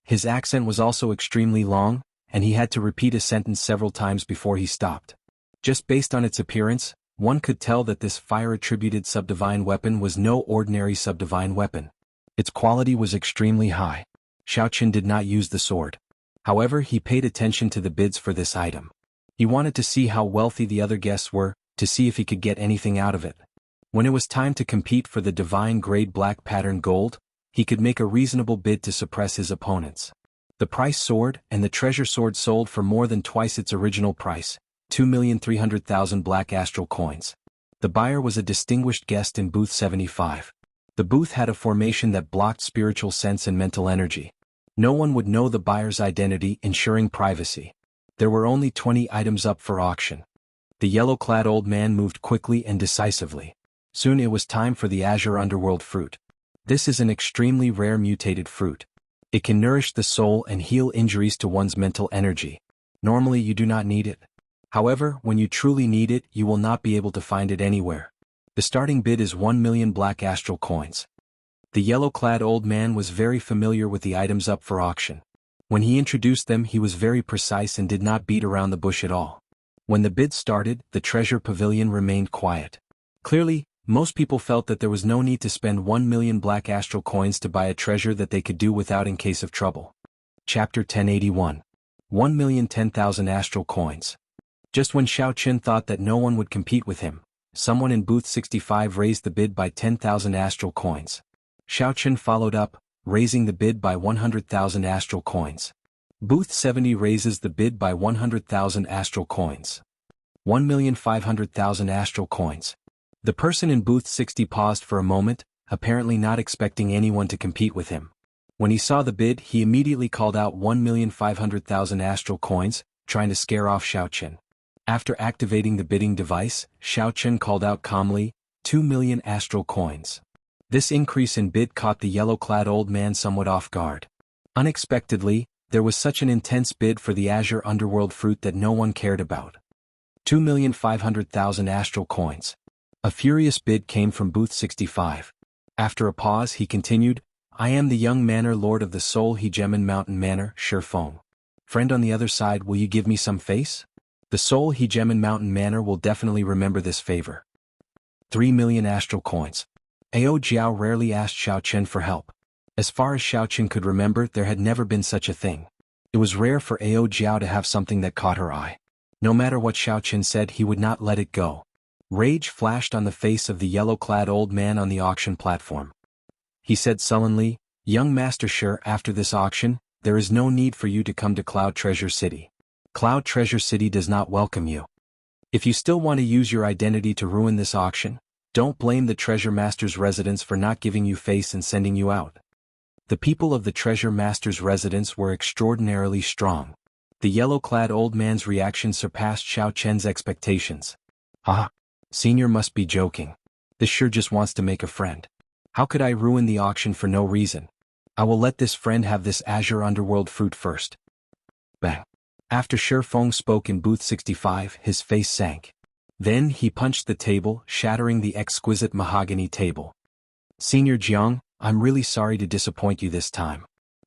His accent was also extremely long, and he had to repeat a sentence several times before he stopped. Just based on its appearance, one could tell that this fire-attributed subdivine weapon was no ordinary subdivine weapon. Its quality was extremely high. Xiaoqun did not use the sword. However, he paid attention to the bids for this item. He wanted to see how wealthy the other guests were, to see if he could get anything out of it. When it was time to compete for the divine grade black pattern gold, he could make a reasonable bid to suppress his opponents. The price soared, and the treasure sword sold for more than twice its original price, 2,300,000 black astral coins. The buyer was a distinguished guest in booth 75. The booth had a formation that blocked spiritual sense and mental energy. No one would know the buyer's identity, ensuring privacy. There were only 20 items up for auction. The yellow-clad old man moved quickly and decisively. Soon it was time for the azure underworld fruit. This is an extremely rare mutated fruit. It can nourish the soul and heal injuries to one's mental energy. Normally you do not need it. However, when you truly need it, you will not be able to find it anywhere. The starting bid is 1 million black astral coins. The yellow-clad old man was very familiar with the items up for auction. When he introduced them, he was very precise and did not beat around the bush at all. When the bid started, the treasure pavilion remained quiet. Clearly, most people felt that there was no need to spend 1 million black astral coins to buy a treasure that they could do without in case of trouble. Chapter 1081. 1,010,000 astral coins. Just when Xiaoqun thought that no one would compete with him, someone in booth 65 raised the bid by 10,000 astral coins. Xiaoqun followed up, raising the bid by 100,000 astral coins. Booth 70 raises the bid by 100,000 astral coins. 1,500,000 astral coins. The person in booth 60 paused for a moment, apparently not expecting anyone to compete with him. When he saw the bid, he immediately called out 1,500,000 astral coins, trying to scare off Xiaoqun. After activating the bidding device, Xiaoqun called out calmly, 2 million astral coins. This increase in bid caught the yellow-clad old man somewhat off guard. Unexpectedly, there was such an intense bid for the azure underworld fruit that no one cared about. 2,500,000 astral coins. A furious bid came from booth 65. After a pause he continued, I am the young manor lord of the Seoul Hegemon Mountain Manor, Shifeng. Friend on the other side, will you give me some face? The Seoul Hegemon Mountain Manor will definitely remember this favor. 3 million astral coins. Ao Jiao rarely asked Xiaoqun for help. As far as Xiaoqun could remember, there had never been such a thing. It was rare for Ao Jiao to have something that caught her eye. No matter what Xiaoqun said, he would not let it go. Rage flashed on the face of the yellow-clad old man on the auction platform. He said sullenly, Young Master Shi, after this auction, there is no need for you to come to Cloud Treasure City. Cloud Treasure City does not welcome you. If you still want to use your identity to ruin this auction, don't blame the Treasure Master's residence for not giving you face and sending you out. The people of the Treasure Master's residence were extraordinarily strong. The yellow-clad old man's reaction surpassed Xiaoqun's expectations. Ah, Senior must be joking. This sure just wants to make a friend. How could I ruin the auction for no reason? I will let this friend have this azure underworld fruit first. Bang. After Shifeng spoke in booth 65, his face sank. Then he punched the table, shattering the exquisite mahogany table. Senior Jiang, I'm really sorry to disappoint you this time.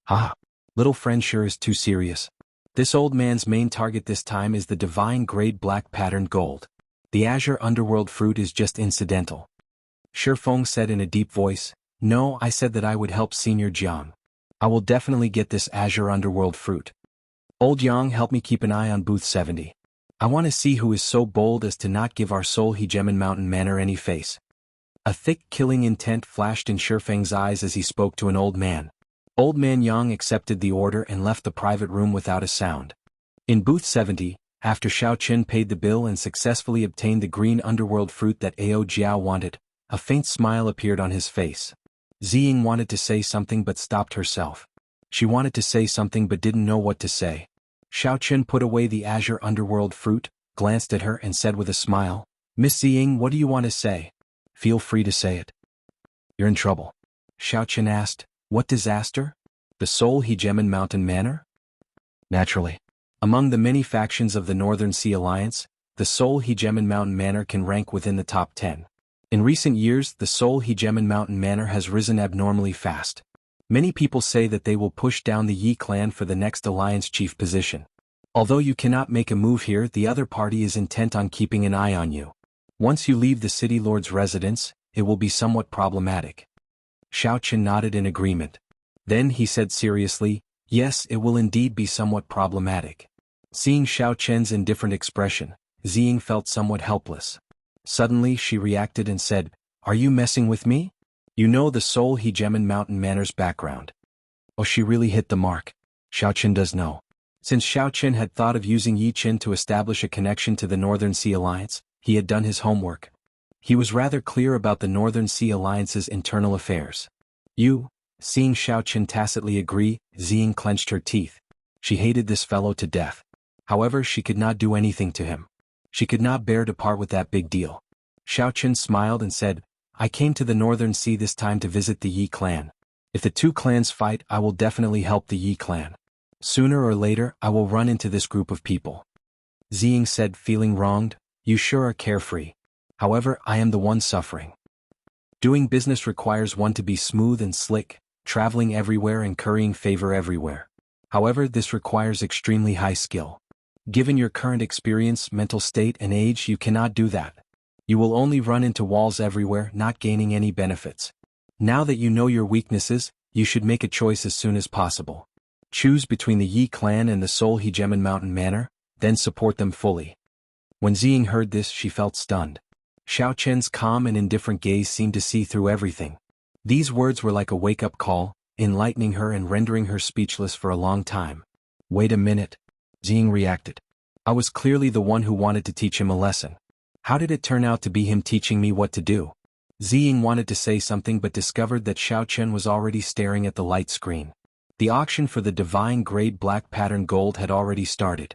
Ah, little friend sure is too serious. This old man's main target this time is the divine grade black patterned gold. The azure underworld fruit is just incidental. Shifeng said in a deep voice, No, I said that I would help Senior Jiang. I will definitely get this azure underworld fruit. Old Yang, help me keep an eye on booth 70. I want to see who is so bold as to not give our Seoul Hegemon Mountain Manor any face. A thick killing intent flashed in Shifeng's eyes as he spoke to an old man. Old man Yang accepted the order and left the private room without a sound. In booth 70, after Xiaoqun paid the bill and successfully obtained the green underworld fruit that Ao Jiao wanted, a faint smile appeared on his face. Ziying wanted to say something but stopped herself. She wanted to say something but didn't know what to say. Xiaochen put away the azure underworld fruit, glanced at her and said with a smile, "Miss Ziying, what do you want to say? Feel free to say it." "You're in trouble." Xiaochen asked. "What disaster? The Seoul Hegemon Mountain Manor?" "Naturally. Among the many factions of the Northern Sea Alliance, the Seoul Hegemon Mountain Manor can rank within the top 10. In recent years, the Seoul Hegemon Mountain Manor has risen abnormally fast. Many people say that they will push down the Yi clan for the next alliance chief position. Although you cannot make a move here, the other party is intent on keeping an eye on you. Once you leave the city lord's residence, it will be somewhat problematic." Xiaochen nodded in agreement. Then he said seriously, "Yes, it will indeed be somewhat problematic." Seeing Xiaochen's indifferent expression, Ziying felt somewhat helpless. Suddenly she reacted and said, "Are you messing with me? You know the Seoul Hegemon Mountain Manor's background." Oh, she really hit the mark. Xiaochen does know. Since Xiaochen had thought of using Yi Qin to establish a connection to the Northern Sea Alliance, he had done his homework. He was rather clear about the Northern Sea Alliance's internal affairs. Seeing Xiaochen tacitly agree, Ziying clenched her teeth. She hated this fellow to death. However, she could not do anything to him. She could not bear to part with that big deal. Xiaochen smiled and said, "I came to the Northern Sea this time to visit the Yi clan. If the two clans fight, I will definitely help the Yi clan. Sooner or later, I will run into this group of people." Ziying said, feeling wronged, "You sure are carefree. However, I am the one suffering. Doing business requires one to be smooth and slick, traveling everywhere and currying favor everywhere. However, this requires extremely high skill. Given your current experience, mental state and age, you cannot do that. You will only run into walls everywhere, not gaining any benefits. Now that you know your weaknesses, you should make a choice as soon as possible. Choose between the Yi clan and the Seoul Hegemon Mountain Manor, then support them fully." When Ziying heard this, she felt stunned. Xiaochen's calm and indifferent gaze seemed to see through everything. These words were like a wake-up call, enlightening her and rendering her speechless for a long time. "Wait a minute." Ziying reacted. "I was clearly the one who wanted to teach him a lesson. How did it turn out to be him teaching me what to do?" Ziying wanted to say something but discovered that Xiaochen was already staring at the light screen. The auction for the divine grade black pattern gold had already started.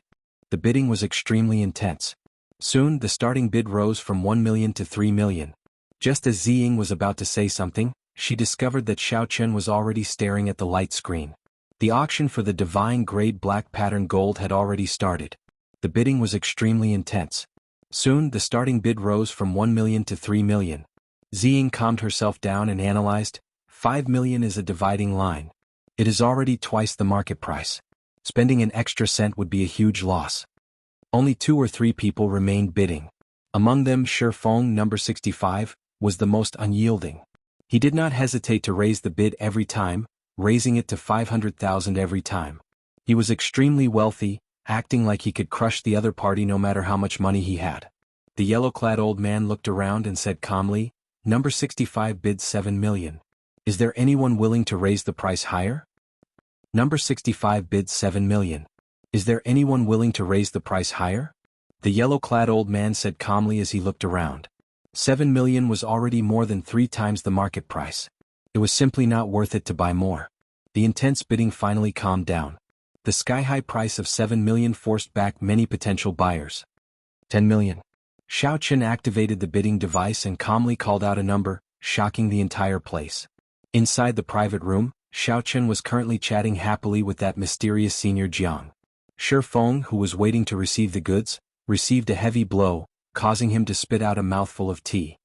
The bidding was extremely intense. Soon, the starting bid rose from 1 million to 3 million. Just as Ziying was about to say something, she discovered that Xiaochen was already staring at the light screen. The auction for the divine grade black pattern gold had already started. The bidding was extremely intense. Soon, the starting bid rose from 1 million to 3 million. Ziying calmed herself down and analyzed, 5 million is a dividing line. It is already twice the market price. Spending an extra cent would be a huge loss. Only 2 or 3 people remained bidding. Among them, Shifeng, number 65, was the most unyielding. He did not hesitate to raise the bid every time, raising it to 500,000 every time. He was extremely wealthy, acting like he could crush the other party no matter how much money he had. The yellow-clad old man looked around and said calmly, "Number 65 bids 7 million. Is there anyone willing to raise the price higher?" Number 65 bids 7 million. Is there anyone willing to raise the price higher? The yellow-clad old man said calmly as he looked around. 7 million was already more than 3 times the market price. It was simply not worth it to buy more. The intense bidding finally calmed down. The sky-high price of 7 million forced back many potential buyers. 10 million. Xiaochen activated the bidding device and calmly called out a number, shocking the entire place. Inside the private room, Xiaochen was currently chatting happily with that mysterious senior Jiang. Shifeng, who was waiting to receive the goods, received a heavy blow, causing him to spit out a mouthful of tea.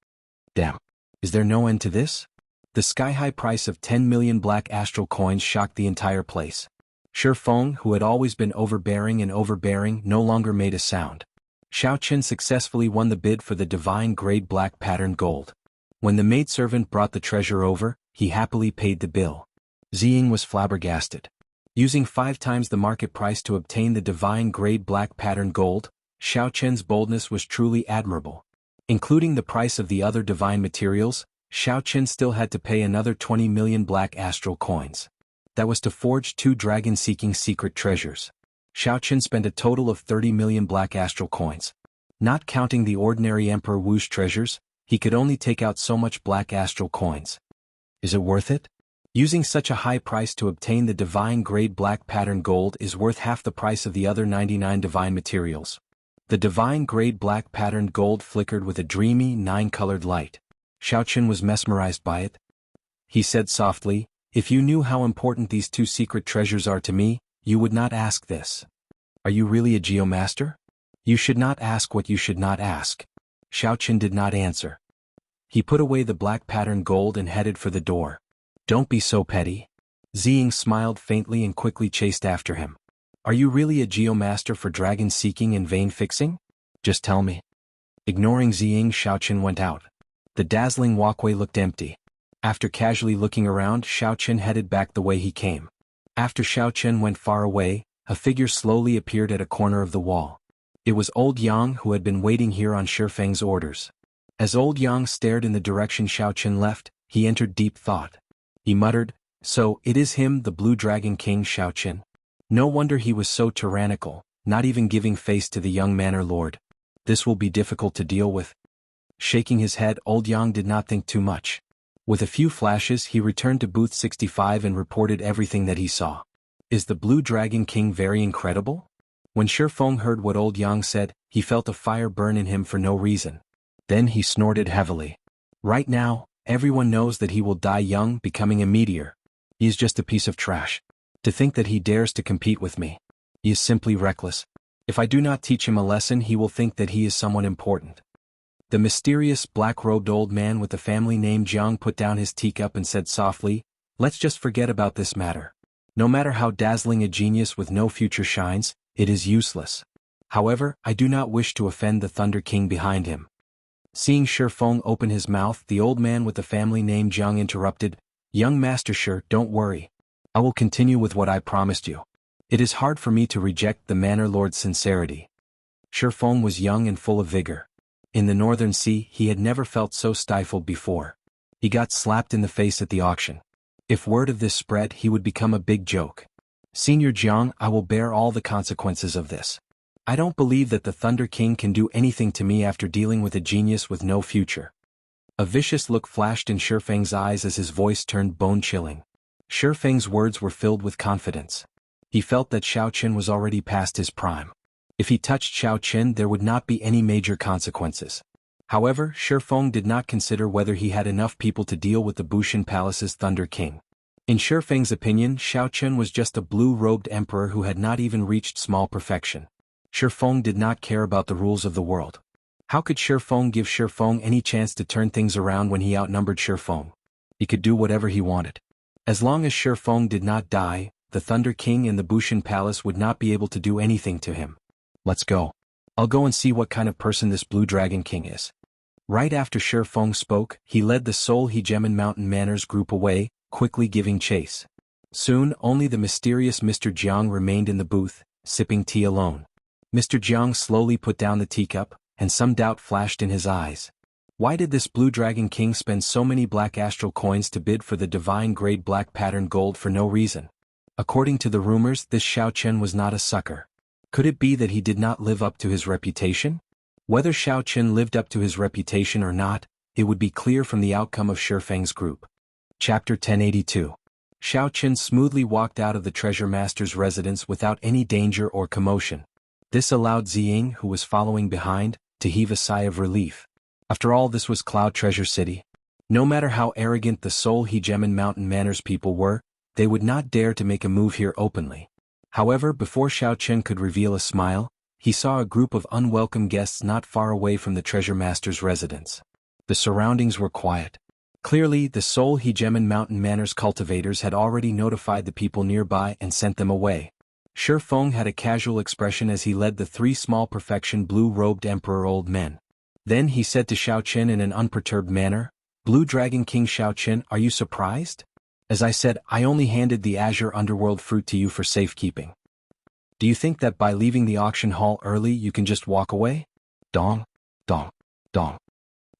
Damn. Is there no end to this? The sky-high price of 10 million black astral coins shocked the entire place. Shifeng, who had always been overbearing, no longer made a sound. Xiaochen successfully won the bid for the divine grade black pattern gold. When the maidservant brought the treasure over, he happily paid the bill. Ziying was flabbergasted. Using 5 times the market price to obtain the divine grade black pattern gold, Xiaochen's boldness was truly admirable. Including the price of the other divine materials, Xiaochen still had to pay another 20 million black astral coins. That was to forge 2 dragon-seeking secret treasures. Xiaochen spent a total of 30 million black astral coins. Not counting the ordinary Emperor Wu's treasures, he could only take out so much black astral coins. Is it worth it? Using such a high price to obtain the divine grade black pattern gold is worth half the price of the other 99 divine materials. The divine grade black patterned gold flickered with a dreamy, nine-colored light. Xiaochen was mesmerized by it. He said softly, "If you knew how important these two secret treasures are to me, you would not ask this. Are you really a geomaster? You should not ask what you should not ask." Xiaochen did not answer. He put away the black patterned gold and headed for the door. "Don't be so petty." Ziying smiled faintly and quickly chased after him. "Are you really a geomaster for dragon seeking and vein fixing? Just tell me." Ignoring Ziying, Xiaochen went out. The dazzling walkway looked empty. After casually looking around, Xiaochen headed back the way he came. After Xiaochen went far away, a figure slowly appeared at a corner of the wall. It was Old Yang, who had been waiting here on Shifeng's orders. As Old Yang stared in the direction Xiaochen left, he entered deep thought. He muttered, "So, it is him, the Blue Dragon King Xiaochen. No wonder he was so tyrannical, not even giving face to the young manor lord. This will be difficult to deal with." Shaking his head, Old Yang did not think too much. With a few flashes, he returned to booth 65 and reported everything that he saw. "Is the Blue Dragon King very incredible?" When Shifeng heard what Old Yang said, he felt a fire burn in him for no reason. Then he snorted heavily. "Right now, everyone knows that he will die young, becoming a meteor. He is just a piece of trash. To think that he dares to compete with me. He is simply reckless. If I do not teach him a lesson, he will think that he is someone important." The mysterious, black-robed old man with the family name Jiang put down his teacup and said softly, "Let's just forget about this matter. No matter how dazzling a genius with no future shines, it is useless. However, I do not wish to offend the Thunder King behind him." Seeing Shifeng open his mouth, the old man with the family name Jiang interrupted, "Young Master Shi, don't worry. I will continue with what I promised you. It is hard for me to reject the Manor Lord's sincerity." Shifeng was young and full of vigor. In the Northern Sea, he had never felt so stifled before. He got slapped in the face at the auction. If word of this spread, he would become a big joke. "Senior Jiang, I will bear all the consequences of this. I don't believe that the Thunder King can do anything to me after dealing with a genius with no future." A vicious look flashed in Shifeng's eyes as his voice turned bone-chilling. Shifeng's words were filled with confidence. He felt that Xiaochen was already past his prime. If he touched Xiaochen, there would not be any major consequences. However, Shifeng did not consider whether he had enough people to deal with the Bushan Palace's Thunder King. In Shifeng's opinion, Xiaochen was just a blue-robed emperor who had not even reached small perfection. Shifeng did not care about the rules of the world. How could Shifeng give Shifeng any chance to turn things around when he outnumbered Shifeng? He could do whatever he wanted. As long as Shifeng did not die, the Thunder King and the Bushan Palace would not be able to do anything to him. "Let's go. I'll go and see what kind of person this Blue Dragon King is." Right after Shifeng spoke, he led the Seoul Hegemon Mountain Manors group away, quickly giving chase. Soon, only the mysterious Mr. Jiang remained in the booth, sipping tea alone. Mr. Jiang slowly put down the teacup, and some doubt flashed in his eyes. Why did this Blue Dragon King spend so many black astral coins to bid for the divine grade black pattern gold for no reason? According to the rumors, this Xiaochen was not a sucker. Could it be that he did not live up to his reputation? Whether Xiaochen lived up to his reputation or not, it would be clear from the outcome of Shifeng's group. Chapter 1082. Xiaochen smoothly walked out of the treasure master's residence without any danger or commotion. This allowed Ziying, who was following behind, to heave a sigh of relief. After all, this was Cloud Treasure City. No matter how arrogant the Seoul Hegemon Mountain Manors people were, they would not dare to make a move here openly. However, before Xiaochen could reveal a smile, he saw a group of unwelcome guests not far away from the treasure master's residence. The surroundings were quiet. Clearly, the Seoul Hegemon Mountain Manors cultivators had already notified the people nearby and sent them away. Shifeng had a casual expression as he led the three small perfection blue-robed emperor old men. Then he said to Xiaochen in an unperturbed manner, "Blue Dragon King Xiaochen, are you surprised? As I said, I only handed the Azure Underworld fruit to you for safekeeping. Do you think that by leaving the auction hall early you can just walk away?" Dong, dong, dong.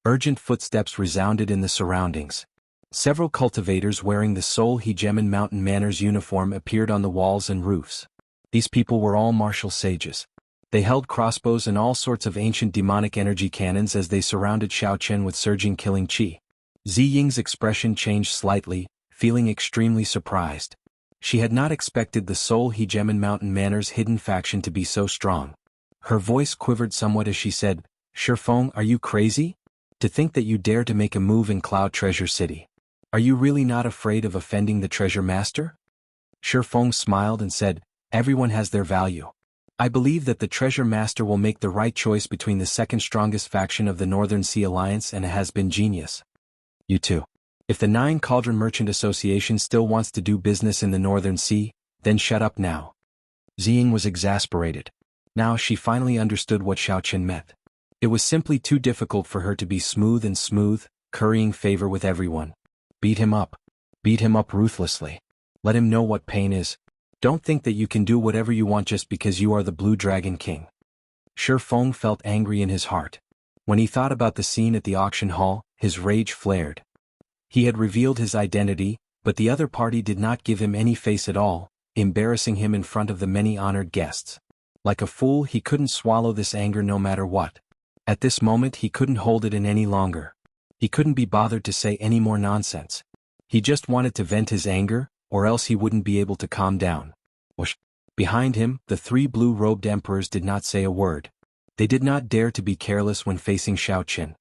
Urgent footsteps resounded in the surroundings. Several cultivators wearing the Seoul Hegemon Mountain Manors uniform appeared on the walls and roofs. These people were all martial sages. They held crossbows and all sorts of ancient demonic energy cannons as they surrounded Xiaochen with surging killing chi. Ziying's expression changed slightly, feeling extremely surprised. She had not expected the Seoul Hegemon Mountain Manor's hidden faction to be so strong. Her voice quivered somewhat as she said, "Shifeng, are you crazy? To think that you dare to make a move in Cloud Treasure City. Are you really not afraid of offending the Treasure Master?" Shifeng smiled and said, "Everyone has their value. I believe that the Treasure Master will make the right choice between the second strongest faction of the Northern Sea Alliance and a has-been genius. You too. If the Nine Cauldron Merchant Association still wants to do business in the Northern Sea, then shut up now." Ziying was exasperated. Now she finally understood what Xiaoqin meant. It was simply too difficult for her to be smooth, currying favor with everyone. Beat him up. Beat him up ruthlessly. Let him know what pain is. Don't think that you can do whatever you want just because you are the Blue Dragon King. Shifeng felt angry in his heart. When he thought about the scene at the auction hall, his rage flared. He had revealed his identity, but the other party did not give him any face at all, embarrassing him in front of the many honored guests. Like a fool, he couldn't swallow this anger no matter what. At this moment he couldn't hold it in any longer. He couldn't be bothered to say any more nonsense. He just wanted to vent his anger, or else he wouldn't be able to calm down. Whoosh. Behind him, the three blue-robed emperors did not say a word. They did not dare to be careless when facing Xiaoqin.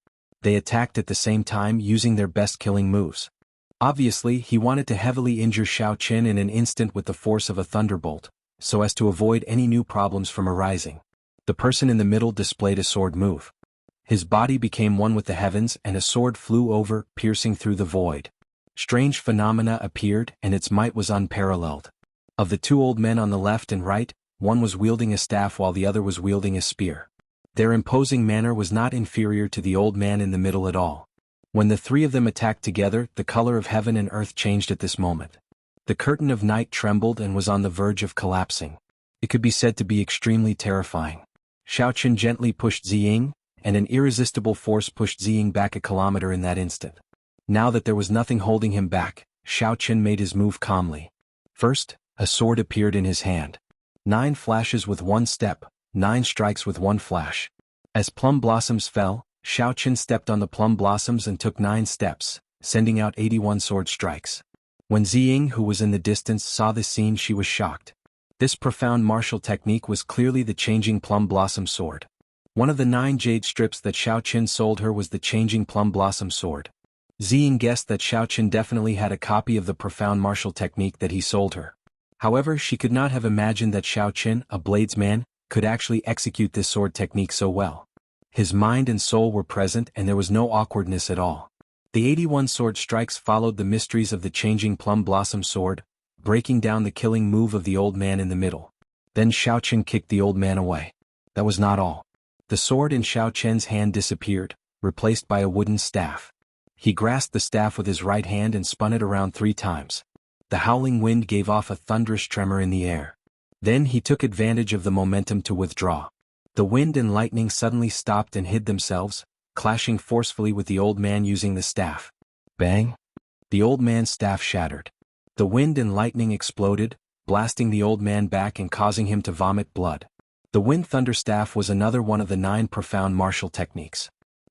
They attacked at the same time using their best killing moves. Obviously, he wanted to heavily injure Xiaoqin in an instant with the force of a thunderbolt, so as to avoid any new problems from arising. The person in the middle displayed a sword move. His body became one with the heavens and a sword flew over, piercing through the void. Strange phenomena appeared and its might was unparalleled. Of the two old men on the left and right, one was wielding a staff while the other was wielding a spear. Their imposing manner was not inferior to the old man in the middle at all. When the three of them attacked together, the color of heaven and earth changed at this moment. The curtain of night trembled and was on the verge of collapsing. It could be said to be extremely terrifying. Xiaoqin gently pushed Ziying, and an irresistible force pushed Ziying back a kilometer in that instant. Now that there was nothing holding him back, Xiaoqin made his move calmly. First, a sword appeared in his hand. 9 flashes with one step, 9 strikes with one flash. As plum blossoms fell, Xiaoqin stepped on the plum blossoms and took 9 steps, sending out 81 sword strikes. When Ziying, who was in the distance, saw this scene, she was shocked. This profound martial technique was clearly the changing plum blossom sword. One of the 9 jade strips that Xiaoqin sold her was the changing plum blossom sword. Ziying guessed that Xiaoqin definitely had a copy of the profound martial technique that he sold her. However, she could not have imagined that Xiaoqin, a bladesman, could actually execute this sword technique so well. His mind and soul were present and there was no awkwardness at all. The 81 sword strikes followed the mysteries of the changing plum blossom sword, breaking down the killing move of the old man in the middle. Then Xiaoqin kicked the old man away. That was not all. The sword in Xiaoqin's hand disappeared, replaced by a wooden staff. He grasped the staff with his right hand and spun it around 3 times. The howling wind gave off a thunderous tremor in the air. Then he took advantage of the momentum to withdraw. The wind and lightning suddenly stopped and hid themselves, clashing forcefully with the old man using the staff. Bang! The old man's staff shattered. The wind and lightning exploded, blasting the old man back and causing him to vomit blood. The wind thunder staff was another one of the 9 profound martial techniques.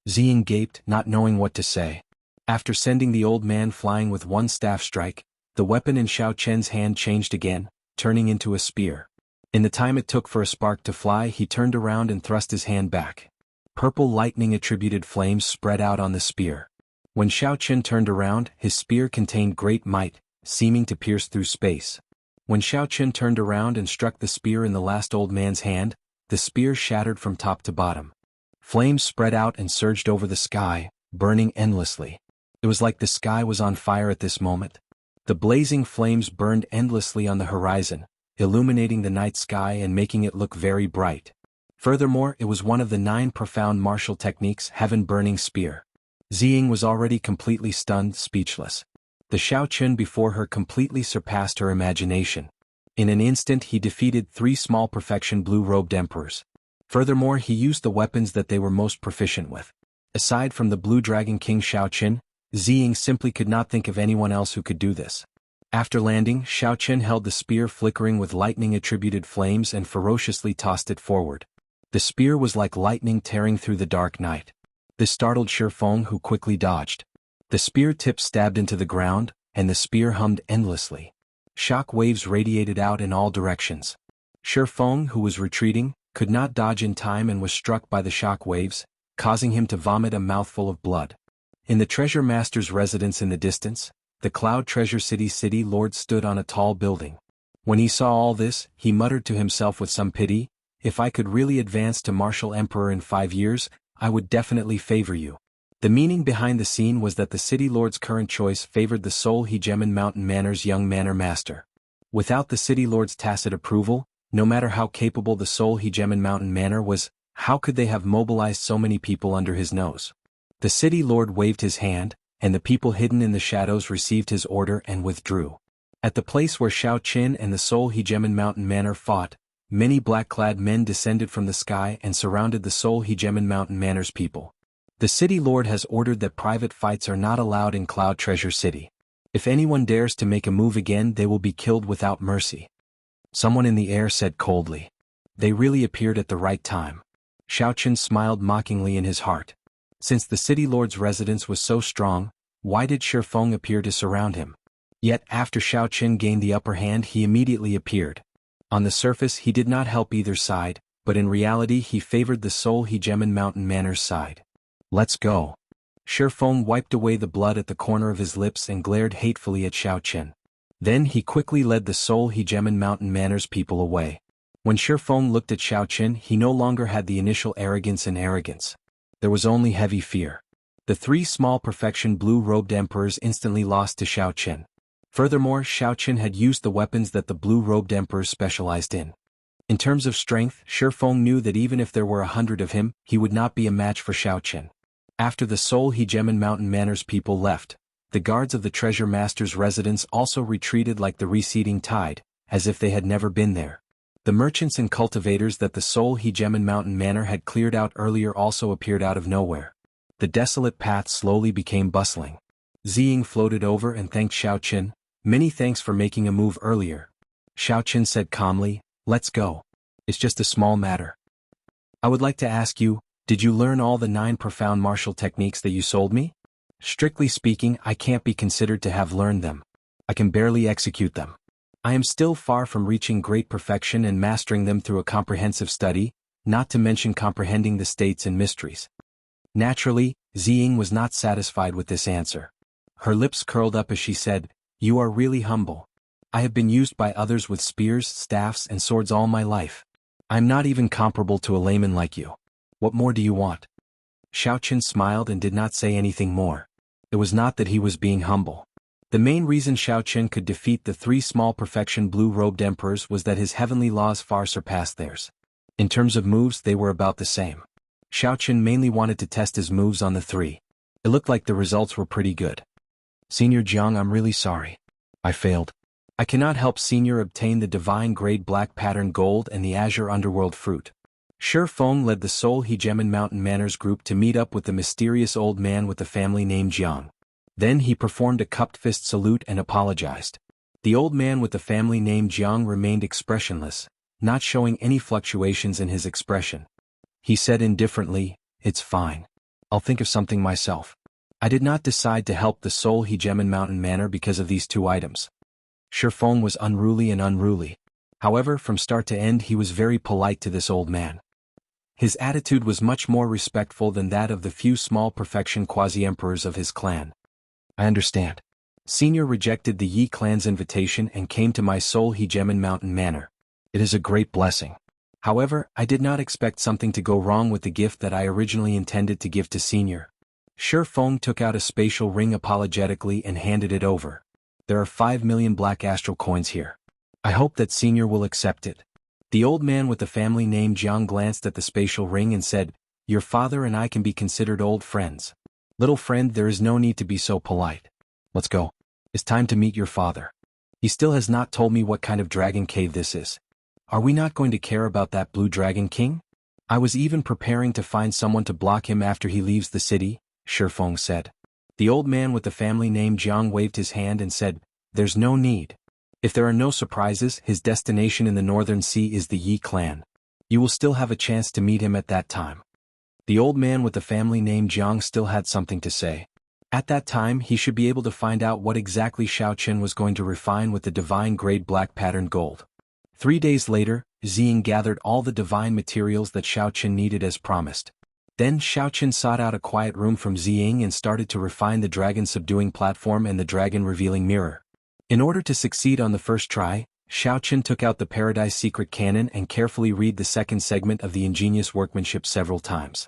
Ziying gaped, not knowing what to say. After sending the old man flying with one staff strike, the weapon in Xiaoqin's hand changed again, turning into a spear. In the time it took for a spark to fly, he turned around and thrust his hand back. Purple lightning-attributed flames spread out on the spear. When Xiaoqin turned around, his spear contained great might, seeming to pierce through space. When Xiaoqin turned around and struck the spear in the last old man's hand, the spear shattered from top to bottom. Flames spread out and surged over the sky, burning endlessly. It was like the sky was on fire at this moment. The blazing flames burned endlessly on the horizon, illuminating the night sky and making it look very bright. Furthermore, it was one of the 9 profound martial techniques, heaven-burning spear. Ziying was already completely stunned, speechless. The Xiaoqin before her completely surpassed her imagination. In an instant he defeated 3 small perfection blue-robed emperors. Furthermore, he used the weapons that they were most proficient with. Aside from the Blue Dragon King Xiaoqin, Ziying simply could not think of anyone else who could do this. After landing, Xiaoqin held the spear flickering with lightning-attributed flames and ferociously tossed it forward. The spear was like lightning tearing through the dark night. This startled Shifeng, who quickly dodged. The spear tip stabbed into the ground, and the spear hummed endlessly. Shock waves radiated out in all directions. Shi Feng, who was retreating, could not dodge in time and was struck by the shock waves, causing him to vomit a mouthful of blood. In the treasure master's residence in the distance, the Cloud Treasure City Lord stood on a tall building. When he saw all this, he muttered to himself with some pity, "If I could really advance to Martial Emperor in 5 years, I would definitely favor you." The meaning behind the scene was that the City Lord's current choice favored the Sol Hegemon Mountain Manor's young Manor Master. Without the City Lord's tacit approval, no matter how capable the Sol Hegemon Mountain Manor was, how could they have mobilized so many people under his nose? The City Lord waved his hand, and the people hidden in the shadows received his order and withdrew. At the place where Xiao Qin and the Sol Hegemon Mountain Manor fought, many black-clad men descended from the sky and surrounded the Sol Hegemon Mountain Manor's people. The City Lord has ordered that private fights are not allowed in Cloud Treasure City. If anyone dares to make a move again, they will be killed without mercy. Someone in the air said coldly. They really appeared at the right time. Xiao Qin smiled mockingly in his heart. Since the City Lord's residence was so strong, why did Shi Feng appear to surround him? Yet after Xiao Qin gained the upper hand, he immediately appeared. On the surface he did not help either side, but in reality he favored the Sol Hegemon Mountain Manor's side. "Let's go." Shi Feng wiped away the blood at the corner of his lips and glared hatefully at Xiao Qin. Then he quickly led the Sol Hegemon Mountain Manor's people away. When Shi Feng looked at Xiao Qin, he no longer had the initial arrogance. There was only heavy fear. The 3 small perfection blue-robed emperors instantly lost to Xiao Qin. Furthermore, Xiao Qin had used the weapons that the blue-robed emperors specialized in. In terms of strength, Shi Feng knew that even if there were 100 of him, he would not be a match for Xiao Qin. After the Sol Hegemon Mountain Manor's people left, the guards of the Treasure Master's residence also retreated like the receding tide, as if they had never been there. The merchants and cultivators that the Sol Hegemon Mountain Manor had cleared out earlier also appeared out of nowhere. The desolate path slowly became bustling. Ziying floated over and thanked Xiao Qin. "Many thanks for making a move earlier." Xiao Qin said calmly, "Let's go. It's just a small matter. I would like to ask you, did you learn all the 9 profound martial techniques that you sold me? Strictly speaking, I can't be considered to have learned them. I can barely execute them. I am still far from reaching great perfection and mastering them through a comprehensive study, not to mention comprehending the states and mysteries." Naturally, Ziying was not satisfied with this answer. Her lips curled up as she said, "You are really humble. I have been used by others with spears, staffs, and swords all my life. I am not even comparable to a layman like you. What more do you want?" Xiao Qin smiled and did not say anything more. It was not that he was being humble. The main reason Xiao Qin could defeat the 3 small perfection blue-robed emperors was that his heavenly laws far surpassed theirs. In terms of moves, they were about the same. Xiao Qin mainly wanted to test his moves on the 3. It looked like the results were pretty good. "Senior Jiang, I'm really sorry. I failed. I cannot help Senior obtain the divine grade black pattern gold and the azure underworld fruit." Shi Feng led the Sol Hegemon Mountain Manor's group to meet up with the mysterious old man with the family name Jiang. Then he performed a cupped fist salute and apologized. The old man with the family name Jiang remained expressionless, not showing any fluctuations in his expression. He said indifferently, "It's fine. I'll think of something myself. I did not decide to help the Sol Hegemon Mountain Manor because of these 2 items." Shi Feng was unruly. However, from start to end he was very polite to this old man. His attitude was much more respectful than that of the few small perfection quasi-emperors of his clan. "I understand. Senior rejected the Yi clan's invitation and came to my Sol Hegemon Mountain Manor. It is a great blessing. However, I did not expect something to go wrong with the gift that I originally intended to give to Senior." Shi Feng took out a spatial ring apologetically and handed it over. "There are 5 million black astral coins here. I hope that Senior will accept it." The old man with the family name Jiang glanced at the spatial ring and said, "Your father and I can be considered old friends. Little friend, there is no need to be so polite. Let's go. It's time to meet your father. He still has not told me what kind of dragon cave this is. Are we not going to care about that blue dragon king? I was even preparing to find someone to block him after he leaves the city," Shi Feng said. The old man with the family name Jiang waved his hand and said, "There's no need. If there are no surprises, his destination in the Northern Sea is the Yi clan. You will still have a chance to meet him at that time." The old man with the family name Jiang still had something to say. At that time he should be able to find out what exactly Xiao Chen was going to refine with the divine-grade black patterned gold. 3 days later, Ziying gathered all the divine materials that Xiao Chen needed as promised. Then Xiao Chen sought out a quiet room from Ziying and started to refine the dragon-subduing platform and the dragon-revealing mirror. In order to succeed on the first try, Xiao Chen took out the Paradise Secret Canon and carefully read the second segment of the ingenious workmanship several times.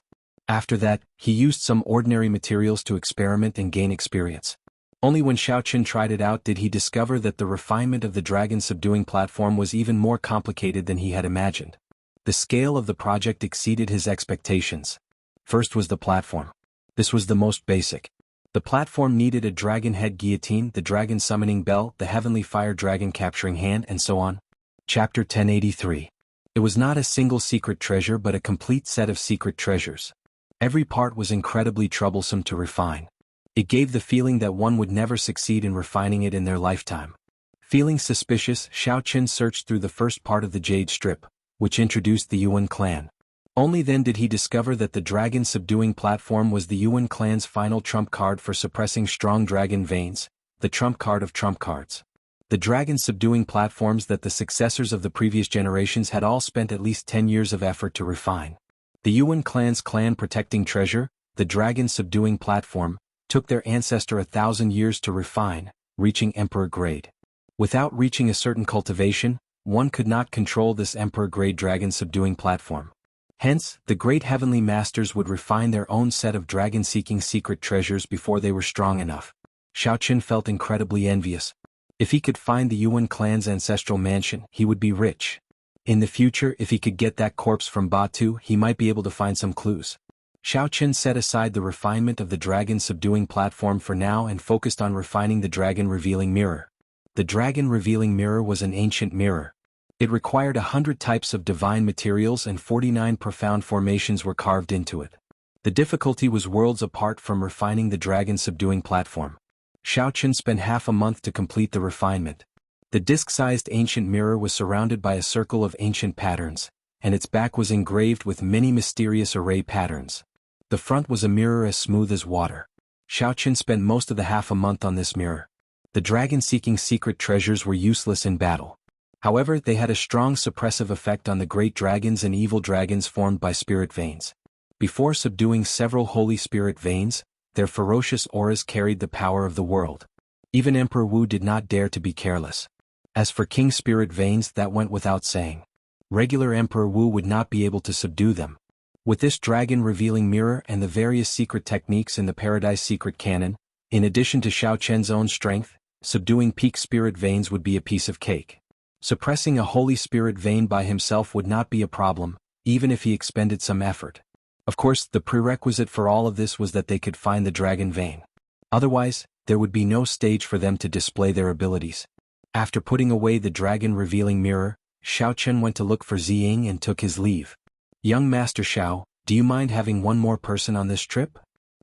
After that, he used some ordinary materials to experiment and gain experience. Only when Xiao Chen tried it out did he discover that the refinement of the dragon-subduing platform was even more complicated than he had imagined. The scale of the project exceeded his expectations. First was the platform. This was the most basic. The platform needed a dragon head guillotine, the dragon summoning bell, the heavenly fire dragon capturing hand, and so on. Chapter 1083. It was not a single secret treasure but a complete set of secret treasures. Every part was incredibly troublesome to refine. It gave the feeling that one would never succeed in refining it in their lifetime. Feeling suspicious, Xiao Chen searched through the first part of the Jade Strip, which introduced the Yuan clan. Only then did he discover that the dragon-subduing platform was the Yuan clan's final trump card for suppressing strong dragon veins, the trump card of trump cards. The dragon-subduing platforms that the successors of the previous generations had all spent at least 10 years of effort to refine. The Yuan clan's clan-protecting treasure, the dragon-subduing platform, took their ancestor 1,000 years to refine, reaching emperor grade. Without reaching a certain cultivation, one could not control this emperor grade dragon-subduing platform. Hence, the great heavenly masters would refine their own set of dragon-seeking secret treasures before they were strong enough. Xiao Chen felt incredibly envious. If he could find the Yuan clan's ancestral mansion, he would be rich. In the future, if he could get that corpse from Batu, he might be able to find some clues. Xiao Chen set aside the refinement of the dragon-subduing platform for now and focused on refining the dragon-revealing mirror. The dragon-revealing mirror was an ancient mirror. It required 100 types of divine materials and 49 profound formations were carved into it. The difficulty was worlds apart from refining the dragon-subduing platform. Xiao Chen spent half a month to complete the refinement. The disc-sized ancient mirror was surrounded by a circle of ancient patterns, and its back was engraved with many mysterious array patterns. The front was a mirror as smooth as water. Xiao Chen spent most of the half a month on this mirror. The dragon-seeking secret treasures were useless in battle. However, they had a strong suppressive effect on the great dragons and evil dragons formed by spirit veins. Before subduing several holy spirit veins, their ferocious auras carried the power of the world. Even Emperor Wu did not dare to be careless. As for king spirit veins, that went without saying. Regular Emperor Wu would not be able to subdue them. With this dragon-revealing mirror and the various secret techniques in the Paradise Secret Canon, in addition to Xiao Chen's own strength, subduing peak spirit veins would be a piece of cake. Suppressing a holy spirit vein by himself would not be a problem, even if he expended some effort. Of course, the prerequisite for all of this was that they could find the dragon vein. Otherwise, there would be no stage for them to display their abilities. After putting away the dragon-revealing mirror, Xiao Chen went to look for Ziying and took his leave. "Young Master Xiao, do you mind having one more person on this trip?"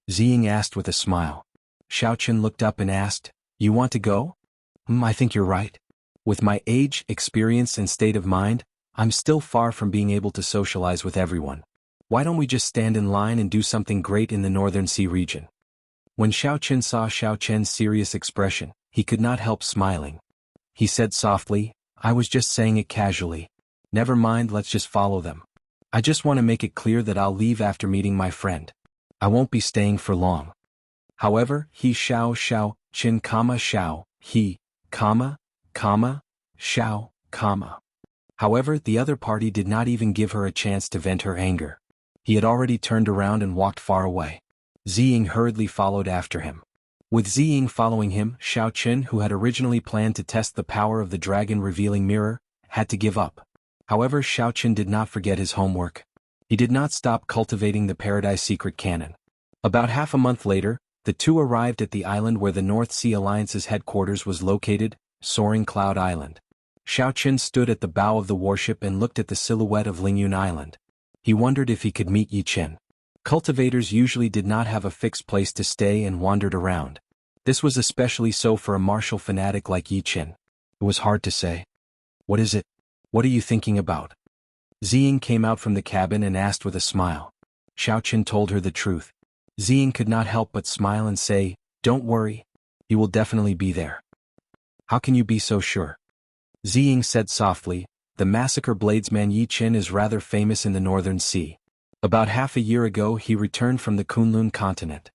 Ziying asked with a smile. Xiao Chen looked up and asked, "You want to go?" I think you're right. With my age, experience and state of mind, I'm still far from being able to socialize with everyone. Why don't we just stand in line and do something great in the Northern Sea region?" When Xiao Chen saw Xiao Chen's serious expression, he could not help smiling. He said softly, "I was just saying it casually. Never mind, let's just follow them. I just want to make it clear that I'll leave after meeting my friend. I won't be staying for long." However, he Xiao Chen, Xiao, he, Xiao, However, the other party did not even give her a chance to vent her anger. He had already turned around and walked far away. Ziying hurriedly followed after him. With Ziying following him, Xiao Chen, who had originally planned to test the power of the dragon-revealing mirror, had to give up. However, Xiao Chen did not forget his homework. He did not stop cultivating the Paradise Secret Canon. About half a month later, the two arrived at the island where the North Sea Alliance's headquarters was located, Soaring Cloud Island. Xiao Chen stood at the bow of the warship and looked at the silhouette of Lingyun Island. He wondered if he could meet Yi Chen. Cultivators usually did not have a fixed place to stay and wandered around. This was especially so for a martial fanatic like Yi Chen. It was hard to say. "What is it? What are you thinking about?" Ziying came out from the cabin and asked with a smile. Xiao Chen told her the truth. Ziying could not help but smile and say, Don't worry. He will definitely be there. How can you be so sure? Ziying said softly, the massacre bladesman Yi Qin is rather famous in the Northern Sea. About half a year ago he returned from the Kunlun continent.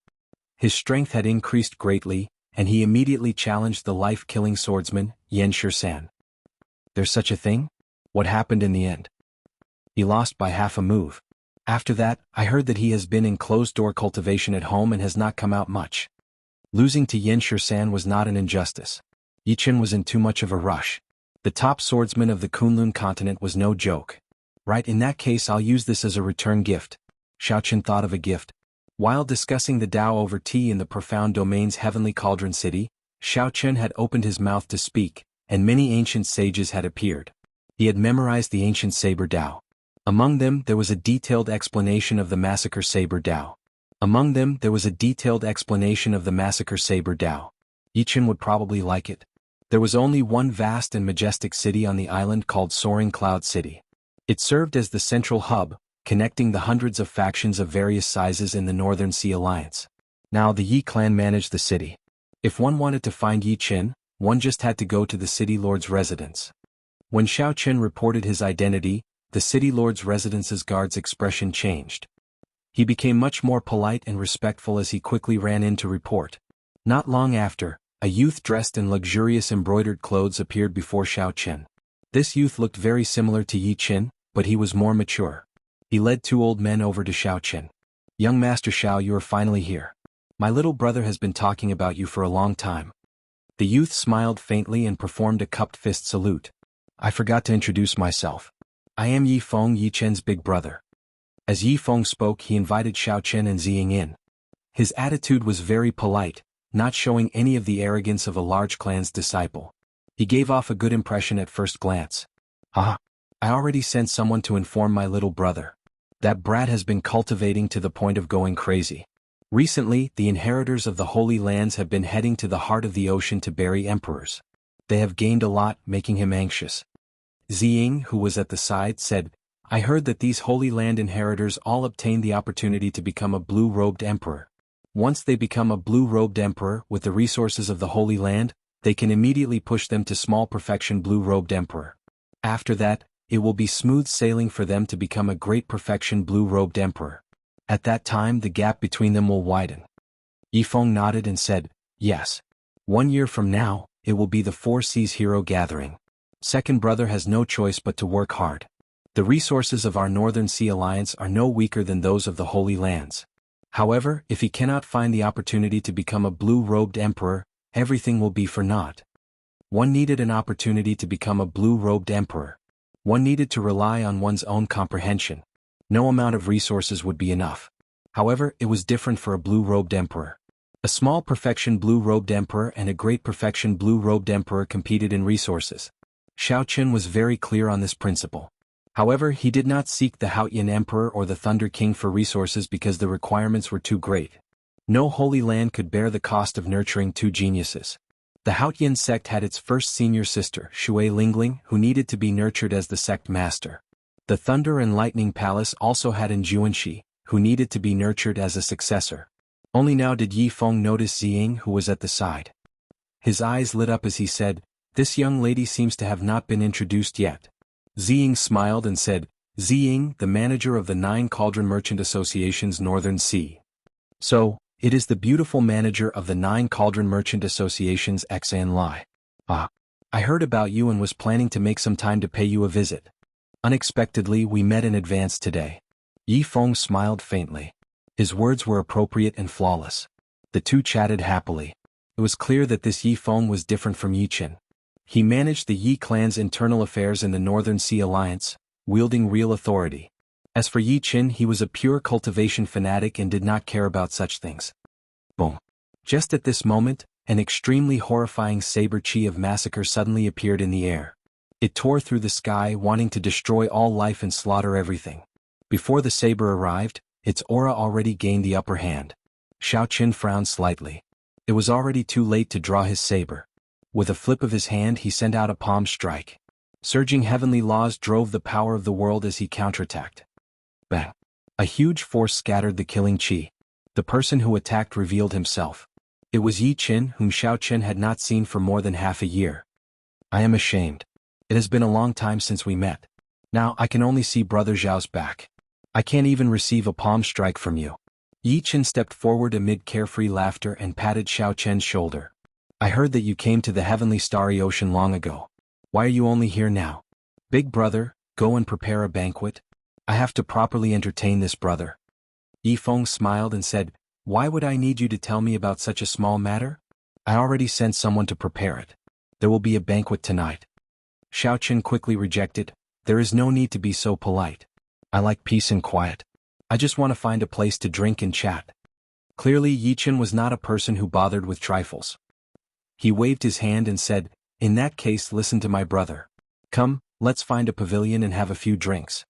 His strength had increased greatly, and he immediately challenged the life-killing swordsman, Yan Shisan. There's such a thing? What happened in the end? He lost by half a move. After that, I heard that he has been in closed-door cultivation at home and has not come out much. Losing to Yan Shisan was not an injustice. Yi Qin was in too much of a rush. The top swordsman of the Kunlun continent was no joke. Right, in that case I'll use this as a return gift. Xiaoqin thought of a gift. While discussing the Tao over tea in the profound domain's heavenly cauldron city, Xiaoqin had opened his mouth to speak, and many ancient sages had appeared. He had memorized the ancient saber Tao. Among them there was a detailed explanation of the massacre saber Tao. Yi Qin would probably like it. There was only one vast and majestic city on the island called Soaring Cloud City. It served as the central hub, connecting the hundreds of factions of various sizes in the Northern Sea Alliance. Now the Yi clan managed the city. If one wanted to find Yi Qin, one just had to go to the city lord's residence. When Xiaoqin reported his identity, the city lord's residence's guard's expression changed. He became much more polite and respectful as he quickly ran in to report. Not long after, a youth dressed in luxurious embroidered clothes appeared before Xiaoqin. This youth looked very similar to Yi Qin, but he was more mature. He led two old men over to Xiaoqin. Young Master Xiao, you are finally here. My little brother has been talking about you for a long time. The youth smiled faintly and performed a cupped fist salute. I forgot to introduce myself. I am Yi Feng, Yi Qin's big brother. As Yi Feng spoke, he invited Xiaoqin and Ziying in. His attitude was very polite, not showing any of the arrogance of a large clan's disciple. He gave off a good impression at first glance. I already sent someone to inform my little brother. That brat has been cultivating to the point of going crazy. Recently, the inheritors of the Holy Lands have been heading to the heart of the ocean to bury emperors. They have gained a lot, making him anxious. Ziying, who was at the side, said, I heard that these Holy Land inheritors all obtained the opportunity to become a blue-robed emperor. Once they become a blue-robed emperor with the resources of the Holy Land, they can immediately push them to small perfection blue-robed emperor. After that, it will be smooth sailing for them to become a great perfection blue-robed emperor. At that time the gap between them will widen. Yi Feng nodded and said, yes. 1 year from now, it will be the Four Seas Hero Gathering. Second brother has no choice but to work hard. The resources of our Northern Sea Alliance are no weaker than those of the Holy Lands. However, if he cannot find the opportunity to become a blue-robed emperor, everything will be for naught. One needed an opportunity to become a blue-robed emperor. One needed to rely on one's own comprehension. No amount of resources would be enough. However, it was different for a blue-robed emperor. A small perfection blue-robed emperor and a great perfection blue-robed emperor competed in resources. Xiaoqin was very clear on this principle. However, he did not seek the Haotian Emperor or the Thunder King for resources because the requirements were too great. No Holy Land could bear the cost of nurturing two geniuses. The Haotian sect had its first senior sister, Shui Lingling, who needed to be nurtured as the sect master. The Thunder and Lightning Palace also had an Juanxi, who needed to be nurtured as a successor. Only now did Yi Feng notice Ziying, who was at the side. His eyes lit up as he said, this young lady seems to have not been introduced yet. Ziying smiled and said, Ziying, the manager of the 9 Cauldron Merchant Association's Northern Sea. So, it is the beautiful manager of the 9 Cauldron Merchant Association's Xan Lai. I heard about you and was planning to make some time to pay you a visit. Unexpectedly, we met in advance today. Yi Feng smiled faintly. His words were appropriate and flawless. The two chatted happily. It was clear that this Yi Feng was different from Yi Qin. He managed the Yi clan's internal affairs in the Northern Sea Alliance, wielding real authority. As for Yi Qin, he was a pure cultivation fanatic and did not care about such things. Boom. Just at this moment, an extremely horrifying saber chi of massacre suddenly appeared in the air. It tore through the sky, wanting to destroy all life and slaughter everything. Before the saber arrived, its aura already gained the upper hand. Xiaoqin frowned slightly. It was already too late to draw his saber. With a flip of his hand he sent out a palm strike. Surging heavenly laws drove the power of the world as he counterattacked. Bang! A huge force scattered the killing chi. The person who attacked revealed himself. It was Yi Qin, whom Xiao Chen had not seen for more than half a year. I am ashamed. It has been a long time since we met. Now I can only see Brother Zhao's back. I can't even receive a palm strike from you. Yi Qin stepped forward amid carefree laughter and patted Xiao Chen's shoulder. I heard that you came to the heavenly starry ocean long ago. Why are you only here now? Big brother, go and prepare a banquet. I have to properly entertain this brother. Yi Feng smiled and said, why would I need you to tell me about such a small matter? I already sent someone to prepare it. There will be a banquet tonight. Xiao Chen quickly rejected, there is no need to be so polite. I like peace and quiet. I just want to find a place to drink and chat. Clearly Yi Qin was not a person who bothered with trifles. He waved his hand and said, in that case listen to my brother. Come, let's find a pavilion and have a few drinks.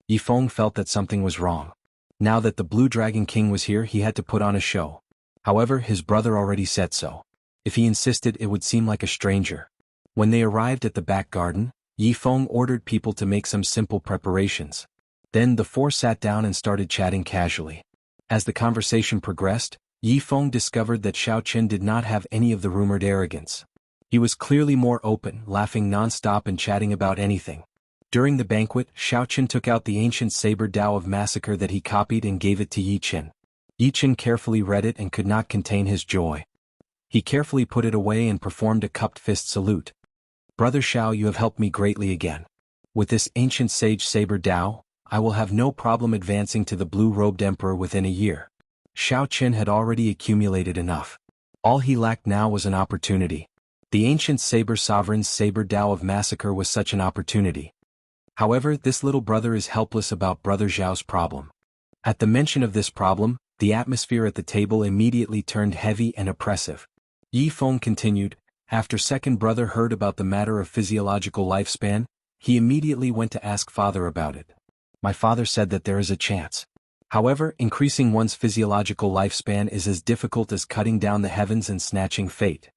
Yi Feng felt that something was wrong. Now that the Blue Dragon King was here he had to put on a show. However, his brother already said so. If he insisted it would seem like a stranger. When they arrived at the back garden, Yi Feng ordered people to make some simple preparations. Then the four sat down and started chatting casually. As the conversation progressed, Yi Feng discovered that Xiao Chen did not have any of the rumored arrogance. He was clearly more open, laughing non-stop and chatting about anything. During the banquet, Xiao Chen took out the ancient saber Tao of massacre that he copied and gave it to Yi Qin. Yi Qin carefully read it and could not contain his joy. He carefully put it away and performed a cupped fist salute. Brother Xiao, you have helped me greatly again. With this ancient sage saber Tao, I will have no problem advancing to the blue-robed emperor within a year. Xiao Chen had already accumulated enough. All he lacked now was an opportunity. The ancient saber sovereign's saber Tao of massacre was such an opportunity. However, this little brother is helpless about Brother Zhao's problem. At the mention of this problem, the atmosphere at the table immediately turned heavy and oppressive. Yi Feng continued, after second brother heard about the matter of physiological lifespan, he immediately went to ask father about it. My father said that there is a chance. However, increasing one's physiological lifespan is as difficult as cutting down the heavens and snatching fate.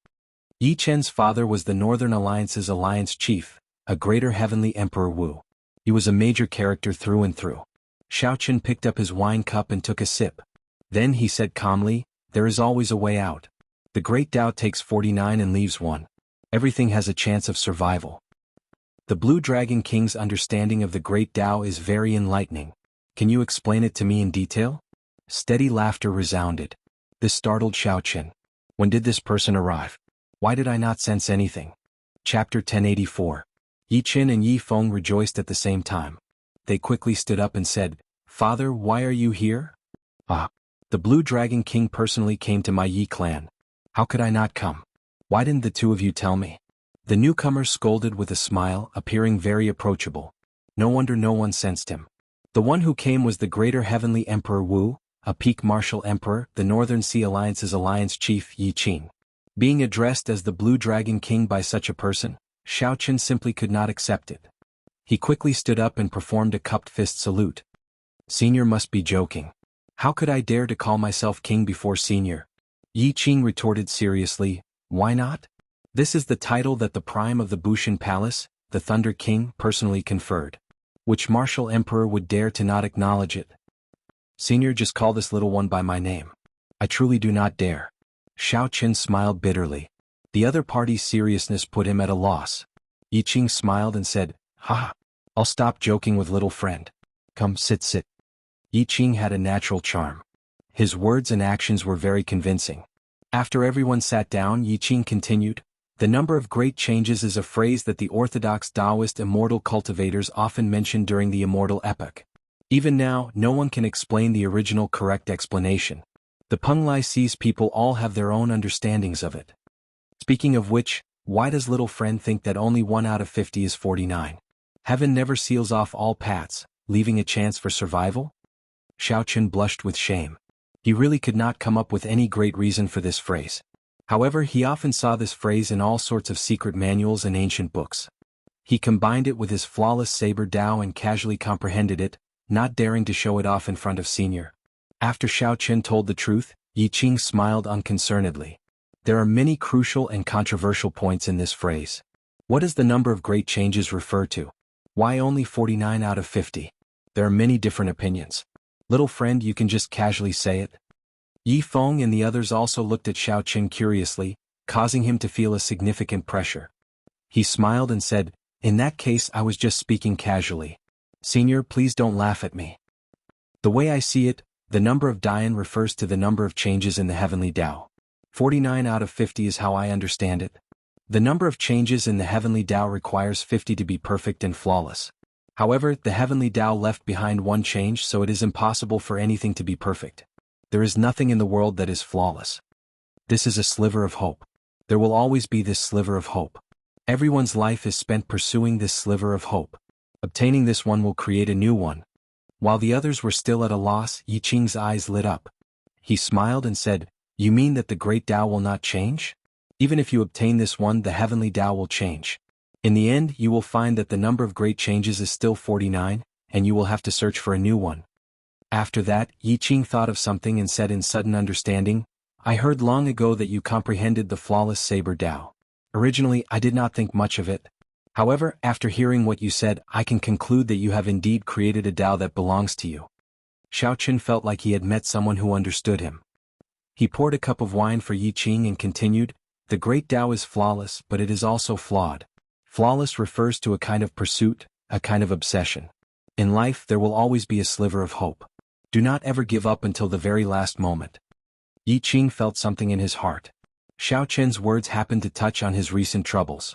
Yi Chen's father was the Northern Alliance's alliance chief, a greater heavenly Emperor Wu. He was a major character through and through. Xiao Chen picked up his wine cup and took a sip. Then he said calmly, there is always a way out. The great Tao takes 49 and leaves 1. Everything has a chance of survival. The Blue Dragon King's understanding of the great Tao is very enlightening. Can you explain it to me in detail? Steady laughter resounded. This startled Xiao Chen. When did this person arrive? Why did I not sense anything? Chapter 1084. Yi Qin and Yi Feng rejoiced at the same time. They quickly stood up and said, Father, why are you here? Ah. The Blue Dragon King personally came to my Yi clan. How could I not come? Why didn't the two of you tell me? The newcomer scolded with a smile, appearing very approachable. No wonder no one sensed him. The one who came was the greater heavenly Emperor Wu, a peak martial emperor, the Northern Sea Alliance's alliance chief Yi Qin. Being addressed as the Blue Dragon King by such a person, Xiao Chen simply could not accept it. He quickly stood up and performed a cupped fist salute. Senior must be joking. How could I dare to call myself king before senior? Yi Qin retorted seriously, why not? This is the title that the prime of the Bushan Palace, the Thunder King, personally conferred. Which martial emperor would dare to not acknowledge it? Senior, just call this little one by my name. I truly do not dare. Xiao Chen smiled bitterly. The other party's seriousness put him at a loss. Yi Qin smiled and said, ha! I'll stop joking with little friend. Come, sit. Yi Qin had a natural charm. His words and actions were very convincing. After everyone sat down, Yi Qin continued, the number of great changes is a phrase that the orthodox Taoist immortal cultivators often mention during the immortal epoch. Even now, no one can explain the original correct explanation. The Penglai Sea's people all have their own understandings of it. Speaking of which, why does little friend think that only 1 out of 50 is 49? Heaven never seals off all paths, leaving a chance for survival? Xiao Chen blushed with shame. He really could not come up with any great reason for this phrase. However, he often saw this phrase in all sorts of secret manuals and ancient books. He combined it with his flawless saber Tao and casually comprehended it, not daring to show it off in front of senior. After Xiao Chen told the truth, Yi Qin smiled unconcernedly. There are many crucial and controversial points in this phrase. What does the number of great changes refer to? Why only 49 out of 50? There are many different opinions. Little friend, you can just casually say it. Yi Feng and the others also looked at Xiao Qin curiously, causing him to feel a significant pressure. He smiled and said, "In that case I was just speaking casually. Senior, please don't laugh at me. The way I see it, the number of Dian refers to the number of changes in the heavenly Tao. 49 out of 50 is how I understand it. The number of changes in the heavenly Tao requires 50 to be perfect and flawless. However, the heavenly Tao left behind one change, so it is impossible for anything to be perfect. There is nothing in the world that is flawless. This is a sliver of hope. There will always be this sliver of hope. Everyone's life is spent pursuing this sliver of hope. Obtaining this one will create a new one." While the others were still at a loss, Yi Qing's eyes lit up. He smiled and said, "You mean that the great Tao will not change? Even if you obtain this one, the heavenly Tao will change. In the end, you will find that the number of great changes is still 49, and you will have to search for a new one." After that, Yi Qing thought of something and said in sudden understanding, "I heard long ago that you comprehended the flawless saber Tao. Originally, I did not think much of it. However, after hearing what you said, I can conclude that you have indeed created a Tao that belongs to you." Xiao Qin felt like he had met someone who understood him. He poured a cup of wine for Yi Qing and continued, "The great Tao is flawless, but it is also flawed. Flawless refers to a kind of pursuit, a kind of obsession. In life there will always be a sliver of hope. Do not ever give up until the very last moment." Yi Qing felt something in his heart. Xiao Qin's words happened to touch on his recent troubles.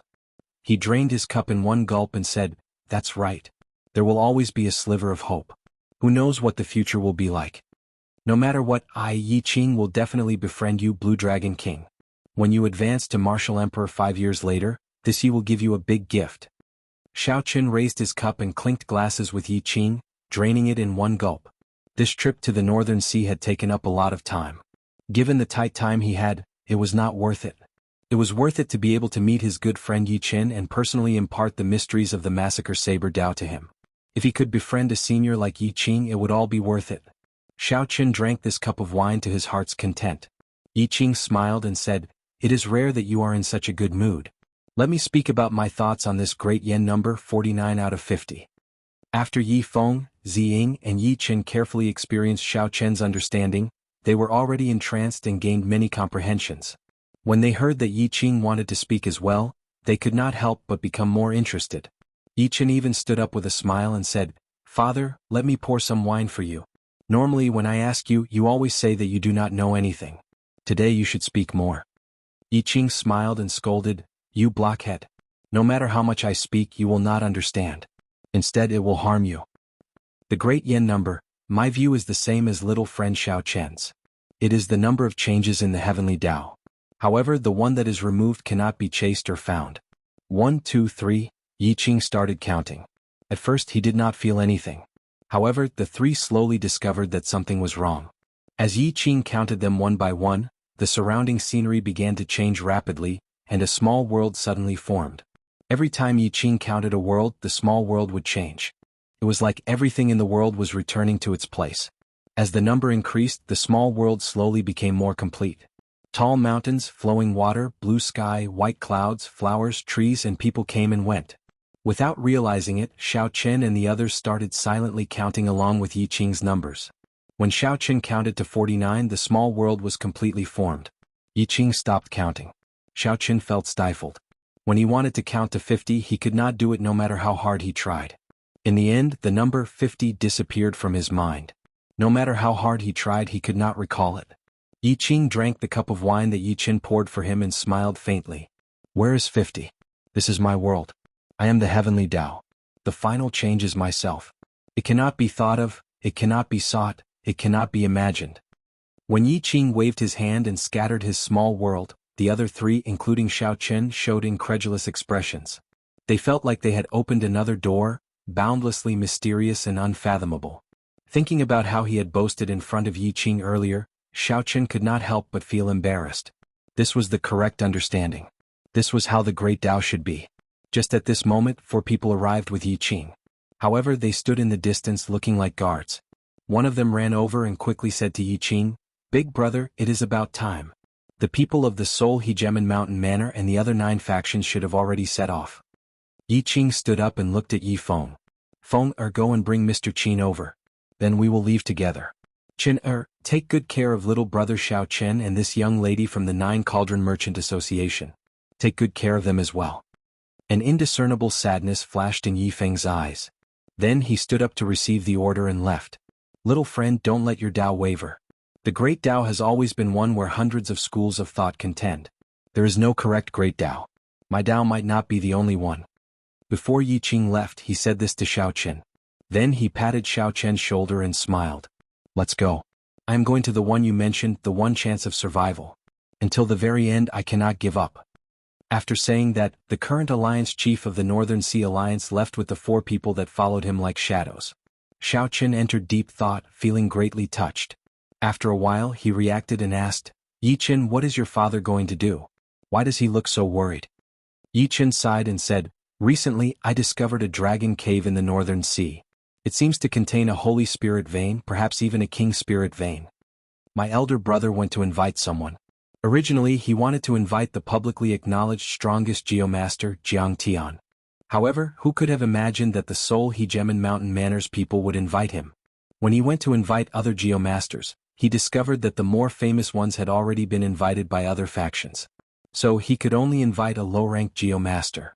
He drained his cup in one gulp and said, "That's right. There will always be a sliver of hope. Who knows what the future will be like? No matter what, I, Yi Qing, will definitely befriend you, Blue Dragon King. When you advance to Martial Emperor 5 years later, this Yi will give you a big gift." Xiao Qin raised his cup and clinked glasses with Yi Qing, draining it in one gulp. This trip to the Northern Sea had taken up a lot of time. Given the tight time he had, it was not worth it. It was worth it to be able to meet his good friend Yi Qin and personally impart the mysteries of the Massacre Saber Tao to him. If he could befriend a senior like Yi Qing, it would all be worth it. Xiao Qin drank this cup of wine to his heart's content. Yi Qing smiled and said, "It is rare that you are in such a good mood. Let me speak about my thoughts on this great yen number 49 out of 50. After Yi Feng, Ziying, and Yi Qin carefully experienced Xiao Qin's understanding, they were already entranced and gained many comprehensions. When they heard that Yi Qing wanted to speak as well, they could not help but become more interested. Yi Qin even stood up with a smile and said, "Father, let me pour some wine for you. Normally when I ask you, you always say that you do not know anything. Today you should speak more." Yi Qing smiled and scolded, "You blockhead. No matter how much I speak, you will not understand. Instead, it will harm you. The great yen number, my view is the same as little friend Xiao Chen's. It is the number of changes in the heavenly Tao. However, the one that is removed cannot be chased or found. 1, 2, 3, Yi Qing started counting. At first he did not feel anything. However, the three slowly discovered that something was wrong. As Yi Qing counted them one by one, the surrounding scenery began to change rapidly, and a small world suddenly formed. Every time Yi Qing counted a world, the small world would change. It was like everything in the world was returning to its place. As the number increased, the small world slowly became more complete. Tall mountains, flowing water, blue sky, white clouds, flowers, trees, and people came and went. Without realizing it, Xiao Qin and the others started silently counting along with Yi Qing's numbers. When Xiao Qin counted to 49, the small world was completely formed. Yi Qing stopped counting. Xiao Qin felt stifled. When he wanted to count to 50, he could not do it no matter how hard he tried. In the end, the number 50 disappeared from his mind. No matter how hard he tried, he could not recall it. Yi Qing drank the cup of wine that Yi Qin poured for him and smiled faintly. "Where is 50? This is my world. I am the heavenly Tao. The final change is myself. It cannot be thought of, it cannot be sought, it cannot be imagined." When Yi Qing waved his hand and scattered his small world, the other three, including Xiao Qin, showed incredulous expressions. They felt like they had opened another door, boundlessly mysterious and unfathomable. Thinking about how he had boasted in front of Yi Qing earlier, Xiao Qin could not help but feel embarrassed. This was the correct understanding. This was how the great Tao should be. Just at this moment, 4 people arrived with Yi Qing. However, they stood in the distance looking like guards. One of them ran over and quickly said to Yi Qing, "Big brother, it is about time. The people of the Seoul Hegemon Mountain Manor and the other 9 factions should have already set off." Yi Qing stood up and looked at Yi Feng. "Feng, go and bring Mr. Qin over. Then we will leave together." "Qin, Take good care of little brother Xiao Chen and this young lady from the Nine Cauldron Merchant Association. Take good care of them as well. An indiscernible sadness flashed in Yi Feng's eyes. Then he stood up to receive the order and left. Little friend, don't let your Tao waver. The great Tao has always been one where hundreds of schools of thought contend. There is no correct great Tao. My Tao might not be the only one. Before Yi Qing left, he said this to Xiao Chen. Then he patted Xiao Chen's shoulder and smiled. Let's go. I am going to the one you mentioned, the one chance of survival. Until the very end I cannot give up. After saying that, the current alliance chief of the Northern Sea Alliance left with the 4 people that followed him like shadows. Xiao Chen entered deep thought, feeling greatly touched. After a while he reacted and asked, Yi Chen, what is your father going to do? Why does he look so worried? Yi Chen sighed and said, recently I discovered a dragon cave in the Northern Sea. It seems to contain a holy spirit vein, perhaps even a king spirit vein. My elder brother went to invite someone. Originally he wanted to invite the publicly acknowledged strongest geomaster, Jiang Tian. However, who could have imagined that the Seoul Hegemon Mountain Manor's people would invite him? When he went to invite other geomasters, he discovered that the more famous ones had already been invited by other factions. So he could only invite a low-ranked geomaster.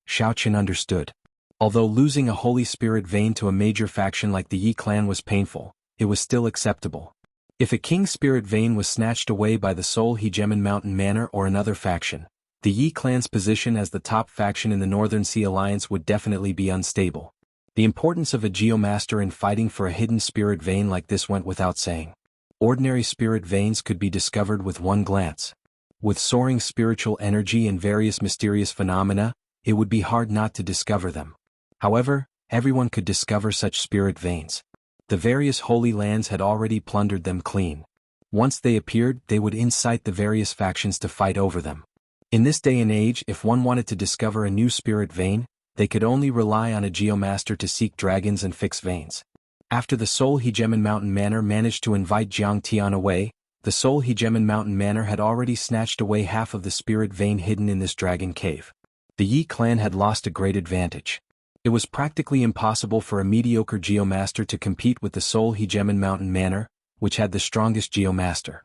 Xiao Chen understood. Although losing a holy spirit vein to a major faction like the Yi clan was painful, it was still acceptable. If a king spirit vein was snatched away by the Seoul Hegemon Mountain Manor or another faction, the Yi clan's position as the top faction in the Northern Sea Alliance would definitely be unstable. The importance of a geomaster in fighting for a hidden spirit vein like this went without saying. Ordinary spirit veins could be discovered with one glance. With soaring spiritual energy and various mysterious phenomena, it would be hard not to discover them. However, everyone could discover such spirit veins. The various holy lands had already plundered them clean. Once they appeared, they would incite the various factions to fight over them. In this day and age, if one wanted to discover a new spirit vein, they could only rely on a geomaster to seek dragons and fix veins. After the Seoul Hegemon Mountain Manor managed to invite Jiang Tian away, the Seoul Hegemon Mountain Manor had already snatched away half of the spirit vein hidden in this dragon cave. The Yi clan had lost a great advantage. It was practically impossible for a mediocre geomaster to compete with the Seoul Hegemon Mountain Manor, which had the strongest geomaster.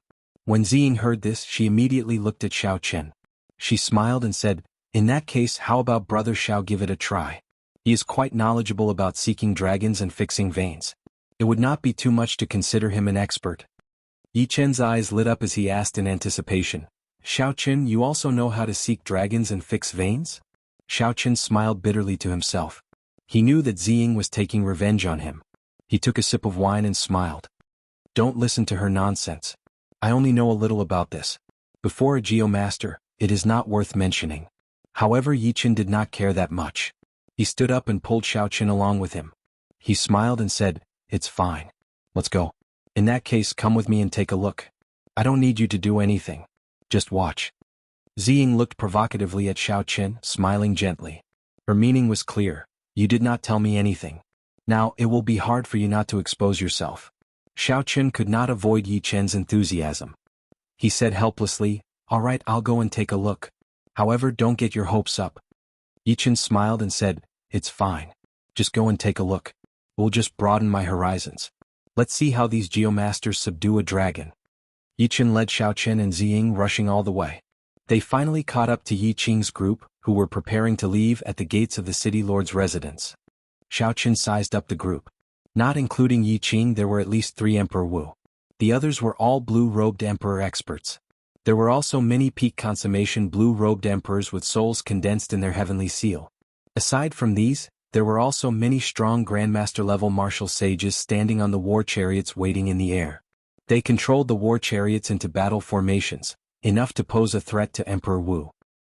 When Ziying heard this, she immediately looked at Xiao Chen. She smiled and said, in that case, how about brother Xiao give it a try? He is quite knowledgeable about seeking dragons and fixing veins. It would not be too much to consider him an expert. Yi Chen's eyes lit up as he asked in anticipation, Xiao Chen, you also know how to seek dragons and fix veins? Xiao Chen smiled bitterly to himself. He knew that Ziying was taking revenge on him. He took a sip of wine and smiled. Don't listen to her nonsense. I only know a little about this. Before a geomaster, it is not worth mentioning. However, Yi Chen did not care that much. He stood up and pulled Xiao Chen along with him. He smiled and said, it's fine. Let's go. In that case, come with me and take a look. I don't need you to do anything. Just watch. Ziying looked provocatively at Xiao Chen, smiling gently. Her meaning was clear. You did not tell me anything. Now, it will be hard for you not to expose yourself. Xiao Chen could not avoid Yi Chen's enthusiasm. He said helplessly, all right, I'll go and take a look. However, don't get your hopes up. Yi Chen smiled and said, it's fine. Just go and take a look. It will just broaden my horizons. Let's see how these geomasters subdue a dragon. Yi Chen led Xiao Chen and Ziying rushing all the way. They finally caught up to Yi Qing's group, who were preparing to leave at the gates of the city lord's residence. Xiao Chen sized up the group. Not including Yi Qing, there were at least 3 Emperor Wu. The others were all blue-robed emperor experts. There were also many peak consummation blue-robed emperors with souls condensed in their heavenly seal. Aside from these, there were also many strong grandmaster-level martial sages standing on the war chariots waiting in the air. They controlled the war chariots into battle formations, enough to pose a threat to Emperor Wu.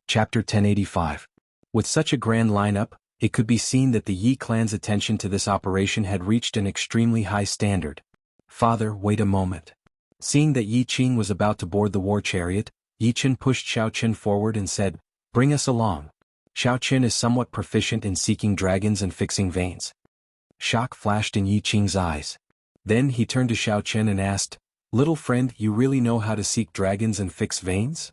Chapter 1085. With such a grand lineup, it could be seen that the Yi clan's attention to this operation had reached an extremely high standard. Father, wait a moment. Seeing that Yi Qing was about to board the war chariot, Yi Chen pushed Xiao Chen forward and said, bring us along. Xiao Chen is somewhat proficient in seeking dragons and fixing veins. Shock flashed in Yi Qing's eyes. Then he turned to Xiao Chen and asked, little friend, you really know how to seek dragons and fix veins?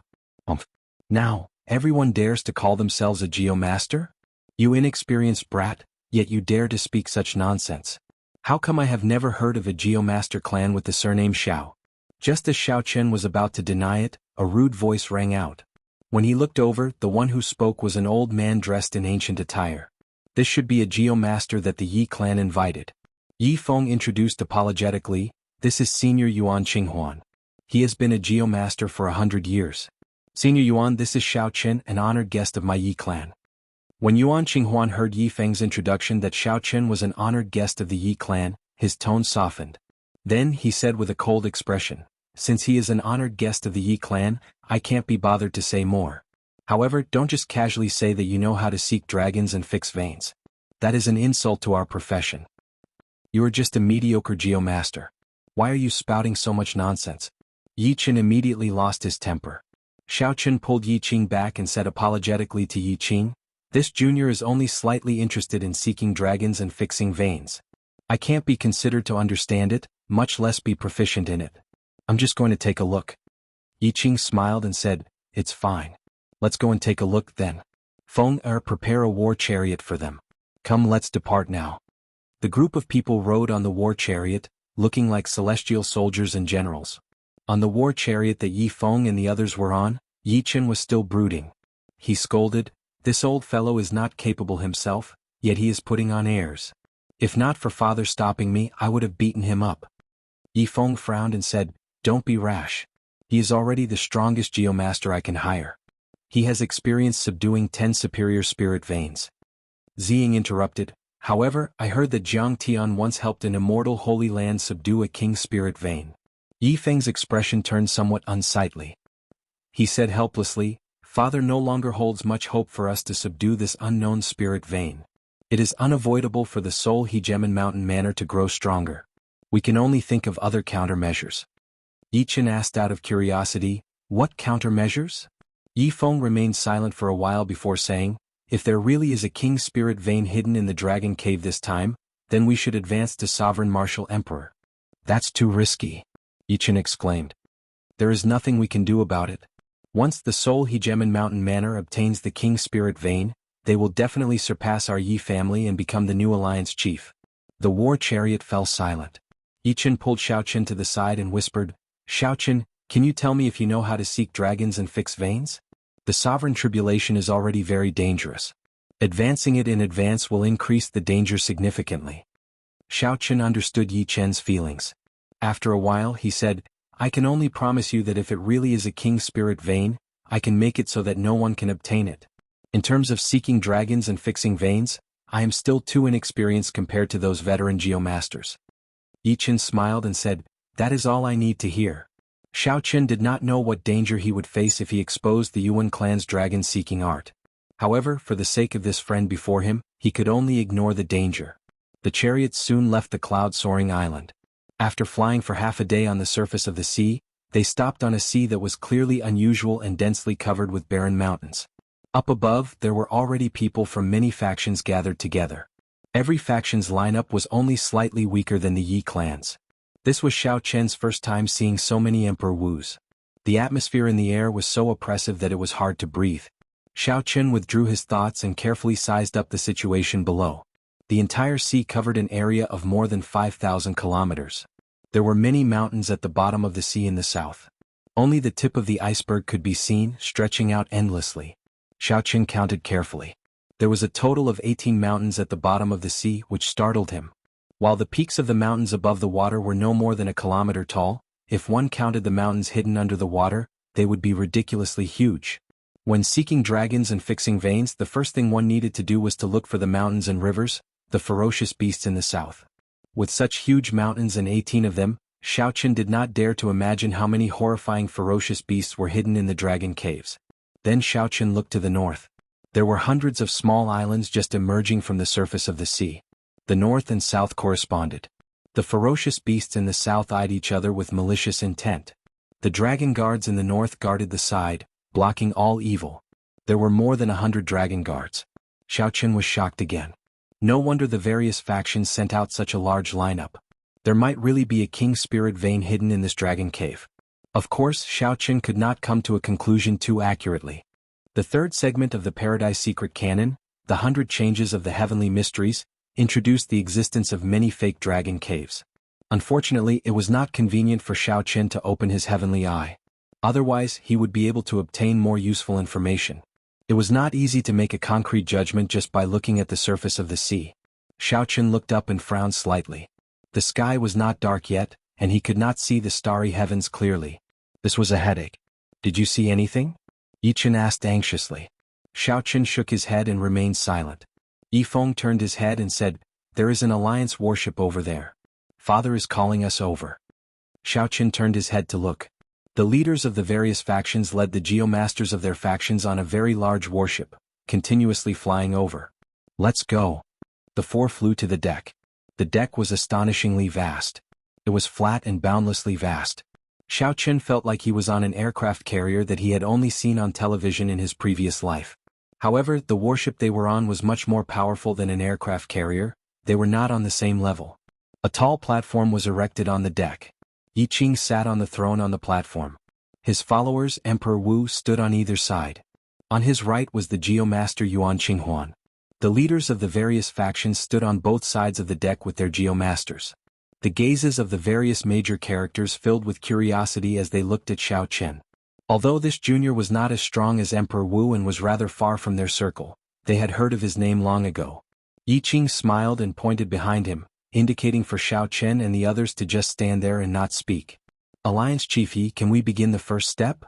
Now, everyone dares to call themselves a geomaster? You inexperienced brat, yet you dare to speak such nonsense. How come I have never heard of a geomaster clan with the surname Xiao? Just as Xiao Chen was about to deny it, a rude voice rang out. When he looked over, the one who spoke was an old man dressed in ancient attire. This should be a geomaster that the Yi clan invited. Yi Feng introduced apologetically, "This is Senior Yuan Qinghuan. He has been a geomaster for 100 years. Senior Yuan, this is Xiao Chen, an honored guest of my Yi clan." When Yuan Qinghuan heard Yi Feng's introduction that Xiao Chen was an honored guest of the Yi clan, his tone softened. Then he said with a cold expression, "Since he is an honored guest of the Yi clan, I can't be bothered to say more. However, don't just casually say that you know how to seek dragons and fix veins. That is an insult to our profession. You are just a mediocre geomaster. Why are you spouting so much nonsense?" Yi Qin immediately lost his temper. Xiao Chen pulled Yi Qing back and said apologetically to Yi Qing, "This junior is only slightly interested in seeking dragons and fixing veins. I can't be considered to understand it, much less be proficient in it. I'm just going to take a look." Yi Qing smiled and said, "It's fine. Let's go and take a look then. Feng prepare a war chariot for them. Come, let's depart now." The group of people rode on the war chariot, looking like celestial soldiers and generals. On the war chariot that Yi Feng and the others were on, Yi Qin was still brooding. He scolded, "This old fellow is not capable himself, yet he is putting on airs. If not for father stopping me, I would have beaten him up." Yi Feng frowned and said, "Don't be rash. He is already the strongest geomaster I can hire. He has experience subduing 10 superior spirit veins." Ziying interrupted, "However, I heard that Jiang Tian once helped an immortal Holy Land subdue a king's spirit vein." Yi Feng's expression turned somewhat unsightly. He said helplessly, "Father no longer holds much hope for us to subdue this unknown spirit vein. It is unavoidable for the Soul Hegemon Mountain Manor to grow stronger. We can only think of other countermeasures." Yi Qin asked out of curiosity, "What countermeasures?" Yi Feng remained silent for a while before saying, "If there really is a king's spirit vein hidden in the dragon cave this time, then we should advance to Sovereign Martial Emperor." "That's too risky," Yi Qin exclaimed. "There is nothing we can do about it. Once the Soul Hegemon Mountain Manor obtains the king's spirit vein, they will definitely surpass our Yi family and become the new alliance chief." The war chariot fell silent. Yi Qin pulled Xiao Chen to the side and whispered, "Xiao Chen, can you tell me if you know how to seek dragons and fix veins? The sovereign tribulation is already very dangerous. Advancing it in advance will increase the danger significantly." Xiao Chen understood Yi Chen's feelings. After a while he said, "I can only promise you that if it really is a king's spirit vein, I can make it so that no one can obtain it. In terms of seeking dragons and fixing veins, I am still too inexperienced compared to those veteran geomasters." Yi Chen smiled and said, "That is all I need to hear." Xiao Chen did not know what danger he would face if he exposed the Yuan clan's dragon-seeking art. However, for the sake of this friend before him, he could only ignore the danger. The chariots soon left the cloud-soaring island. After flying for half a day on the surface of the sea, they stopped on a sea that was clearly unusual and densely covered with barren mountains. Up above, there were already people from many factions gathered together. Every faction's lineup was only slightly weaker than the Yi clans. This was Xiao Chen's first time seeing so many Emperor Wus. The atmosphere in the air was so oppressive that it was hard to breathe. Xiao Chen withdrew his thoughts and carefully sized up the situation below. The entire sea covered an area of more than 5,000 kilometers. There were many mountains at the bottom of the sea in the south. Only the tip of the iceberg could be seen, stretching out endlessly. Xiao Chen counted carefully. There was a total of 18 mountains at the bottom of the sea, which startled him. While the peaks of the mountains above the water were no more than a kilometer tall, if one counted the mountains hidden under the water, they would be ridiculously huge. When seeking dragons and fixing veins, the first thing one needed to do was to look for the mountains and rivers, the ferocious beasts in the south. With such huge mountains and 18 of them, Xiao Chen did not dare to imagine how many horrifying ferocious beasts were hidden in the dragon caves. Then Xiao Chen looked to the north. There were hundreds of small islands just emerging from the surface of the sea. The north and south corresponded. The ferocious beasts in the south eyed each other with malicious intent. The dragon guards in the north guarded the side, blocking all evil. There were more than 100 dragon guards. Xiao Chen was shocked again. No wonder the various factions sent out such a large lineup. There might really be a king's spirit vein hidden in this dragon cave. Of course, Xiao Chen could not come to a conclusion too accurately. The third segment of the Paradise Secret Canon, The 100 Changes of the Heavenly Mysteries, introduced the existence of many fake dragon caves. Unfortunately, it was not convenient for Xiao Chen to open his heavenly eye. Otherwise, he would be able to obtain more useful information. It was not easy to make a concrete judgment just by looking at the surface of the sea. Xiao Chen looked up and frowned slightly. The sky was not dark yet, and he could not see the starry heavens clearly. This was a headache. Did you see anything? Yi Chen asked anxiously. Xiao Chen shook his head and remained silent. Yi Feng turned his head and said, "There is an alliance warship over there. Father is calling us over." Xiao Chen turned his head to look. The leaders of the various factions led the geomasters of their factions on a very large warship, continuously flying over. "Let's go." The four flew to the deck. The deck was astonishingly vast. It was flat and boundlessly vast. Xiao Chen felt like he was on an aircraft carrier that he had only seen on television in his previous life. However, the warship they were on was much more powerful than an aircraft carrier. They were not on the same level. A tall platform was erected on the deck. Yi Qing sat on the throne on the platform. His followers, Emperor Wu, stood on either side. On his right was the geomaster Yuan Qinghuan. The leaders of the various factions stood on both sides of the deck with their geomasters. The gazes of the various major characters filled with curiosity as they looked at Xiao Chen. Although this junior was not as strong as Emperor Wu and was rather far from their circle, they had heard of his name long ago. Yi Qing smiled and pointed behind him, indicating for Xiao Chen and the others to just stand there and not speak. "Alliance Chief Yi, can we begin the first step?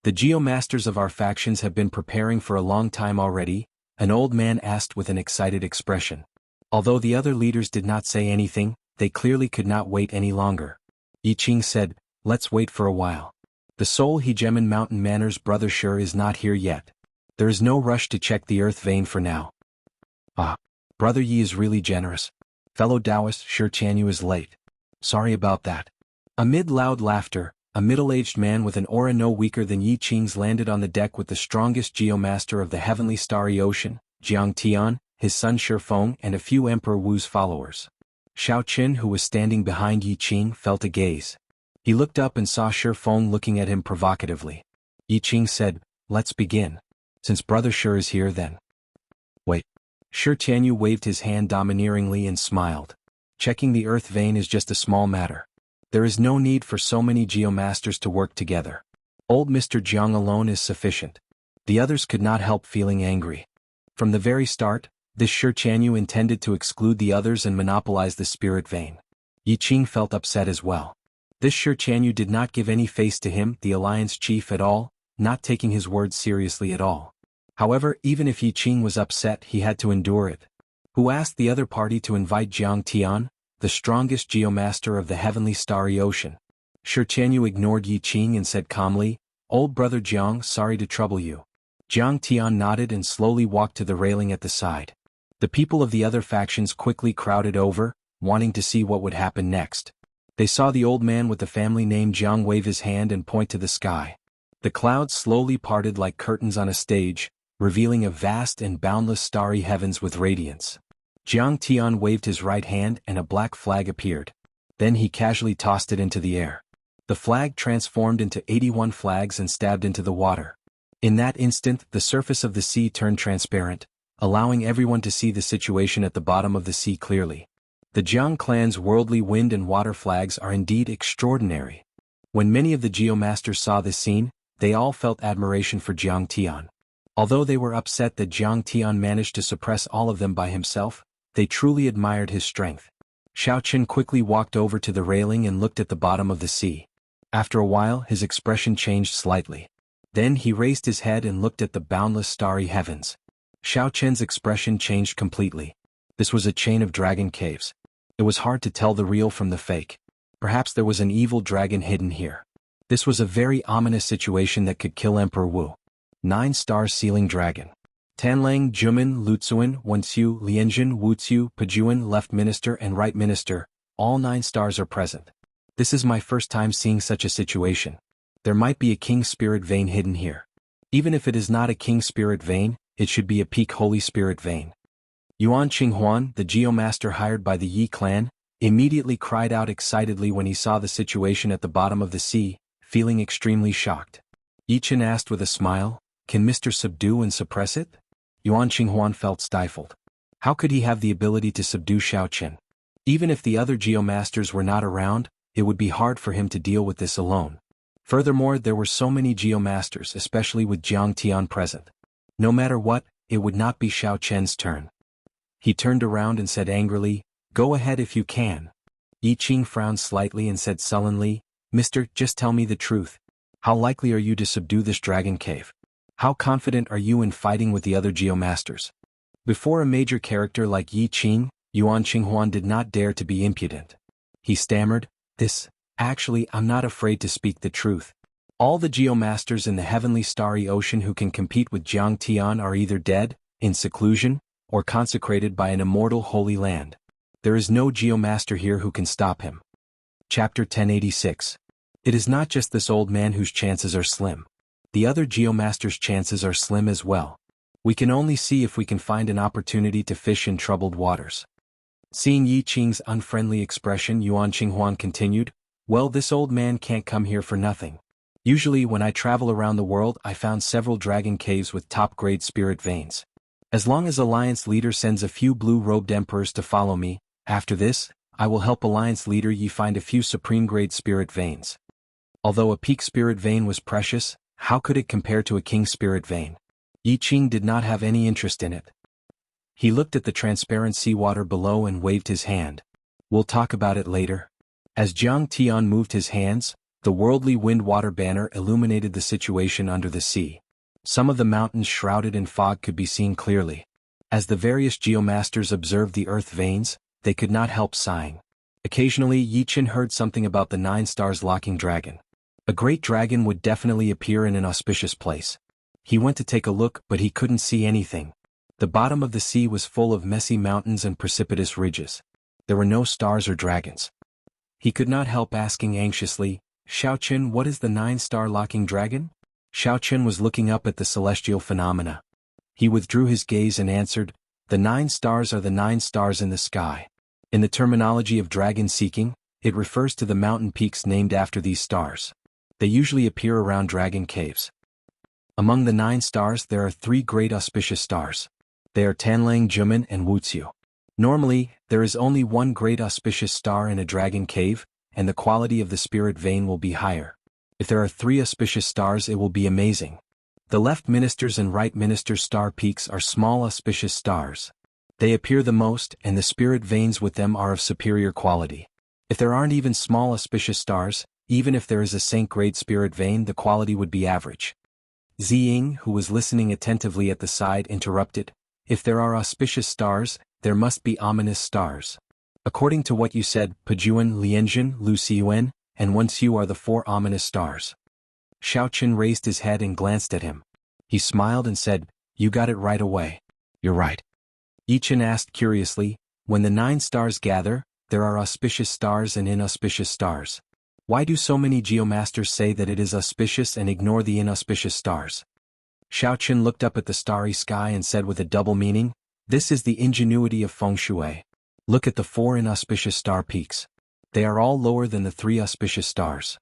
The geomasters of our factions have been preparing for a long time already," an old man asked with an excited expression. Although the other leaders did not say anything, they clearly could not wait any longer. Yi Qing said, "Let's wait for a while. The Seoul Hegemon Mountain Manor's brother Sure is not here yet. There is no rush to check the earth vein for now." "Ah, Brother Yi is really generous. Fellow Taoist, Sure Tianyu is late. Sorry about that." Amid loud laughter, a middle-aged man with an aura no weaker than Yi Qing's landed on the deck with the strongest geomaster of the heavenly starry ocean, Jiang Tian, his son Shi Feng and a few Emperor Wu's followers. Xiao Chen, who was standing behind Yi Qing, felt a gaze. He looked up and saw Shi Feng looking at him provocatively. Yi Qing said, "Let's begin. Since Brother Shi is here then." "Wait." Shi Tianyu waved his hand domineeringly and smiled. "Checking the earth vein is just a small matter. There is no need for so many geomasters to work together. Old Mr. Jiang alone is sufficient." The others could not help feeling angry. From the very start, this Shi Tianyu intended to exclude the others and monopolize the spirit vein. Yi Qing felt upset as well. This Shi Tianyu did not give any face to him, the alliance chief, at all, not taking his words seriously at all. However, even if Yi Qing was upset, he had to endure it. Who asked the other party to invite Jiang Tian, the strongest geomaster of the heavenly starry ocean? Shi Tianyu ignored Yi Qing and said calmly, "Old brother Jiang, sorry to trouble you." Jiang Tian nodded and slowly walked to the railing at the side. The people of the other factions quickly crowded over, wanting to see what would happen next. They saw the old man with the family name Jiang wave his hand and point to the sky. The clouds slowly parted like curtains on a stage, revealing a vast and boundless starry heavens with radiance. Jiang Tian waved his right hand and a black flag appeared. Then he casually tossed it into the air. The flag transformed into 81 flags and stabbed into the water. In that instant, the surface of the sea turned transparent, allowing everyone to see the situation at the bottom of the sea clearly. The Jiang clan's worldly wind and water flags are indeed extraordinary. When many of the geomasters saw this scene, they all felt admiration for Jiang Tian. Although they were upset that Jiang Tian managed to suppress all of them by himself, they truly admired his strength. Xiao Chen quickly walked over to the railing and looked at the bottom of the sea. After a while, his expression changed slightly. Then he raised his head and looked at the boundless starry heavens. Xiao Chen's expression changed completely. This was a chain of dragon caves. It was hard to tell the real from the fake. Perhaps there was an evil dragon hidden here. This was a very ominous situation that could kill Emperor Wu. 9-star ceiling dragon. Tanlang, Jumin, Lutsuan, Wenxiu, Lianjin, Wuxiu, Pajuan, left minister and right minister, all 9 stars are present. This is my first time seeing such a situation. There might be a king spirit vein hidden here. Even if it is not a king spirit vein, it should be a peak holy spirit vein. Yuan Qinghuan, the geomaster hired by the Yi clan, immediately cried out excitedly when he saw the situation at the bottom of the sea, feeling extremely shocked. Yi Chen asked with a smile, "Can Mr. subdue and suppress it?" Yuan Qinghuan felt stifled. How could he have the ability to subdue Xiao Chen? Even if the other geomasters were not around, it would be hard for him to deal with this alone. Furthermore, there were so many geomasters, especially with Jiang Tian present. No matter what, it would not be Xiao Chen's turn. He turned around and said angrily, "Go ahead if you can." Yi Qing frowned slightly and said sullenly, "Mister, just tell me the truth. How likely are you to subdue this dragon cave? How confident are you in fighting with the other geomasters?" Before a major character like Yi Qing, Yuan Qinghuan did not dare to be impudent. He stammered, Actually, I'm not afraid to speak the truth. All the geomasters in the heavenly starry ocean who can compete with Jiang Tian are either dead, in seclusion, or consecrated by an immortal holy land. There is no geomaster here who can stop him." Chapter 1086. It is not just this old man whose chances are slim. The other geomasters' chances are slim as well. We can only see if we can find an opportunity to fish in troubled waters. Seeing Yi Qing's unfriendly expression, Yuan Qinghuan continued, "Well, this old man can't come here for nothing. Usually when I travel around the world I found several dragon caves with top-grade spirit veins. As long as Alliance leader sends a few blue-robed emperors to follow me, after this, I will help Alliance leader Yi find a few supreme-grade spirit veins." Although a peak spirit vein was precious, how could it compare to a king spirit vein? Yi Qing did not have any interest in it. He looked at the transparent seawater below and waved his hand. "We'll talk about it later." As Jiang Tian moved his hands, the worldly wind-water banner illuminated the situation under the sea. Some of the mountains shrouded in fog could be seen clearly. As the various geomasters observed the earth veins, they could not help sighing. Occasionally Yi Qin heard something about the 9 stars locking dragon. A great dragon would definitely appear in an auspicious place. He went to take a look, but he couldn't see anything. The bottom of the sea was full of messy mountains and precipitous ridges. There were no stars or dragons. He could not help asking anxiously, "Xiaochen, what is the 9-star locking dragon?" Xiaochen was looking up at the celestial phenomena. He withdrew his gaze and answered, "The 9 stars are the 9 stars in the sky. In the terminology of dragon seeking, it refers to the mountain peaks named after these stars. They usually appear around dragon caves. Among the 9 stars there are 3 great auspicious stars. They are Tanlang, Juman, and Wuxia. Normally, there is only one great auspicious star in a dragon cave, and the quality of the spirit vein will be higher. If there are 3 auspicious stars, it will be amazing. The left minister's and right minister's star peaks are small auspicious stars. They appear the most, and the spirit veins with them are of superior quality. If there aren't even small auspicious stars, even if there is a saint-grade spirit vein, the quality would be average." Ziying, who was listening attentively at the side, interrupted, "If there are auspicious stars, there must be ominous stars. According to what you said, Pajuan, Lianjun, Lu Xiyuan, and Wenxiu are the 4 ominous stars." Xiaochen raised his head and glanced at him. He smiled and said, "You got it right away. You're right." Yi Qin asked curiously, "When the 9 stars gather, there are auspicious stars and inauspicious stars. Why do so many geomasters say that it is auspicious and ignore the inauspicious stars?" Xiaochen looked up at the starry sky and said with a double meaning, "This is the ingenuity of feng shui. Look at the 4 inauspicious star peaks. They are all lower than the 3 auspicious stars.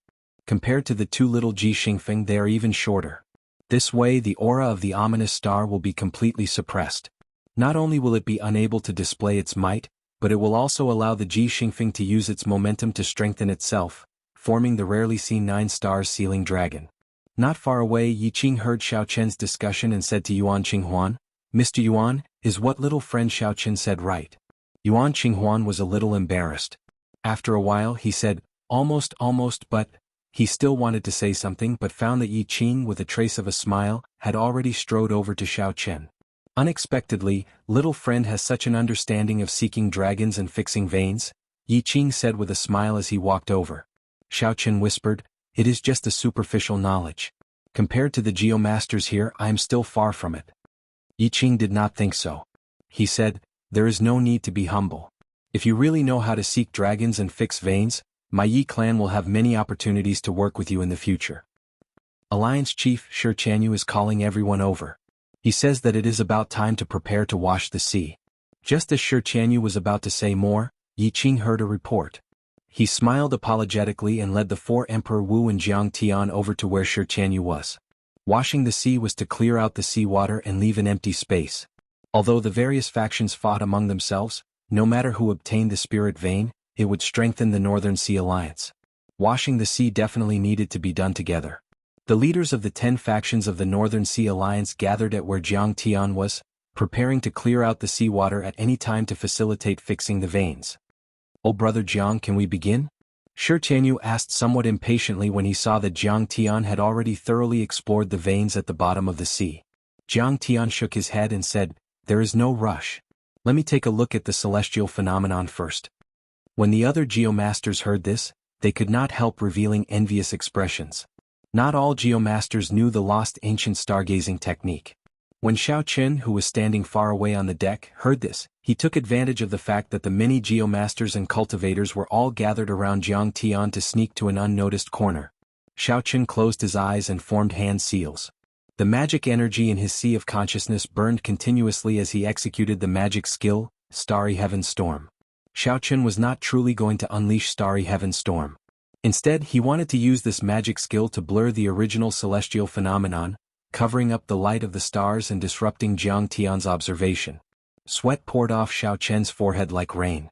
Compared to the 2 little Ji Xingfeng, they are even shorter. This way the aura of the ominous star will be completely suppressed. Not only will it be unable to display its might, but it will also allow the Ji Xingfeng to use its momentum to strengthen itself, forming the rarely seen 9 stars sealing dragon." Not far away, Yi Qing heard Xiaochen's discussion and said to Yuan Qinghuan, "Mr. Yuan, is what little friend Xiaochen said right?" Yuan Qinghuan was a little embarrassed. After a while he said, almost, but he still wanted to say something but found that Yi Qing, with a trace of a smile, had already strode over to Xiaochen. Unexpectedly, little friend has such an understanding of seeking dragons and fixing veins, Yi Qing said with a smile as he walked over. Xiaochen whispered, "It is just a superficial knowledge. Compared to the geomasters here, I am still far from it." Yi Qing did not think so. He said, "There is no need to be humble. If you really know how to seek dragons and fix veins, my Yi clan will have many opportunities to work with you in the future." Alliance Chief Shi Chanyu is calling everyone over. He says that it is about time to prepare to wash the sea. Just as Shi Chanyu was about to say more, Yi Qing heard a report. He smiled apologetically and led the 4 Emperor Wu and Jiang Tian over to where Shi Chanyu was. Washing the sea was to clear out the seawater and leave an empty space. Although the various factions fought among themselves, no matter who obtained the spirit vein, it would strengthen the Northern Sea Alliance. Washing the sea definitely needed to be done together. The leaders of the 10 factions of the Northern Sea Alliance gathered at where Jiang Tian was, preparing to clear out the seawater at any time to facilitate fixing the veins. "Oh brother Jiang, can we begin?" Shi Tianyu asked somewhat impatiently when he saw that Jiang Tian had already thoroughly explored the veins at the bottom of the sea. Jiang Tian shook his head and said, "There is no rush. Let me take a look at the celestial phenomenon first." When the other geomasters heard this, they could not help revealing envious expressions. Not all geomasters knew the lost ancient stargazing technique. When Xiaoqin, who was standing far away on the deck, heard this, he took advantage of the fact that the many geomasters and cultivators were all gathered around Jiang Tian to sneak to an unnoticed corner. Xiaoqin closed his eyes and formed hand seals. The magic energy in his sea of consciousness burned continuously as he executed the magic skill, Starry Heaven Storm. Xiaoqin was not truly going to unleash Starry Heaven Storm. Instead, he wanted to use this magic skill to blur the original celestial phenomenon, covering up the light of the stars and disrupting Jiang Tian's observation. Sweat poured off Xiaoqian's forehead like rain.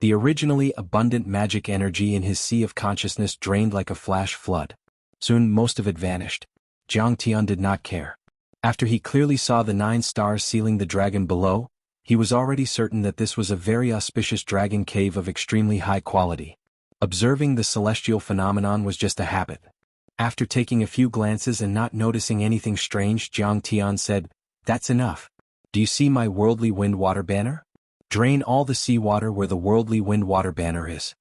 The originally abundant magic energy in his sea of consciousness drained like a flash flood. Soon most of it vanished. Jiang Tian did not care. After he clearly saw the 9 stars sealing the dragon below, he was already certain that this was a very auspicious dragon cave of extremely high quality. Observing the celestial phenomenon was just a habit. After taking a few glances and not noticing anything strange, Jiang Tian said, "That's enough. Do you see my worldly wind water banner? Drain all the seawater where the worldly wind water banner is.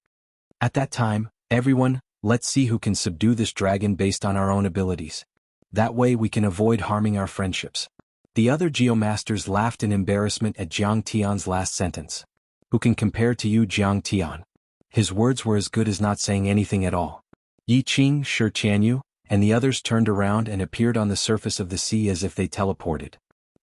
At that time, everyone, let's see who can subdue this dragon based on our own abilities. That way we can avoid harming our friendships." The other geomasters laughed in embarrassment at Jiang Tian's last sentence. "Who can compare to you, Jiang Tian?" His words were as good as not saying anything at all. Yi Qing, Shi Tianyu, and the others turned around and appeared on the surface of the sea as if they teleported.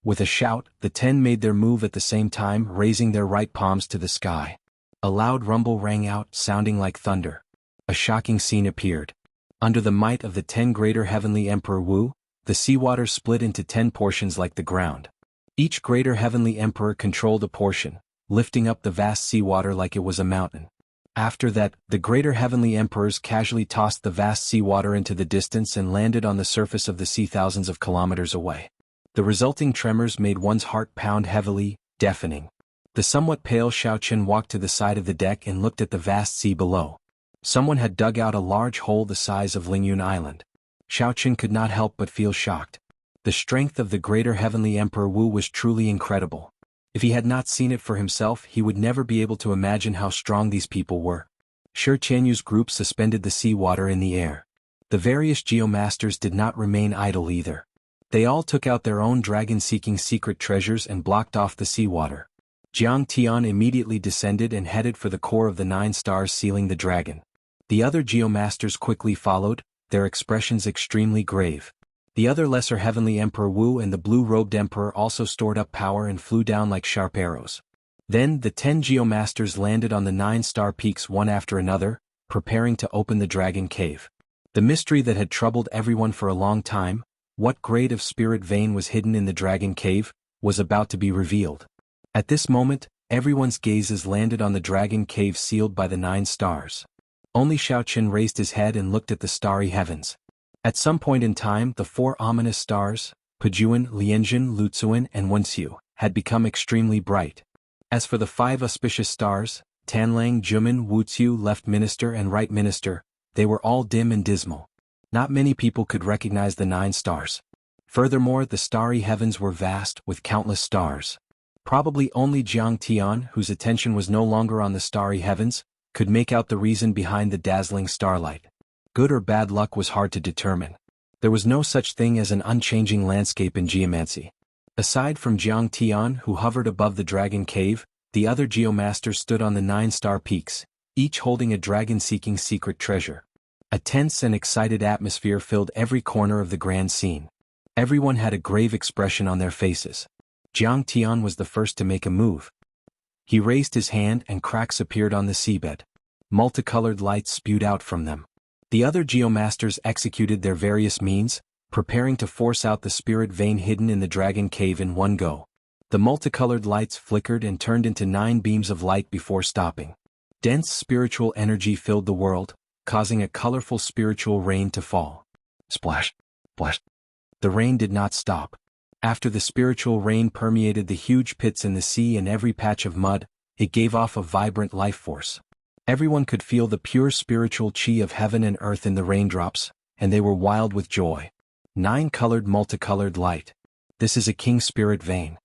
With a shout, the 10 made their move at the same time, raising their right palms to the sky. A loud rumble rang out, sounding like thunder. A shocking scene appeared. Under the might of the 10 greater heavenly Emperor Wu, the seawater split into 10 portions like the ground. Each greater heavenly emperor controlled a portion, lifting up the vast seawater like it was a mountain. After that, the greater heavenly emperors casually tossed the vast seawater into the distance and landed on the surface of the sea thousands of kilometers away. The resulting tremors made one's heart pound heavily, deafening. The somewhat pale Xiaoqin walked to the side of the deck and looked at the vast sea below. Someone had dug out a large hole the size of Lingyun Island. Xiaoqin could not help but feel shocked. The strength of the greater heavenly Emperor Wu was truly incredible. If he had not seen it for himself, he would never be able to imagine how strong these people were. Shi Tianyu's group suspended the seawater in the air. The various geomasters did not remain idle either. They all took out their own dragon-seeking secret treasures and blocked off the seawater. Jiang Tian immediately descended and headed for the core of the 9 stars sealing the dragon. The other geomasters quickly followed, their expressions extremely grave. The other lesser heavenly Emperor Wu and the blue-robed emperor also stored up power and flew down like sharp arrows. Then the 10 geomasters landed on the 9 star peaks one after another, preparing to open the dragon cave. The mystery that had troubled everyone for a long time, what grade of spirit vein was hidden in the dragon cave, was about to be revealed. At this moment, everyone's gazes landed on the dragon cave sealed by the 9 stars. Only Xiaoqin raised his head and looked at the starry heavens. At some point in time, the 4 ominous stars, Pejuan, Lianjun, Luzuan, and Wenxiu, had become extremely bright. As for the 5 auspicious stars, Tanlang, Juman, Wuxiu, Left Minister and Right Minister, they were all dim and dismal. Not many people could recognize the 9 stars. Furthermore, the starry heavens were vast, with countless stars. Probably only Jiang Tian, whose attention was no longer on the starry heavens, could make out the reason behind the dazzling starlight. Good or bad luck was hard to determine. There was no such thing as an unchanging landscape in geomancy. Aside from Jiang Tian, who hovered above the dragon cave, the other geomasters stood on the 9 star peaks, each holding a dragon-seeking secret treasure. A tense and excited atmosphere filled every corner of the grand scene. Everyone had a grave expression on their faces. Jiang Tian was the first to make a move. He raised his hand and cracks appeared on the seabed. Multicolored lights spewed out from them. The other geomasters executed their various means, preparing to force out the spirit vein hidden in the dragon cave in one go. The multicolored lights flickered and turned into 9 beams of light before stopping. Dense spiritual energy filled the world, causing a colorful spiritual rain to fall. Splash, splash. The rain did not stop. After the spiritual rain permeated the huge pits in the sea and every patch of mud, it gave off a vibrant life force. Everyone could feel the pure spiritual chi of heaven and earth in the raindrops, and they were wild with joy. 9-colored multicolored light. This is a king spirit vein.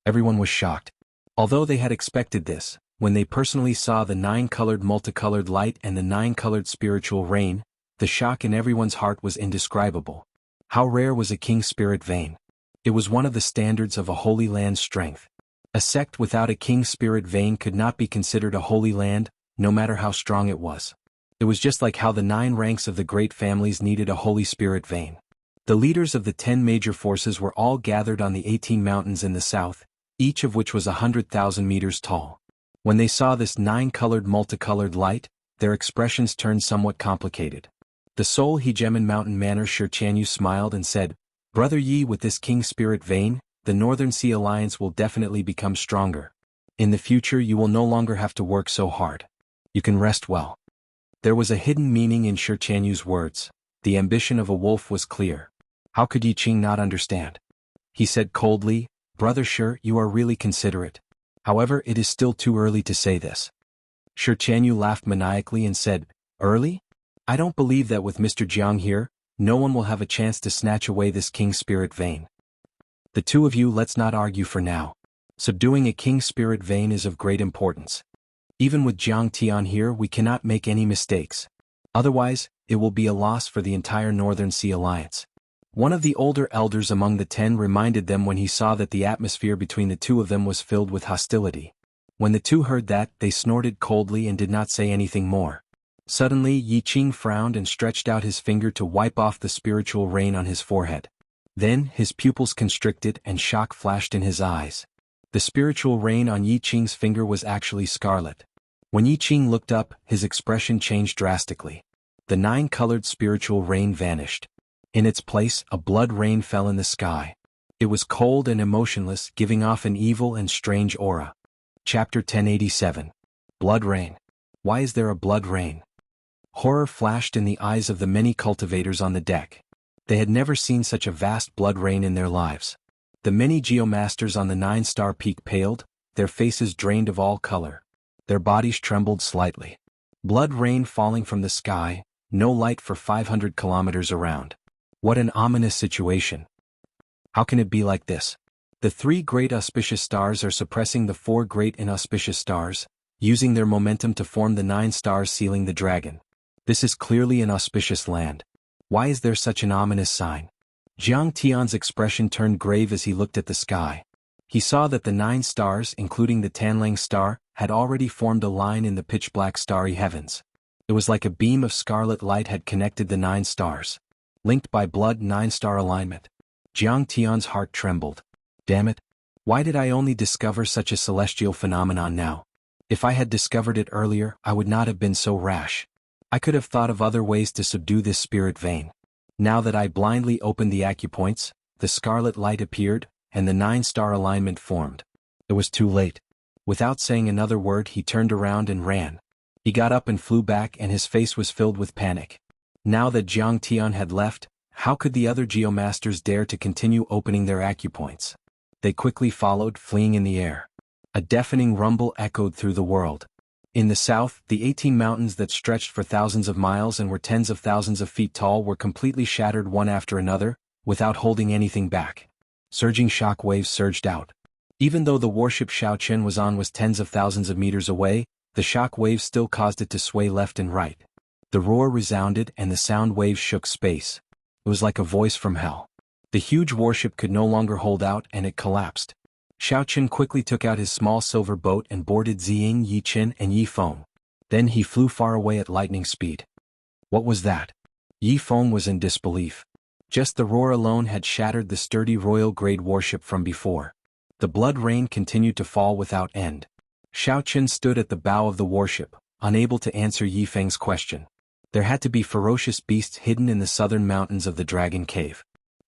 Everyone was shocked. Although they had expected this, when they personally saw the 9-colored multicolored light and the 9-colored spiritual rain, the shock in everyone's heart was indescribable. How rare was a king spirit vein? It was one of the standards of a holy land's strength. A sect without a king spirit vein could not be considered a holy land, no matter how strong it was. It was just like how the 9 ranks of the great families needed a holy spirit vein. The leaders of the 10 major forces were all gathered on the 18 mountains in the south, each of which was 100,000 meters tall. When they saw this 9-colored multicolored light, their expressions turned somewhat complicated. The Seoul Hegemon Mountain Manor Shirchanyu smiled and said, "Brother Yi, with this king spirit vein, the Northern Sea Alliance will definitely become stronger. In the future you will no longer have to work so hard. You can rest well." There was a hidden meaning in Shirchanyu's words. The ambition of a wolf was clear. How could Yi Qing not understand? He said coldly, "Brother Shir, you are really considerate. However, it is still too early to say this." Shirchanyu laughed maniacally and said, "Early? I don't believe that with Mr. Jiang here, no one will have a chance to snatch away this king spirit vein. The two of you, let's not argue for now. Subduing a king spirit vein is of great importance. Even with Jiang Tian here, we cannot make any mistakes. Otherwise, it will be a loss for the entire Northern Sea Alliance." One of the older elders among the 10 reminded them when he saw that the atmosphere between the two of them was filled with hostility. When the two heard that, they snorted coldly and did not say anything more. Suddenly Yi Qing frowned and stretched out his finger to wipe off the spiritual rain on his forehead. Then, his pupils constricted and shock flashed in his eyes. The spiritual rain on Yi Qing's finger was actually scarlet. When Yi Qing looked up, his expression changed drastically. The 9-colored spiritual rain vanished. In its place, a blood rain fell in the sky. It was cold and emotionless, giving off an evil and strange aura. Chapter 1087. Blood Rain. Why is there a blood rain? Horror flashed in the eyes of the many cultivators on the deck. They had never seen such a vast blood rain in their lives. The many geomasters on the 9-star peak paled, their faces drained of all color. Their bodies trembled slightly. Blood rain falling from the sky, no light for 500 kilometers around. What an ominous situation. How can it be like this? The 3 great auspicious stars are suppressing the 4 great inauspicious stars, using their momentum to form the 9 stars sealing the dragon. This is clearly an auspicious land. Why is there such an ominous sign? Jiang Tian's expression turned grave as he looked at the sky. He saw that the 9 stars, including the Tanlang star, had already formed a line in the pitch-black starry heavens. It was like a beam of scarlet light had connected the 9 stars. Linked by blood 9-star alignment. Jiang Tian's heart trembled. Damn it! Why did I only discover such a celestial phenomenon now? If I had discovered it earlier, I would not have been so rash. I could have thought of other ways to subdue this spirit vein. Now that I blindly opened the acupoints, the scarlet light appeared, and the 9-star alignment formed. It was too late. Without saying another word, he turned around and ran. He got up and flew back, and his face was filled with panic. Now that Jiang Tian had left, how could the other geomasters dare to continue opening their acupoints? They quickly followed, fleeing in the air. A deafening rumble echoed through the world. In the south, the 18 mountains that stretched for thousands of miles and were tens of thousands of feet tall were completely shattered one after another, without holding anything back. Surging shock waves surged out. Even though the warship Shaochen was tens of thousands of meters away, the shock waves still caused it to sway left and right. The roar resounded and the sound waves shook space. It was like a voice from hell. The huge warship could no longer hold out and it collapsed. Shaochen quickly took out his small silver boat and boarded Ziying, Yi Qin, and Yi Feng. Then he flew far away at lightning speed. What was that? Yi Feng was in disbelief. Just the roar alone had shattered the sturdy royal-grade warship from before. The blood rain continued to fall without end. Shaochen stood at the bow of the warship, unable to answer Yi Feng's question. There had to be ferocious beasts hidden in the southern mountains of the Dragon Cave.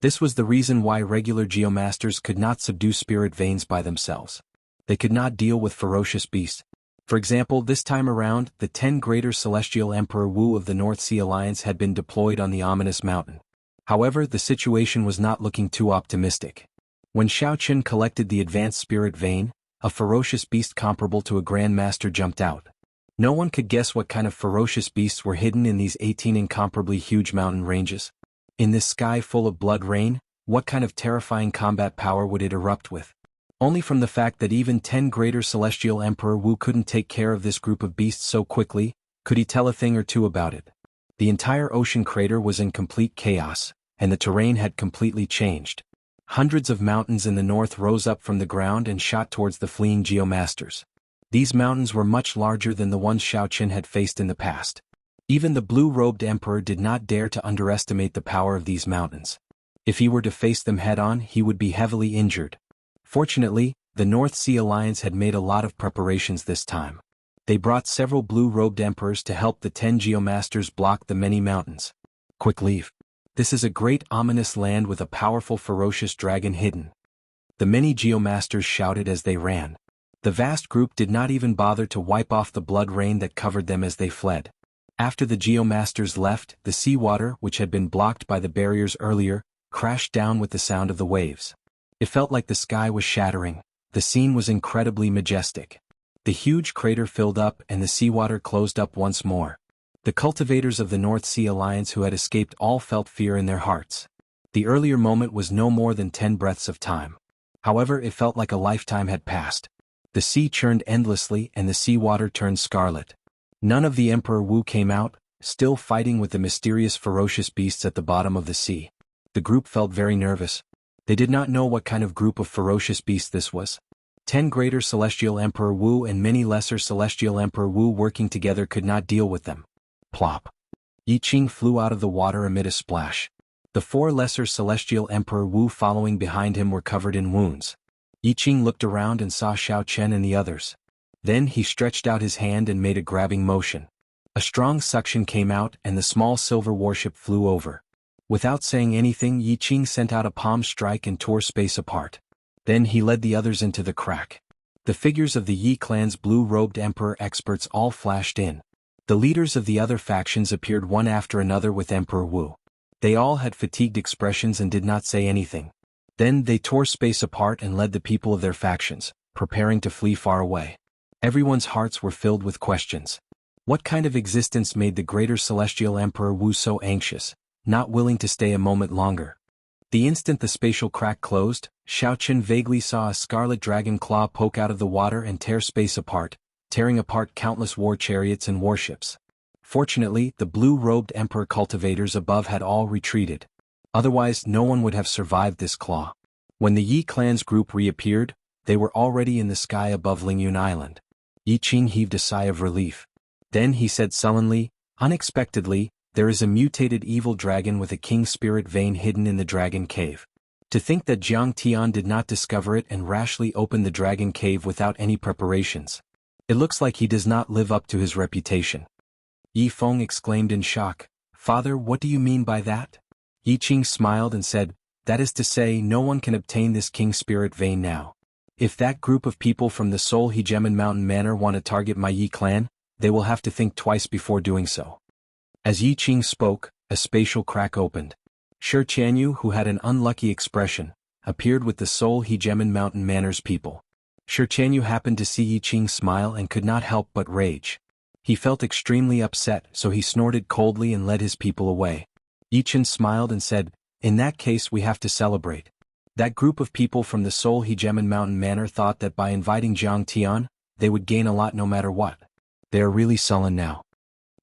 This was the reason why regular geomasters could not subdue spirit veins by themselves. They could not deal with ferocious beasts. For example, this time around, the 10 Greater Celestial Emperor Wu of the North Sea Alliance had been deployed on the ominous mountain. However, the situation was not looking too optimistic. When Xiaoqun collected the advanced spirit vein, a ferocious beast comparable to a grandmaster jumped out. No one could guess what kind of ferocious beasts were hidden in these 18 incomparably huge mountain ranges. In this sky full of blood rain, what kind of terrifying combat power would it erupt with? Only from the fact that even 10 Greater Celestial Emperor Wu couldn't take care of this group of beasts so quickly, could he tell a thing or two about it. The entire ocean crater was in complete chaos, and the terrain had completely changed. Hundreds of mountains in the north rose up from the ground and shot towards the fleeing geomasters. These mountains were much larger than the ones Xiaoqun had faced in the past. Even the blue-robed emperor did not dare to underestimate the power of these mountains. If he were to face them head-on, he would be heavily injured. Fortunately, the North Sea Alliance had made a lot of preparations this time. They brought several blue-robed emperors to help the 10 geomasters block the many mountains. Quick leave. This is a great ominous land with a powerful ferocious dragon hidden. The many geomasters shouted as they ran. The vast group did not even bother to wipe off the blood rain that covered them as they fled. After the geomasters left, the seawater, which had been blocked by the barriers earlier, crashed down with the sound of the waves. It felt like the sky was shattering. The scene was incredibly majestic. The huge crater filled up and the seawater closed up once more. The cultivators of the North Sea Alliance who had escaped all felt fear in their hearts. The earlier moment was no more than 10 breaths of time. However, it felt like a lifetime had passed. The sea churned endlessly and the seawater turned scarlet. None of the Emperor Wu came out, still fighting with the mysterious ferocious beasts at the bottom of the sea. The group felt very nervous. They did not know what kind of group of ferocious beasts this was. 10 Greater Celestial Emperor Wu and many Lesser Celestial Emperor Wu working together could not deal with them. Plop. Yi Qing flew out of the water amid a splash. The 4 Lesser Celestial Emperor Wu following behind him were covered in wounds. Yi Qing looked around and saw Xiaoqun and the others. Then he stretched out his hand and made a grabbing motion. A strong suction came out and the small silver warship flew over. Without saying anything, Yi Qing sent out a palm strike and tore space apart. Then he led the others into the crack. The figures of the Yi clan's blue-robed emperor experts all flashed in. The leaders of the other factions appeared one after another with Emperor Wu. They all had fatigued expressions and did not say anything. Then they tore space apart and led the people of their factions, preparing to flee far away. Everyone's hearts were filled with questions. What kind of existence made the Greater Celestial Emperor Wu so anxious, not willing to stay a moment longer? The instant the spatial crack closed, Xiaoqun vaguely saw a scarlet dragon claw poke out of the water and tear space apart, tearing apart countless war chariots and warships. Fortunately, the blue-robed emperor cultivators above had all retreated. Otherwise, no one would have survived this claw. When the Yi clan's group reappeared, they were already in the sky above Lingyun Island. Yi Qing heaved a sigh of relief. Then he said sullenly, "Unexpectedly, there is a mutated evil dragon with a king's spirit vein hidden in the dragon cave." To think that Jiang Tian did not discover it and rashly opened the dragon cave without any preparations. It looks like he does not live up to his reputation. Yi Feng exclaimed in shock, "Father, what do you mean by that?" Yi Qing smiled and said, "That is to say, no one can obtain this king's spirit vein now. If that group of people from the Seoul Hegemon Mountain Manor want to target my Yi clan, they will have to think twice before doing so." As Yi Qing spoke, a spatial crack opened. Shi Qianyu, who had an unlucky expression, appeared with the Seoul Hegemon Mountain Manor's people. Shi Qianyu happened to see Yi Qing smile and could not help but rage. He felt extremely upset, so he snorted coldly and led his people away. Yi Qing smiled and said, "In that case we have to celebrate." That group of people from the Seoul Hegemon Mountain Manor thought that by inviting Jiang Tian, they would gain a lot no matter what. They are really sullen now.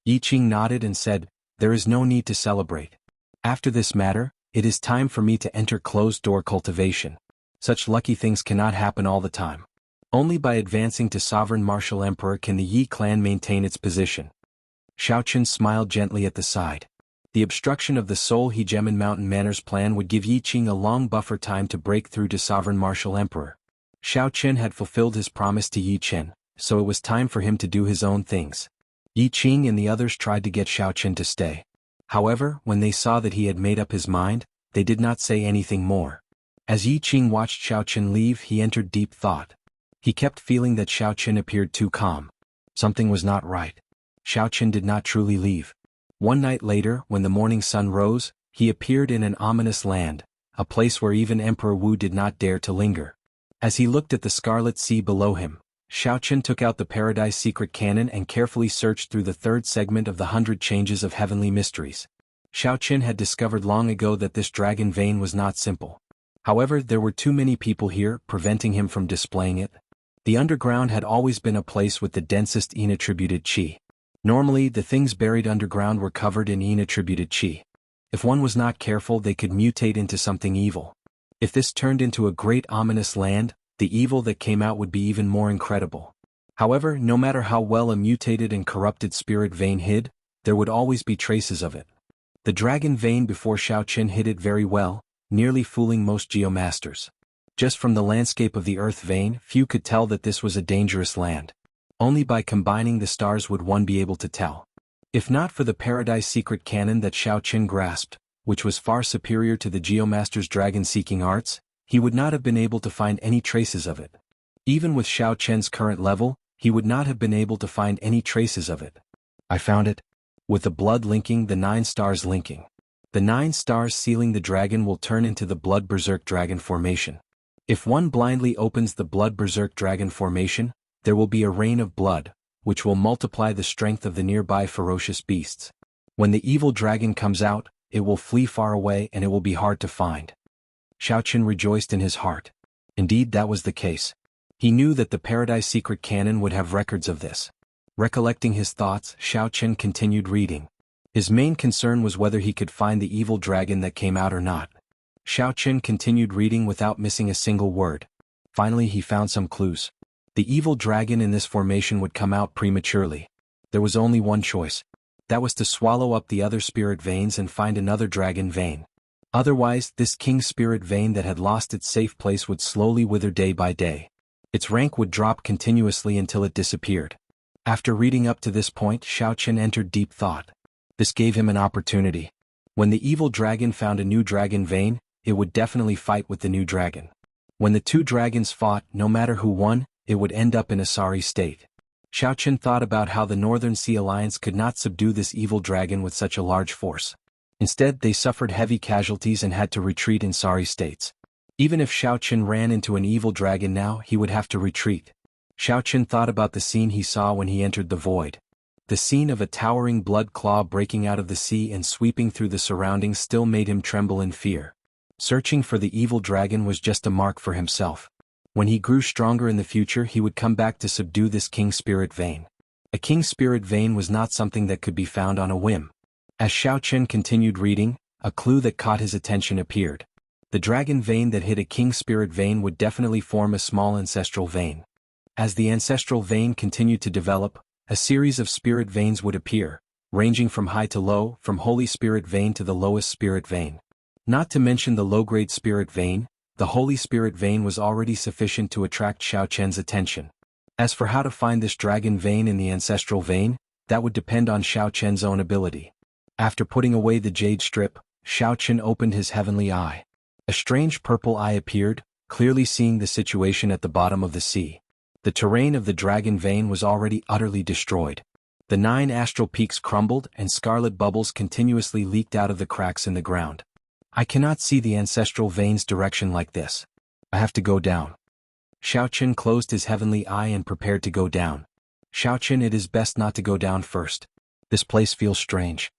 Yi Qing nodded and said, "There is no need to celebrate. After this matter, it is time for me to enter closed-door cultivation. Such lucky things cannot happen all the time. Only by advancing to Sovereign Martial Emperor can the Yi clan maintain its position." Xiaoqun smiled gently at the side. The obstruction of the Seoul Hegemon Mountain Manor's plan would give Yi Qing a long buffer time to break through to Sovereign Martial Emperor. Xiaoqun had fulfilled his promise to Yi Qing, so it was time for him to do his own things. Yi Qing and the others tried to get Xiaoqun to stay. However, when they saw that he had made up his mind, they did not say anything more. As Yi Qing watched Xiaochen leave, he entered deep thought. He kept feeling that Xiaochen appeared too calm. Something was not right. Xiaochen did not truly leave. One night later, when the morning sun rose, he appeared in an ominous land, a place where even Emperor Wu did not dare to linger. As he looked at the scarlet sea below him, Xiaochen took out the Paradise Secret Canon and carefully searched through the third segment of the 100 Changes of Heavenly Mysteries. Xiaochen had discovered long ago that this dragon vein was not simple. However, there were too many people here, preventing him from displaying it. The underground had always been a place with the densest yin-attributed qi. Normally, the things buried underground were covered in yin-attributed qi. If one was not careful, they could mutate into something evil. If this turned into a great ominous land, the evil that came out would be even more incredible. However, no matter how well a mutated and corrupted spirit vein hid, there would always be traces of it. The dragon vein before Xiaochen hid it very well, nearly fooling most geomasters. Just from the landscape of the earth vein, few could tell that this was a dangerous land. Only by combining the stars would one be able to tell. If not for the Paradise Secret Canon that Xiaochen grasped, which was far superior to the geomaster's dragon-seeking arts, he would not have been able to find any traces of it. Even with Xiaochen's current level, he would not have been able to find any traces of it. I found it. With the blood linking, the 9 stars linking. The 9 stars sealing the dragon will turn into the Blood Berserk Dragon formation. If one blindly opens the Blood Berserk Dragon formation, there will be a rain of blood, which will multiply the strength of the nearby ferocious beasts. When the evil dragon comes out, it will flee far away and it will be hard to find. Xiaochen rejoiced in his heart. Indeed, that was the case. He knew that the Paradise Secret Canon would have records of this. Recollecting his thoughts, Xiaochen continued reading. His main concern was whether he could find the evil dragon that came out or not. Xiaochen continued reading without missing a single word. Finally, he found some clues. The evil dragon in this formation would come out prematurely. There was only one choice. That was to swallow up the other spirit veins and find another dragon vein. Otherwise, this king spirit vein that had lost its safe place would slowly wither day by day. Its rank would drop continuously until it disappeared. After reading up to this point, Xiaochen entered deep thought. This gave him an opportunity. When the evil dragon found a new dragon vein, it would definitely fight with the new dragon. When the two dragons fought, no matter who won, it would end up in a sorry state. Xiaochen thought about how the Northern Sea Alliance could not subdue this evil dragon with such a large force. Instead, they suffered heavy casualties and had to retreat in sorry states. Even if Xiaochen ran into an evil dragon now, he would have to retreat. Xiaochen thought about the scene he saw when he entered the void. The scene of a towering blood claw breaking out of the sea and sweeping through the surroundings still made him tremble in fear. Searching for the evil dragon was just a mark for himself. When he grew stronger in the future, he would come back to subdue this king spirit vein. A king spirit vein was not something that could be found on a whim. As Xiaochen continued reading, a clue that caught his attention appeared. The dragon vein that hid a king spirit vein would definitely form a small ancestral vein. As the ancestral vein continued to develop, a series of spirit veins would appear, ranging from high to low, from holy spirit vein to the lowest spirit vein. Not to mention the low-grade spirit vein, the holy spirit vein was already sufficient to attract Xiaochen's attention. As for how to find this dragon vein in the ancestral vein, that would depend on Xiaochen's own ability. After putting away the jade strip, Xiaochen opened his heavenly eye. A strange purple eye appeared, clearly seeing the situation at the bottom of the sea. The terrain of the dragon vein was already utterly destroyed. The 9 astral peaks crumbled and scarlet bubbles continuously leaked out of the cracks in the ground. I cannot see the ancestral vein's direction like this. I have to go down. Xiaochen closed his heavenly eye and prepared to go down. Xiaochen, it is best not to go down first. This place feels strange.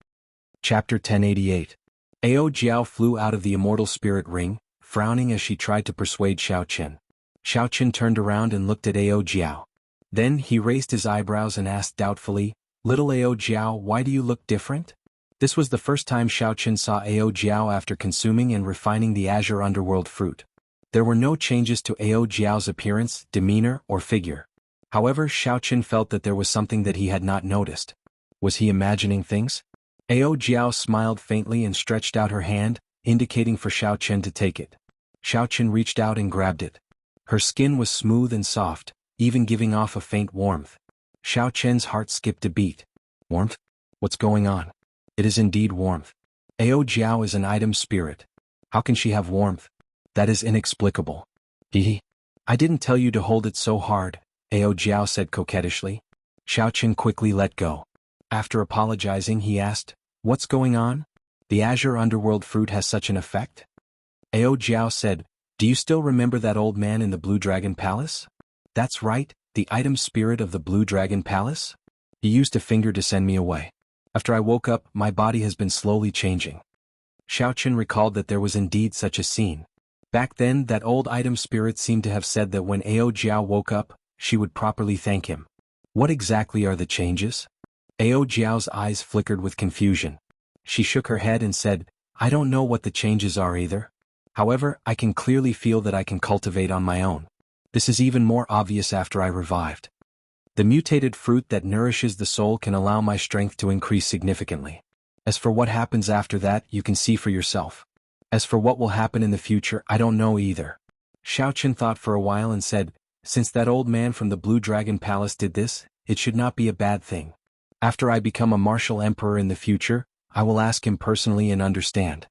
Chapter 1088. Ao Jiao flew out of the immortal spirit ring, frowning as she tried to persuade Xiaochen. Xiaochen turned around and looked at Ao Jiao. Then he raised his eyebrows and asked doubtfully, "Little Ao Jiao, why do you look different?" This was the first time Xiaochen saw Ao Jiao after consuming and refining the azure underworld fruit. There were no changes to Ao Jiao's appearance, demeanor, or figure. However, Xiaochen felt that there was something that he had not noticed. Was he imagining things? Ao Jiao smiled faintly and stretched out her hand, indicating for Xiaochen to take it. Xiaochen reached out and grabbed it. Her skin was smooth and soft, even giving off a faint warmth. Xiaochen's heart skipped a beat. Warmth? What's going on? It is indeed warmth. Ao Jiao is an item spirit. How can she have warmth? That is inexplicable. Hehe. I didn't tell you to hold it so hard, Ao Jiao said coquettishly. Xiaoqin quickly let go. After apologizing, he asked, "What's going on? The azure underworld fruit has such an effect?" Ao Jiao said, "Do you still remember that old man in the Blue Dragon Palace?" "That's right, the item spirit of the Blue Dragon Palace? He used a finger to send me away. After I woke up, my body has been slowly changing." Xiaoqin recalled that there was indeed such a scene. Back then, that old item spirit seemed to have said that when Ao Jiao woke up, she would properly thank him. What exactly are the changes? Ao Jiao's eyes flickered with confusion. She shook her head and said, "I don't know what the changes are either. However, I can clearly feel that I can cultivate on my own. This is even more obvious after I revived. The mutated fruit that nourishes the soul can allow my strength to increase significantly. As for what happens after that, you can see for yourself. As for what will happen in the future, I don't know either." Xiaoqin thought for a while and said, "Since that old man from the Blue Dragon Palace did this, it should not be a bad thing. After I become a martial emperor in the future, I will ask him personally and understand."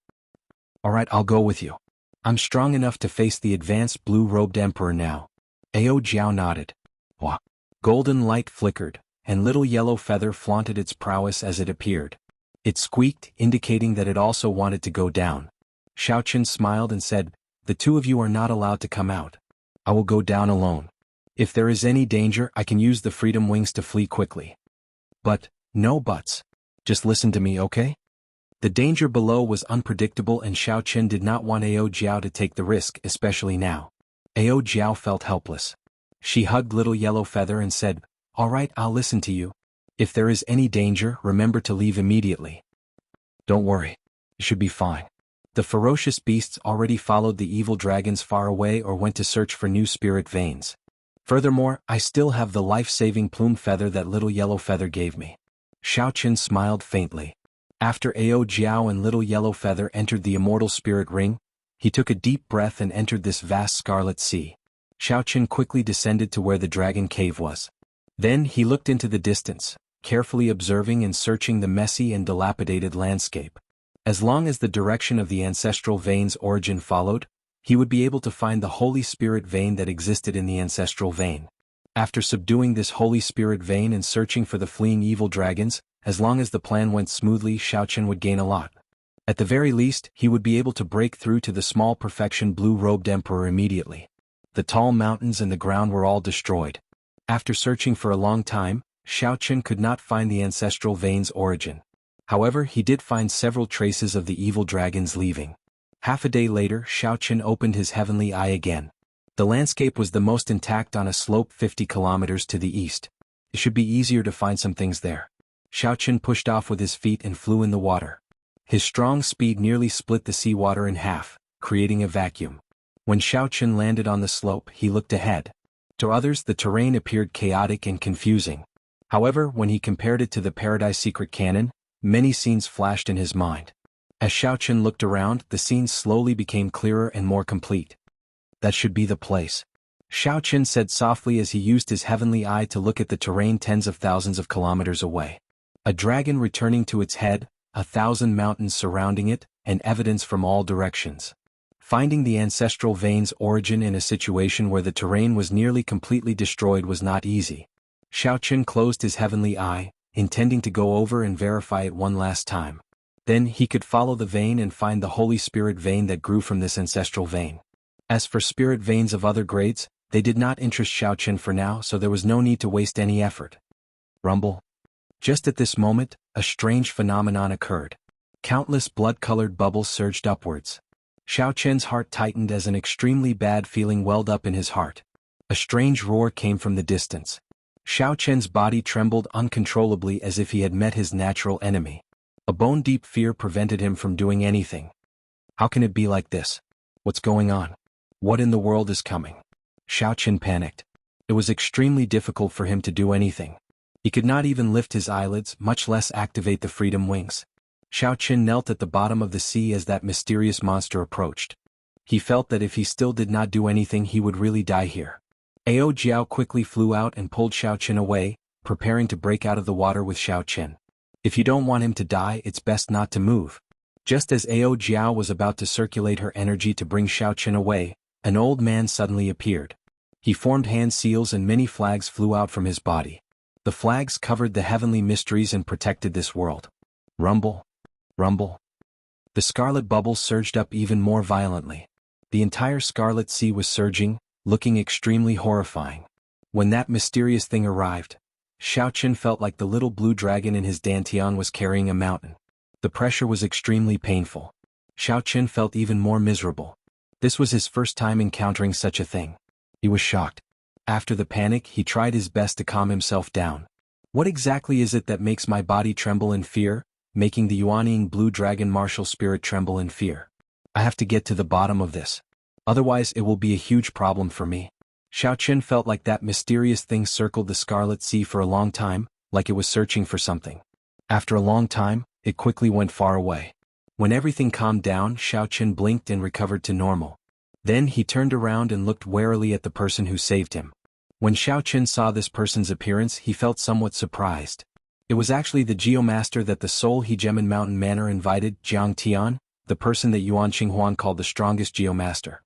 "Alright, I'll go with you. I'm strong enough to face the advanced blue-robed emperor now." Ao Jiao nodded. Wah. Golden light flickered, and little yellow feather flaunted its prowess as it appeared. It squeaked, indicating that it also wanted to go down. Xiaoqin smiled and said, "The two of you are not allowed to come out. I will go down alone. If there is any danger, I can use the freedom wings to flee quickly. But, no buts. Just listen to me, okay?" The danger below was unpredictable and Xiaoqin did not want Ao Jiao to take the risk, especially now. Ao Jiao felt helpless. She hugged little yellow feather and said, "Alright, I'll listen to you. If there is any danger, remember to leave immediately." "Don't worry. You should be fine." The ferocious beasts already followed the evil dragons far away or went to search for new spirit veins. Furthermore, I still have the life-saving plume feather that little yellow feather gave me. Xiaoqin smiled faintly. After Ao Jiao and little yellow feather entered the immortal spirit ring, he took a deep breath and entered this vast scarlet sea. Xiaoqin quickly descended to where the dragon cave was. Then he looked into the distance, carefully observing and searching the messy and dilapidated landscape. As long as the direction of the ancestral vein's origin followed, he would be able to find the Holy Spirit vein that existed in the ancestral vein. After subduing this Holy Spirit vein and searching for the fleeing evil dragons, as long as the plan went smoothly, Xiaoqin would gain a lot. At the very least, he would be able to break through to the small perfection blue-robed emperor immediately. The tall mountains and the ground were all destroyed. After searching for a long time, Xiaoqin could not find the ancestral vein's origin. However, he did find several traces of the evil dragons leaving. Half a day later, Xiaoqin opened his heavenly eye again. The landscape was the most intact on a slope 50 kilometers to the east. It should be easier to find some things there. Xiaoqin pushed off with his feet and flew in the water. His strong speed nearly split the seawater in half, creating a vacuum. When Xiaoqin landed on the slope, he looked ahead. To others, the terrain appeared chaotic and confusing. However, when he compared it to the Paradise Secret Canon, many scenes flashed in his mind. As Xiaoqin looked around, the scenes slowly became clearer and more complete. "That should be the place," Xiaoqin said softly as he used his heavenly eye to look at the terrain tens of thousands of kilometers away. A dragon returning to its head, 1,000 mountains surrounding it, and evidence from all directions. Finding the ancestral vein's origin in a situation where the terrain was nearly completely destroyed was not easy. Xiaoqin closed his heavenly eye, intending to go over and verify it one last time. Then he could follow the vein and find the Holy Spirit vein that grew from this ancestral vein. As for spirit veins of other grades, they did not interest Xiaoqin for now, so there was no need to waste any effort. Rumble. Just at this moment, a strange phenomenon occurred. Countless blood-colored bubbles surged upwards. Xiaoqin's heart tightened as an extremely bad feeling welled up in his heart. A strange roar came from the distance. Xiaoqin's body trembled uncontrollably as if he had met his natural enemy. A bone-deep fear prevented him from doing anything. How can it be like this? What's going on? What in the world is coming? Xiaoqin panicked. It was extremely difficult for him to do anything. He could not even lift his eyelids, much less activate the freedom wings. Xiaoqin knelt at the bottom of the sea as that mysterious monster approached. He felt that if he still did not do anything he would really die here. Ao Jiao quickly flew out and pulled Xiaoqin away, preparing to break out of the water with Xiaoqin. "If you don't want him to die, it's best not to move." Just as Ao Jiao was about to circulate her energy to bring Xiao Chen away, an old man suddenly appeared. He formed hand seals and many flags flew out from his body. The flags covered the heavenly mysteries and protected this world. Rumble. Rumble. The scarlet bubbles surged up even more violently. The entire Scarlet Sea was surging, looking extremely horrifying. When that mysterious thing arrived, Xiao Chen felt like the little blue dragon in his dantian was carrying a mountain. The pressure was extremely painful. Xiao Chen felt even more miserable. This was his first time encountering such a thing. He was shocked. After the panic, he tried his best to calm himself down. What exactly is it that makes my body tremble in fear, making the Yuanying blue dragon martial spirit tremble in fear? I have to get to the bottom of this. Otherwise it will be a huge problem for me. Xiao Chen felt like that mysterious thing circled the Scarlet Sea for a long time, like it was searching for something. After a long time, it quickly went far away. When everything calmed down, Xiao Chen blinked and recovered to normal. Then he turned around and looked warily at the person who saved him. When Xiao Chen saw this person's appearance, he felt somewhat surprised. It was actually the Geomaster that the Soul Hegemon Mountain Manor invited, Jiang Tian, the person that Yuan Qinghuan called the strongest Geomaster.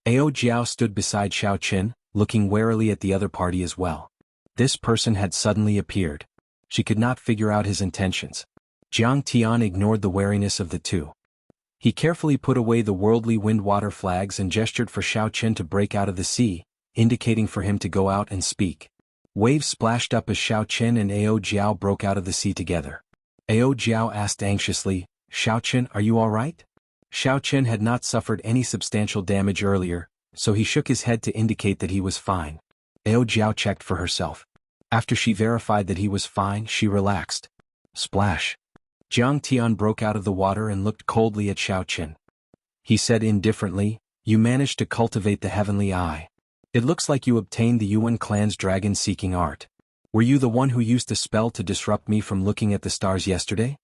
Ao Jiao stood beside Xiao Chen, looking warily at the other party as well. This person had suddenly appeared. She could not figure out his intentions. Jiang Tian ignored the wariness of the two. He carefully put away the worldly wind-water flags and gestured for Xiao Chen to break out of the sea, indicating for him to go out and speak. Waves splashed up as Xiao Chen and Ao Jiao broke out of the sea together. Ao Jiao asked anxiously, "Xiao Chen, are you all right?" Xiao Chen had not suffered any substantial damage earlier, so he shook his head to indicate that he was fine. Ao Jiao checked for herself. After she verified that he was fine, she relaxed. Splash. Jiang Tian broke out of the water and looked coldly at Xiao Chen. He said indifferently, "You managed to cultivate the heavenly eye. It looks like you obtained the Yuan clan's dragon-seeking art. Were you the one who used the spell to disrupt me from looking at the stars yesterday?"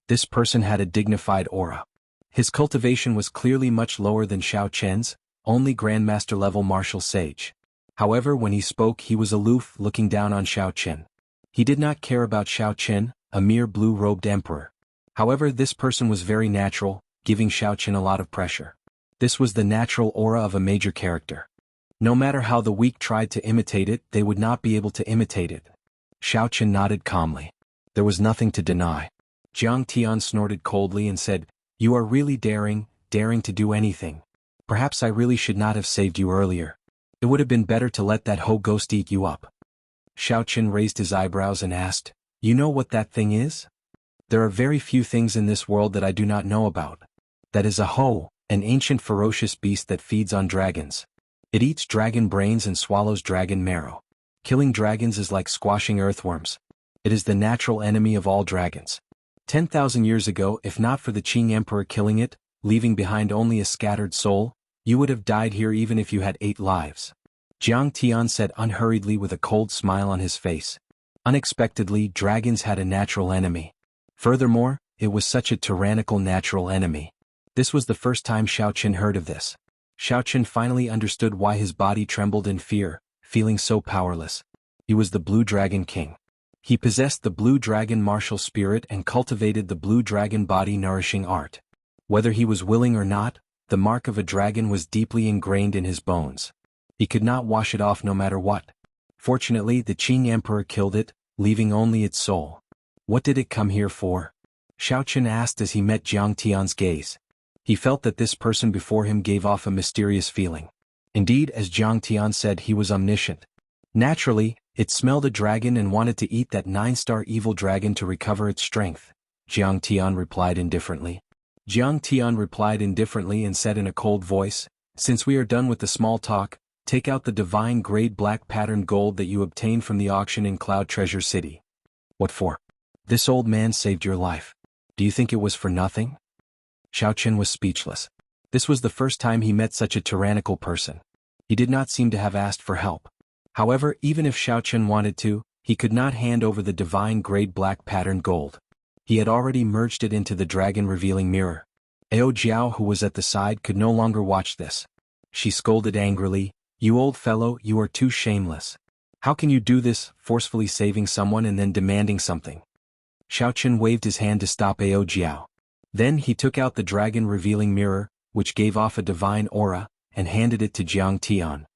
This person had a dignified aura. His cultivation was clearly much lower than Xiao Chen's, only Grandmaster-level martial sage. However, when he spoke he was aloof, looking down on Xiao Chen. He did not care about Xiao Chen, a mere blue-robed emperor. However, this person was very natural, giving Xiao Chen a lot of pressure. This was the natural aura of a major character. No matter how the weak tried to imitate it, they would not be able to imitate it. Xiao Chen nodded calmly. There was nothing to deny. Jiang Tian snorted coldly and said, "You are really daring to do anything. Perhaps I really should not have saved you earlier. It would have been better to let that Ho ghost eat you up." Xiao Chen raised his eyebrows and asked, "You know what that thing is?" "There are very few things in this world that I do not know about. That is a Ho, an ancient ferocious beast that feeds on dragons. It eats dragon brains and swallows dragon marrow. Killing dragons is like squashing earthworms. It is the natural enemy of all dragons. 10,000 years ago, if not for the Qing Emperor killing it, leaving behind only a scattered soul, you would have died here even if you had 8 lives." Jiang Tian said unhurriedly with a cold smile on his face. Unexpectedly, dragons had a natural enemy. Furthermore, it was such a tyrannical natural enemy. This was the first time Xiao Chen heard of this. Xiao Chen finally understood why his body trembled in fear, feeling so powerless. He was the Blue Dragon King. He possessed the Blue Dragon martial spirit and cultivated the Blue Dragon body nourishing art. Whether he was willing or not, the mark of a dragon was deeply ingrained in his bones. He could not wash it off no matter what. Fortunately, the Qing Emperor killed it, leaving only its soul. What did it come here for? Xiao Chen asked as he met Jiang Tian's gaze. He felt that this person before him gave off a mysterious feeling. Indeed, as Jiang Tian said, he was omniscient. Naturally, it smelled a dragon and wanted to eat that 9-star evil dragon to recover its strength. Jiang Tian replied indifferently. Jiang Tian replied indifferently and said in a cold voice, "Since we are done with the small talk, take out the divine grade black patterned gold that you obtained from the auction in Cloud Treasure City." "What for?" "This old man saved your life. Do you think it was for nothing?" Xiao Chen was speechless. This was the first time he met such a tyrannical person. He did not seem to have asked for help. However, even if Xiao Chen wanted to, he could not hand over the divine grade black patterned gold. He had already merged it into the dragon revealing mirror. Ao Jiao, who was at the side, could no longer watch this. She scolded angrily, "You old fellow, you are too shameless. How can you do this, forcefully saving someone and then demanding something?" Xiao Chen waved his hand to stop Ao Jiao. Then he took out the dragon-revealing mirror, which gave off a divine aura, and handed it to Jiang Tian.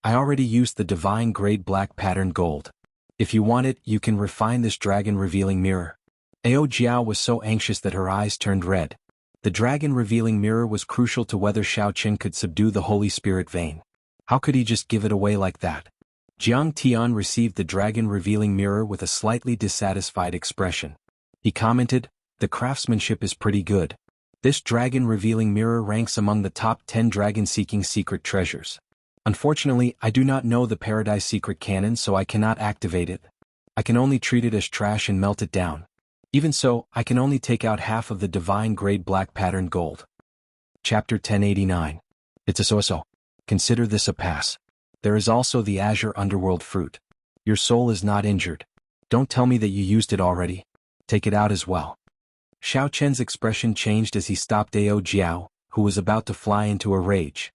I already used the divine grade black patterned gold. If you want it, you can refine this dragon-revealing mirror. Ao Jiao was so anxious that her eyes turned red. The dragon-revealing mirror was crucial to whether Xiao Qin could subdue the Holy Spirit vein. How could he just give it away like that? Jiang Tian received the dragon-revealing mirror with a slightly dissatisfied expression. He commented, "The craftsmanship is pretty good. This dragon-revealing mirror ranks among the top 10 dragon-seeking secret treasures. Unfortunately, I do not know the Paradise Secret Canon, so I cannot activate it. I can only treat it as trash and melt it down. Even so, I can only take out half of the divine grade black patterned gold." Chapter 1089. It's a so-so. Consider this a pass. There is also the Azure Underworld fruit. Your soul is not injured. Don't tell me that you used it already. Take it out as well. Xiao Chen's expression changed as he stopped Ao Jiao, who was about to fly into a rage.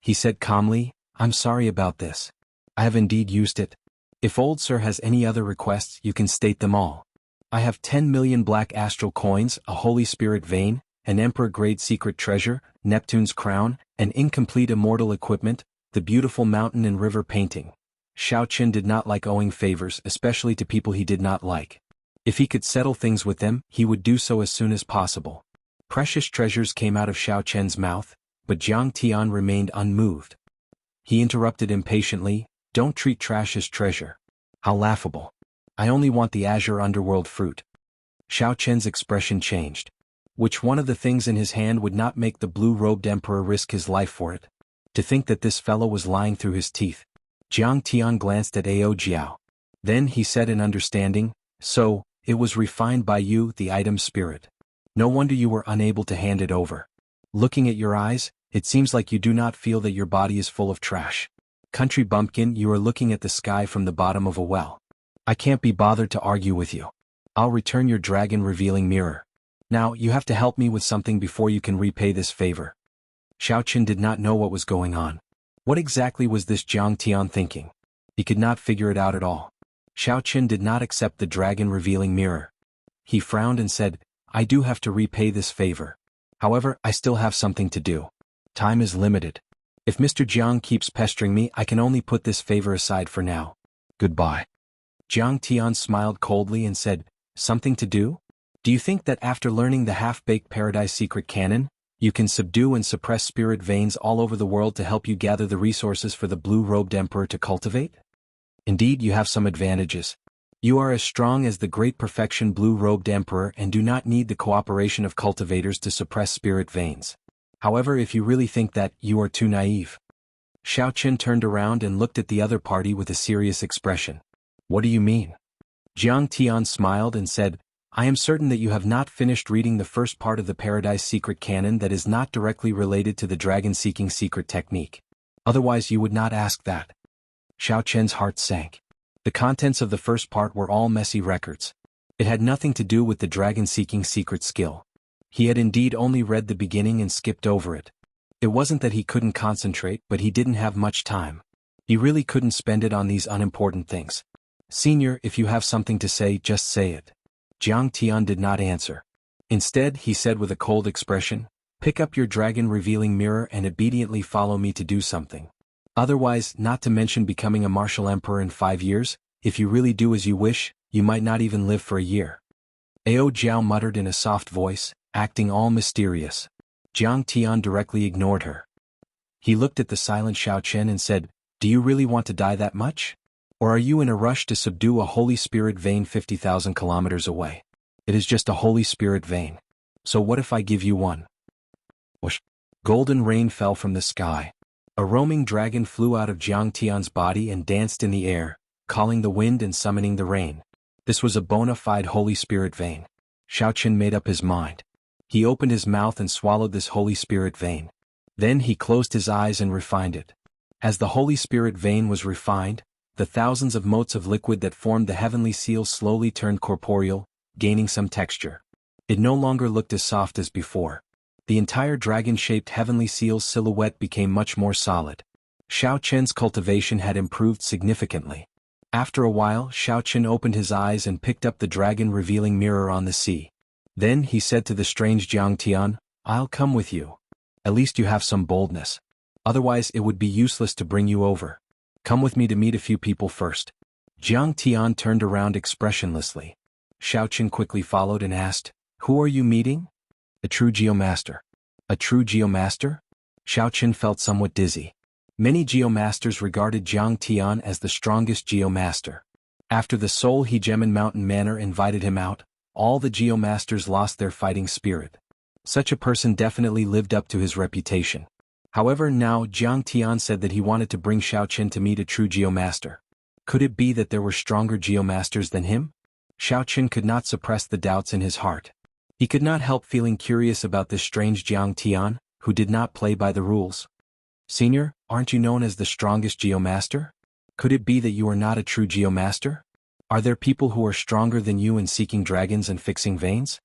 He said calmly, "I'm sorry about this. I have indeed used it. If old sir has any other requests, you can state them all. I have 10 million black astral coins, a Holy Spirit vein, an Emperor-grade secret treasure, Neptune's crown, an incomplete immortal equipment, the beautiful mountain and river painting." Xiao Qin did not like owing favors, especially to people he did not like. If he could settle things with them, he would do so as soon as possible. Precious treasures came out of Xiao Chen's mouth, but Jiang Tian remained unmoved. He interrupted impatiently, "Don't treat trash as treasure. How laughable. I only want the Azure Underworld fruit." Xiao Chen's expression changed. Which one of the things in his hand would not make the blue-robed emperor risk his life for it? To think that this fellow was lying through his teeth. Jiang Tian glanced at Ao Jiao. Then he said in understanding, "So, it was refined by you, the item spirit. No wonder you were unable to hand it over. Looking at your eyes, it seems like you do not feel that your body is full of trash. Country bumpkin, you are looking at the sky from the bottom of a well. I can't be bothered to argue with you. I'll return your dragon-revealing mirror. Now, you have to help me with something before you can repay this favor." Xiao Qin did not know what was going on. What exactly was this Jiang Tian thinking? He could not figure it out at all. Xiao Qin did not accept the dragon-revealing mirror. He frowned and said, "I do have to repay this favor. However, I still have something to do. Time is limited. If Mr. Jiang keeps pestering me, I can only put this favor aside for now. Goodbye." Jiang Tian smiled coldly and said, "Something to do? Do you think that after learning the half-baked Paradise Secret Canon, you can subdue and suppress spirit veins all over the world to help you gather the resources for the blue-robed emperor to cultivate? Indeed, you have some advantages. You are as strong as the great perfection blue-robed emperor and do not need the cooperation of cultivators to suppress spirit veins. However, if you really think that, you are too naive." Xiao Qin turned around and looked at the other party with a serious expression. "What do you mean?" Jiang Tian smiled and said, "I am certain that you have not finished reading the first part of the Paradise Secret Canon that is not directly related to the dragon-seeking secret technique. Otherwise you would not ask that." Xiao Chen's heart sank. The contents of the first part were all messy records. It had nothing to do with the dragon-seeking secret skill. He had indeed only read the beginning and skipped over it. It wasn't that he couldn't concentrate, but he didn't have much time. He really couldn't spend it on these unimportant things. "Senior, if you have something to say, just say it." Jiang Tian did not answer. Instead, he said with a cold expression, "Pick up your dragon-revealing mirror and obediently follow me to do something. Otherwise, not to mention becoming a martial emperor in 5 years, if you really do as you wish, you might not even live for a year." Ao Jiao muttered in a soft voice, acting all mysterious. Jiang Tian directly ignored her. He looked at the silent Xiao Chen and said, "Do you really want to die that much? Or are you in a rush to subdue a Holy Spirit vein 50,000 kilometers away? It is just a Holy Spirit vein. So what if I give you one?" Whoosh! Golden rain fell from the sky. A roaming dragon flew out of Jiang Tian's body and danced in the air, calling the wind and summoning the rain. This was a bona fide Holy Spirit vein. Xiao Chen made up his mind. He opened his mouth and swallowed this Holy Spirit vein. Then he closed his eyes and refined it. As the Holy Spirit vein was refined, the thousands of motes of liquid that formed the heavenly seal slowly turned corporeal, gaining some texture. It no longer looked as soft as before. The entire dragon-shaped heavenly seal's silhouette became much more solid. Xiao Chen's cultivation had improved significantly. After a while, Xiao Chen opened his eyes and picked up the dragon-revealing mirror on the sea. Then he said to the strange Jiang Tian, "I'll come with you. At least you have some boldness. Otherwise it would be useless to bring you over. Come with me to meet a few people first." Jiang Tian turned around expressionlessly. Xiaoqin quickly followed and asked, "Who are you meeting?" "A true Geomaster." "A true Geomaster?" Xiaoqin felt somewhat dizzy. Many Geomasters regarded Jiang Tian as the strongest Geomaster. After the Soul Hegemon Mountain Manor invited him out, all the Geomasters lost their fighting spirit. Such a person definitely lived up to his reputation. However, now Jiang Tian said that he wanted to bring Xiaoqin to meet a true Geomaster. Could it be that there were stronger Geomasters than him? Xiaoqin could not suppress the doubts in his heart. He could not help feeling curious about this strange Jiang Tian, who did not play by the rules. "Senior, aren't you known as the strongest Geomaster? Could it be that you are not a true Geomaster? Are there people who are stronger than you in seeking dragons and fixing veins?"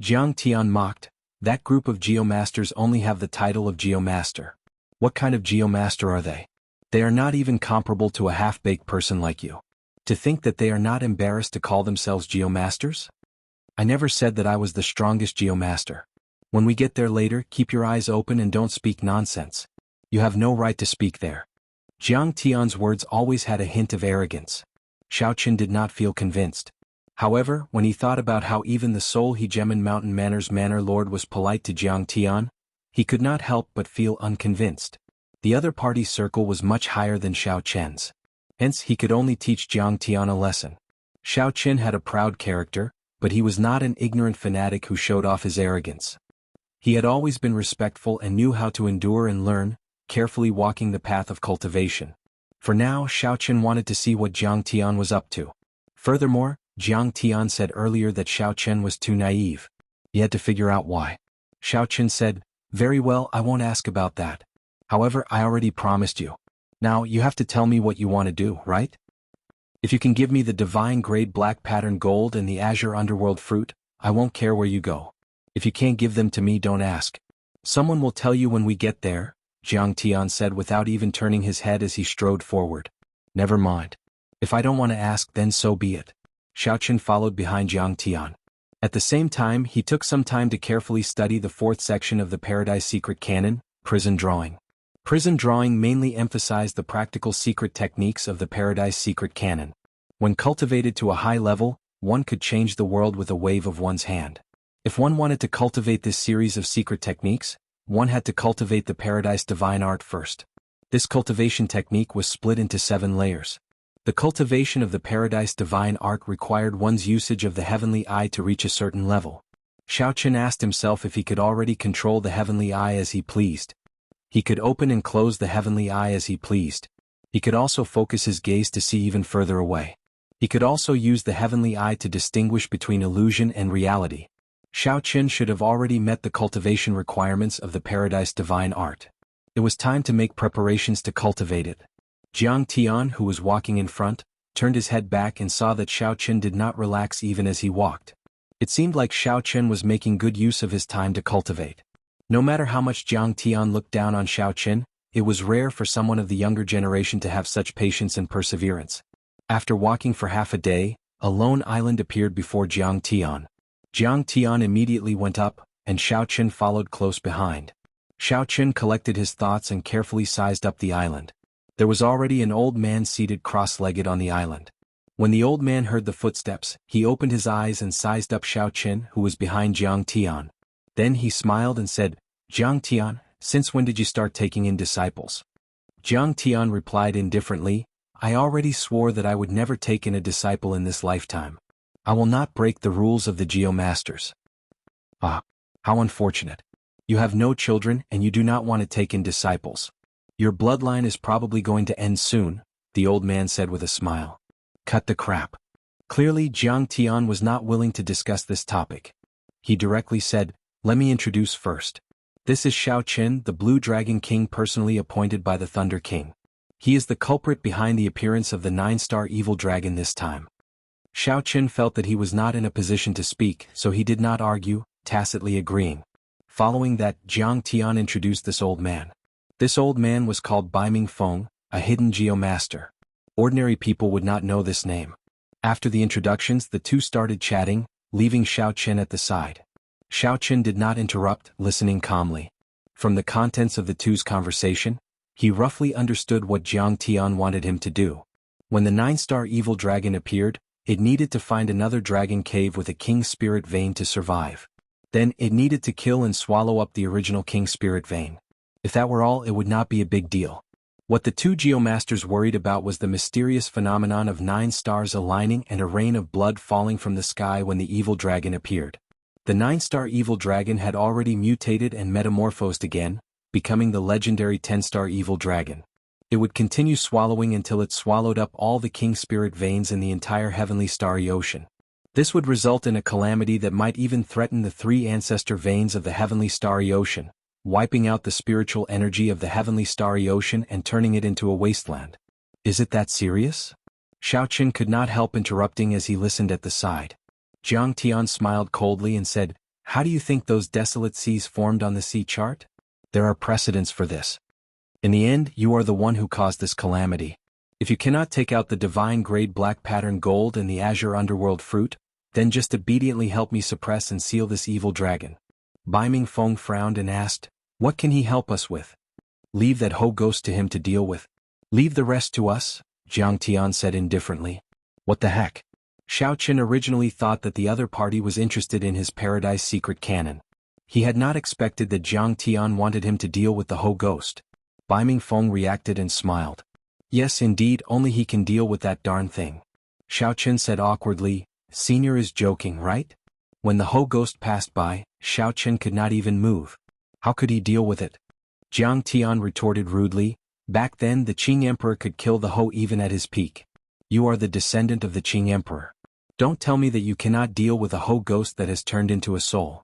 Jiang Tian mocked. "That group of Geomasters only have the title of Geomaster. What kind of Geomaster are they? They are not even comparable to a half-baked person like you. To think that they are not embarrassed to call themselves Geomasters? I never said that I was the strongest Geomaster. When we get there later, keep your eyes open and don't speak nonsense. You have no right to speak there." Jiang Tian's words always had a hint of arrogance. Xiaoqin did not feel convinced. However, when he thought about how even the Soul Hegemon Mountain Manor's Manor Lord was polite to Jiang Tian, he could not help but feel unconvinced. The other party's circle was much higher than Xiaoqin's. Hence he could only teach Jiang Tian a lesson. Xiaoqin had a proud character, but he was not an ignorant fanatic who showed off his arrogance. He had always been respectful and knew how to endure and learn, carefully walking the path of cultivation. For now, Xiaoqin wanted to see what Jiang Tian was up to. Furthermore, Jiang Tian said earlier that Xiaoqin was too naive. He had to figure out why. Xiaoqin said, "Very well, I won't ask about that. However, I already promised you. Now you have to tell me what you want to do, right? If you can give me the divine grade black pattern gold and the azure underworld fruit, I won't care where you go. If you can't give them to me, don't ask. Someone will tell you when we get there," Jiang Tian said without even turning his head as he strode forward. "Never mind. If I don't want to ask, then so be it." Xiaoqin followed behind Jiang Tian. At the same time, he took some time to carefully study the fourth section of the Paradise Secret Canon, Prison Drawing. Prison Drawing mainly emphasized the practical secret techniques of the Paradise Secret Canon. When cultivated to a high level, one could change the world with a wave of one's hand. If one wanted to cultivate this series of secret techniques, one had to cultivate the Paradise Divine Art first. This cultivation technique was split into 7 layers. The cultivation of the Paradise Divine Art required one's usage of the Heavenly Eye to reach a certain level. Xiaoqin asked himself if he could already control the Heavenly Eye as he pleased. He could open and close the Heavenly Eye as he pleased. He could also focus his gaze to see even further away. He could also use the Heavenly Eye to distinguish between illusion and reality. Xiaoqin should have already met the cultivation requirements of the Paradise Divine Art. It was time to make preparations to cultivate it. Jiang Tian, who was walking in front, turned his head back and saw that Xiaoqin did not relax even as he walked. It seemed like Xiaoqin was making good use of his time to cultivate. No matter how much Jiang Tian looked down on Xiaoqin, it was rare for someone of the younger generation to have such patience and perseverance. After walking for half a day, a lone island appeared before Jiang Tian. Jiang Tian immediately went up, and Xiaoqin followed close behind. Xiaoqin collected his thoughts and carefully sized up the island. There was already an old man seated cross-legged on the island. When the old man heard the footsteps, he opened his eyes and sized up Xiaoqin, who was behind Jiang Tian. Then he smiled and said, "Jiang Tian, since when did you start taking in disciples?" Jiang Tian replied indifferently, "I already swore that I would never take in a disciple in this lifetime. I will not break the rules of the Geomasters." "Ah, how unfortunate. You have no children and you do not want to take in disciples. Your bloodline is probably going to end soon," the old man said with a smile. Cut the crap. Clearly Jiang Tian was not willing to discuss this topic. He directly said, "Let me introduce first. This is Xiaoqin, the Blue Dragon King personally appointed by the Thunder King. He is the culprit behind the appearance of the 9-star evil dragon this time." Xiaoqin felt that he was not in a position to speak, so he did not argue, tacitly agreeing. Following that, Jiang Tian introduced this old man. This old man was called Baiming Feng, a hidden Geomaster. Ordinary people would not know this name. After the introductions, the two started chatting, leaving Xiaoqin at the side. Xiao Qin did not interrupt, listening calmly. From the contents of the two's conversation, he roughly understood what Jiang Tian wanted him to do. When the 9-star evil dragon appeared, it needed to find another dragon cave with a king spirit vein to survive. Then it needed to kill and swallow up the original king spirit vein. If that were all, it would not be a big deal. What the two geomasters worried about was the mysterious phenomenon of 9 stars aligning and a rain of blood falling from the sky when the evil dragon appeared. The 9-star evil dragon had already mutated and metamorphosed again, becoming the legendary 10-star evil dragon. It would continue swallowing until it swallowed up all the king spirit veins in the entire heavenly starry ocean. This would result in a calamity that might even threaten the 3 ancestor veins of the heavenly starry ocean, wiping out the spiritual energy of the heavenly starry ocean and turning it into a wasteland. Is it that serious? Xiao Qin could not help interrupting as he listened at the side. Jiang Tian smiled coldly and said, "How do you think those desolate seas formed on the sea chart? There are precedents for this. In the end, you are the one who caused this calamity. If you cannot take out the divine grade black pattern gold and the azure underworld fruit, then just obediently help me suppress and seal this evil dragon." Bai Mingfeng frowned and asked, "What can he help us with?" "Leave that Ho ghost to him to deal with. Leave the rest to us," Jiang Tian said indifferently. What the heck? Xiao Qin originally thought that the other party was interested in his Paradise Secret Cannon. He had not expected that Jiang Tian wanted him to deal with the Ho ghost. Bai Mingfeng reacted and smiled. "Yes indeed, only he can deal with that darn thing." Xiao Qin said awkwardly, "Senior is joking, right?" When the Ho ghost passed by, Xiao Qin could not even move. How could he deal with it? Jiang Tian retorted rudely, "Back then the Qing Emperor could kill the Ho even at his peak. You are the descendant of the Qing Emperor. Don't tell me that you cannot deal with a Ho ghost that has turned into a soul.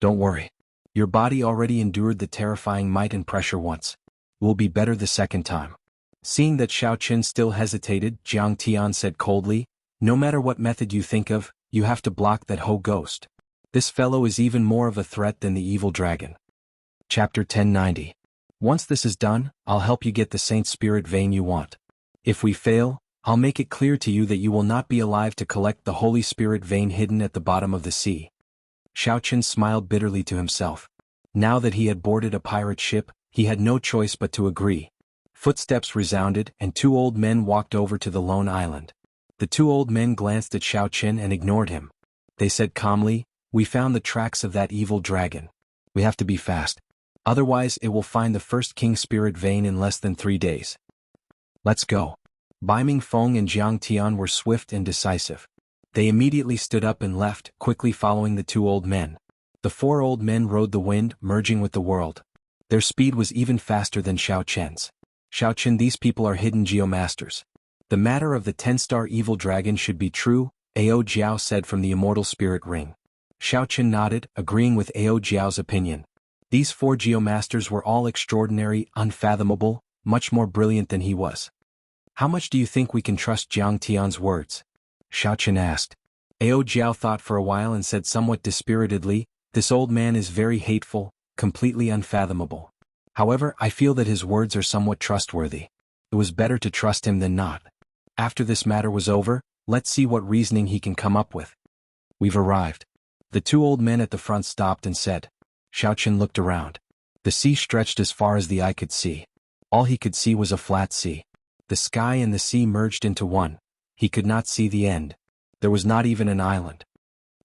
Don't worry. Your body already endured the terrifying might and pressure once. It will be better the second time." Seeing that Xiao Qin still hesitated, Jiang Tian said coldly, "No matter what method you think of, you have to block that Ho ghost. This fellow is even more of a threat than the evil dragon." Chapter 1090. Once this is done, I'll help you get the Saint Spirit vein you want. If we fail, I'll make it clear to you that you will not be alive to collect the Holy Spirit vein hidden at the bottom of the sea. Xiao Qin smiled bitterly to himself. Now that he had boarded a pirate ship, he had no choice but to agree. Footsteps resounded and 2 old men walked over to the lone island. The 2 old men glanced at Xiao Qin and ignored him. They said calmly, "We found the tracks of that evil dragon. We have to be fast. Otherwise it will find the first king spirit vein in less than 3 days. Let's go." Bai Mingfeng and Jiang Tian were swift and decisive. They immediately stood up and left, quickly following the 2 old men. The 4 old men rode the wind, merging with the world. Their speed was even faster than Xiao Qin's. "Xiao Qin, these people are hidden geomasters. The matter of the 10-star evil dragon should be true," Ao Jiao said from the immortal spirit ring. Xiao Qin nodded, agreeing with Ao Jiao's opinion. These 4 geomasters were all extraordinary, unfathomable, much more brilliant than he was. "How much do you think we can trust Jiang Tian's words?" Xiao Qin asked. Ao Jiao thought for a while and said somewhat dispiritedly, "This old man is very hateful, completely unfathomable. However, I feel that his words are somewhat trustworthy. It was better to trust him than not. After this matter was over, let's see what reasoning he can come up with." "We've arrived." The 2 old men at the front stopped and said. Xiao Qin looked around. The sea stretched as far as the eye could see. All he could see was a flat sea. The sky and the sea merged into one. He could not see the end. There was not even an island.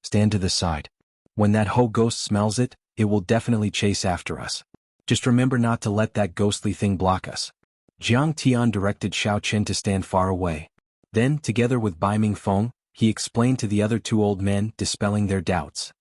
"Stand to the side. When that Ho ghost smells it, it will definitely chase after us. Just remember not to let that ghostly thing block us." Jiang Tian directed Xiao Qin to stand far away. Then, together with Bai Mingfeng, he explained to the other 2 old men, dispelling their doubts.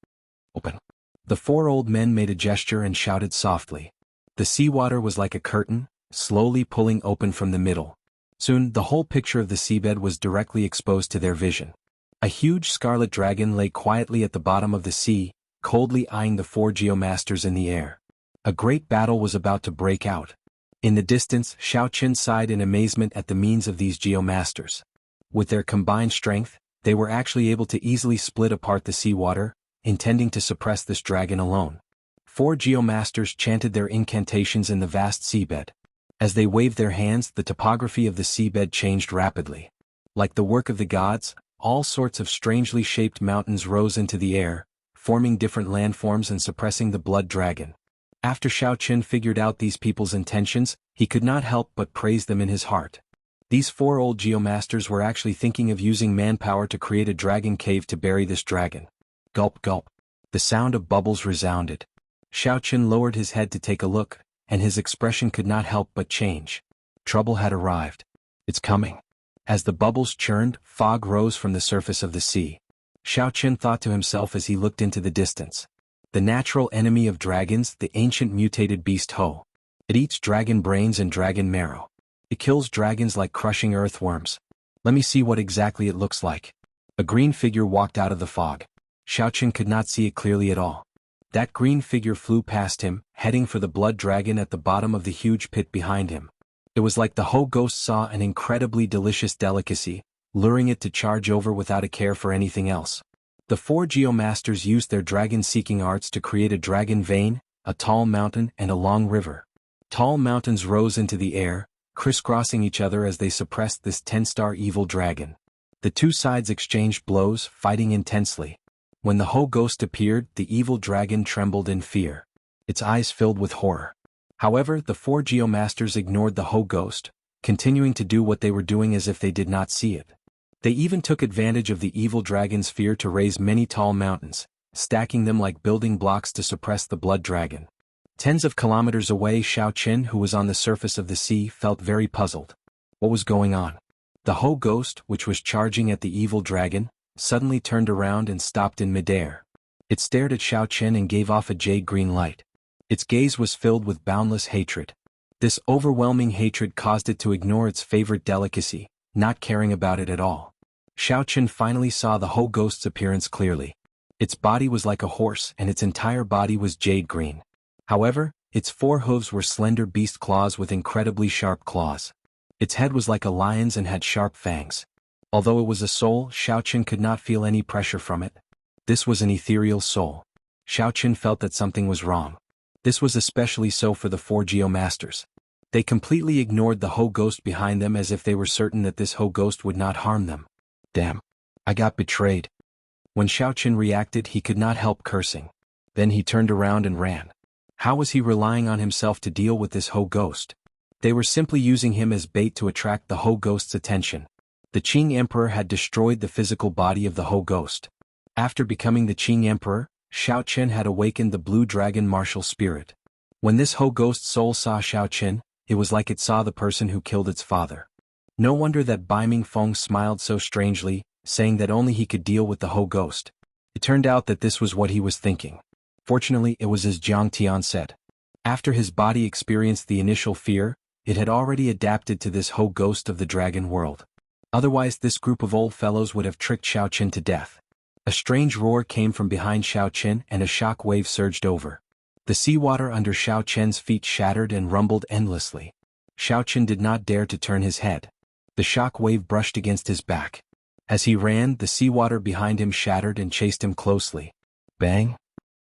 "Open." The 4 old men made a gesture and shouted softly. The seawater was like a curtain, slowly pulling open from the middle. Soon, the whole picture of the seabed was directly exposed to their vision. A huge scarlet dragon lay quietly at the bottom of the sea, coldly eyeing the 4 geomasters in the air. A great battle was about to break out. In the distance, Xiao Qin sighed in amazement at the means of these geomasters. With their combined strength, they were actually able to easily split apart the seawater, intending to suppress this dragon alone. 4 geomasters chanted their incantations in the vast seabed. As they waved their hands, the topography of the seabed changed rapidly. Like the work of the gods, all sorts of strangely shaped mountains rose into the air, forming different landforms and suppressing the blood dragon. After Xiao Qin figured out these people's intentions, he could not help but praise them in his heart. These 4 old geomasters were actually thinking of using manpower to create a dragon cave to bury this dragon. Gulp gulp. The sound of bubbles resounded. Xiao Qin lowered his head to take a look, and his expression could not help but change. Trouble had arrived. It's coming. As the bubbles churned, fog rose from the surface of the sea. Xiao Qin thought to himself as he looked into the distance. The natural enemy of dragons, the ancient mutated beast Ho. It eats dragon brains and dragon marrow. It kills dragons like crushing earthworms. Let me see what exactly it looks like. A green figure walked out of the fog. Xiao Qin could not see it clearly at all. That green figure flew past him, heading for the blood dragon at the bottom of the huge pit behind him. It was like the Ho ghost saw an incredibly delicious delicacy, luring it to charge over without a care for anything else. The 4 geomasters used their dragon-seeking arts to create a dragon vein, a tall mountain and a long river. Tall mountains rose into the air, crisscrossing each other as they suppressed this 10-star evil dragon. The 2 sides exchanged blows, fighting intensely. When the Ho ghost appeared, the evil dragon trembled in fear. Its eyes filled with horror. However, the 4 geomasters ignored the Ho ghost, continuing to do what they were doing as if they did not see it. They even took advantage of the evil dragon's fear to raise many tall mountains, stacking them like building blocks to suppress the blood dragon. Tens of kilometers away, Xiao Qin, who was on the surface of the sea, felt very puzzled. What was going on? The Ho ghost, which was charging at the evil dragon, suddenly turned around and stopped in midair. It stared at Xiao Qin and gave off a jade-green light. Its gaze was filled with boundless hatred. This overwhelming hatred caused it to ignore its favorite delicacy, not caring about it at all. Xiao Qin finally saw the Ho ghost's appearance clearly. Its body was like a horse and its entire body was jade-green. However, its 4 hooves were slender beast claws with incredibly sharp claws. Its head was like a lion's and had sharp fangs. Although it was a soul, Xiao Qin could not feel any pressure from it. This was an ethereal soul. Xiao Qin felt that something was wrong. This was especially so for the 4 geomasters. They completely ignored the Ho ghost behind them as if they were certain that this Ho ghost would not harm them. Damn. I got betrayed. When Xiao Qin reacted, he could not help cursing. Then he turned around and ran. How was he relying on himself to deal with this Ho ghost? They were simply using him as bait to attract the Ho ghost's attention. The Qing Emperor had destroyed the physical body of the Ho ghost. After becoming the Qing Emperor, Xiao Qin had awakened the blue dragon martial spirit. When this Ho ghost soul saw Xiao Qin, it was like it saw the person who killed its father. No wonder that Bai Mingfeng smiled so strangely, saying that only he could deal with the Ho ghost. It turned out that this was what he was thinking. Fortunately, it was as Jiang Tian said. After his body experienced the initial fear, it had already adapted to this Ho ghost of the dragon world. Otherwise, this group of old fellows would have tricked Xiao Qin to death. A strange roar came from behind Xiao Qin and a shock wave surged over. The seawater under Xiao Qin's feet shattered and rumbled endlessly. Xiao Qin did not dare to turn his head. The shock wave brushed against his back. As he ran, the seawater behind him shattered and chased him closely. Bang!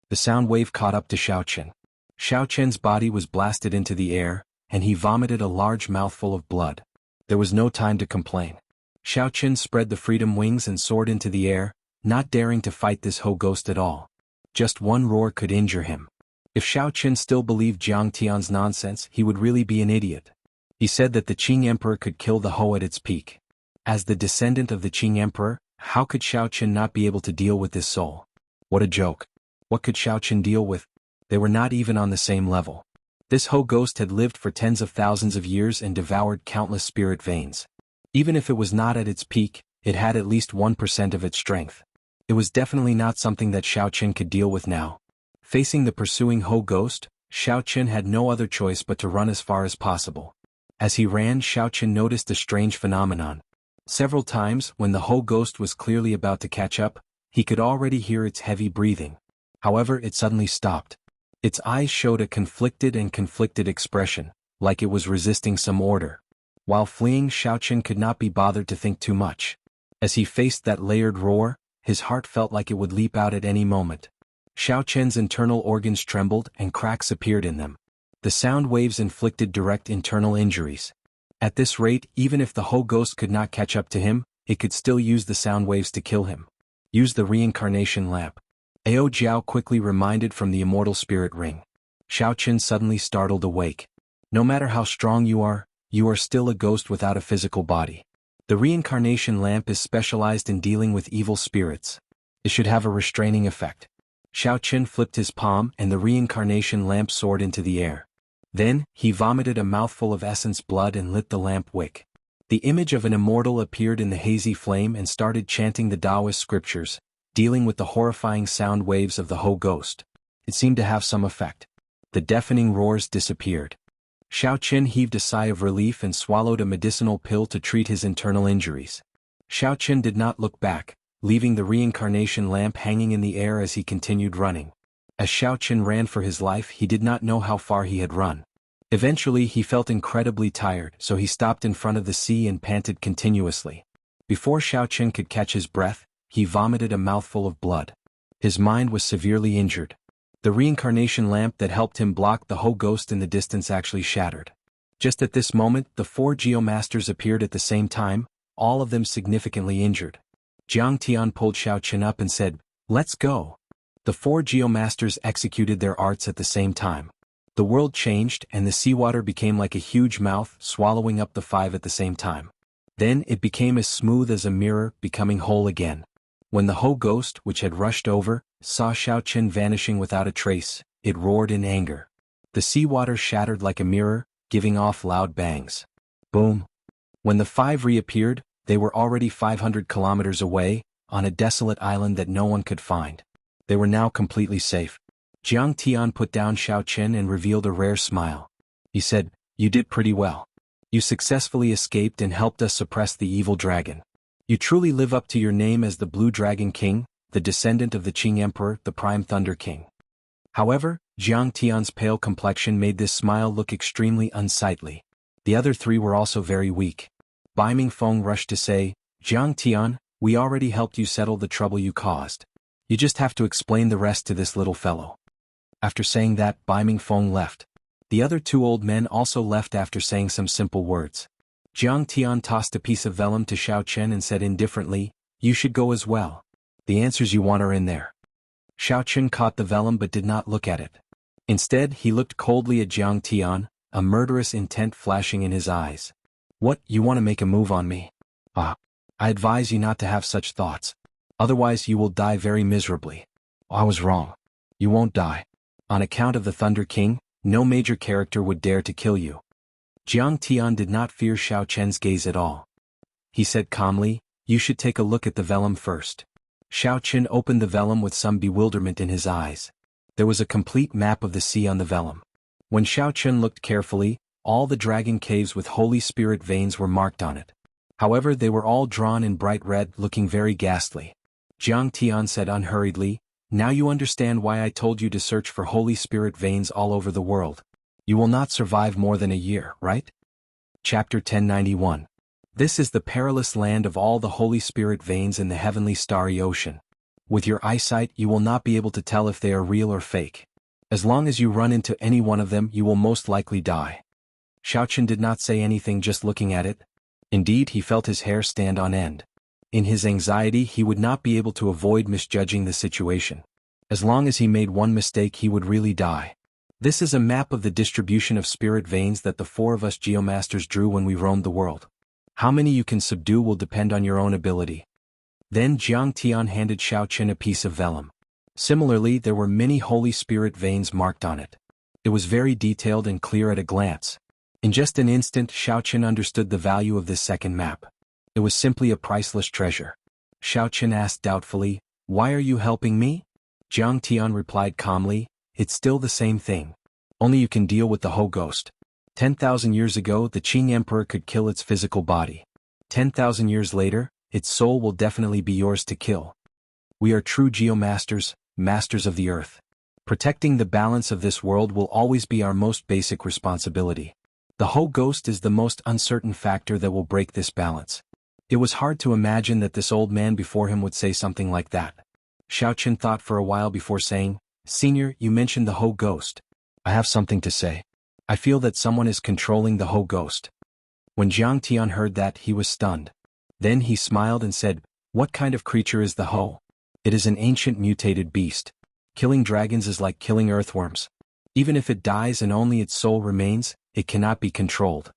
The sound wave caught up to Xiao Qin. Xiao Qin's body was blasted into the air, and he vomited a large mouthful of blood. There was no time to complain. Xiao Qin spread the freedom wings and soared into the air, not daring to fight this Ho ghost at all. Just one roar could injure him. If Xiao Qin still believed Jiang Tian's nonsense, he would really be an idiot. He said that the Qing Emperor could kill the Ho at its peak. As the descendant of the Qing Emperor, how could Xiao Qin not be able to deal with this soul? What a joke. What could Xiao Qin deal with? They were not even on the same level. This Ho ghost had lived for tens of thousands of years and devoured countless spirit veins. Even if it was not at its peak, it had at least 1% of its strength. It was definitely not something that Xiao Qin could deal with now. Facing the pursuing Ho ghost, Xiao Qin had no other choice but to run as far as possible. As he ran, Xiao Qin noticed a strange phenomenon. Several times, when the Ho ghost was clearly about to catch up, he could already hear its heavy breathing. However, it suddenly stopped. Its eyes showed a conflicted expression, like it was resisting some order. While fleeing, Xiao Qin could not be bothered to think too much. As he faced that layered roar, his heart felt like it would leap out at any moment. Xiao Qin's internal organs trembled and cracks appeared in them. The sound waves inflicted direct internal injuries. At this rate, even if the Ho ghost could not catch up to him, it could still use the sound waves to kill him. Use the reincarnation lamp. Ao Jiao quickly reminded from the immortal spirit ring. Xiao Qin suddenly startled awake. No matter how strong you are still a ghost without a physical body. The reincarnation lamp is specialized in dealing with evil spirits. It should have a restraining effect. Xiao Qin flipped his palm and the reincarnation lamp soared into the air. Then, he vomited a mouthful of essence blood and lit the lamp wick. The image of an immortal appeared in the hazy flame and started chanting the Taoist scriptures, dealing with the horrifying sound waves of the Ho ghost. It seemed to have some effect. The deafening roars disappeared. Xiao Qin heaved a sigh of relief and swallowed a medicinal pill to treat his internal injuries. Xiao Qin did not look back, leaving the reincarnation lamp hanging in the air as he continued running. As Xiao Qin ran for his life, he did not know how far he had run. Eventually he felt incredibly tired, so he stopped in front of the sea and panted continuously. Before Xiao Qin could catch his breath, he vomited a mouthful of blood. His mind was severely injured. The reincarnation lamp that helped him block the Ho ghost in the distance actually shattered. Just at this moment, the 4 geomasters appeared at the same time, all of them significantly injured. Jiang Tian pulled Xiao Qin up and said, "Let's go." The 4 geomasters executed their arts at the same time. The world changed and the seawater became like a huge mouth swallowing up the 5 at the same time. Then it became as smooth as a mirror, becoming whole again. When the Ho ghost, which had rushed over, saw Xiao Qin vanishing without a trace, it roared in anger. The seawater shattered like a mirror, giving off loud bangs. Boom! When the 5 reappeared, they were already 500 kilometers away, on a desolate island that no one could find. They were now completely safe. Jiang Tian put down Xiao Qin and revealed a rare smile. He said, "You did pretty well. You successfully escaped and helped us suppress the evil dragon. You truly live up to your name as the Blue Dragon King, the descendant of the Qing Emperor, the Prime Thunder King." However, Jiang Tian's pale complexion made this smile look extremely unsightly. The other 3 were also very weak. Bai Mingfeng rushed to say, "Jiang Tian, we already helped you settle the trouble you caused. You just have to explain the rest to this little fellow." After saying that, Bai Mingfeng left. The other 2 old men also left after saying some simple words. Jiang Tian tossed a piece of vellum to Xiao Qin and said indifferently, "You should go as well. The answers you want are in there." Xiao Qin caught the vellum but did not look at it. Instead, he looked coldly at Jiang Tian, a murderous intent flashing in his eyes. "What, you want to make a move on me? I advise you not to have such thoughts. Otherwise you will die very miserably." "I was wrong. You won't die. On account of the Thunder King, no major character would dare to kill you." Jiang Tian did not fear Xiao Qin's gaze at all. He said calmly, "You should take a look at the vellum first." Xiao Qin opened the vellum with some bewilderment in his eyes. There was a complete map of the sea on the vellum. When Xiao Qin looked carefully, all the dragon caves with Holy Spirit veins were marked on it. However, they were all drawn in bright red, looking very ghastly. Jiang Tian said unhurriedly, "Now you understand why I told you to search for Holy Spirit veins all over the world. You will not survive more than a year, right?" Chapter 1091. This is the perilous land of all the Holy Spirit veins in the heavenly starry ocean. With your eyesight you will not be able to tell if they are real or fake. As long as you run into any one of them you will most likely die. Xiao Qin did not say anything, just looking at it. Indeed, he felt his hair stand on end. In his anxiety he would not be able to avoid misjudging the situation. As long as he made one mistake he would really die. This is a map of the distribution of spirit veins that the 4 of us geomasters drew when we roamed the world. How many you can subdue will depend on your own ability. Then Jiang Tian handed Xiao Qin a piece of vellum. Similarly, there were many Holy Spirit veins marked on it. It was very detailed and clear at a glance. In just an instant Xiao Qin understood the value of this second map. It was simply a priceless treasure. Xiao Qin asked doubtfully, "Why are you helping me?" Jiang Tian replied calmly, "It's still the same thing. Only you can deal with the Ho ghost. 10,000 years ago the Qing Emperor could kill its physical body. 10,000 years later, its soul will definitely be yours to kill. We are true geomasters, masters of the earth. Protecting the balance of this world will always be our most basic responsibility. The Ho ghost is the most uncertain factor that will break this balance." It was hard to imagine that this old man before him would say something like that. Xiao Qin thought for a while before saying, "Senior, you mentioned the Ho ghost. I have something to say. I feel that someone is controlling the Ho ghost." When Jiang Tian heard that, he was stunned. Then he smiled and said, "What kind of creature is the Ho?" It is an ancient mutated beast. Killing dragons is like killing earthworms. Even if it dies and only its soul remains, it cannot be controlled.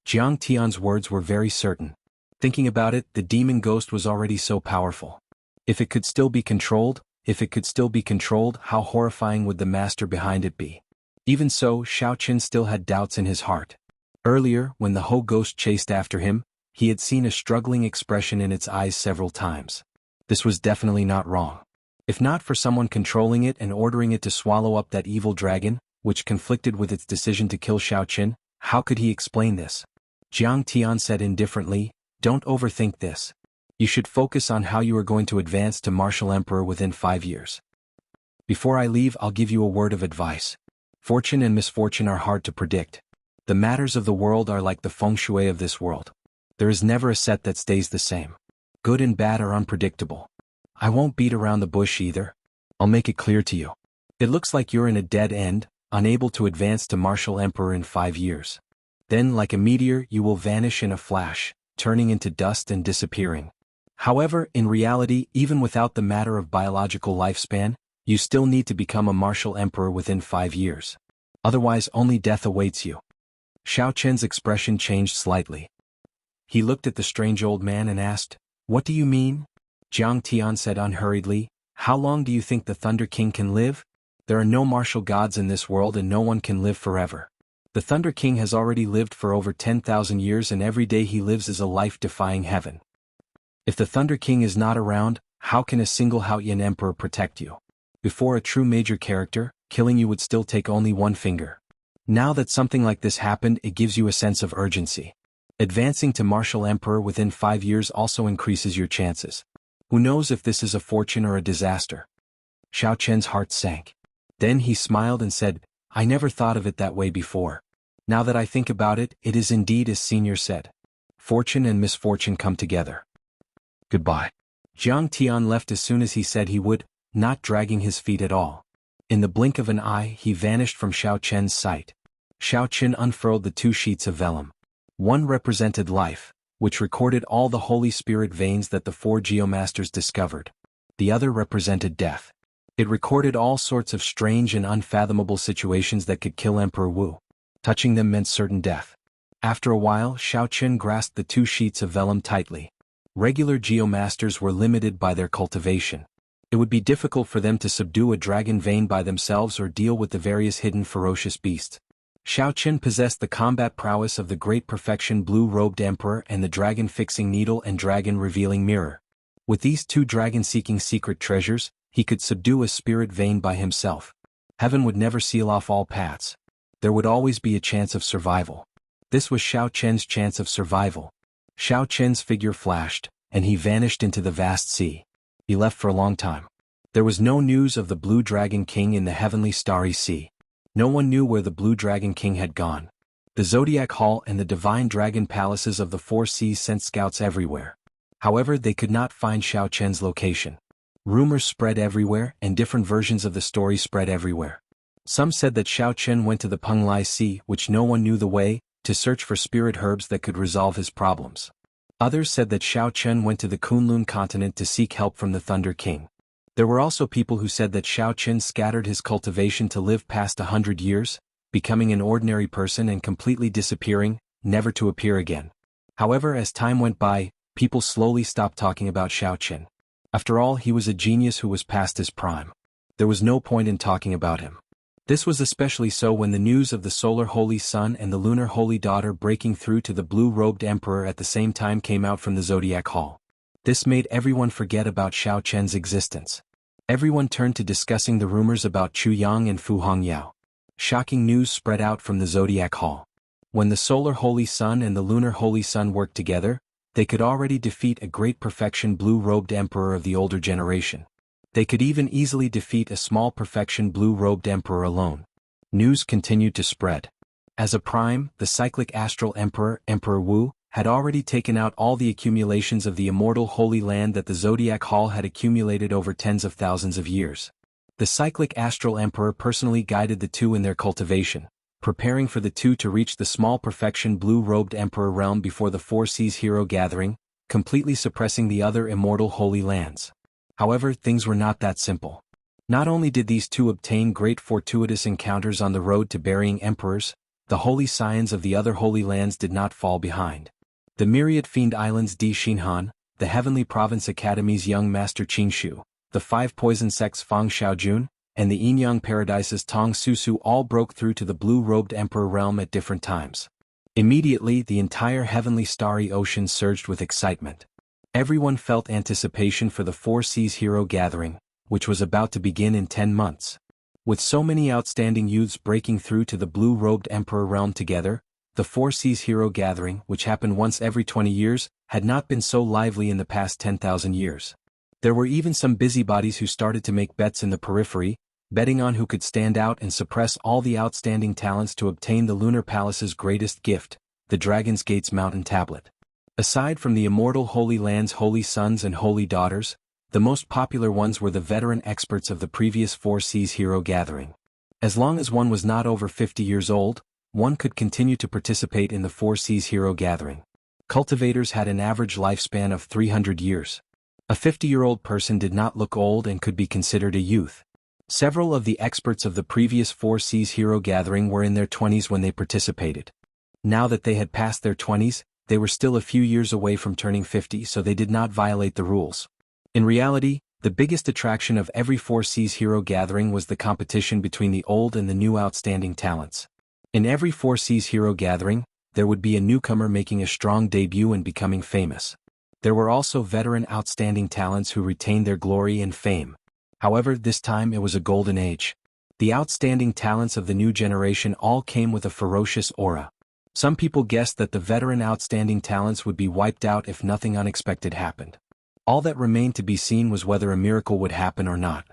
Jiang Tian's words were very certain. Thinking about it, the demon ghost was already so powerful. If it could still be controlled, how horrifying would the master behind it be? Even so, Xiao Qin still had doubts in his heart. Earlier, when the Ho ghost chased after him, he had seen a struggling expression in its eyes several times. This was definitely not wrong. If not for someone controlling it and ordering it to swallow up that evil dragon, which conflicted with its decision to kill Xiao Qin, how could he explain this? Jiang Tian said indifferently, "Don't overthink this. You should focus on how you are going to advance to martial emperor within 5 years. Before I leave, I'll give you a word of advice. Fortune and misfortune are hard to predict. The matters of the world are like the feng shui of this world. There is never a set that stays the same. Good and bad are unpredictable. I won't beat around the bush either. I'll make it clear to you. It looks like you're in a dead end, unable to advance to martial emperor in 5 years. Then, like a meteor, you will vanish in a flash, turning into dust and disappearing. However, in reality, even without the matter of biological lifespan, you still need to become a martial emperor within 5 years. Otherwise, only death awaits you." Xiao Qin's expression changed slightly. He looked at the strange old man and asked, "What do you mean?" Jiang Tian said unhurriedly, "How long do you think the Thunder King can live? There are no martial gods in this world and no one can live forever. The Thunder King has already lived for over 10,000 years and every day he lives is a life-defying heaven. If the Thunder King is not around, how can a single Haoyan emperor protect you? Before a true major character, killing you would still take only one finger. Now that something like this happened, it gives you a sense of urgency. Advancing to martial emperor within 5 years also increases your chances. Who knows if this is a fortune or a disaster?" Xiao Qin's heart sank. Then he smiled and said, "I never thought of it that way before. Now that I think about it, it is indeed as Senior said. Fortune and misfortune come together. Goodbye." Jiang Tian left as soon as he said he would, not dragging his feet at all. In the blink of an eye, he vanished from Xiao Qin's sight. Xiao Qin unfurled the 2 sheets of vellum. One represented life, which recorded all the Holy Spirit veins that the 4 Geomasters discovered. The other represented death. It recorded all sorts of strange and unfathomable situations that could kill Emperor Wu. Touching them meant certain death. After a while, Xiao Qin grasped the 2 sheets of vellum tightly. Regular Geomasters were limited by their cultivation. It would be difficult for them to subdue a dragon vein by themselves or deal with the various hidden ferocious beasts. Xiao Qin possessed the combat prowess of the great perfection blue-robed emperor and the dragon-fixing needle and dragon-revealing mirror. With these 2 dragon-seeking secret treasures, he could subdue a spirit vein by himself. Heaven would never seal off all paths. There would always be a chance of survival. This was Xiao Qin's chance of survival. Xiao Qin's figure flashed, and he vanished into the vast sea. He left for a long time. There was no news of the Blue Dragon King in the heavenly starry sea. No one knew where the Blue Dragon King had gone. The Zodiac Hall and the Divine Dragon Palaces of the 4 seas sent scouts everywhere. However, they could not find Xiao Qin's location. Rumors spread everywhere, and different versions of the story spread everywhere. Some said that Xiao Qin went to the Penglai Sea, which no one knew the way, to search for spirit herbs that could resolve his problems. Others said that Xiao Qin went to the Kunlun continent to seek help from the Thunder King. There were also people who said that Xiao Qin scattered his cultivation to live past 100 years, becoming an ordinary person and completely disappearing, never to appear again. However, as time went by, people slowly stopped talking about Xiao Qin. After all, he was a genius who was past his prime. There was no point in talking about him. This was especially so when the news of the solar holy son and the lunar holy daughter breaking through to the blue-robed emperor at the same time came out from the Zodiac Hall. This made everyone forget about Xiao Qin's existence. Everyone turned to discussing the rumors about Chu Yang and Fu Hongyao. Shocking news spread out from the Zodiac Hall. When the solar holy sun and the lunar holy sun worked together, they could already defeat a great perfection blue-robed emperor of the older generation. They could even easily defeat a small perfection blue-robed emperor alone. News continued to spread. As a prime, the cyclic astral emperor, Emperor Wu, had already taken out all the accumulations of the immortal Holy Land that the Zodiac Hall had accumulated over tens of thousands of years. The cyclic astral emperor personally guided the 2 in their cultivation, preparing for the 2 to reach the small perfection blue-robed emperor realm before the 4 seas hero gathering, completely suppressing the other immortal Holy Lands. However, things were not that simple. Not only did these two obtain great fortuitous encounters on the road to burying emperors, the holy scions of the other holy lands did not fall behind. The myriad fiend islands Di Xinhan, the heavenly province academy's young master Qingshu, the five poison sects Fang Xiaojun, and the Yinyang paradises Tong Susu all broke through to the blue-robed emperor realm at different times. Immediately, the entire heavenly starry ocean surged with excitement. Everyone felt anticipation for the Four Seas Hero Gathering, which was about to begin in 10 months. With so many outstanding youths breaking through to the blue-robed emperor realm together, the Four Seas Hero Gathering, which happened once every 20 years, had not been so lively in the past 10,000 years. There were even some busybodies who started to make bets in the periphery, betting on who could stand out and suppress all the outstanding talents to obtain the Lunar Palace's greatest gift, the Dragon's Gate's mountain tablet. Aside from the immortal Holy Land's holy sons and holy daughters, the most popular ones were the veteran experts of the previous Four Seas Hero Gathering. As long as one was not over 50 years old, one could continue to participate in the Four Seas Hero Gathering. Cultivators had an average lifespan of 300 years. A 50-year-old person did not look old and could be considered a youth. Several of the experts of the previous Four Seas Hero Gathering were in their 20s when they participated. Now that they had passed their 20s, they were still a few years away from turning 50, so they did not violate the rules. In reality, the biggest attraction of every Four Seas Hero Gathering was the competition between the old and the new outstanding talents. In every Four Seas Hero Gathering, there would be a newcomer making a strong debut and becoming famous. There were also veteran outstanding talents who retained their glory and fame. However, this time it was a golden age. The outstanding talents of the new generation all came with a ferocious aura. Some people guessed that the veteran outstanding talents would be wiped out if nothing unexpected happened. All that remained to be seen was whether a miracle would happen or not.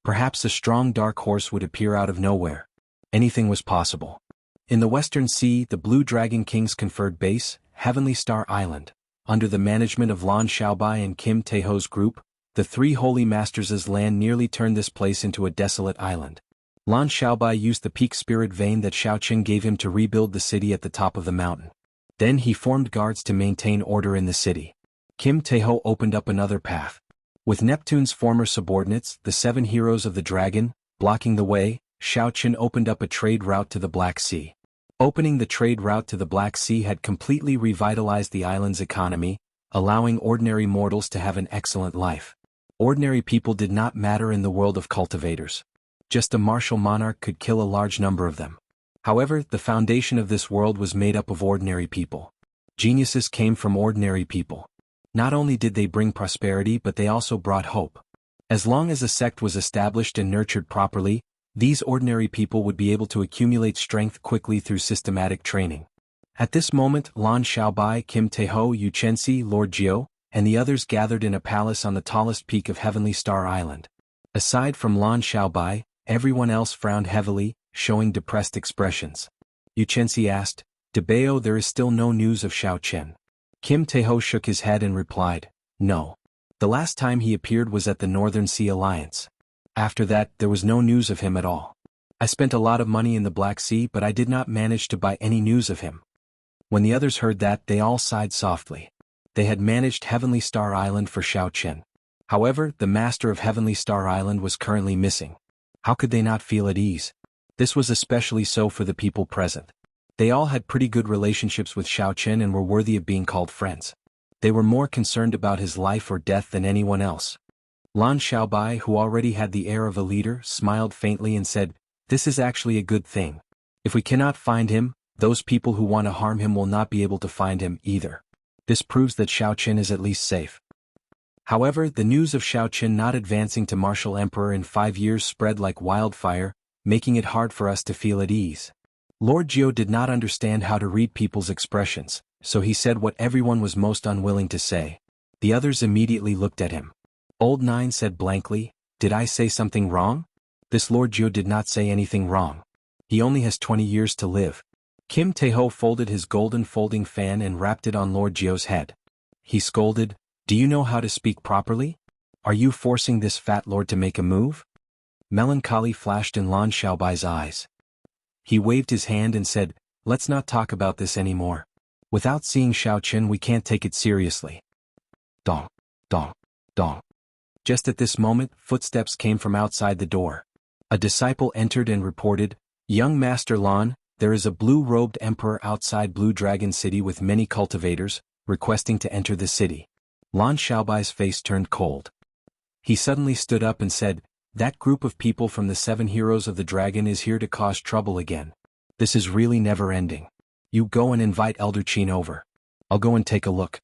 Perhaps a strong dark horse would appear out of nowhere. Anything was possible. In the Western Sea, the Blue Dragon King's conferred base, Heavenly Star Island, under the management of Lan Xiaobai and Kim Taeho's group, the three holy masters' land nearly turned this place into a desolate island. Lan Xiaobai used the peak spirit vein that Xiaoqin gave him to rebuild the city at the top of the mountain. Then he formed guards to maintain order in the city. Kim Taeho opened up another path. With Neptune's former subordinates, the 7 heroes of the dragon, blocking the way, Xiaoqin opened up a trade route to the Black Sea. Opening the trade route to the Black Sea had completely revitalized the island's economy, allowing ordinary mortals to have an excellent life. Ordinary people did not matter in the world of cultivators. Just a martial monarch could kill a large number of them. However, the foundation of this world was made up of ordinary people. Geniuses came from ordinary people. Not only did they bring prosperity, but they also brought hope. As long as a sect was established and nurtured properly, these ordinary people would be able to accumulate strength quickly through systematic training. At this moment, Lan Xiaobai, Kim Taeho, Yu Chenxi, Lord Jiu, and the others gathered in a palace on the tallest peak of Heavenly Star Island. Aside from Lan Xiaobai, everyone else frowned heavily, showing depressed expressions. Yu Chenxi asked, "Debao, there is still no news of Xiaoqin." Kim Taeho shook his head and replied, "No. The last time he appeared was at the Northern Sea Alliance. After that, there was no news of him at all. I spent a lot of money in the Black Sea, but I did not manage to buy any news of him." When the others heard that, they all sighed softly. They had managed Heavenly Star Island for Xiaoqin. However, the master of Heavenly Star Island was currently missing. How could they not feel at ease? This was especially so for the people present. They all had pretty good relationships with Xiaoqin and were worthy of being called friends. They were more concerned about his life or death than anyone else. Lan Xiaobai, who already had the air of a leader, smiled faintly and said, "This is actually a good thing. If we cannot find him, those people who want to harm him will not be able to find him either. This proves that Xiaoqin is at least safe." However, the news of Xiaoqin not advancing to martial emperor in 5 years spread like wildfire, making it hard for us to feel at ease. Lord Jiu did not understand how to read people's expressions, so he said what everyone was most unwilling to say. The others immediately looked at him. Old Nine said blankly, "Did I say something wrong?" This Lord Jiu did not say anything wrong. He only has 20 years to live. Kim Taeho folded his golden folding fan and wrapped it on Lord Jiu's head. He scolded, "Do you know how to speak properly? Are you forcing this fat lord to make a move?" Melancholy flashed in Lan Xiaobai's eyes. He waved his hand and said, "Let's not talk about this anymore. Without seeing Xiaoqin we can't take it seriously." Dong, dong, dong. Just at this moment, footsteps came from outside the door. A disciple entered and reported, "Young Master Lan, there is a blue-robed emperor outside Blue Dragon City with many cultivators, requesting to enter the city." Lan Xiaobai's face turned cold. He suddenly stood up and said, "That group of people from the 7 heroes of the dragon is here to cause trouble again. This is really never ending. You go and invite Elder Qin over. I'll go and take a look."